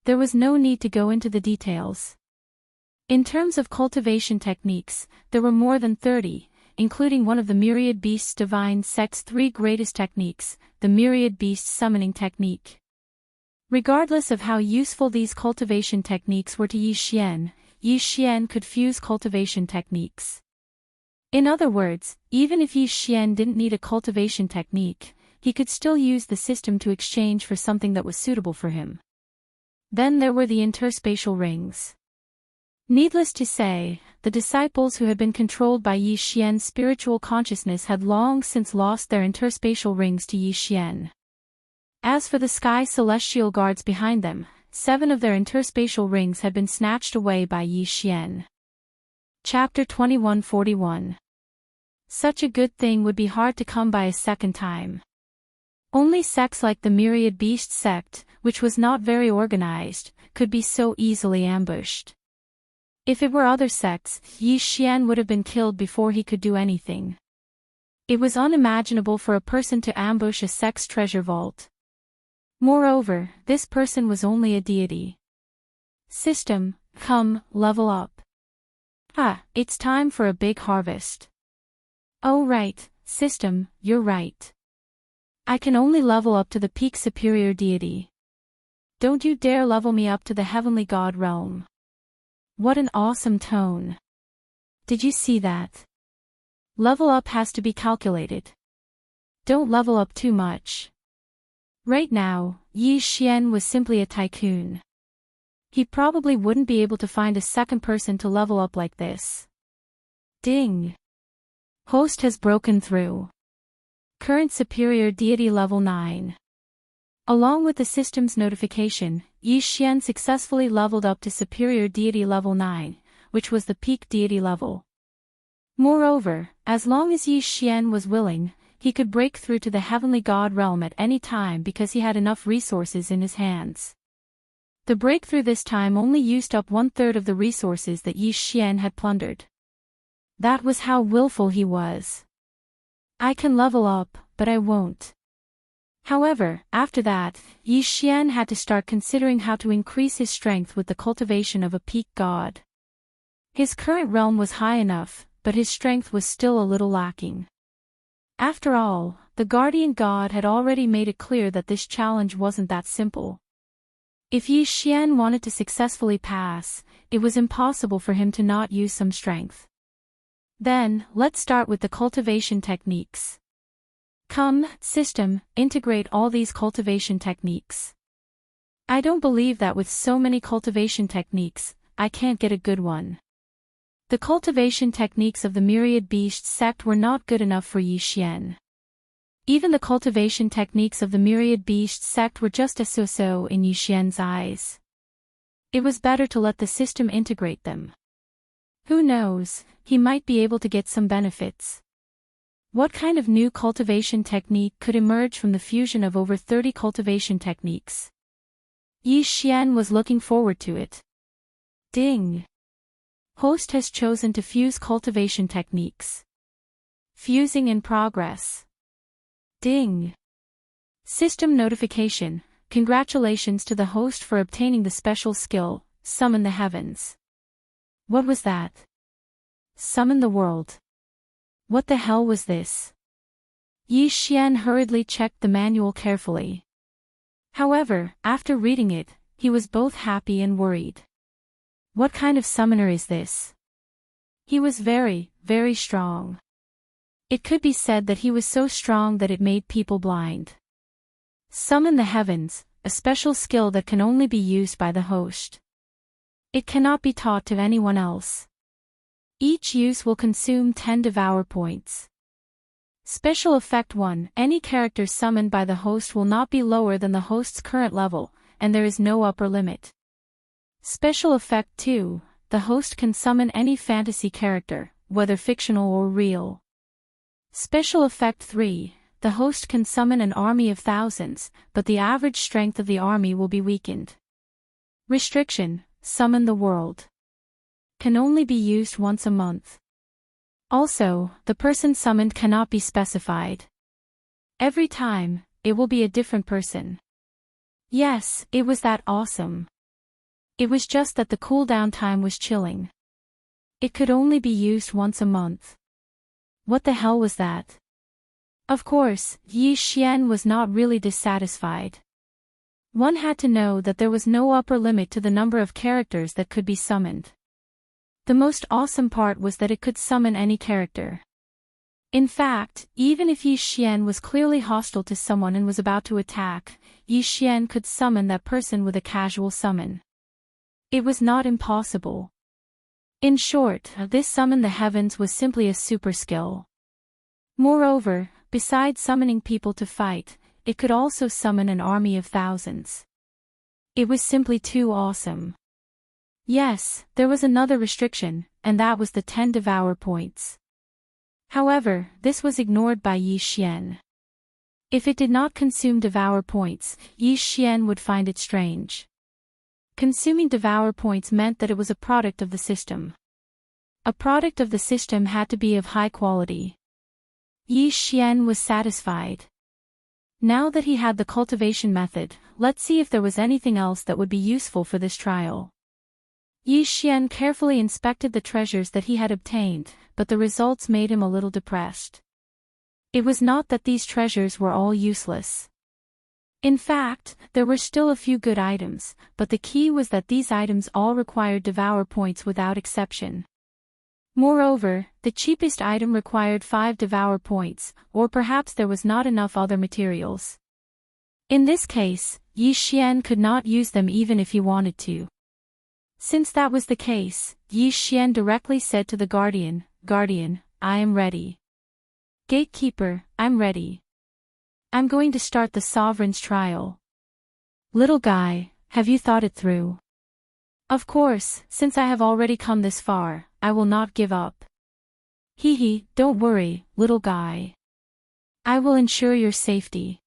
There was no need to go into the details. In terms of cultivation techniques, there were more than 30, including one of the myriad beasts' divine sect's 3 greatest techniques, the myriad beast summoning technique. Regardless of how useful these cultivation techniques were to Yi Xian could fuse cultivation techniques. In other words, even if Yi Xian didn't need a cultivation technique, he could still use the system to exchange for something that was suitable for him. Then there were the interspatial rings. Needless to say, the disciples who had been controlled by Yi Xian's spiritual consciousness had long since lost their interspatial rings to Yi Xian. As for the sky celestial guards behind them, 7 of their interspatial rings had been snatched away by Yi Xian. Chapter 2141. Such a good thing would be hard to come by a second time. Only sects like the Myriad Beast sect, which was not very organized, could be so easily ambushed. If it were other sects, Yi Xian would have been killed before he could do anything. It was unimaginable for a person to ambush a sect's treasure vault. Moreover, this person was only a deity. System, come, level up. It's time for a big harvest. Oh right, system, you're right. I can only level up to the peak superior deity. Don't you dare level me up to the heavenly god realm. What an awesome tone. Did you see that? Level up has to be calculated. Don't level up too much. Right now, Yi Xian was simply a tycoon. He probably wouldn't be able to find a second person to level up like this. Ding! Host has broken through. Current superior deity level 9. Along with the system's notification, Yi Xian successfully leveled up to Superior Deity Level 9, which was the peak deity level. Moreover, as long as Yi Xian was willing, he could break through to the Heavenly God realm at any time because he had enough resources in his hands. The breakthrough this time only used up 1/3 of the resources that Yi Xian had plundered. That was how willful he was. I can level up, but I won't. However, after that, Yi Xian had to start considering how to increase his strength with the cultivation of a peak god. His current realm was high enough, but his strength was still a little lacking. After all, the guardian god had already made it clear that this challenge wasn't that simple. If Yi Xian wanted to successfully pass, it was impossible for him to not use some strength. Then, let's start with the cultivation techniques. Come, system, integrate all these cultivation techniques. I don't believe that with so many cultivation techniques, I can't get a good one. The cultivation techniques of the Myriad Beasts sect were not good enough for Yi Xian. Even the cultivation techniques of the Myriad Beasts sect were just as so-so in Yi Xian's eyes. It was better to let the system integrate them. Who knows, he might be able to get some benefits. What kind of new cultivation technique could emerge from the fusion of over 30 cultivation techniques? Yi Xian was looking forward to it. Ding! Host has chosen to fuse cultivation techniques. Fusing in progress. Ding! System notification. Congratulations to the host for obtaining the special skill, Summon the Heavens. What was that? Summon the world. What the hell was this? Yi Xian hurriedly checked the manual carefully. However, after reading it, he was both happy and worried. What kind of summoner is this? He was very, very strong. It could be said that he was so strong that it made people blind. Summon the Heavens, a special skill that can only be used by the host. It cannot be taught to anyone else. Each use will consume 10 Devour points. Special Effect 1. Any character summoned by the host will not be lower than the host's current level, and there is no upper limit. Special Effect 2. The host can summon any fantasy character, whether fictional or real. Special Effect 3. The host can summon an army of thousands, but the average strength of the army will be weakened. Restriction. Summon the world. Can only be used once a month. Also, the person summoned cannot be specified. Every time, it will be a different person. Yes, it was that awesome. It was just that the cooldown time was chilling. It could only be used once a month. What the hell was that? Of course, Yi Xian was not really dissatisfied. One had to know that there was no upper limit to the number of characters that could be summoned. The most awesome part was that it could summon any character. In fact, even if Yi Xian was clearly hostile to someone and was about to attack, Yi Xian could summon that person with a casual summon. It was not impossible. In short, this Summon the Heavens was simply a super skill. Moreover, besides summoning people to fight, it could also summon an army of thousands. It was simply too awesome. Yes, there was another restriction, and that was the 10 Devour points. However, this was ignored by Yi Xian. If it did not consume Devour points, Yi Xian would find it strange. Consuming Devour points meant that it was a product of the system. A product of the system had to be of high quality. Yi Xian was satisfied. Now that he had the cultivation method, let's see if there was anything else that would be useful for this trial. Yi Xian carefully inspected the treasures that he had obtained, but the results made him a little depressed. It was not that these treasures were all useless. In fact, there were still a few good items, but the key was that these items all required Devour points without exception. Moreover, the cheapest item required 5 Devour points, or perhaps there was not enough other materials. In this case, Yi Xian could not use them even if he wanted to. Since that was the case, Yi Xian directly said to the Guardian, "Guardian, I am ready. Gatekeeper, I'm ready. I'm going to start the Sovereign's trial." Little guy, have you thought it through? Of course, since I have already come this far, I will not give up. Hee hee, don't worry, little guy. I will ensure your safety.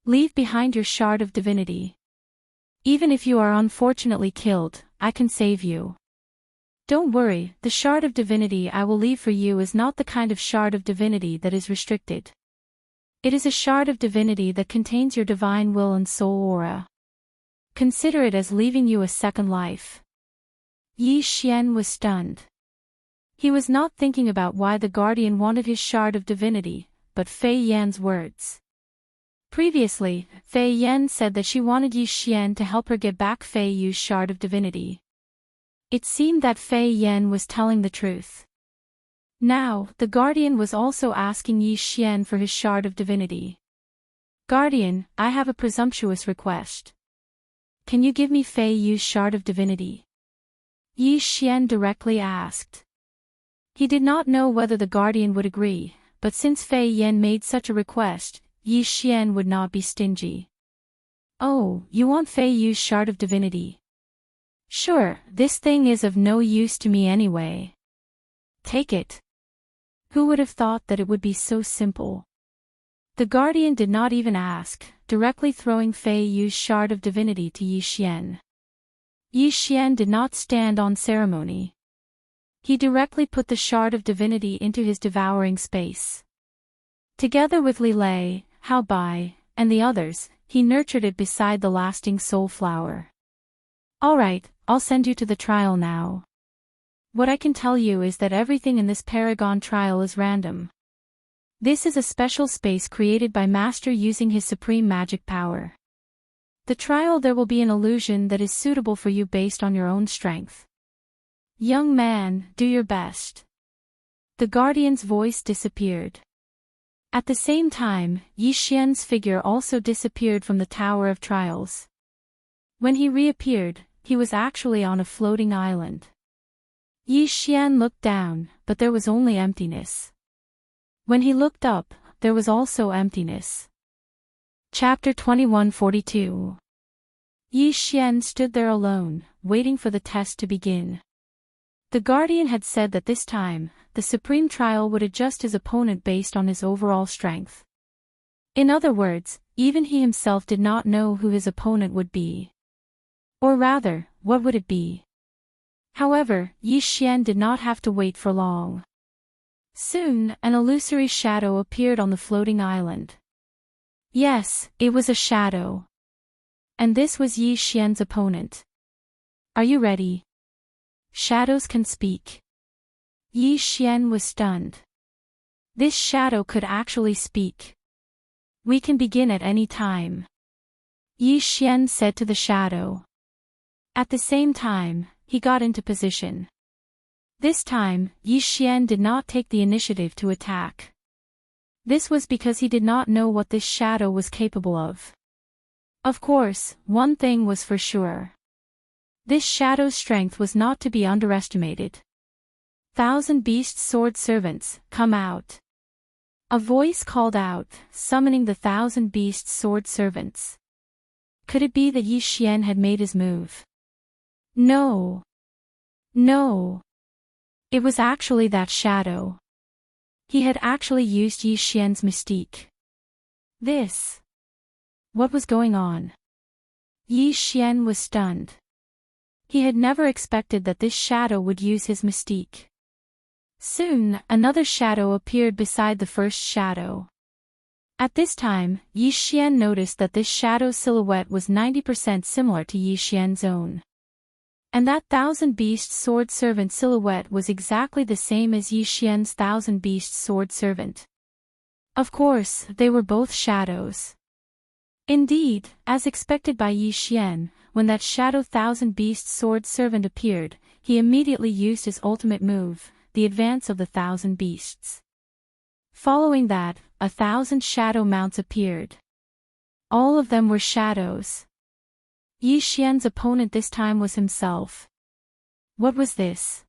Leave behind your shard of divinity. Even if you are unfortunately killed, I can save you. Don't worry, the shard of divinity I will leave for you is not the kind of shard of divinity that is restricted. It is a shard of divinity that contains your divine will and soul aura. Consider it as leaving you a second life. Yi Xian was stunned. He was not thinking about why the guardian wanted his shard of divinity, but Fei Yan's words. Previously, Fei Yan said that she wanted Yi Xian to help her get back Fei Yu's shard of divinity. It seemed that Fei Yan was telling the truth. Now, the guardian was also asking Yi Xian for his shard of divinity. Guardian, I have a presumptuous request. Can you give me Fei Yu's shard of divinity? Yi Xian directly asked. He did not know whether the guardian would agree, but since Fei Yan made such a request, Yi Xian would not be stingy. Oh, you want Fei Yu's shard of divinity? Sure, this thing is of no use to me anyway. Take it. Who would have thought that it would be so simple? The guardian did not even ask, directly throwing Fei Yu's shard of divinity to Yi Xian. Yi Xian did not stand on ceremony. He directly put the shard of divinity into his devouring space. Together with Li Lei, Hao Bai, and the others, he nurtured it beside the lasting soul flower. Alright, I'll send you to the trial now. What I can tell you is that everything in this Paragon trial is random. This is a special space created by Master using his supreme magic power. The trial there will be an illusion that is suitable for you based on your own strength. Young man, do your best. The guardian's voice disappeared. At the same time, Yi Xian's figure also disappeared from the Tower of Trials. When he reappeared, he was actually on a floating island. Yi Xian looked down, but there was only emptiness. When he looked up, there was also emptiness. Chapter 2142. Yi Xian stood there alone, waiting for the test to begin. The guardian had said that this time, the supreme trial would adjust his opponent based on his overall strength. In other words, even he himself did not know who his opponent would be. Or rather, what would it be? However, Yi Xian did not have to wait for long. Soon, an illusory shadow appeared on the floating island. Yes, it was a shadow. And this was Yi Xian's opponent. Are you ready? Shadows can speak. Yi Xian was stunned. This shadow could actually speak. We can begin at any time. Yi Xian said to the shadow. At the same time, he got into position. This time, Yi Xian did not take the initiative to attack. This was because he did not know what this shadow was capable of. Of course, one thing was for sure. This shadow's strength was not to be underestimated. 1,000 beast sword servants, come out. A voice called out, summoning the 1,000 beast sword servants. Could it be that Yi Xian had made his move? No. No. It was actually that shadow. He had actually used Yi Xian's mystique. This. What was going on? Yi Xian was stunned. He had never expected that this shadow would use his mystique. Soon, another shadow appeared beside the first shadow. At this time, Yi Xian noticed that this shadow's silhouette was 90% similar to Yi Xian's own. And that 1,000 beast sword servant silhouette was exactly the same as Yi Xian's 1,000 beast sword servant. Of course, they were both shadows. Indeed, as expected by Yi Xian, when that shadow 1,000 beast sword servant appeared, he immediately used his ultimate move, the advance of the 1,000 beasts. Following that, 1,000 shadow mounts appeared. All of them were shadows. Yi Xian's opponent this time was himself. What was this?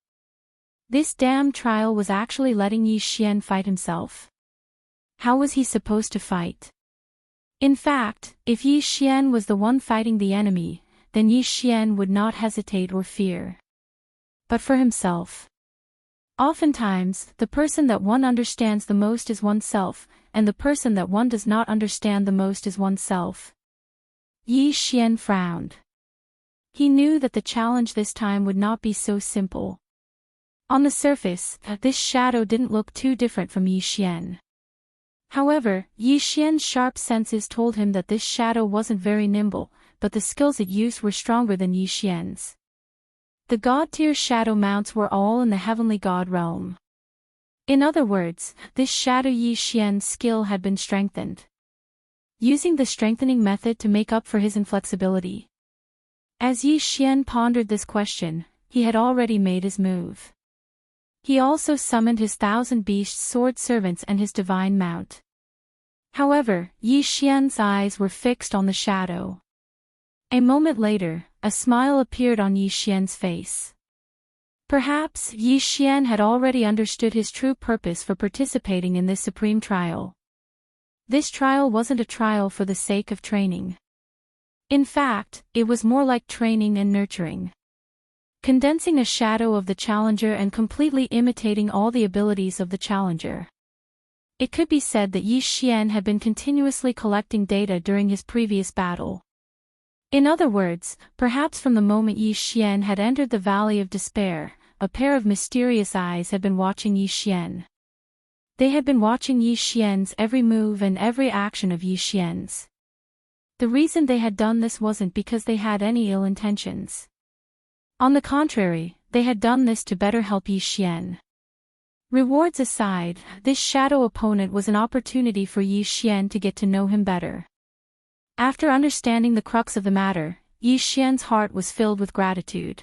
This damn trial was actually letting Yi Xian fight himself. How was he supposed to fight? In fact, if Yi Xian was the one fighting the enemy, then Yi Xian would not hesitate or fear. But for himself. Oftentimes, the person that one understands the most is oneself, and the person that one does not understand the most is oneself. Yi Xian frowned. He knew that the challenge this time would not be so simple. On the surface, this shadow didn't look too different from Yi Xian. However, Yi Xian's sharp senses told him that this shadow wasn't very nimble, but the skills it used were stronger than Yi Xian's. The god-tier shadow mounts were all in the heavenly god realm. In other words, this shadow Yi Xian's skill had been strengthened. Using the strengthening method to make up for his inflexibility. As Yi Xian pondered this question, he had already made his move. He also summoned his 1,000-beast sword servants and his divine mount. However, Yi Xian's eyes were fixed on the shadow. A moment later, a smile appeared on Yi Xian's face. Perhaps Yi Xian had already understood his true purpose for participating in this supreme trial. This trial wasn't a trial for the sake of training. In fact, it was more like training and nurturing. Condensing a shadow of the challenger and completely imitating all the abilities of the challenger. It could be said that Yi Xian had been continuously collecting data during his previous battle. In other words, perhaps from the moment Yi Xian had entered the Valley of Despair, a pair of mysterious eyes had been watching Yi Xian. They had been watching Yi Xian's every move and every action of Yi Xian's. The reason they had done this wasn't because they had any ill intentions. On the contrary, they had done this to better help Yi Xian. Rewards aside, this shadow opponent was an opportunity for Yi Xian to get to know him better. After understanding the crux of the matter, Yi Xian's heart was filled with gratitude.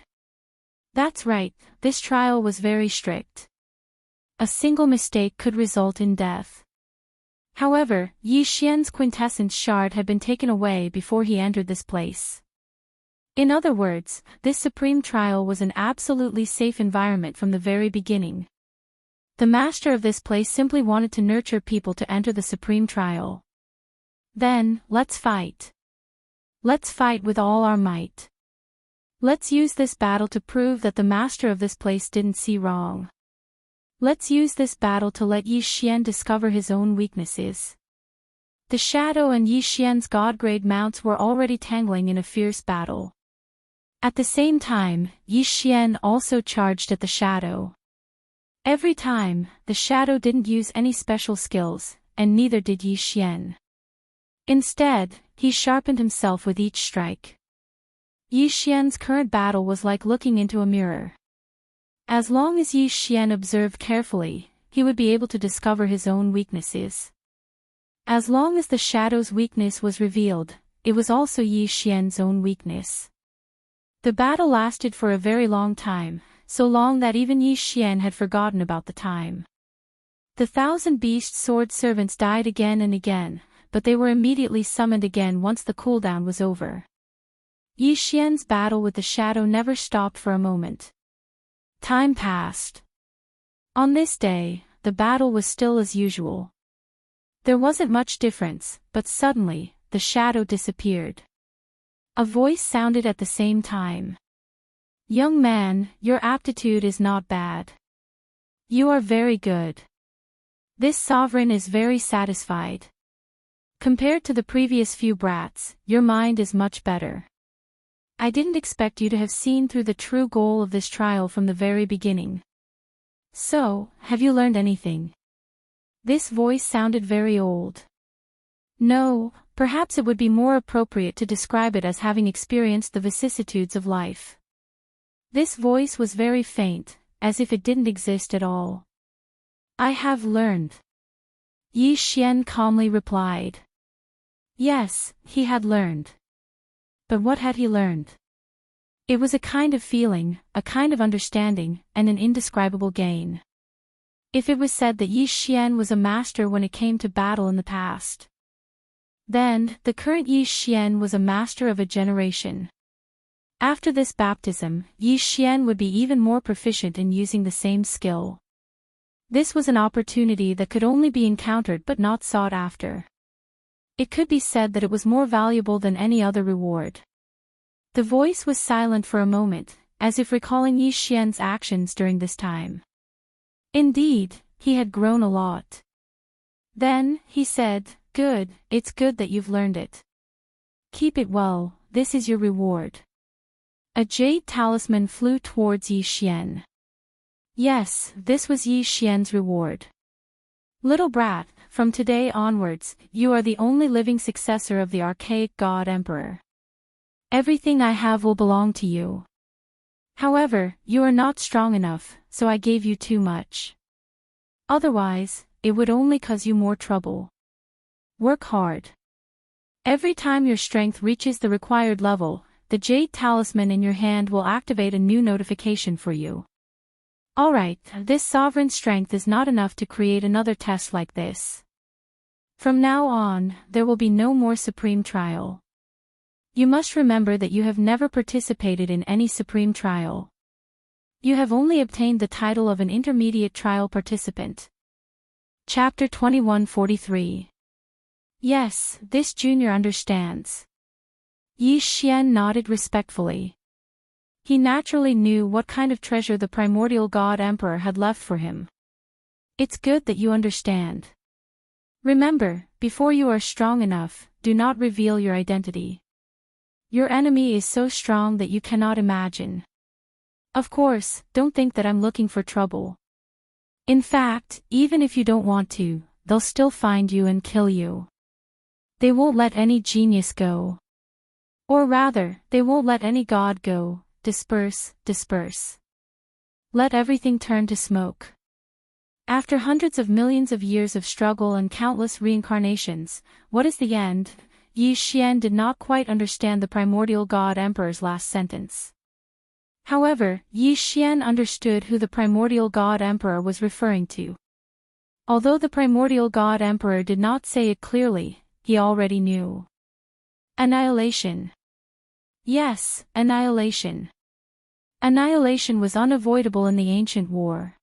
That's right, this trial was very strict. A single mistake could result in death. However, Yi Xian's quintessence shard had been taken away before he entered this place. In other words, this supreme trial was an absolutely safe environment from the very beginning. The master of this place simply wanted to nurture people to enter the supreme trial. Then, let's fight. Let's fight with all our might. Let's use this battle to prove that the master of this place didn't see wrong. Let's use this battle to let Yi Xian discover his own weaknesses. The shadow and Yi Xian's god-grade mounts were already tangling in a fierce battle. At the same time, Yi Xian also charged at the shadow. Every time, the shadow didn't use any special skills, and neither did Yi Xian. Instead, he sharpened himself with each strike. Yi Xian's current battle was like looking into a mirror. As long as Yi Xian observed carefully, he would be able to discover his own weaknesses. As long as the shadow's weakness was revealed, it was also Yi Xian's own weakness. The battle lasted for a very long time, so long that even Yi Xian had forgotten about the time. The 1,000-beast sword servants died again and again, but they were immediately summoned again once the cooldown was over. Yi Xian's battle with the shadow never stopped for a moment. Time passed. On this day, the battle was still as usual. There wasn't much difference, but suddenly, the shadow disappeared. A voice sounded at the same time. Young man, your aptitude is not bad. You are very good. This sovereign is very satisfied. Compared to the previous few brats, your mind is much better. I didn't expect you to have seen through the true goal of this trial from the very beginning. So, have you learned anything? This voice sounded very old. No, perhaps it would be more appropriate to describe it as having experienced the vicissitudes of life. This voice was very faint, as if it didn't exist at all. I have learned. Yi Xian calmly replied. Yes, he had learned. But what had he learned? It was a kind of feeling, a kind of understanding, and an indescribable gain. If it was said that Yi Xian was a master when it came to battle in the past, then, the current Yi Xian was a master of a generation. After this baptism, Yi Xian would be even more proficient in using the same skill. This was an opportunity that could only be encountered but not sought after. It could be said that it was more valuable than any other reward. The voice was silent for a moment, as if recalling Yi Xian's actions during this time. Indeed, he had grown a lot. Then, he said, "Good, it's good that you've learned it. Keep it well, this is your reward." A jade talisman flew towards Yi Xian. Yes, this was Yi Xian's reward. "Little brat, from today onwards, you are the only living successor of the archaic god emperor. Everything I have will belong to you. However, you are not strong enough, so I gave you too much. Otherwise, it would only cause you more trouble. Work hard. Every time your strength reaches the required level, the jade talisman in your hand will activate a new notification for you. Alright, this sovereign strength is not enough to create another test like this. From now on, there will be no more supreme trial. You must remember that you have never participated in any supreme trial. You have only obtained the title of an intermediate trial participant." Chapter 2143. Yes, this junior understands. Yi Xian nodded respectfully. He naturally knew what kind of treasure the primordial god emperor had left for him. It's good that you understand. Remember, before you are strong enough, do not reveal your identity. Your enemy is so strong that you cannot imagine. Of course, don't think that I'm looking for trouble. In fact, even if you don't want to, they'll still find you and kill you. They won't let any genius go. Or rather, they won't let any god go. Disperse, disperse. Let everything turn to smoke. After hundreds of millions of years of struggle and countless reincarnations, what is the end? Yi Xian did not quite understand the primordial god emperor's last sentence. However, Yi Xian understood who the primordial god emperor was referring to. Although the primordial god emperor did not say it clearly, he already knew. Annihilation. Yes, annihilation. Annihilation was unavoidable in the ancient war.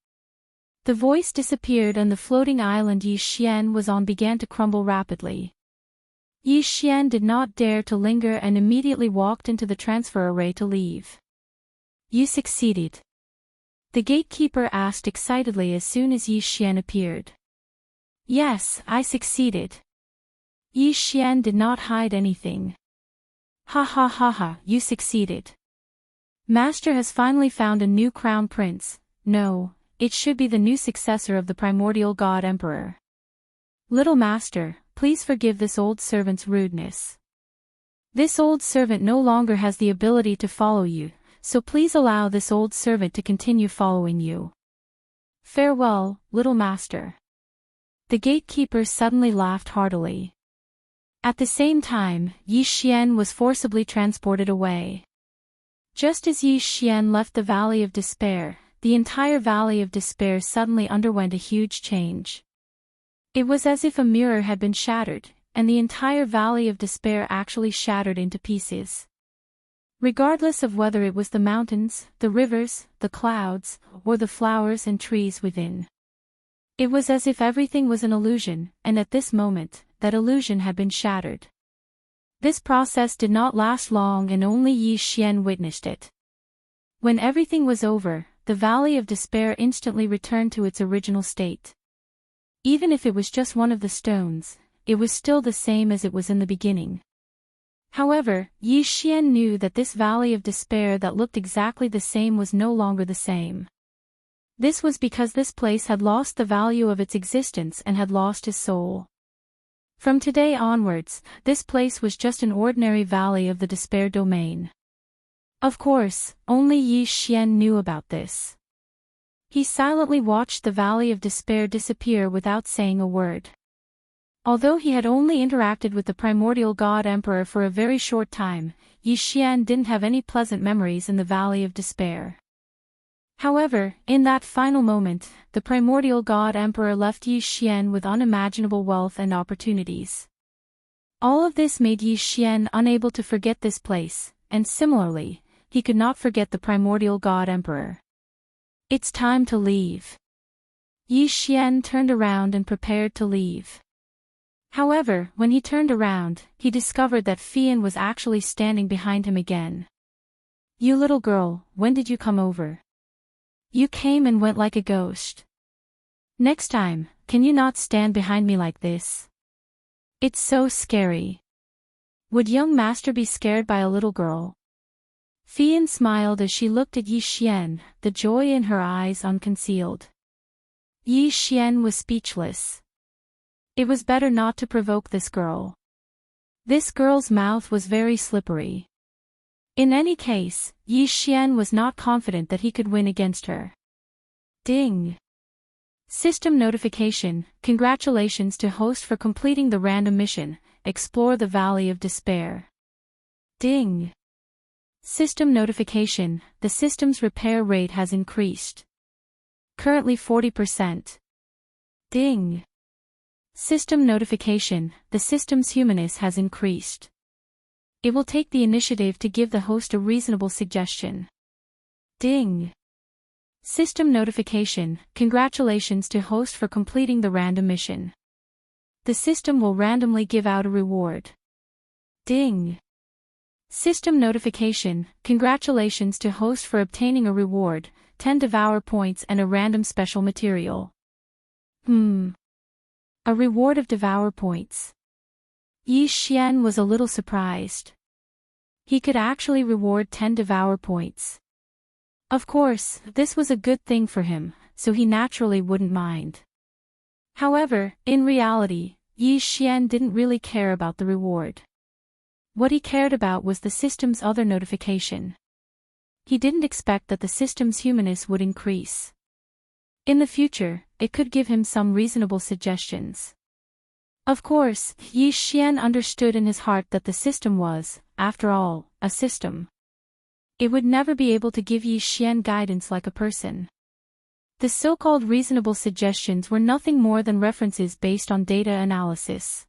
The voice disappeared and the floating island Yi Xian was on began to crumble rapidly. Yi Xian did not dare to linger and immediately walked into the transfer array to leave. "You succeeded?" the gatekeeper asked excitedly as soon as Yi Xian appeared. "Yes, I succeeded." Yi Xian did not hide anything. "Ha ha ha ha, you succeeded. Master has finally found a new crown prince. No, it should be the new successor of the primordial god emperor. Little master, please forgive this old servant's rudeness. This old servant no longer has the ability to follow you, so please allow this old servant to continue following you. Farewell, little master." The gatekeeper suddenly laughed heartily. At the same time, Yi Xian was forcibly transported away. Just as Yi Xian left the Valley of Despair, the entire Valley of Despair suddenly underwent a huge change. It was as if a mirror had been shattered, and the entire Valley of Despair actually shattered into pieces. Regardless of whether it was the mountains, the rivers, the clouds, or the flowers and trees within. It was as if everything was an illusion, and at this moment, that illusion had been shattered. This process did not last long and only Yi Xian witnessed it. When everything was over, the Valley of Despair instantly returned to its original state. Even if it was just one of the stones, it was still the same as it was in the beginning. However, Yi Xian knew that this Valley of Despair that looked exactly the same was no longer the same. This was because this place had lost the value of its existence and had lost his soul. From today onwards, this place was just an ordinary Valley of the Despair domain. Of course, only Yi Xian knew about this. He silently watched the Valley of Despair disappear without saying a word. Although he had only interacted with the primordial god emperor for a very short time, Yi Xian didn't have any pleasant memories in the Valley of Despair. However, in that final moment, the primordial god emperor left Yi Xian with unimaginable wealth and opportunities. All of this made Yi Xian unable to forget this place, and similarly, he could not forget the primordial god emperor. It's time to leave. Yi Xian turned around and prepared to leave. However, when he turned around, he discovered that Fian was actually standing behind him again. "You little girl, when did you come over? You came and went like a ghost. Next time, can you not stand behind me like this? It's so scary." Would young master be scared by a little girl? Fian smiled as she looked at Yi Xian, the joy in her eyes unconcealed. Yi Xian was speechless. It was better not to provoke this girl. This girl's mouth was very slippery. In any case, Yi Xian was not confident that he could win against her. Ding! System notification: congratulations to host for completing the random mission, explore the Valley of Despair. Ding! System notification: the system's repair rate has increased. Currently 40%. Ding! System notification: the system's humaness has increased. It will take the initiative to give the host a reasonable suggestion. Ding! System notification: congratulations to host for completing the random mission. The system will randomly give out a reward. Ding! System notification: congratulations to host for obtaining a reward, 10 Devourer points and a random special material. A reward of Devourer points. Yi Xian was a little surprised. He could actually reward 10 Devourer points. Of course, this was a good thing for him, so he naturally wouldn't mind. However, in reality, Yi Xian didn't really care about the reward. What he cared about was the system's other notification. He didn't expect that the system's humanness would increase. In the future, it could give him some reasonable suggestions. Of course, Yi Xian understood in his heart that the system was, after all, a system. It would never be able to give Yi Xian guidance like a person. The so-called reasonable suggestions were nothing more than references based on data analysis.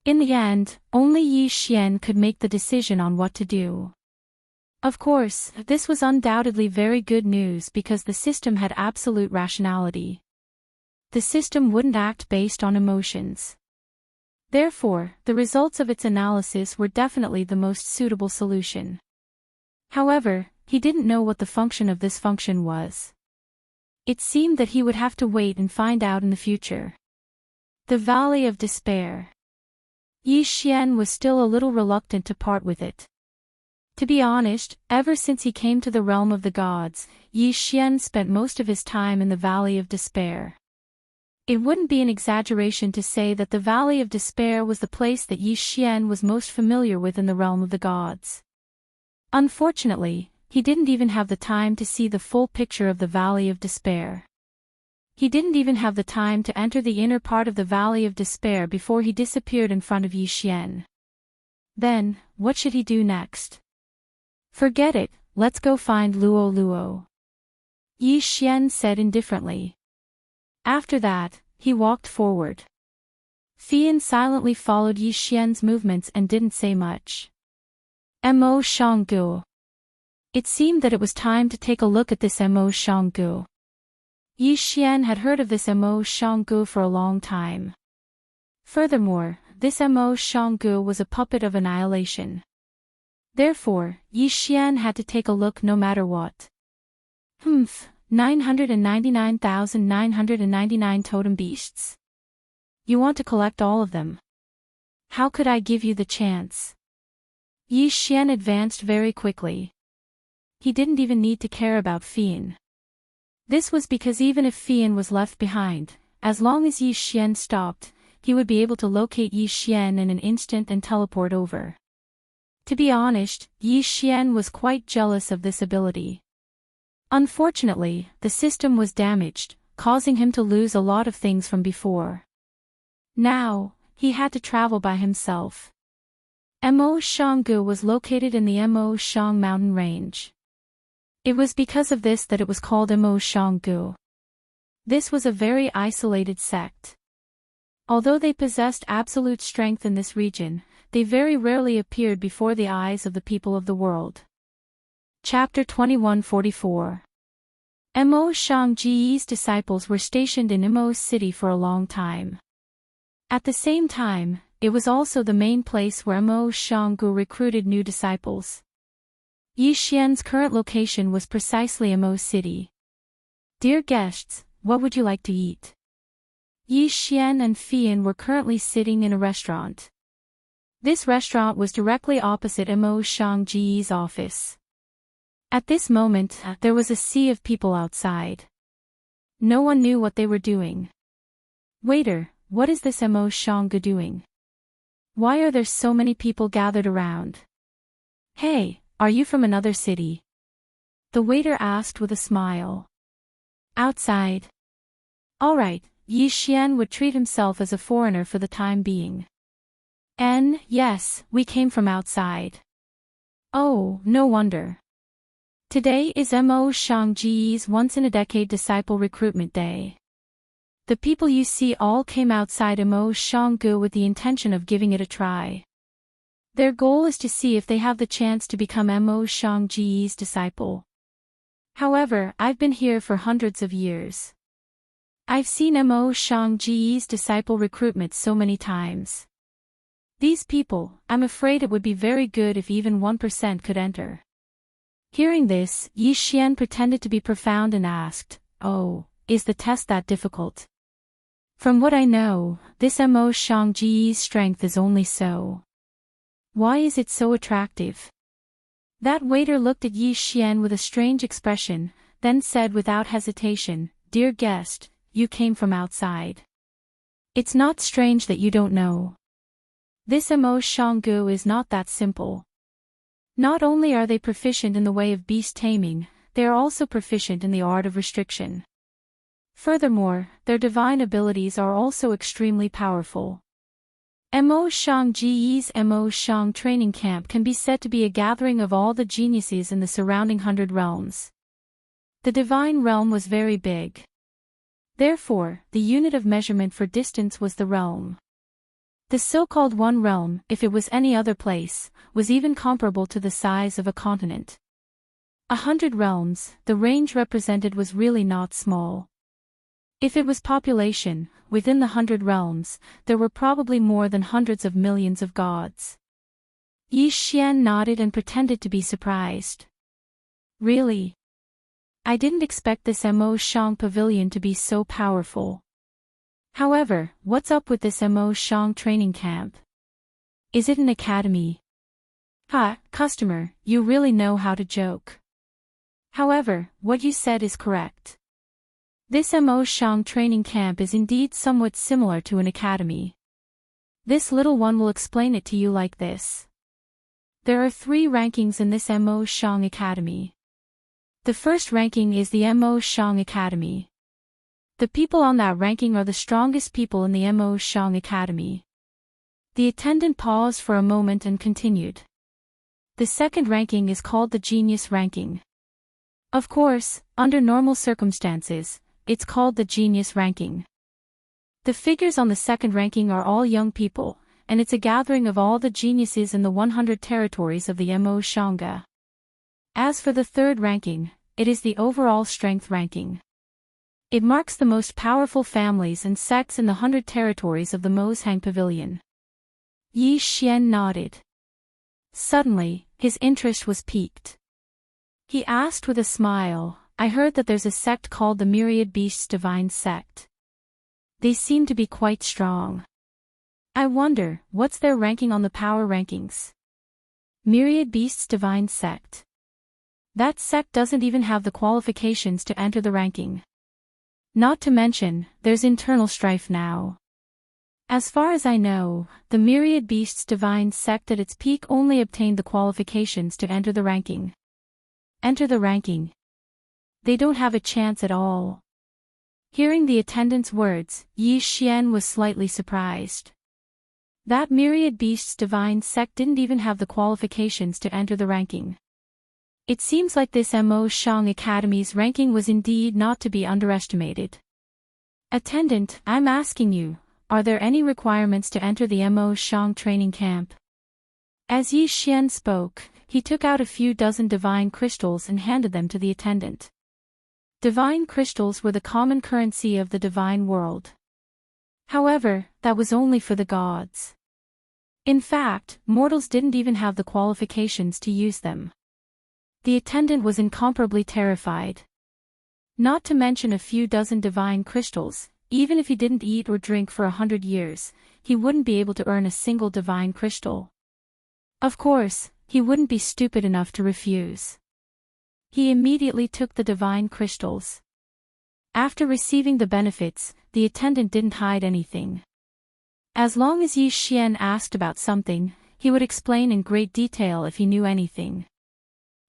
In the end, only Yi Xian could make the decision on what to do. Of course, this was undoubtedly very good news because the system had absolute rationality. The system wouldn't act based on emotions. Therefore, the results of its analysis were definitely the most suitable solution. However, he didn't know what the function of this function was. It seemed that he would have to wait and find out in the future. The Valley of Despair. Yi Xian was still a little reluctant to part with it. To be honest, ever since he came to the realm of the gods, Yi Xian spent most of his time in the Valley of Despair. It wouldn't be an exaggeration to say that the Valley of Despair was the place that Yi Xian was most familiar with in the realm of the gods. Unfortunately, he didn't even have the time to see the full picture of the Valley of Despair. He didn't even have the time to enter the inner part of the Valley of Despair before he disappeared in front of Yi Xian. Then, what should he do next? Forget it, let's go find Luo Luo. Yi Xian said indifferently. After that, he walked forward. Fian silently followed Yi Xian's movements and didn't say much. Mo Shanggu. It seemed that it was time to take a look at this Mo Shanggu. Yi Xian had heard of this Mo Shanggu for a long time. Furthermore, this Mo Shanggu was a puppet of annihilation. Therefore, Yi Xian had to take a look no matter what. 999,999 totem beasts. You want to collect all of them? How could I give you the chance? Yi Xian advanced very quickly. He didn't even need to care about Fian. This was because even if Fian was left behind, as long as Yi Xian stopped, he would be able to locate Yi Xian in an instant and teleport over. To be honest, Yi Xian was quite jealous of this ability. Unfortunately, the system was damaged, causing him to lose a lot of things from before. Now, he had to travel by himself. Mo Shanggu was located in the Mo Shang mountain range. It was because of this that it was called Mo Shanggu. This was a very isolated sect. Although they possessed absolute strength in this region, they very rarely appeared before the eyes of the people of the world. Chapter 2144. Mo Shangji's disciples were stationed in Imo's city for a long time. At the same time, it was also the main place where Mo Shanggu recruited new disciples. Yi Xian's current location was precisely Mo City. Dear guests, what would you like to eat? Yi Xian and Fian were currently sitting in a restaurant. This restaurant was directly opposite Mo Shangji's office. At this moment, there was a sea of people outside. No one knew what they were doing. Waiter, what is this Mo Shanggu doing? Why are there so many people gathered around? Hey, are you from another city? The waiter asked with a smile. Outside. All right, Yi Xian would treat himself as a foreigner for the time being. Yes, we came from outside. Oh, no wonder. Today is Mo Shangji's once-in-a-decade disciple recruitment day. The people you see all came outside Mo Shanggu with the intention of giving it a try. Their goal is to see if they have the chance to become Mo Shangji's disciple. However, I've been here for hundreds of years. I've seen Mo Shangji's disciple recruitment so many times. These people, I'm afraid it would be very good if even 1% could enter. Hearing this, Yi Xian pretended to be profound and asked, Oh, is the test that difficult? From what I know, this Mo Shangji's strength is only so. Why is it so attractive? That waiter looked at Yi Xian with a strange expression, then said without hesitation, Dear guest, you came from outside. It's not strange that you don't know. This Mo Shanggu is not that simple. Not only are they proficient in the way of beast taming, they are also proficient in the art of restriction. Furthermore, their divine abilities are also extremely powerful. Mo Shangji's Mo Shang training camp can be said to be a gathering of all the geniuses in the surrounding 100 realms. The divine realm was very big. Therefore, the unit of measurement for distance was the realm. The so-called one realm, if it was any other place, was even comparable to the size of a continent. 100 realms, the range represented was really not small. If it was population, within the 100 realms, there were probably more than hundreds of millions of gods. Yi Xian nodded and pretended to be surprised. Really? I didn't expect this Mo Shang pavilion to be so powerful. However, what's up with this Mo Shang training camp? Is it an academy? Ha, customer, you really know how to joke. However, what you said is correct. This Mo Shang training camp is indeed somewhat similar to an academy. This little one will explain it to you like this. There are 3 rankings in this Mo Shang Academy. The first ranking is the Mo Shang Academy. The people on that ranking are the strongest people in the Mo Shang Academy. The attendant paused for a moment and continued. The second ranking is called the Genius ranking. Of course, under normal circumstances, it's called the Genius ranking. The figures on the second ranking are all young people, and it's a gathering of all the geniuses in the 100 territories of the Mo Shanga. As for the third ranking, it is the overall strength ranking. It marks the most powerful families and sects in the 100 territories of the Mozhang Pavilion. Yi Xian nodded. Suddenly, his interest was piqued. He asked with a smile, I heard that there's a sect called the Myriad Beasts Divine Sect. They seem to be quite strong. I wonder, what's their ranking on the power rankings? Myriad Beasts Divine Sect. That sect doesn't even have the qualifications to enter the ranking. Not to mention, there's internal strife now. As far as I know, the Myriad Beasts Divine Sect at its peak only obtained the qualifications to enter the ranking. Enter the ranking. They don't have a chance at all. Hearing the attendant's words, Yi Xian was slightly surprised. That Myriad Beasts Divine Sect didn't even have the qualifications to enter the ranking. It seems like this Mo Shang Academy's ranking was indeed not to be underestimated. Attendant, I'm asking you, are there any requirements to enter the Mo Shang training camp? As Yi Xian spoke, he took out a few dozen divine crystals and handed them to the attendant. Divine crystals were the common currency of the divine world. However, that was only for the gods. In fact, mortals didn't even have the qualifications to use them. The attendant was incomparably terrified. Not to mention a few dozen divine crystals, even if he didn't eat or drink for 100 years, he wouldn't be able to earn a single divine crystal. Of course, he wouldn't be stupid enough to refuse. He immediately took the divine crystals. After receiving the benefits, the attendant didn't hide anything. As long as Yi Xian asked about something, he would explain in great detail if he knew anything.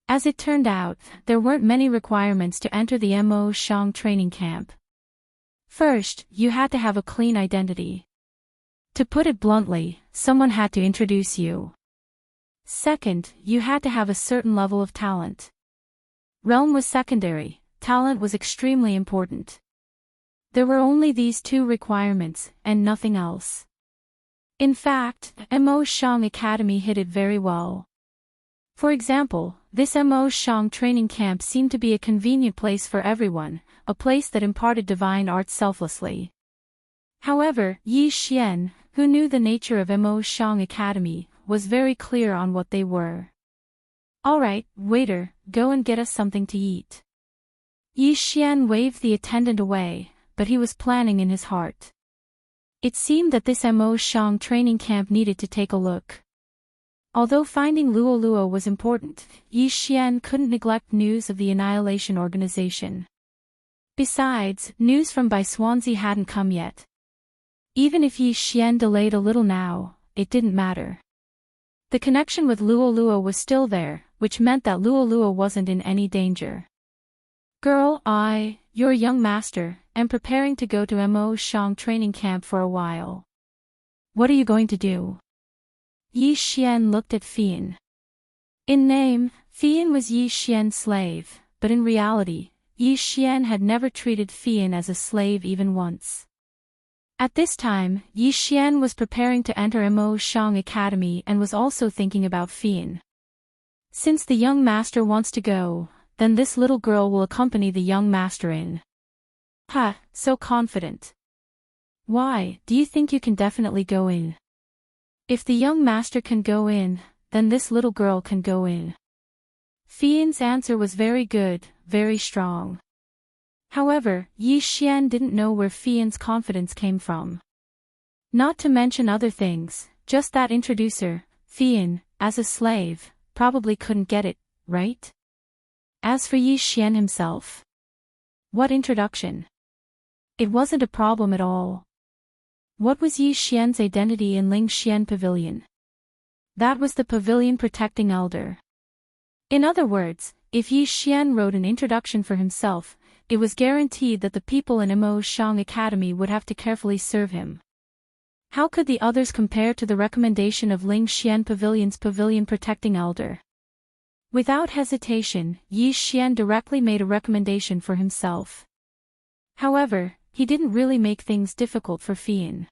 As it turned out, there weren't many requirements to enter the Mo Shang training camp. First, you had to have a clean identity. To put it bluntly, someone had to introduce you. Second, you had to have a certain level of talent. Realm was secondary, talent was extremely important. There were only these two requirements, and nothing else. In fact, Mo Shang Academy hid it very well. For example, this Mo Shang training camp seemed to be a convenient place for everyone, a place that imparted divine arts selflessly. However, Yi Xian, who knew the nature of Mo Shang Academy, was very clear on what they were. "Alright, waiter, go and get us something to eat." Yi Xian waved the attendant away, but he was planning in his heart. It seemed that this Mo Shang training camp needed to take a look. Although finding Luo was important, Yi Xian couldn't neglect news of the Annihilation Organization. Besides, news from Bai Swansea hadn't come yet. Even if Yi Xian delayed a little now, it didn't matter. The connection with Luo was still there, which meant that Luo wasn't in any danger. "Girl, your young master, am preparing to go to Mo Shang training camp for a while. What are you going to do?" Yi Xian looked at Fian. In name, Fian was Yi Xian's slave, but in reality, Yi Xian had never treated Fian as a slave even once. At this time, Yi Xian was preparing to enter Mo Shang Academy and was also thinking about Fian. Since the young master wants to go, then this little girl will accompany the young master in. Ha, so confident. Why, do you think you can definitely go in? If the young master can go in, then this little girl can go in. Fian's answer was very good, very strong. However, Yi Xian didn't know where Fian's confidence came from. Not to mention other things, just that introducer, Fian, as a slave, probably couldn't get it, right? As for Yi Xian himself. What introduction? It wasn't a problem at all. What was Yi Xian's identity in Ling Xian Pavilion? That was the pavilion protecting elder. In other words, if Yi Xian wrote an introduction for himself, it was guaranteed that the people in Mo Shang Academy would have to carefully serve him. How could the others compare to the recommendation of Ling Xian Pavilion's pavilion protecting elder? Without hesitation, Yi Xian directly made a recommendation for himself. However, he didn't really make things difficult for Fian.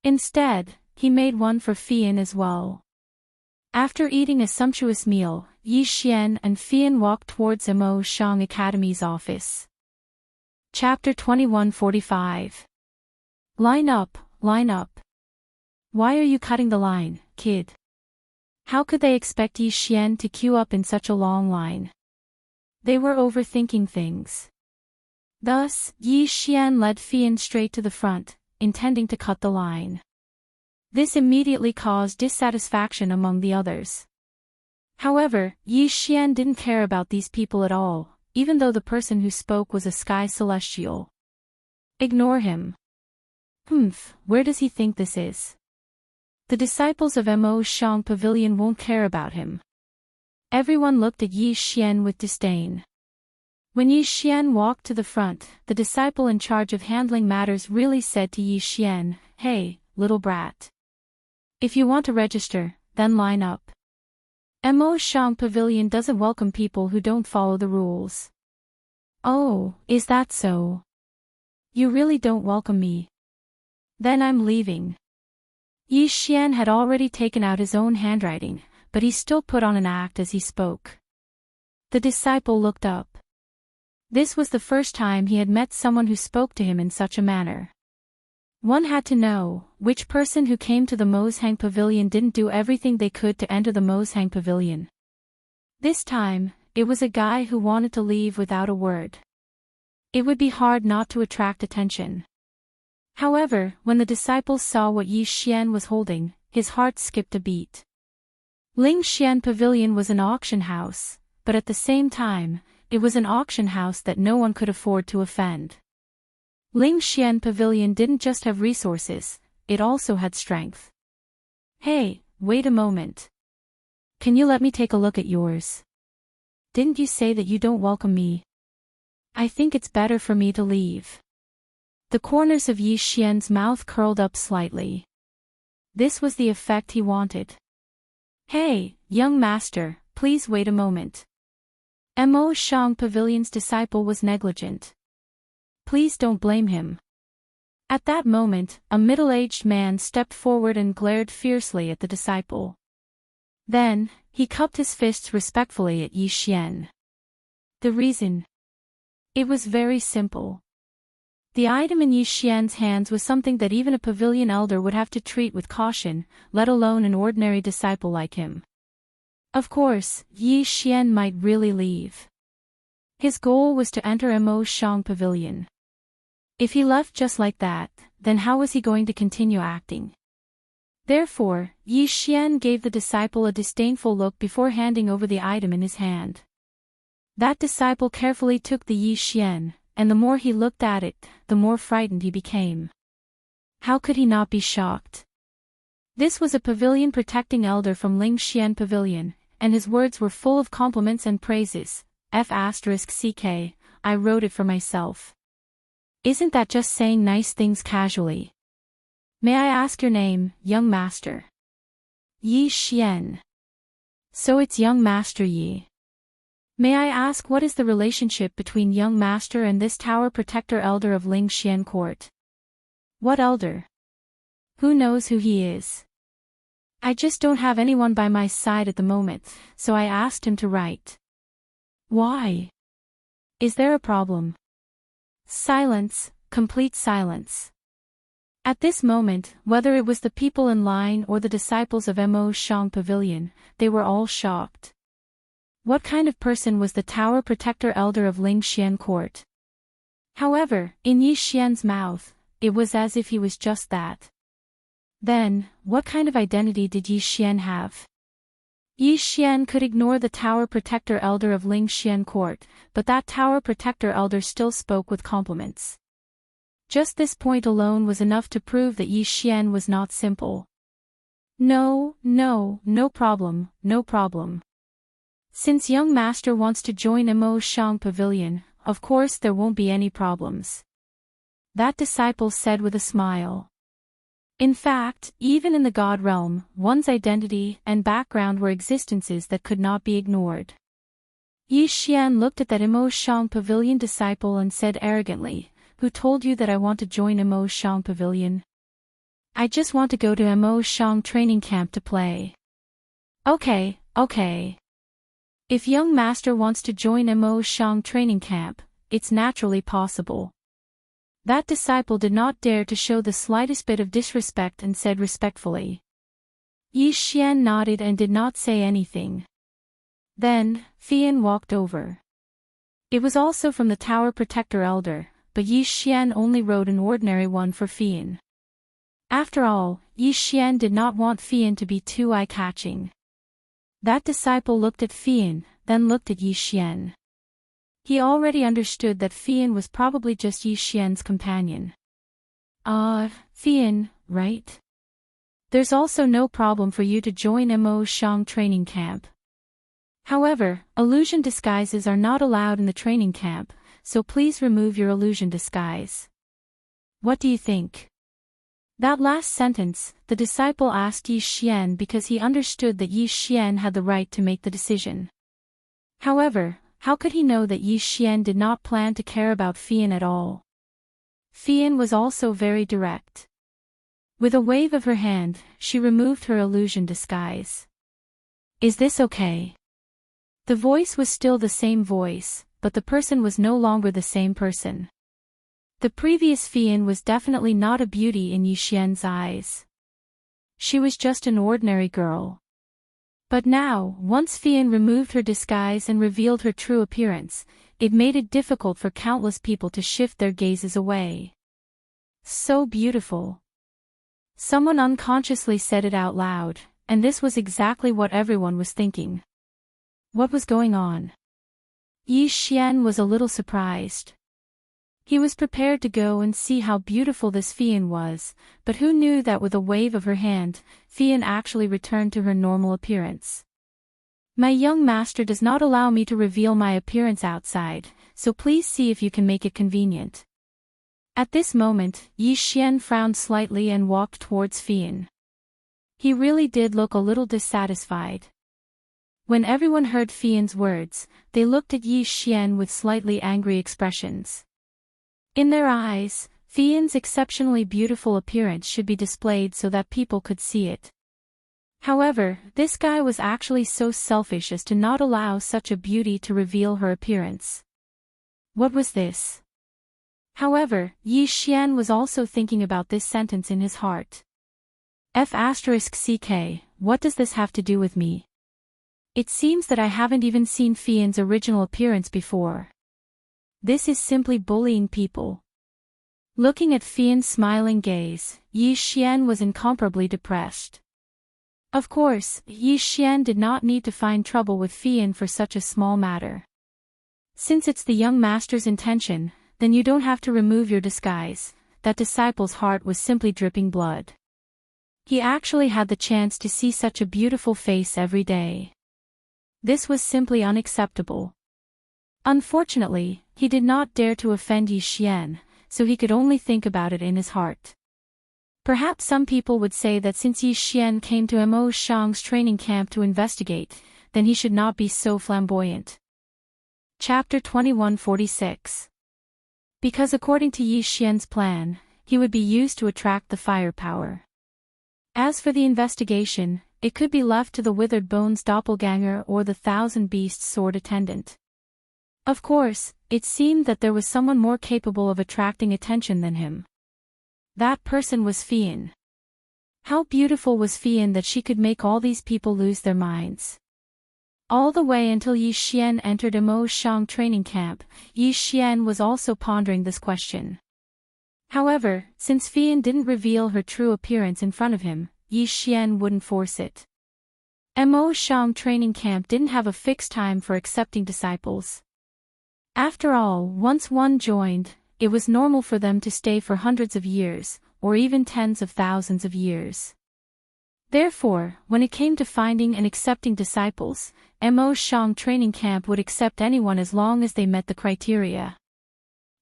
Instead, he made one for Fian as well. After eating a sumptuous meal, Yi Xian and Fian walked towards Mo Shang Academy's office. Chapter 2145. Line up, line up. Why are you cutting the line, kid? How could they expect Yi Xian to queue up in such a long line? They were overthinking things. Thus, Yi Xian led Fian straight to the front, intending to cut the line. This immediately caused dissatisfaction among the others. However, Yi Xian didn't care about these people at all, even though the person who spoke was a sky celestial. Ignore him. Where does he think this is? The disciples of Mo Shang Pavilion won't care about him. Everyone looked at Yi Xian with disdain. When Yi Xian walked to the front, the disciple in charge of handling matters really said to Yi Xian, "Hey, little brat. If you want to register, then line up. Mo Shang Pavilion doesn't welcome people who don't follow the rules." "Oh, is that so? You really don't welcome me? Then I'm leaving." Yi Xian had already taken out his own handwriting, but he still put on an act as he spoke. The disciple looked up. This was the first time he had met someone who spoke to him in such a manner. One had to know, which person who came to the Mozhang Pavilion didn't do everything they could to enter the Mozhang Pavilion. This time, it was a guy who wanted to leave without a word. It would be hard not to attract attention. However, when the disciples saw what Yi Xian was holding, his heart skipped a beat. Ling Xian Pavilion was an auction house, but at the same time, it was an auction house that no one could afford to offend. Ling Xian Pavilion didn't just have resources, it also had strength. Hey, wait a moment. Can you let me take a look at yours? Didn't you say that you don't welcome me? I think it's better for me to leave. The corners of Yi Xian's mouth curled up slightly. This was the effect he wanted. Hey, young master, please wait a moment. Mo Shang Pavilion's disciple was negligent. Please don't blame him. At that moment, a middle-aged man stepped forward and glared fiercely at the disciple. Then, he cupped his fists respectfully at Yi Xian. The reason? It was very simple. The item in Yi Xian's hands was something that even a pavilion elder would have to treat with caution, let alone an ordinary disciple like him. Of course, Yi Xian might really leave. His goal was to enter Mo Shang Pavilion. If he left just like that, then how was he going to continue acting? Therefore, Yi Xian gave the disciple a disdainful look before handing over the item in his hand. That disciple carefully took the Yi Xian, and the more he looked at it, the more frightened he became. How could he not be shocked? This was a pavilion protecting elder from Ling Xian Pavilion, and his words were full of compliments and praises. F***ck, I wrote it for myself. Isn't that just saying nice things casually? May I ask your name, young master? Yi Xian. So it's young master Yi. May I ask what is the relationship between young master and this tower protector elder of Ling Xian court? What elder? Who knows who he is? I just don't have anyone by my side at the moment, so I asked him to write. Why? Is there a problem? Silence, complete silence. At this moment, whether it was the people in line or the disciples of Mo Shang Pavilion, they were all shocked. What kind of person was the tower protector elder of Ling Xian court? However, in Yi Xian's mouth, it was as if he was just that. Then, what kind of identity did Yi Xian have? Yi Xian could ignore the tower protector elder of Ling Xian court, but that tower protector elder still spoke with compliments. Just this point alone was enough to prove that Yi Xian was not simple. No problem, no problem. Since young master wants to join Mo Shang Pavilion, of course there won't be any problems. That disciple said with a smile. In fact, even in the God realm, one's identity and background were existences that could not be ignored. Yi Xian looked at that Mo Shang Pavilion disciple and said arrogantly, "Who told you that I want to join Mo Shang Pavilion? I just want to go to Mo Shang training camp to play." Okay. If young master wants to join Mo Shang training camp, it's naturally possible. That disciple did not dare to show the slightest bit of disrespect and said respectfully. Yi Xian nodded and did not say anything. Then, Fian walked over. It was also from the tower protector elder, but Yi Xian only wrote an ordinary one for Fian. After all, Yi Xian did not want Fian to be too eye-catching. That disciple looked at Fian, then looked at Yi Xian. He already understood that Fian was probably just Yi Xian's companion. Fian, right? There's also no problem for you to join Mo Shang training camp. However, illusion disguises are not allowed in the training camp, so please remove your illusion disguise. What do you think? That last sentence, the disciple asked Yi Xian because he understood that Yi Xian had the right to make the decision. However, how could he know that Yi Xian did not plan to care about Fian at all? Fian was also very direct. With a wave of her hand, she removed her illusion disguise. Is this okay? The voice was still the same voice, but the person was no longer the same person. The previous Fian was definitely not a beauty in Yi Xian's eyes. She was just an ordinary girl. But now, once Fian removed her disguise and revealed her true appearance, it made it difficult for countless people to shift their gazes away. So beautiful. Someone unconsciously said it out loud, and this was exactly what everyone was thinking. What was going on? Yi Xian was a little surprised. He was prepared to go and see how beautiful this Fian was, but who knew that with a wave of her hand, Fian actually returned to her normal appearance. My young master does not allow me to reveal my appearance outside, so please see if you can make it convenient. At this moment, Yi Xian frowned slightly and walked towards Fian. He really did look a little dissatisfied. When everyone heard Fian's words, they looked at Yi Xian with slightly angry expressions. In their eyes, Fian's exceptionally beautiful appearance should be displayed so that people could see it. However, this guy was actually so selfish as to not allow such a beauty to reveal her appearance. What was this? However, Yi Xian was also thinking about this sentence in his heart. F*ck, what does this have to do with me? It seems that I haven't even seen Fian's original appearance before. This is simply bullying people. Looking at Fian's smiling gaze, Yi Xian was incomparably depressed. Of course, Yi Xian did not need to find trouble with Fian for such a small matter. Since it's the young master's intention, then you don't have to remove your disguise. That disciple's heart was simply dripping blood. He actually had the chance to see such a beautiful face every day. This was simply unacceptable. Unfortunately, he did not dare to offend Yi Xian, so he could only think about it in his heart. Perhaps some people would say that since Yi Xian came to Mo Shang's training camp to investigate, then he should not be so flamboyant. Chapter 2146. Because according to Yi Xian's plan, he would be used to attract the firepower. As for the investigation, it could be left to the Withered Bones doppelganger or the Thousand Beasts sword attendant. Of course, it seemed that there was someone more capable of attracting attention than him. That person was Fian. How beautiful was Fian that she could make all these people lose their minds. All the way until Yi Xian entered Mo Shang training camp, Yi Xian was also pondering this question. However, since Fian didn't reveal her true appearance in front of him, Yi Xian wouldn't force it. Mo Shang training camp didn't have a fixed time for accepting disciples. After all, once one joined, it was normal for them to stay for hundreds of years, or even tens of thousands of years. Therefore, when it came to finding and accepting disciples, Mo Shang training camp would accept anyone as long as they met the criteria.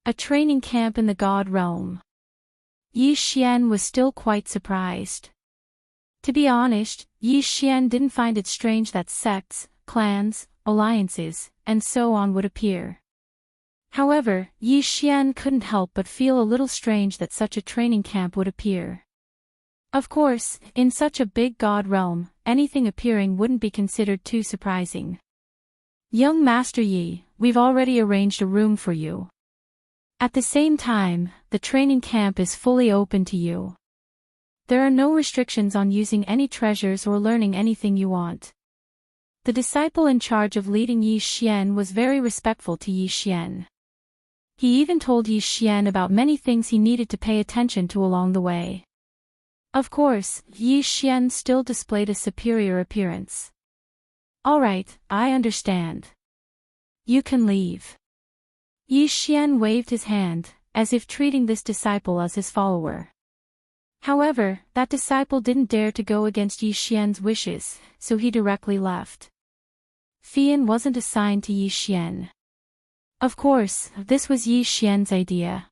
A training camp in the God realm. Yi Xian was still quite surprised. To be honest, Yi Xian didn't find it strange that sects, clans, alliances, and so on would appear. However, Yi Xian couldn't help but feel a little strange that such a training camp would appear. Of course, in such a big god realm, anything appearing wouldn't be considered too surprising. Young Master Yi, we've already arranged a room for you. At the same time, the training camp is fully open to you. There are no restrictions on using any treasures or learning anything you want. The disciple in charge of leading Yi Xian was very respectful to Yi Xian. He even told Yi Xian about many things he needed to pay attention to along the way. Of course, Yi Xian still displayed a superior appearance. Alright, I understand. You can leave. Yi Xian waved his hand, as if treating this disciple as his follower. However, that disciple didn't dare to go against Yi Xian's wishes, so he directly left. Fian wasn't assigned to Yi Xian. Of course, this was Yi Xian's idea.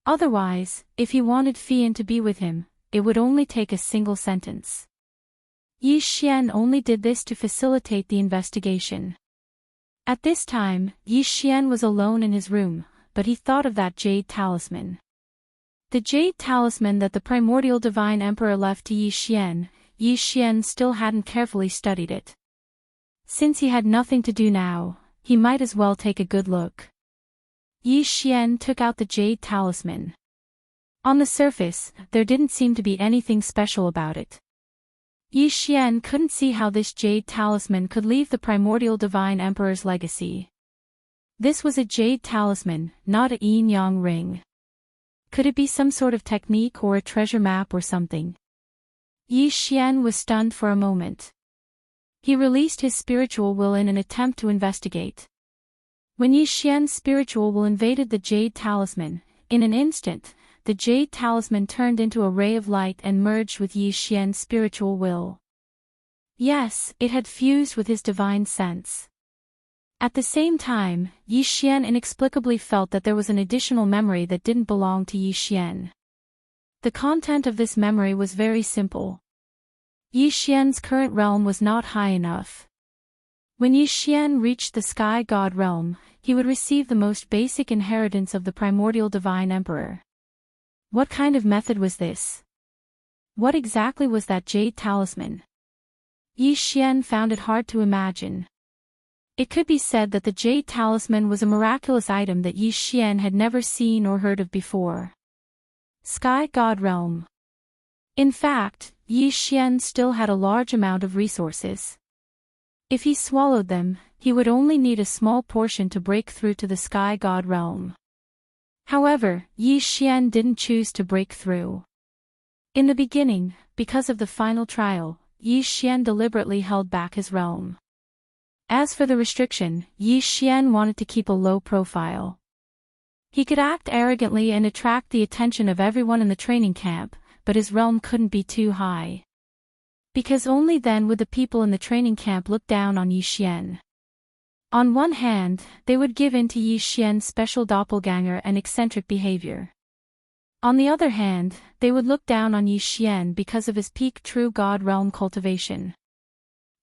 Otherwise, if he wanted Fian to be with him, it would only take a single sentence. Yi Xian only did this to facilitate the investigation. At this time, Yi Xian was alone in his room, but he thought of that jade talisman. The jade talisman that the primordial divine emperor left to Yi Xian still hadn't carefully studied it. Since he had nothing to do now, he might as well take a good look. Yi Xian took out the jade talisman. On the surface, there didn't seem to be anything special about it. Yi Xian couldn't see how this jade talisman could leave the primordial divine emperor's legacy. This was a jade talisman, not a yin-yang ring. Could it be some sort of technique or a treasure map or something? Yi Xian was stunned for a moment. He released his spiritual will in an attempt to investigate. When Yi Xian's spiritual will invaded the jade talisman, in an instant, the jade talisman turned into a ray of light and merged with Yi Xian's spiritual will. Yes, it had fused with his divine sense. At the same time, Yi Xian inexplicably felt that there was an additional memory that didn't belong to Yi Xian. The content of this memory was very simple. Yi Xian's current realm was not high enough. When Yi Xian reached the Sky God realm, he would receive the most basic inheritance of the primordial divine emperor. What kind of method was this? What exactly was that jade talisman? Yi Xian found it hard to imagine. It could be said that the jade talisman was a miraculous item that Yi Xian had never seen or heard of before. Sky God Realm. In fact, Yi Xian still had a large amount of resources. If he swallowed them, he would only need a small portion to break through to the Sky God Realm. However, Yi Xian didn't choose to break through. In the beginning, because of the final trial, Yi Xian deliberately held back his realm. As for the restriction, Yi Xian wanted to keep a low profile. He could act arrogantly and attract the attention of everyone in the training camp, but his realm couldn't be too high. Because only then would the people in the training camp look down on Yi Xian. On one hand, they would give in to Yi Xian's special doppelganger and eccentric behavior. On the other hand, they would look down on Yi Xian because of his peak true God realm cultivation.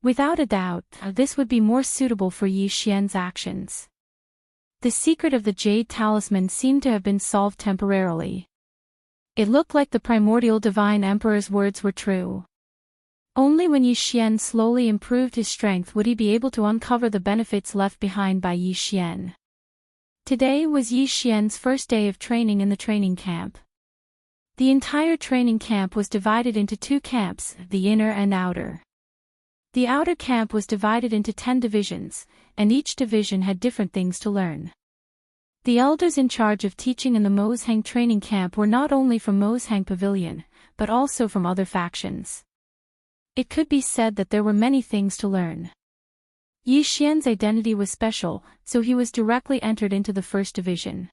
Without a doubt, this would be more suitable for Yi Xian's actions. The secret of the jade talisman seemed to have been solved temporarily. It looked like the primordial divine emperor's words were true. Only when Yi Xian slowly improved his strength would he be able to uncover the benefits left behind by Yi Xian. Today was Yi Xian's first day of training in the training camp. The entire training camp was divided into two camps, the inner and outer. The outer camp was divided into 10 divisions, and each division had different things to learn. The elders in charge of teaching in the Mozhang training camp were not only from Mozhang Pavilion, but also from other factions. It could be said that there were many things to learn. Yi Xian's identity was special, so he was directly entered into the first division.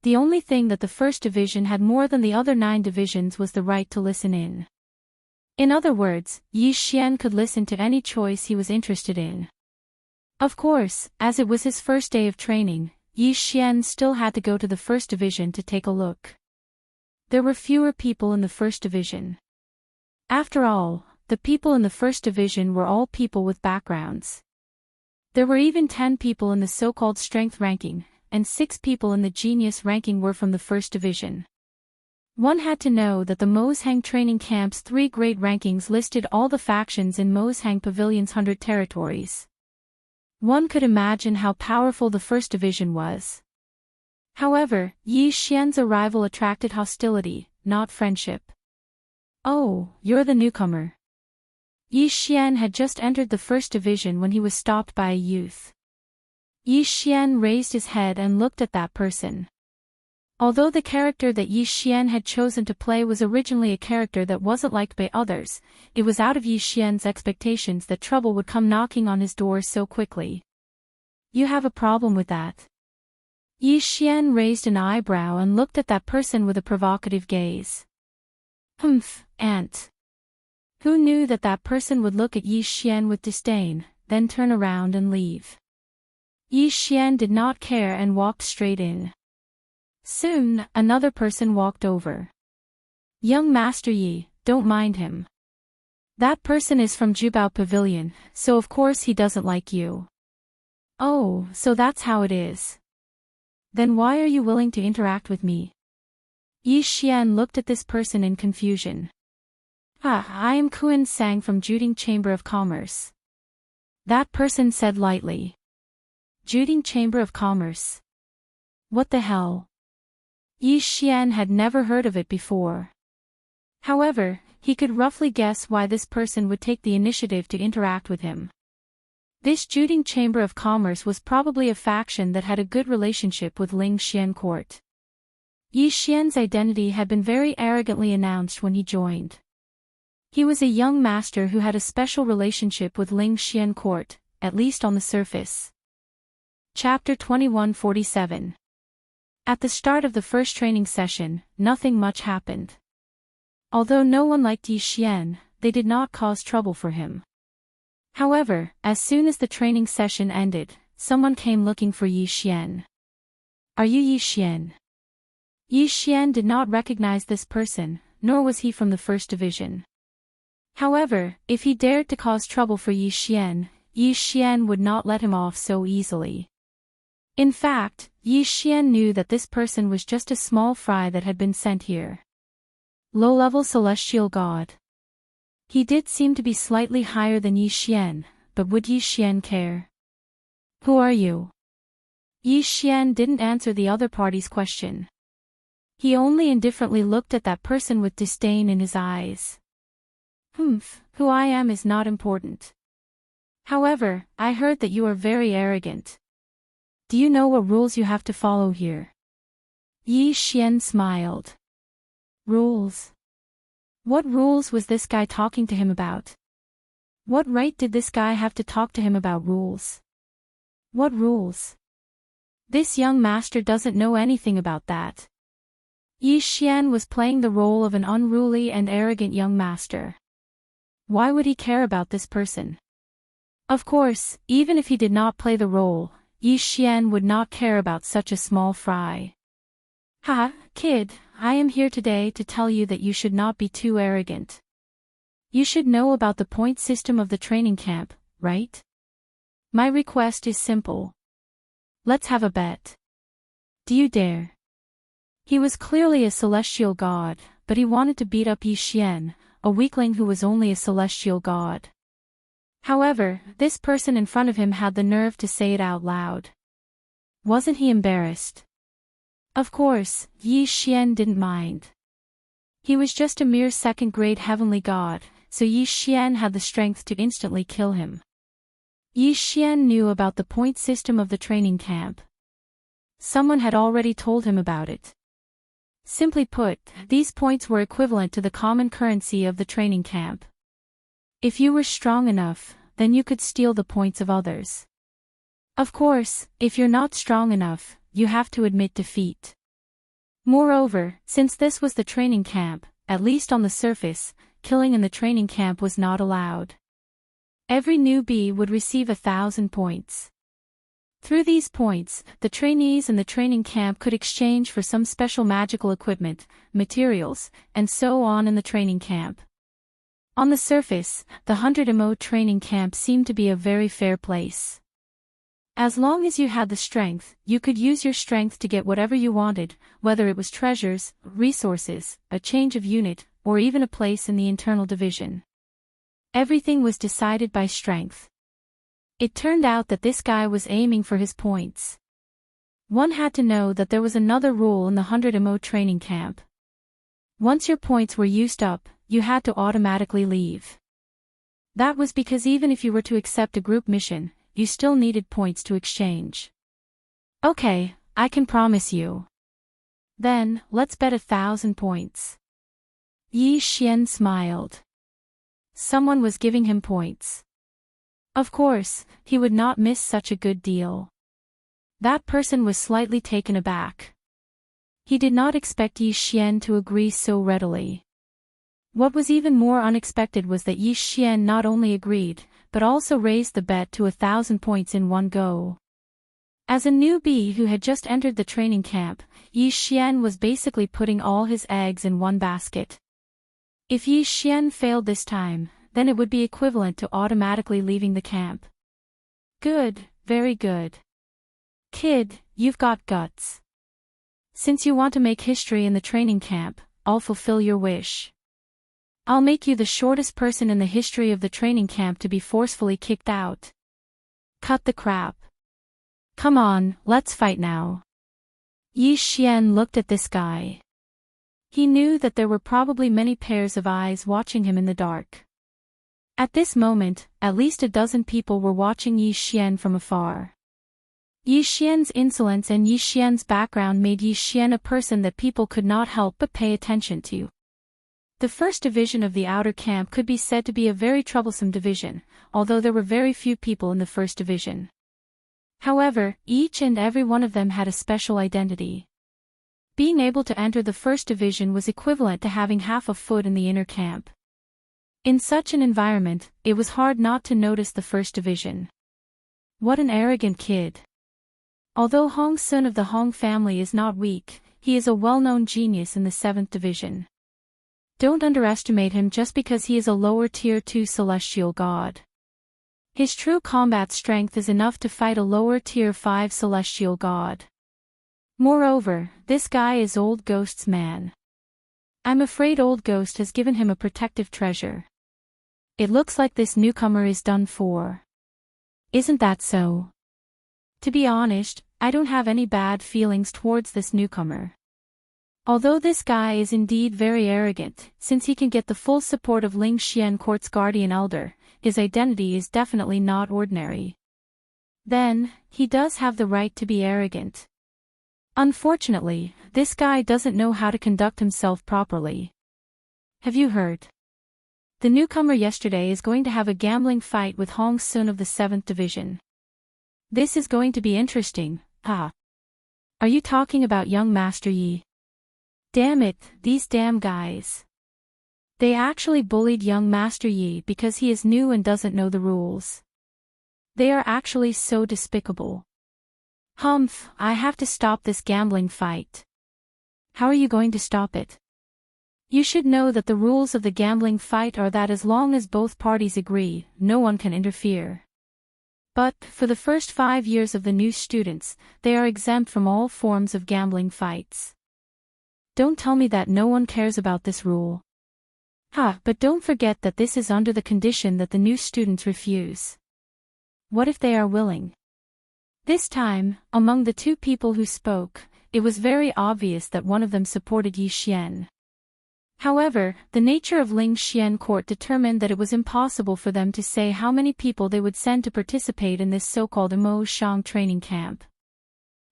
The only thing that the first division had more than the other 9 divisions was the right to listen in. In other words, Yi Xian could listen to any choice he was interested in. Of course, as it was his first day of training, Yi Xian still had to go to the first division to take a look. There were fewer people in the first division. After all, the people in the first division were all people with backgrounds. There were even 10 people in the so-called strength ranking, and 6 people in the genius ranking were from the first division. One had to know that the Mozhang training camp's 3 great rankings listed all the factions in Mozhang Pavilion's 100 territories. One could imagine how powerful the first division was. However, Yi Xian's arrival attracted hostility, not friendship. "Oh, you're the newcomer." Yi Xian had just entered the first division when he was stopped by a youth. Yi Xian raised his head and looked at that person. Although the character that Yi Xian had chosen to play was originally a character that wasn't liked by others, it was out of Yi Xian's expectations that trouble would come knocking on his door so quickly. "You have a problem with that?" Yi Xian raised an eyebrow and looked at that person with a provocative gaze. "Humph, Aunt." Who knew that that person would look at Yi Xian with disdain, then turn around and leave? Yi Xian did not care and walked straight in. Soon, another person walked over. "Young Master Yi, don't mind him. That person is from Jubao Pavilion, so of course he doesn't like you." "Oh, so that's how it is. Then why are you willing to interact with me?" Yi Xian looked at this person in confusion. I am Kuan Sang from Juding Chamber of Commerce." That person said lightly. "Juding Chamber of Commerce? What the hell? Yi Xian had never heard of it before. However, he could roughly guess why this person would take the initiative to interact with him. This Juding Chamber of Commerce was probably a faction that had a good relationship with Ling Xian court. Yi Xian's identity had been very arrogantly announced when he joined. He was a young master who had a special relationship with Ling Xian court, at least on the surface. Chapter 2147. At the start of the first training session, nothing much happened. Although no one liked Yi Xian, they did not cause trouble for him. However, as soon as the training session ended, someone came looking for Yi Xian. Are you Yi Xian? Yi Xian did not recognize this person, nor was he from the first division. However, if he dared to cause trouble for Yi Xian would not let him off so easily. In fact, Yi Xian knew that this person was just a small fry that had been sent here. Low-level celestial god. He did seem to be slightly higher than Yi Xian, but would Yi Xian care? Who are you? Yi Xian didn't answer the other party's question. He only indifferently looked at that person with disdain in his eyes. Who I am is not important. However, I heard that you are very arrogant. Do you know what rules you have to follow here? Yi Xian smiled. Rules? What rules was this guy talking to him about? What right did this guy have to talk to him about rules? What rules? This young master doesn't know anything about that. Yi Xian was playing the role of an unruly and arrogant young master. Why would he care about this person? Of course, even if he did not play the role, Yi Xian would not care about such a small fry. Ha, kid, I am here today to tell you that you should not be too arrogant. You should know about the point system of the training camp, right? My request is simple. Let's have a bet. Do you dare? He was clearly a celestial god, but he wanted to beat up Yi Xian, a weakling who was only a celestial god. However, this person in front of him had the nerve to say it out loud. Wasn't he embarrassed? Of course, Yi Xian didn't mind. He was just a mere second-grade heavenly god, so Yi Xian had the strength to instantly kill him. Yi Xian knew about the point system of the training camp. Someone had already told him about it. Simply put, these points were equivalent to the common currency of the training camp. If you were strong enough, then you could steal the points of others. Of course, if you're not strong enough, you have to admit defeat. Moreover, since this was the training camp, at least on the surface, killing in the training camp was not allowed. Every newbie would receive 1,000 points. Through these points, the trainees in the training camp could exchange for some special magical equipment, materials, and so on in the training camp. On the surface, the 100 training camp seemed to be a very fair place. As long as you had the strength, you could use your strength to get whatever you wanted, whether it was treasures, resources, a change of unit, or even a place in the internal division. Everything was decided by strength. It turned out that this guy was aiming for his points. One had to know that there was another rule in the 100 training camp. Once your points were used up, you had to automatically leave. That was because even if you were to accept a group mission, you still needed points to exchange. Okay, I can promise you. Then, let's bet 1,000 points. Yi Xian smiled. Someone was giving him points. Of course, he would not miss such a good deal. That person was slightly taken aback. He did not expect Yi Xian to agree so readily. What was even more unexpected was that Yi Xian not only agreed, but also raised the bet to 1,000 points in one go. As a newbie who had just entered the training camp, Yi Xian was basically putting all his eggs in one basket. If Yi Xian failed this time, then it would be equivalent to automatically leaving the camp. Good, very good. Kid, you've got guts. Since you want to make history in the training camp, I'll fulfill your wish. I'll make you the shortest person in the history of the training camp to be forcefully kicked out. Cut the crap. Come on, let's fight now. Yi Xian looked at this guy. He knew that there were probably many pairs of eyes watching him in the dark. At this moment, at least a dozen people were watching Yi Xian from afar. Yi Xian's insolence and Yi Xian's background made Yi Xian a person that people could not help but pay attention to. The first division of the outer camp could be said to be a very troublesome division, although there were very few people in the first division. However, each and every one of them had a special identity. Being able to enter the first division was equivalent to having half a foot in the inner camp. In such an environment, it was hard not to notice the first division. What an arrogant kid. Although Hong Sun of the Hong family is not weak, he is a well-known genius in the 7th division. Don't underestimate him just because he is a lower tier 2 celestial god. His true combat strength is enough to fight a lower tier 5 celestial god. Moreover, this guy is Old Ghost's man. I'm afraid Old Ghost has given him a protective treasure. It looks like this newcomer is done for. Isn't that so? To be honest, I don't have any bad feelings towards this newcomer. Although this guy is indeed very arrogant, since he can get the full support of Ling Xian Court's guardian elder, his identity is definitely not ordinary. Then, he does have the right to be arrogant. Unfortunately, this guy doesn't know how to conduct himself properly. Have you heard? The newcomer yesterday is going to have a gambling fight with Hong Sun of the 7th division. This is going to be interesting, ah. Are you talking about young Master Yi? Damn it, these damn guys. They actually bullied young Master Yi because he is new and doesn't know the rules. They are actually so despicable. Humph, I have to stop this gambling fight. How are you going to stop it? You should know that the rules of the gambling fight are that as long as both parties agree, no one can interfere. But, for the first 5 years of the new students, they are exempt from all forms of gambling fights. Don't tell me that no one cares about this rule. But don't forget that this is under the condition that the new students refuse. What if they are willing? This time, among the two people who spoke, it was very obvious that one of them supported Yi Xian. However, the nature of Ling Xian Court determined that it was impossible for them to say how many people they would send to participate in this so-called Immerse training camp.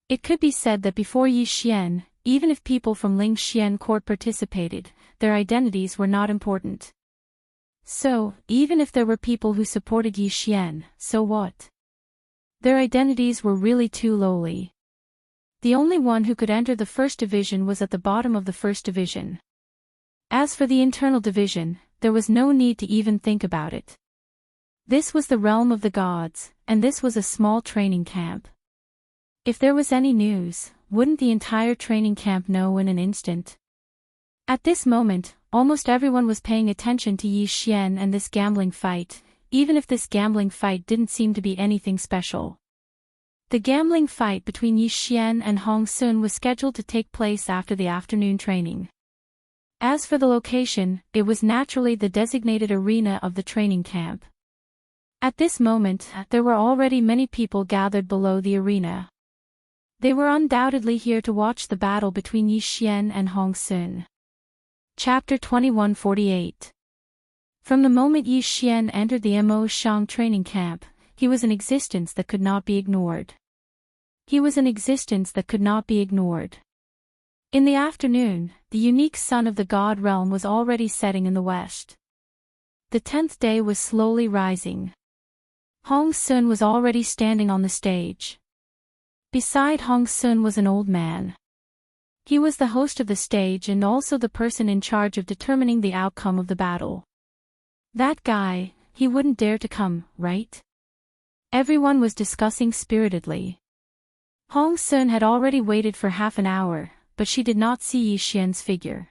It could be said that before Yi Xian, even if people from Ling Xian Court participated, their identities were not important. So, even if there were people who supported Yi Xian, so what? Their identities were really too lowly. The only one who could enter the first division was at the bottom of the first division. As for the internal division, there was no need to even think about it. This was the realm of the gods, and this was a small training camp. If there was any news, wouldn't the entire training camp know in an instant? At this moment, almost everyone was paying attention to Yi Xian and this gambling fight, even if this gambling fight didn't seem to be anything special. The gambling fight between Yi Xian and Hong Sun was scheduled to take place after the afternoon training. As for the location, it was naturally the designated arena of the training camp. At this moment, there were already many people gathered below the arena. They were undoubtedly here to watch the battle between Yi Xian and Hong Sun. Chapter 2148. From the moment Yi Xian entered the Immerse training camp, he was an existence that could not be ignored. He was an existence that could not be ignored. In the afternoon, the unique sun of the god realm was already setting in the west. The 10th day was slowly rising. Hong Sun was already standing on the stage. Beside Hong Sun was an old man. He was the host of the stage and also the person in charge of determining the outcome of the battle. That guy, he wouldn't dare to come, right? Everyone was discussing spiritedly. Hong Sun had already waited for half an hour, but she did not see Yi Xian's figure.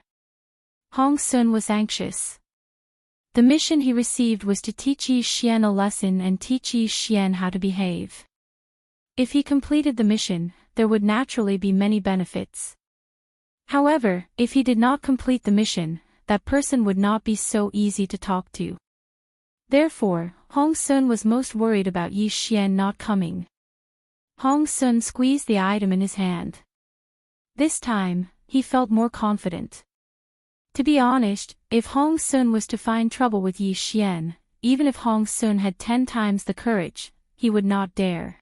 Hong Sun was anxious. The mission he received was to teach Yi Xian a lesson and teach Yi Xian how to behave. If he completed the mission, there would naturally be many benefits. However, if he did not complete the mission, that person would not be so easy to talk to. Therefore, Hong Sun was most worried about Yi Xian not coming. Hong Sun squeezed the item in his hand. This time, he felt more confident. To be honest, if Hong Sun was to find trouble with Yi Xian, even if Hong Sun had 10 times the courage, he would not dare.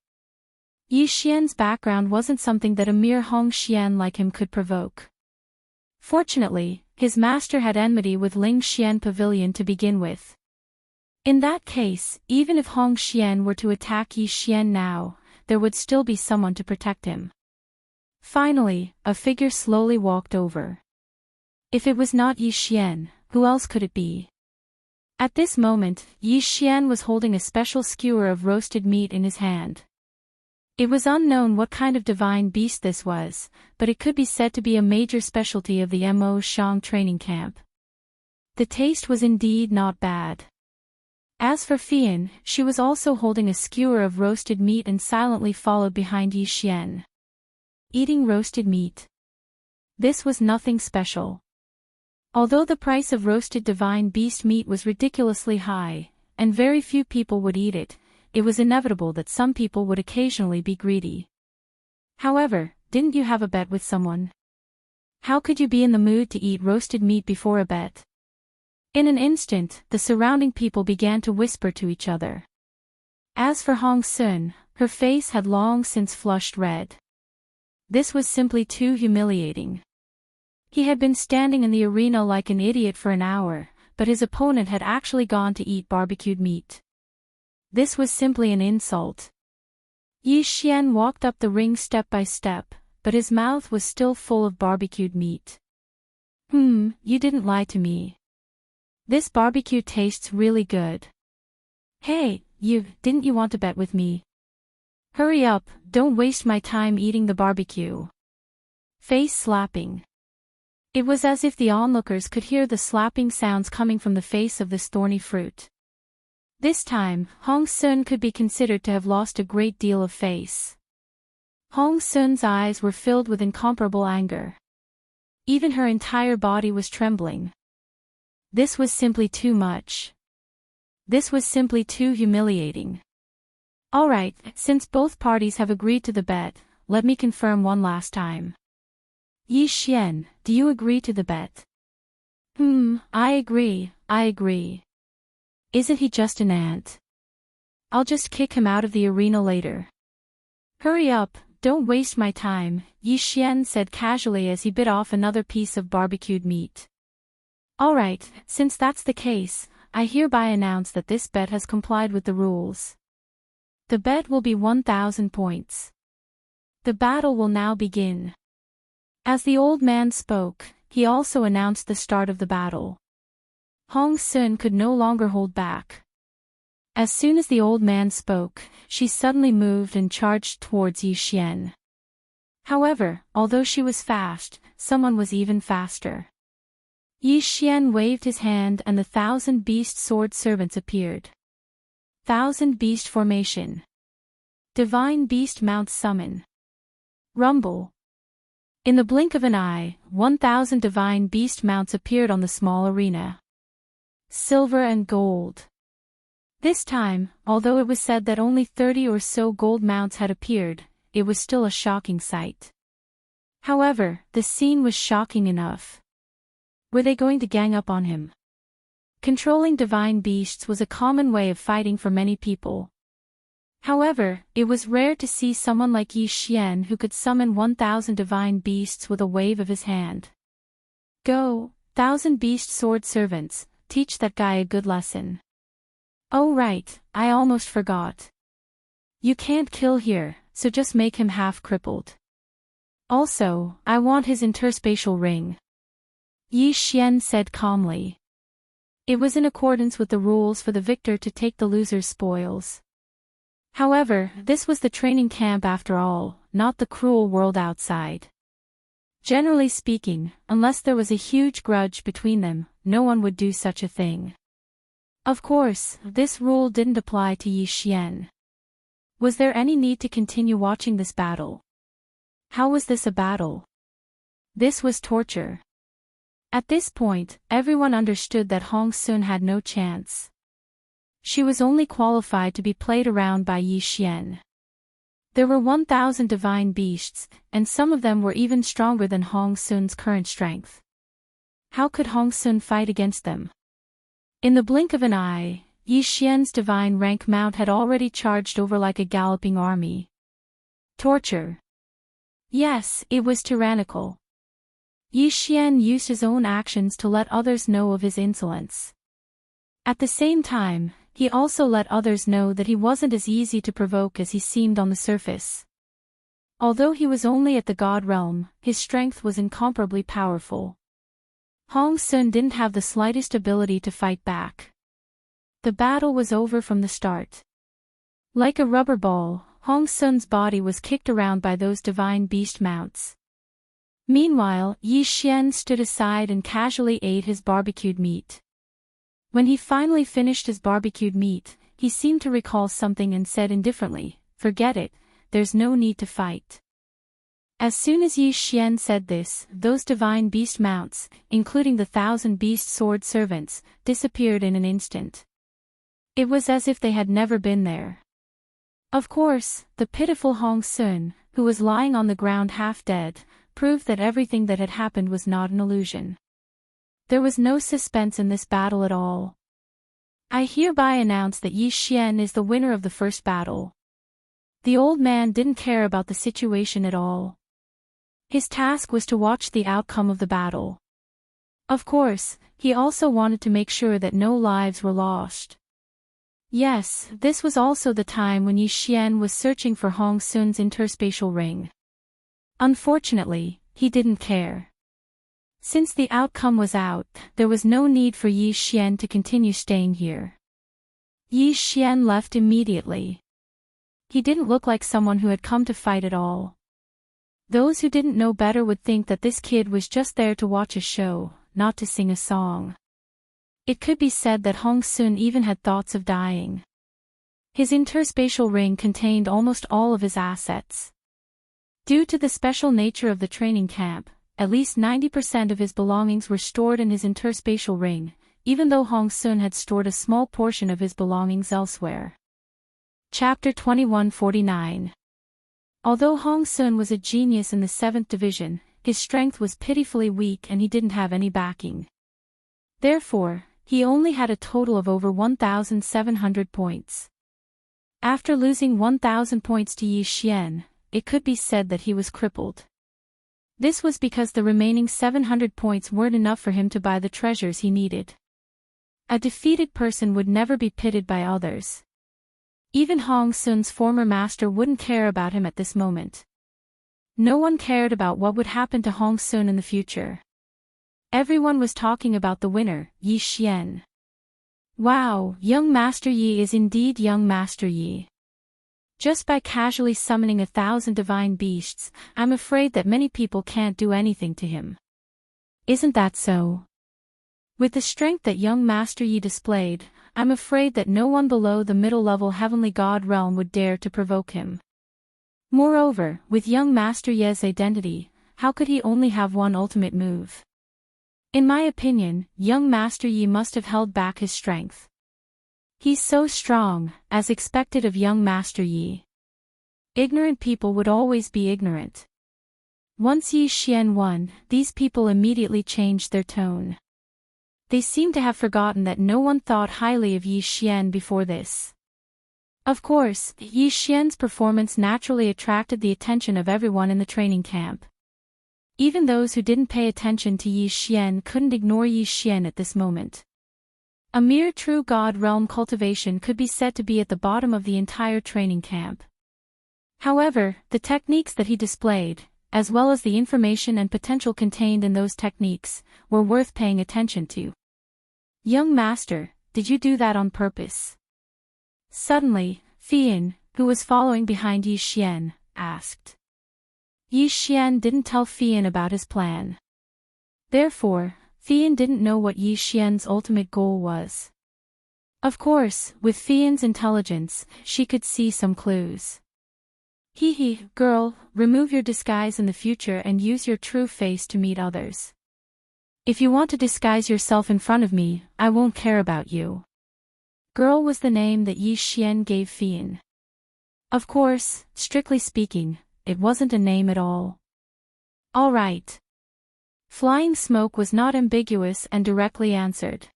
Yi Xian's background wasn't something that a mere Hong Xian like him could provoke. Fortunately, his master had enmity with Ling Xian Pavilion to begin with. In that case, even if Hong Xian were to attack Yi Xian now, there would still be someone to protect him. Finally, a figure slowly walked over. If it was not Yi Xian, who else could it be? At this moment, Yi Xian was holding a special skewer of roasted meat in his hand. It was unknown what kind of divine beast this was, but it could be said to be a major specialty of the Mo Shang training camp. The taste was indeed not bad. As for Fian, she was also holding a skewer of roasted meat and silently followed behind Yi Xian. Eating roasted meat. This was nothing special. Although the price of roasted divine beast meat was ridiculously high, and very few people would eat it, it was inevitable that some people would occasionally be greedy. However, didn't you have a bet with someone? How could you be in the mood to eat roasted meat before a bet? In an instant, the surrounding people began to whisper to each other. As for Hong Sun, her face had long since flushed red. This was simply too humiliating. He had been standing in the arena like an idiot for an hour, but his opponent had actually gone to eat barbecued meat. This was simply an insult. Yi Xian walked up the ring step by step, but his mouth was still full of barbecued meat. You didn't lie to me. This barbecue tastes really good. Hey, didn't you want to bet with me? Hurry up, don't waste my time eating the barbecue. Face slapping. It was as if the onlookers could hear the slapping sounds coming from the face of this thorny fruit. This time, Hong Sun could be considered to have lost a great deal of face. Hong Sun's eyes were filled with incomparable anger. Even her entire body was trembling. This was simply too much. This was simply too humiliating. Alright, since both parties have agreed to the bet, let me confirm one last time. Yi Xian, do you agree to the bet? I agree. Isn't he just an ant? I'll just kick him out of the arena later. Hurry up, don't waste my time, Yi Xian said casually as he bit off another piece of barbecued meat. Alright, since that's the case, I hereby announce that this bet has complied with the rules. The bet will be 1,000 points. The battle will now begin. As the old man spoke, he also announced the start of the battle. Hong Sun could no longer hold back. As soon as the old man spoke, she suddenly moved and charged towards Yi Xian. However, although she was fast, someone was even faster. Yi Xian waved his hand and the 1,000 beast sword servants appeared. 1,000 beast formation. Divine beast mount summon. Rumble. In the blink of an eye, 1,000 divine beast mounts appeared on the small arena. Silver and gold. This time, although it was said that only 30 or so gold mounts had appeared, it was still a shocking sight. However, the scene was shocking enough. Were they going to gang up on him? Controlling divine beasts was a common way of fighting for many people. However, it was rare to see someone like Yi Xian who could summon 1,000 divine beasts with a wave of his hand. Go, 1,000 beast sword servants, teach that guy a good lesson. Oh right, I almost forgot. You can't kill here, so just make him half crippled. Also, I want his interspatial ring. Yi Xian said calmly. It was in accordance with the rules for the victor to take the loser's spoils. However, this was the training camp after all, not the cruel world outside. Generally speaking, unless there was a huge grudge between them, no one would do such a thing. Of course, this rule didn't apply to Yi Xian. Was there any need to continue watching this battle? How was this a battle? This was torture. At this point, everyone understood that Hong Sun had no chance. She was only qualified to be played around by Yi Xian. There were 1,000 divine beasts, and some of them were even stronger than Hong Sun's current strength. How could Hong Sun fight against them? In the blink of an eye, Yi Xian's divine rank mount had already charged over like a galloping army. Torture. Yes, it was tyrannical. Yi Xian used his own actions to let others know of his insolence. At the same time, he also let others know that he wasn't as easy to provoke as he seemed on the surface. Although he was only at the god realm, his strength was incomparably powerful. Hong Sun didn't have the slightest ability to fight back. The battle was over from the start. Like a rubber ball, Hong Sun's body was kicked around by those divine beast mounts. Meanwhile, Yi Xian stood aside and casually ate his barbecued meat. When he finally finished his barbecued meat, he seemed to recall something and said indifferently, "Forget it, there's no need to fight." As soon as Yi Xian said this, those divine beast mounts, including the 1,000 beast sword servants, disappeared in an instant. It was as if they had never been there. Of course, the pitiful Hong Sun, who was lying on the ground half dead, proved that everything that had happened was not an illusion. There was no suspense in this battle at all. I hereby announce that Yi Xian is the winner of the first battle. The old man didn't care about the situation at all. His task was to watch the outcome of the battle. Of course, he also wanted to make sure that no lives were lost. Yes, this was also the time when Yi Xian was searching for Hong Sun's interspatial ring. Unfortunately, he didn't care. Since the outcome was out, there was no need for Yi Xian to continue staying here. Yi Xian left immediately. He didn't look like someone who had come to fight at all. Those who didn't know better would think that this kid was just there to watch a show, not to sing a song. It could be said that Hong Sun even had thoughts of dying. His interspatial ring contained almost all of his assets. Due to the special nature of the training camp, at least 90% of his belongings were stored in his interspatial ring, even though Hong Sun had stored a small portion of his belongings elsewhere. Chapter 2149. Although Hong Sun was a genius in the 7th division, his strength was pitifully weak and he didn't have any backing. Therefore, he only had a total of over 1,700 points. After losing 1,000 points to Yi Xian, it could be said that he was crippled. This was because the remaining 700 points weren't enough for him to buy the treasures he needed. A defeated person would never be pitied by others. Even Hong Sun's former master wouldn't care about him at this moment. No one cared about what would happen to Hong Sun in the future. Everyone was talking about the winner, Yi Xian. Wow, young Master Yi is indeed young Master Yi. Just by casually summoning 1,000 divine beasts, I'm afraid that many people can't do anything to him. Isn't that so? With the strength that young Master Yi displayed, I'm afraid that no one below the middle-level heavenly god realm would dare to provoke him. Moreover, with young Master Yi's identity, how could he only have one ultimate move? In my opinion, young Master Yi must have held back his strength. He's so strong, as expected of young Master Yi. Ignorant people would always be ignorant. Once Yi Xian won, these people immediately changed their tone. They seemed to have forgotten that no one thought highly of Yi Xian before this. Of course, Yi Xian's performance naturally attracted the attention of everyone in the training camp. Even those who didn't pay attention to Yi Xian couldn't ignore Yi Xian at this moment. A mere true god realm cultivation could be said to be at the bottom of the entire training camp. However, the techniques that he displayed, as well as the information and potential contained in those techniques, were worth paying attention to. Young Master, did you do that on purpose? Suddenly, Fian, who was following behind Yi Xian, asked. Yi Xian didn't tell Fian about his plan. Therefore, Fian didn't know what Yi Xian's ultimate goal was. Of course, with Fian's intelligence, she could see some clues. Hee, girl, remove your disguise in the future and use your true face to meet others. If you want to disguise yourself in front of me, I won't care about you. Girl was the name that Yi Xian gave Fian. Of course, strictly speaking, it wasn't a name at all. All right. Flying Smoke was not ambiguous and directly answered.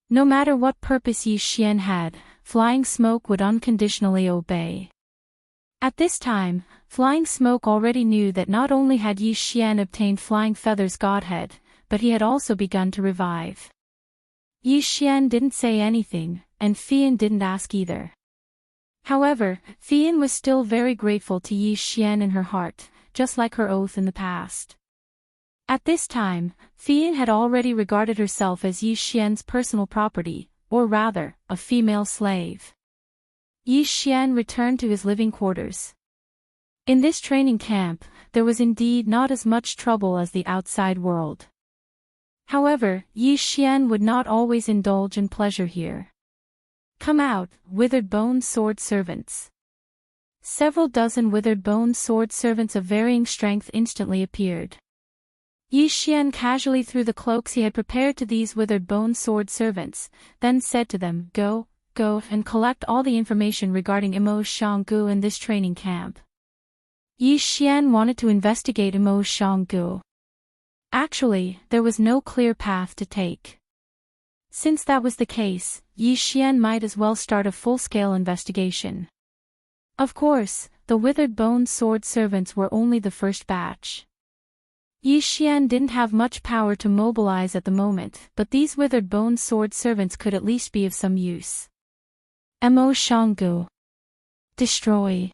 No matter what purpose Yi Xian had, Flying Smoke would unconditionally obey. At this time, Flying Smoke already knew that not only had Yi Xian obtained Flying Feather's godhead, but he had also begun to revive. Yi Xian didn't say anything, and Fian didn't ask either. However, Fian was still very grateful to Yi Xian in her heart, just like her oath in the past. At this time, Fian had already regarded herself as Yi Xian's personal property, or rather, a female slave. Yi Xian returned to his living quarters. In this training camp, there was indeed not as much trouble as the outside world. However, Yi Xian would not always indulge in pleasure here. Come out, withered bone sword servants. Several dozen withered bone sword servants of varying strength instantly appeared. Yi Xian casually threw the cloaks he had prepared to these withered bone sword servants, then said to them, Go and collect all the information regarding Immerse Shanggu in this training camp. Yi Xian wanted to investigate Immerse Shanggu. Actually, there was no clear path to take. Since that was the case, Yi Xian might as well start a full-scale investigation. Of course, the withered bone sword servants were only the first batch. Yi Xian didn't have much power to mobilize at the moment, but these withered bone sword servants could at least be of some use. Immerse Shanggu. Destroy.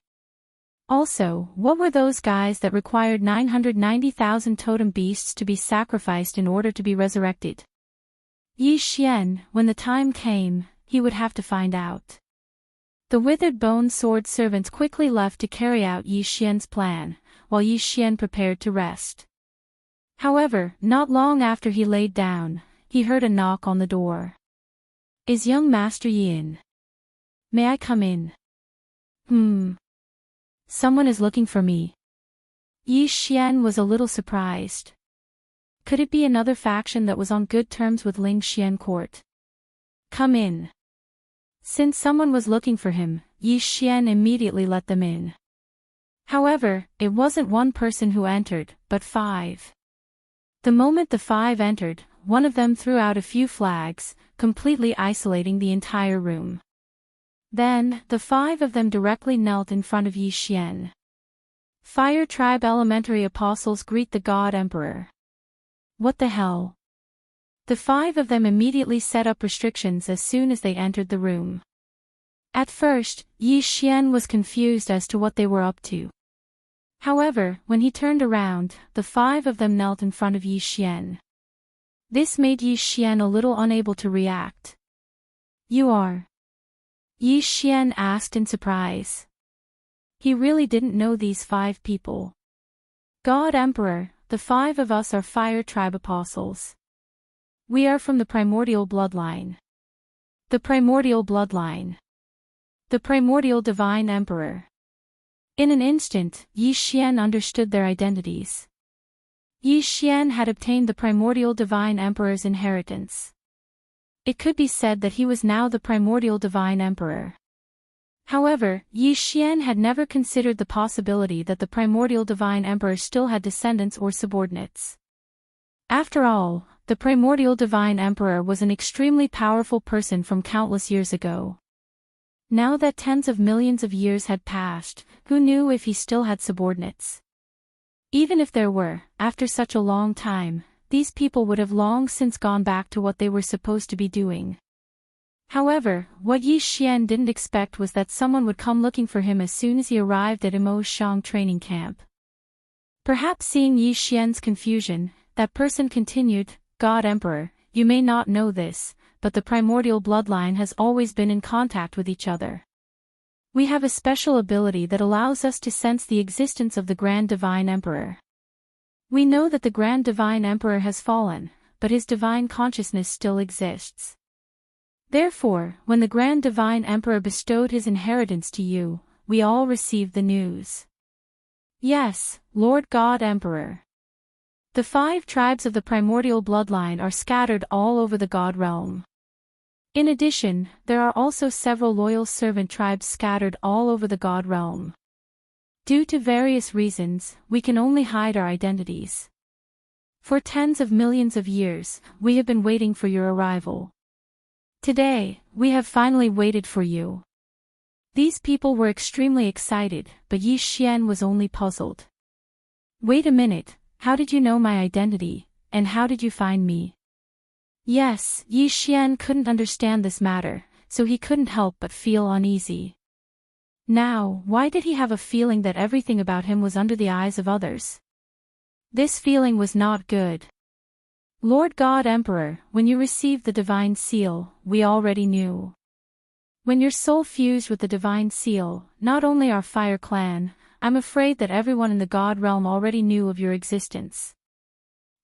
Also, what were those guys that required 990,000 totem beasts to be sacrificed in order to be resurrected? Yi Xian, when the time came, he would have to find out. The withered bone sword servants quickly left to carry out Yi Xian's plan, while Yi Xian prepared to rest. However, not long after he laid down, he heard a knock on the door. Is young Master Yi in? May I come in? Someone is looking for me. Yi Xian was a little surprised. Could it be another faction that was on good terms with Ling Xian court? Come in. Since someone was looking for him, Yi Xian immediately let them in. However, it wasn't one person who entered, but 5. The moment the 5 entered, one of them threw out a few flags, completely isolating the entire room. Then, the 5 of them directly knelt in front of Yi Xian. Fire Tribe Elementary Apostles greet the God Emperor. What the hell? The 5 of them immediately set up restrictions as soon as they entered the room. At first, Yi Xian was confused as to what they were up to. However, when he turned around, the 5 of them knelt in front of Yi Xian. This made Yi Xian a little unable to react. You are? Yi Xian asked in surprise. He really didn't know these 5 people. God Emperor, the 5 of us are Fire Tribe Apostles. We are from the primordial bloodline. The primordial bloodline. The primordial divine emperor. In an instant, Yi Xian understood their identities. Yi Xian had obtained the primordial divine emperor's inheritance. It could be said that he was now the primordial divine emperor. However, Yi Xian had never considered the possibility that the primordial divine emperor still had descendants or subordinates. After all, the primordial divine emperor was an extremely powerful person from countless years ago. Now that tens of millions of years had passed, who knew if he still had subordinates? Even if there were, after such a long time, these people would have long since gone back to what they were supposed to be doing. However, what Yi Xian didn't expect was that someone would come looking for him as soon as he arrived at Immerse Shang training camp. Perhaps seeing Yi Xian's confusion, that person continued, God Emperor, you may not know this, but the primordial bloodline has always been in contact with each other. We have a special ability that allows us to sense the existence of the Grand Divine Emperor. We know that the Grand Divine Emperor has fallen, but his divine consciousness still exists. Therefore, when the Grand Divine Emperor bestowed his inheritance to you, we all received the news. Yes, Lord God Emperor. The 5 tribes of the primordial bloodline are scattered all over the God realm. In addition, there are also several loyal servant tribes scattered all over the God realm. Due to various reasons, we can only hide our identities. For tens of millions of years, we have been waiting for your arrival. Today, we have finally waited for you. These people were extremely excited, but Yi Xian was only puzzled. Wait a minute, how did you know my identity, and how did you find me? Yes, Yi Xian couldn't understand this matter, so he couldn't help but feel uneasy. Now, why did he have a feeling that everything about him was under the eyes of others? This feeling was not good. Lord God Emperor, when you received the divine seal, we already knew. When your soul fused with the divine seal, not only our fire clan, I'm afraid that everyone in the God realm already knew of your existence.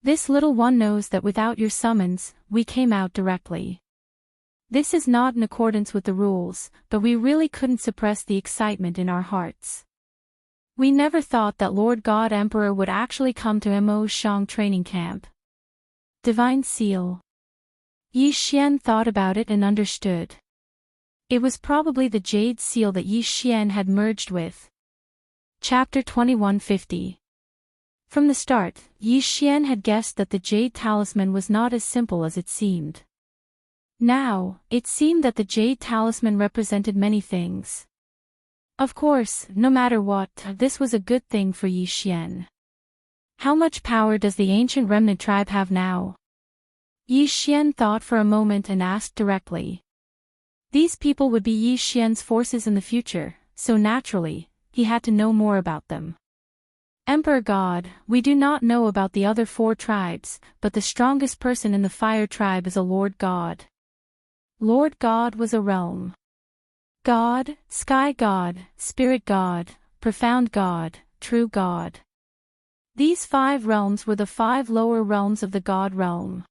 This little one knows that without your summons, we came out directly. This is not in accordance with the rules, but we really couldn't suppress the excitement in our hearts. We never thought that Lord God Emperor would actually come to Mo Shang training camp. Divine Seal. Yi Xian thought about it and understood. It was probably the Jade Seal that Yi Xian had merged with. Chapter 2150. From the start, Yi Xian had guessed that the Jade Talisman was not as simple as it seemed. Now, it seemed that the Jade Talisman represented many things. Of course, no matter what, this was a good thing for Yi Xian. How much power does the ancient remnant tribe have now? Yi Xian thought for a moment and asked directly. These people would be Yi Xian's forces in the future, so naturally, he had to know more about them. Emperor God, we do not know about the other 4 tribes, but the strongest person in the fire tribe is a Lord God. Lord God was a realm. God, Sky God, Spirit God, Profound God, True God. These 5 realms were the 5 lower realms of the God realm.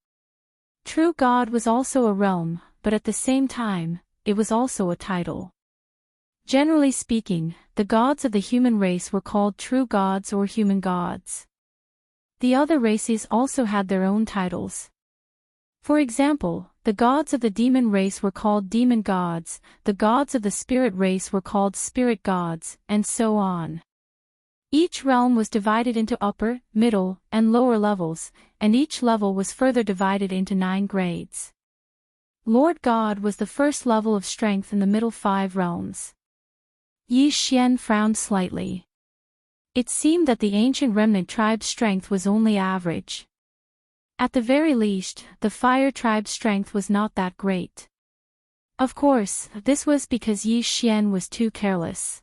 True God was also a realm, but at the same time, it was also a title. Generally speaking, the gods of the human race were called true gods or human gods. The other races also had their own titles. For example, the gods of the demon race were called demon gods, the gods of the spirit race were called spirit gods, and so on. Each realm was divided into upper, middle, and lower levels, and each level was further divided into 9 grades. Lord God was the first level of strength in the middle 5 realms. Yi Xian frowned slightly. It seemed that the ancient remnant tribe's strength was only average. At the very least, the fire tribe's strength was not that great. Of course, this was because Yi Xian was too careless.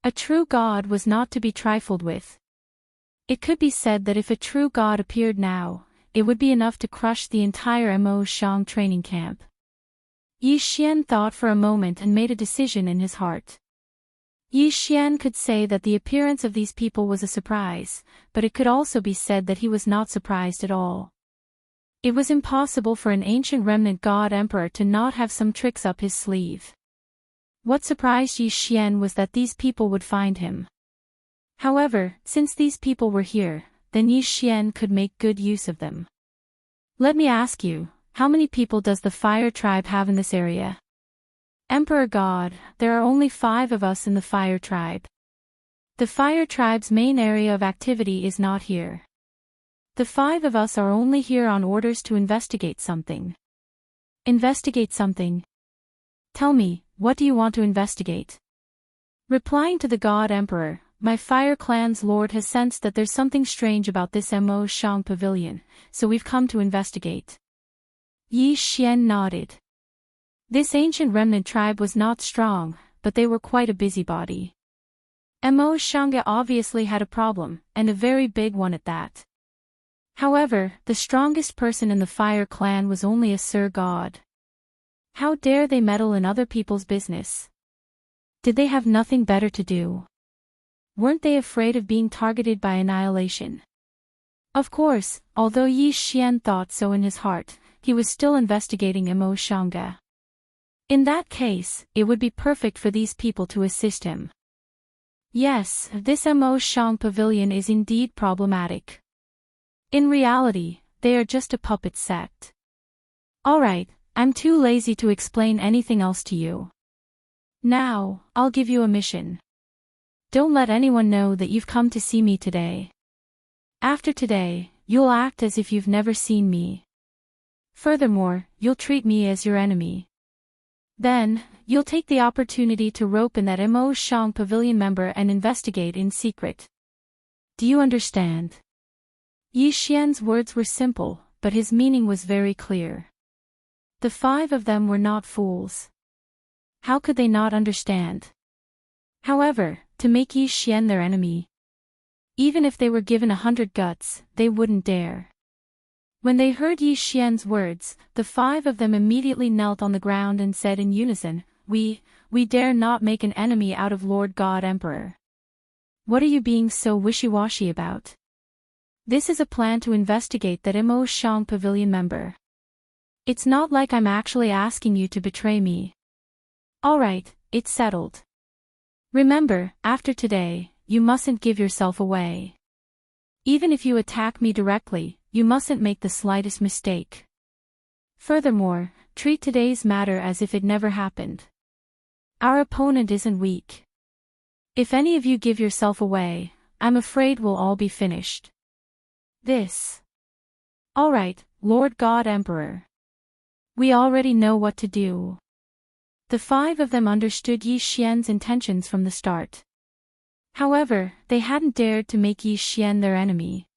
A true god was not to be trifled with. It could be said that if a true god appeared now, it would be enough to crush the entire Mo Shang training camp. Yi Xian thought for a moment and made a decision in his heart. Yi Xian could say that the appearance of these people was a surprise, but it could also be said that he was not surprised at all. It was impossible for an ancient remnant god emperor to not have some tricks up his sleeve. What surprised Yi Xian was that these people would find him. However, since these people were here, then Yi Xian could make good use of them. Let me ask you, how many people does the fire tribe have in this area? Emperor God, there are only 5 of us in the fire tribe. The fire tribe's main area of activity is not here. The 5 of us are only here on orders to investigate something. Investigate something? Tell me, what do you want to investigate? Replying to the God Emperor, my fire clan's lord has sensed that there's something strange about this Mo Shang pavilion, so we've come to investigate. Yi Xian nodded. This ancient remnant tribe was not strong, but they were quite a busybody. Mo Shang obviously had a problem, and a very big one at that. However, the strongest person in the fire clan was only a Sir God. How dare they meddle in other people's business? Did they have nothing better to do? Weren't they afraid of being targeted by annihilation? Of course, although Yi Xian thought so in his heart, he was still investigating Mo Shang. In that case, it would be perfect for these people to assist him. Yes, this Mo Shang pavilion is indeed problematic. In reality, they are just a puppet sect. Alright, I'm too lazy to explain anything else to you. Now, I'll give you a mission. Don't let anyone know that you've come to see me today. After today, you'll act as if you've never seen me. Furthermore, you'll treat me as your enemy. Then, you'll take the opportunity to rope in that Immerse Pavilion member and investigate in secret. Do you understand? Yi Xian's words were simple, but his meaning was very clear. The 5 of them were not fools. How could they not understand? However, to make Yi Xian their enemy, even if they were given 100 guts, they wouldn't dare. When they heard Yi Xian's words, the 5 of them immediately knelt on the ground and said in unison, We dare not make an enemy out of Lord God Emperor. What are you being so wishy-washy about? This is a plan to investigate that Immerse Pavilion member. It's not like I'm actually asking you to betray me. Alright, it's settled. Remember, after today, you mustn't give yourself away. Even if you attack me directly, you mustn't make the slightest mistake. Furthermore, treat today's matter as if it never happened. Our opponent isn't weak. If any of you give yourself away, I'm afraid we'll all be finished. This. Alright, Lord God Emperor. We already know what to do. The 5 of them understood Yi Xian's intentions from the start. However, they hadn't dared to make Yi Xian their enemy.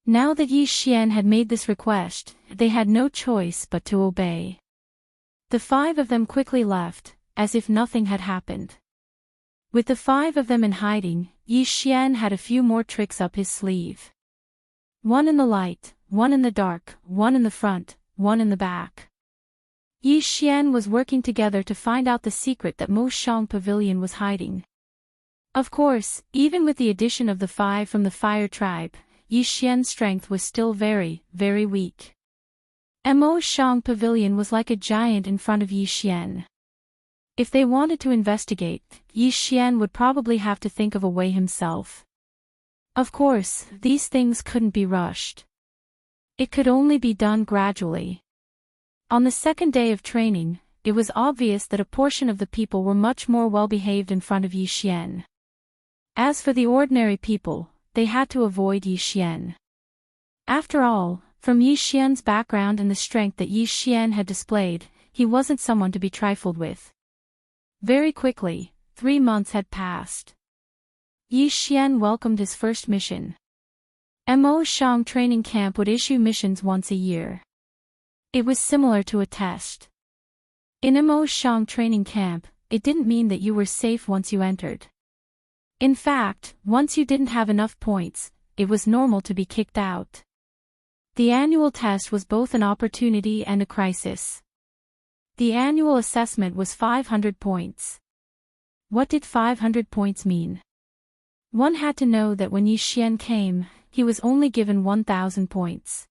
Now that Yi Xian had made this request, they had no choice but to obey. The 5 of them quickly left, as if nothing had happened. With the 5 of them in hiding, Yi Xian had a few more tricks up his sleeve. One in the light, one in the dark, one in the front, one in the back. Yi Xian was working together to find out the secret that Immerse Pavilion was hiding. Of course, even with the addition of the 5 from the Fire Tribe, Yi Xian's strength was still very, very weak. Immerse Pavilion was like a giant in front of Yi Xian. If they wanted to investigate, Yi Xian would probably have to think of a way himself. Of course, these things couldn't be rushed. It could only be done gradually. On the second day of training, it was obvious that a portion of the people were much more well-behaved in front of Yi Xian. As for the ordinary people, they had to avoid Yi Xian. After all, from Yi Xian's background and the strength that Yi Xian had displayed, he wasn't someone to be trifled with. Very quickly, 3 months had passed. Yi Xian welcomed his first mission. Immerse training camp would issue missions once a year. It was similar to a test. In Immerse training camp, it didn't mean that you were safe once you entered. In fact, once you didn't have enough points, it was normal to be kicked out. The annual test was both an opportunity and a crisis. The annual assessment was 500 points. What did 500 points mean? One had to know that when Yi Xian came, he was only given 1,000 points.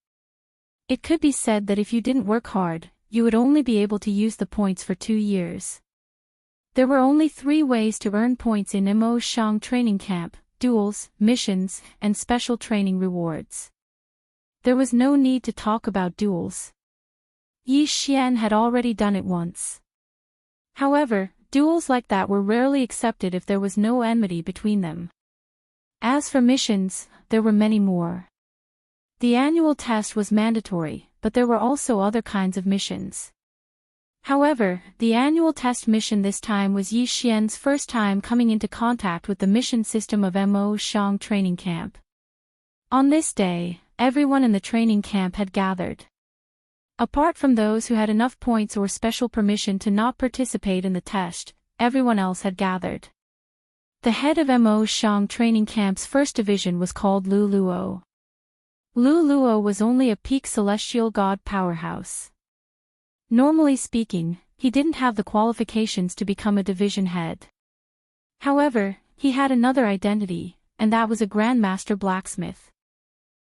It could be said that if you didn't work hard, you would only be able to use the points for 2 years. There were only 3 ways to earn points in Immerse training camp: duels, missions, and special training rewards. There was no need to talk about duels. Yi Xian had already done it once. However, duels like that were rarely accepted if there was no enmity between them. As for missions, there were many more. The annual test was mandatory, but there were also other kinds of missions. However, the annual test mission this time was Yi Xian's first time coming into contact with the mission system of Immerse training camp. On this day, everyone in the training camp had gathered. Apart from those who had enough points or special permission to not participate in the test, everyone else had gathered. The head of Immerse training camp's first division was called Lu Luo. Lu Luo was only a peak celestial god powerhouse. Normally speaking, he didn't have the qualifications to become a division head. However, he had another identity, and that was a Grandmaster blacksmith.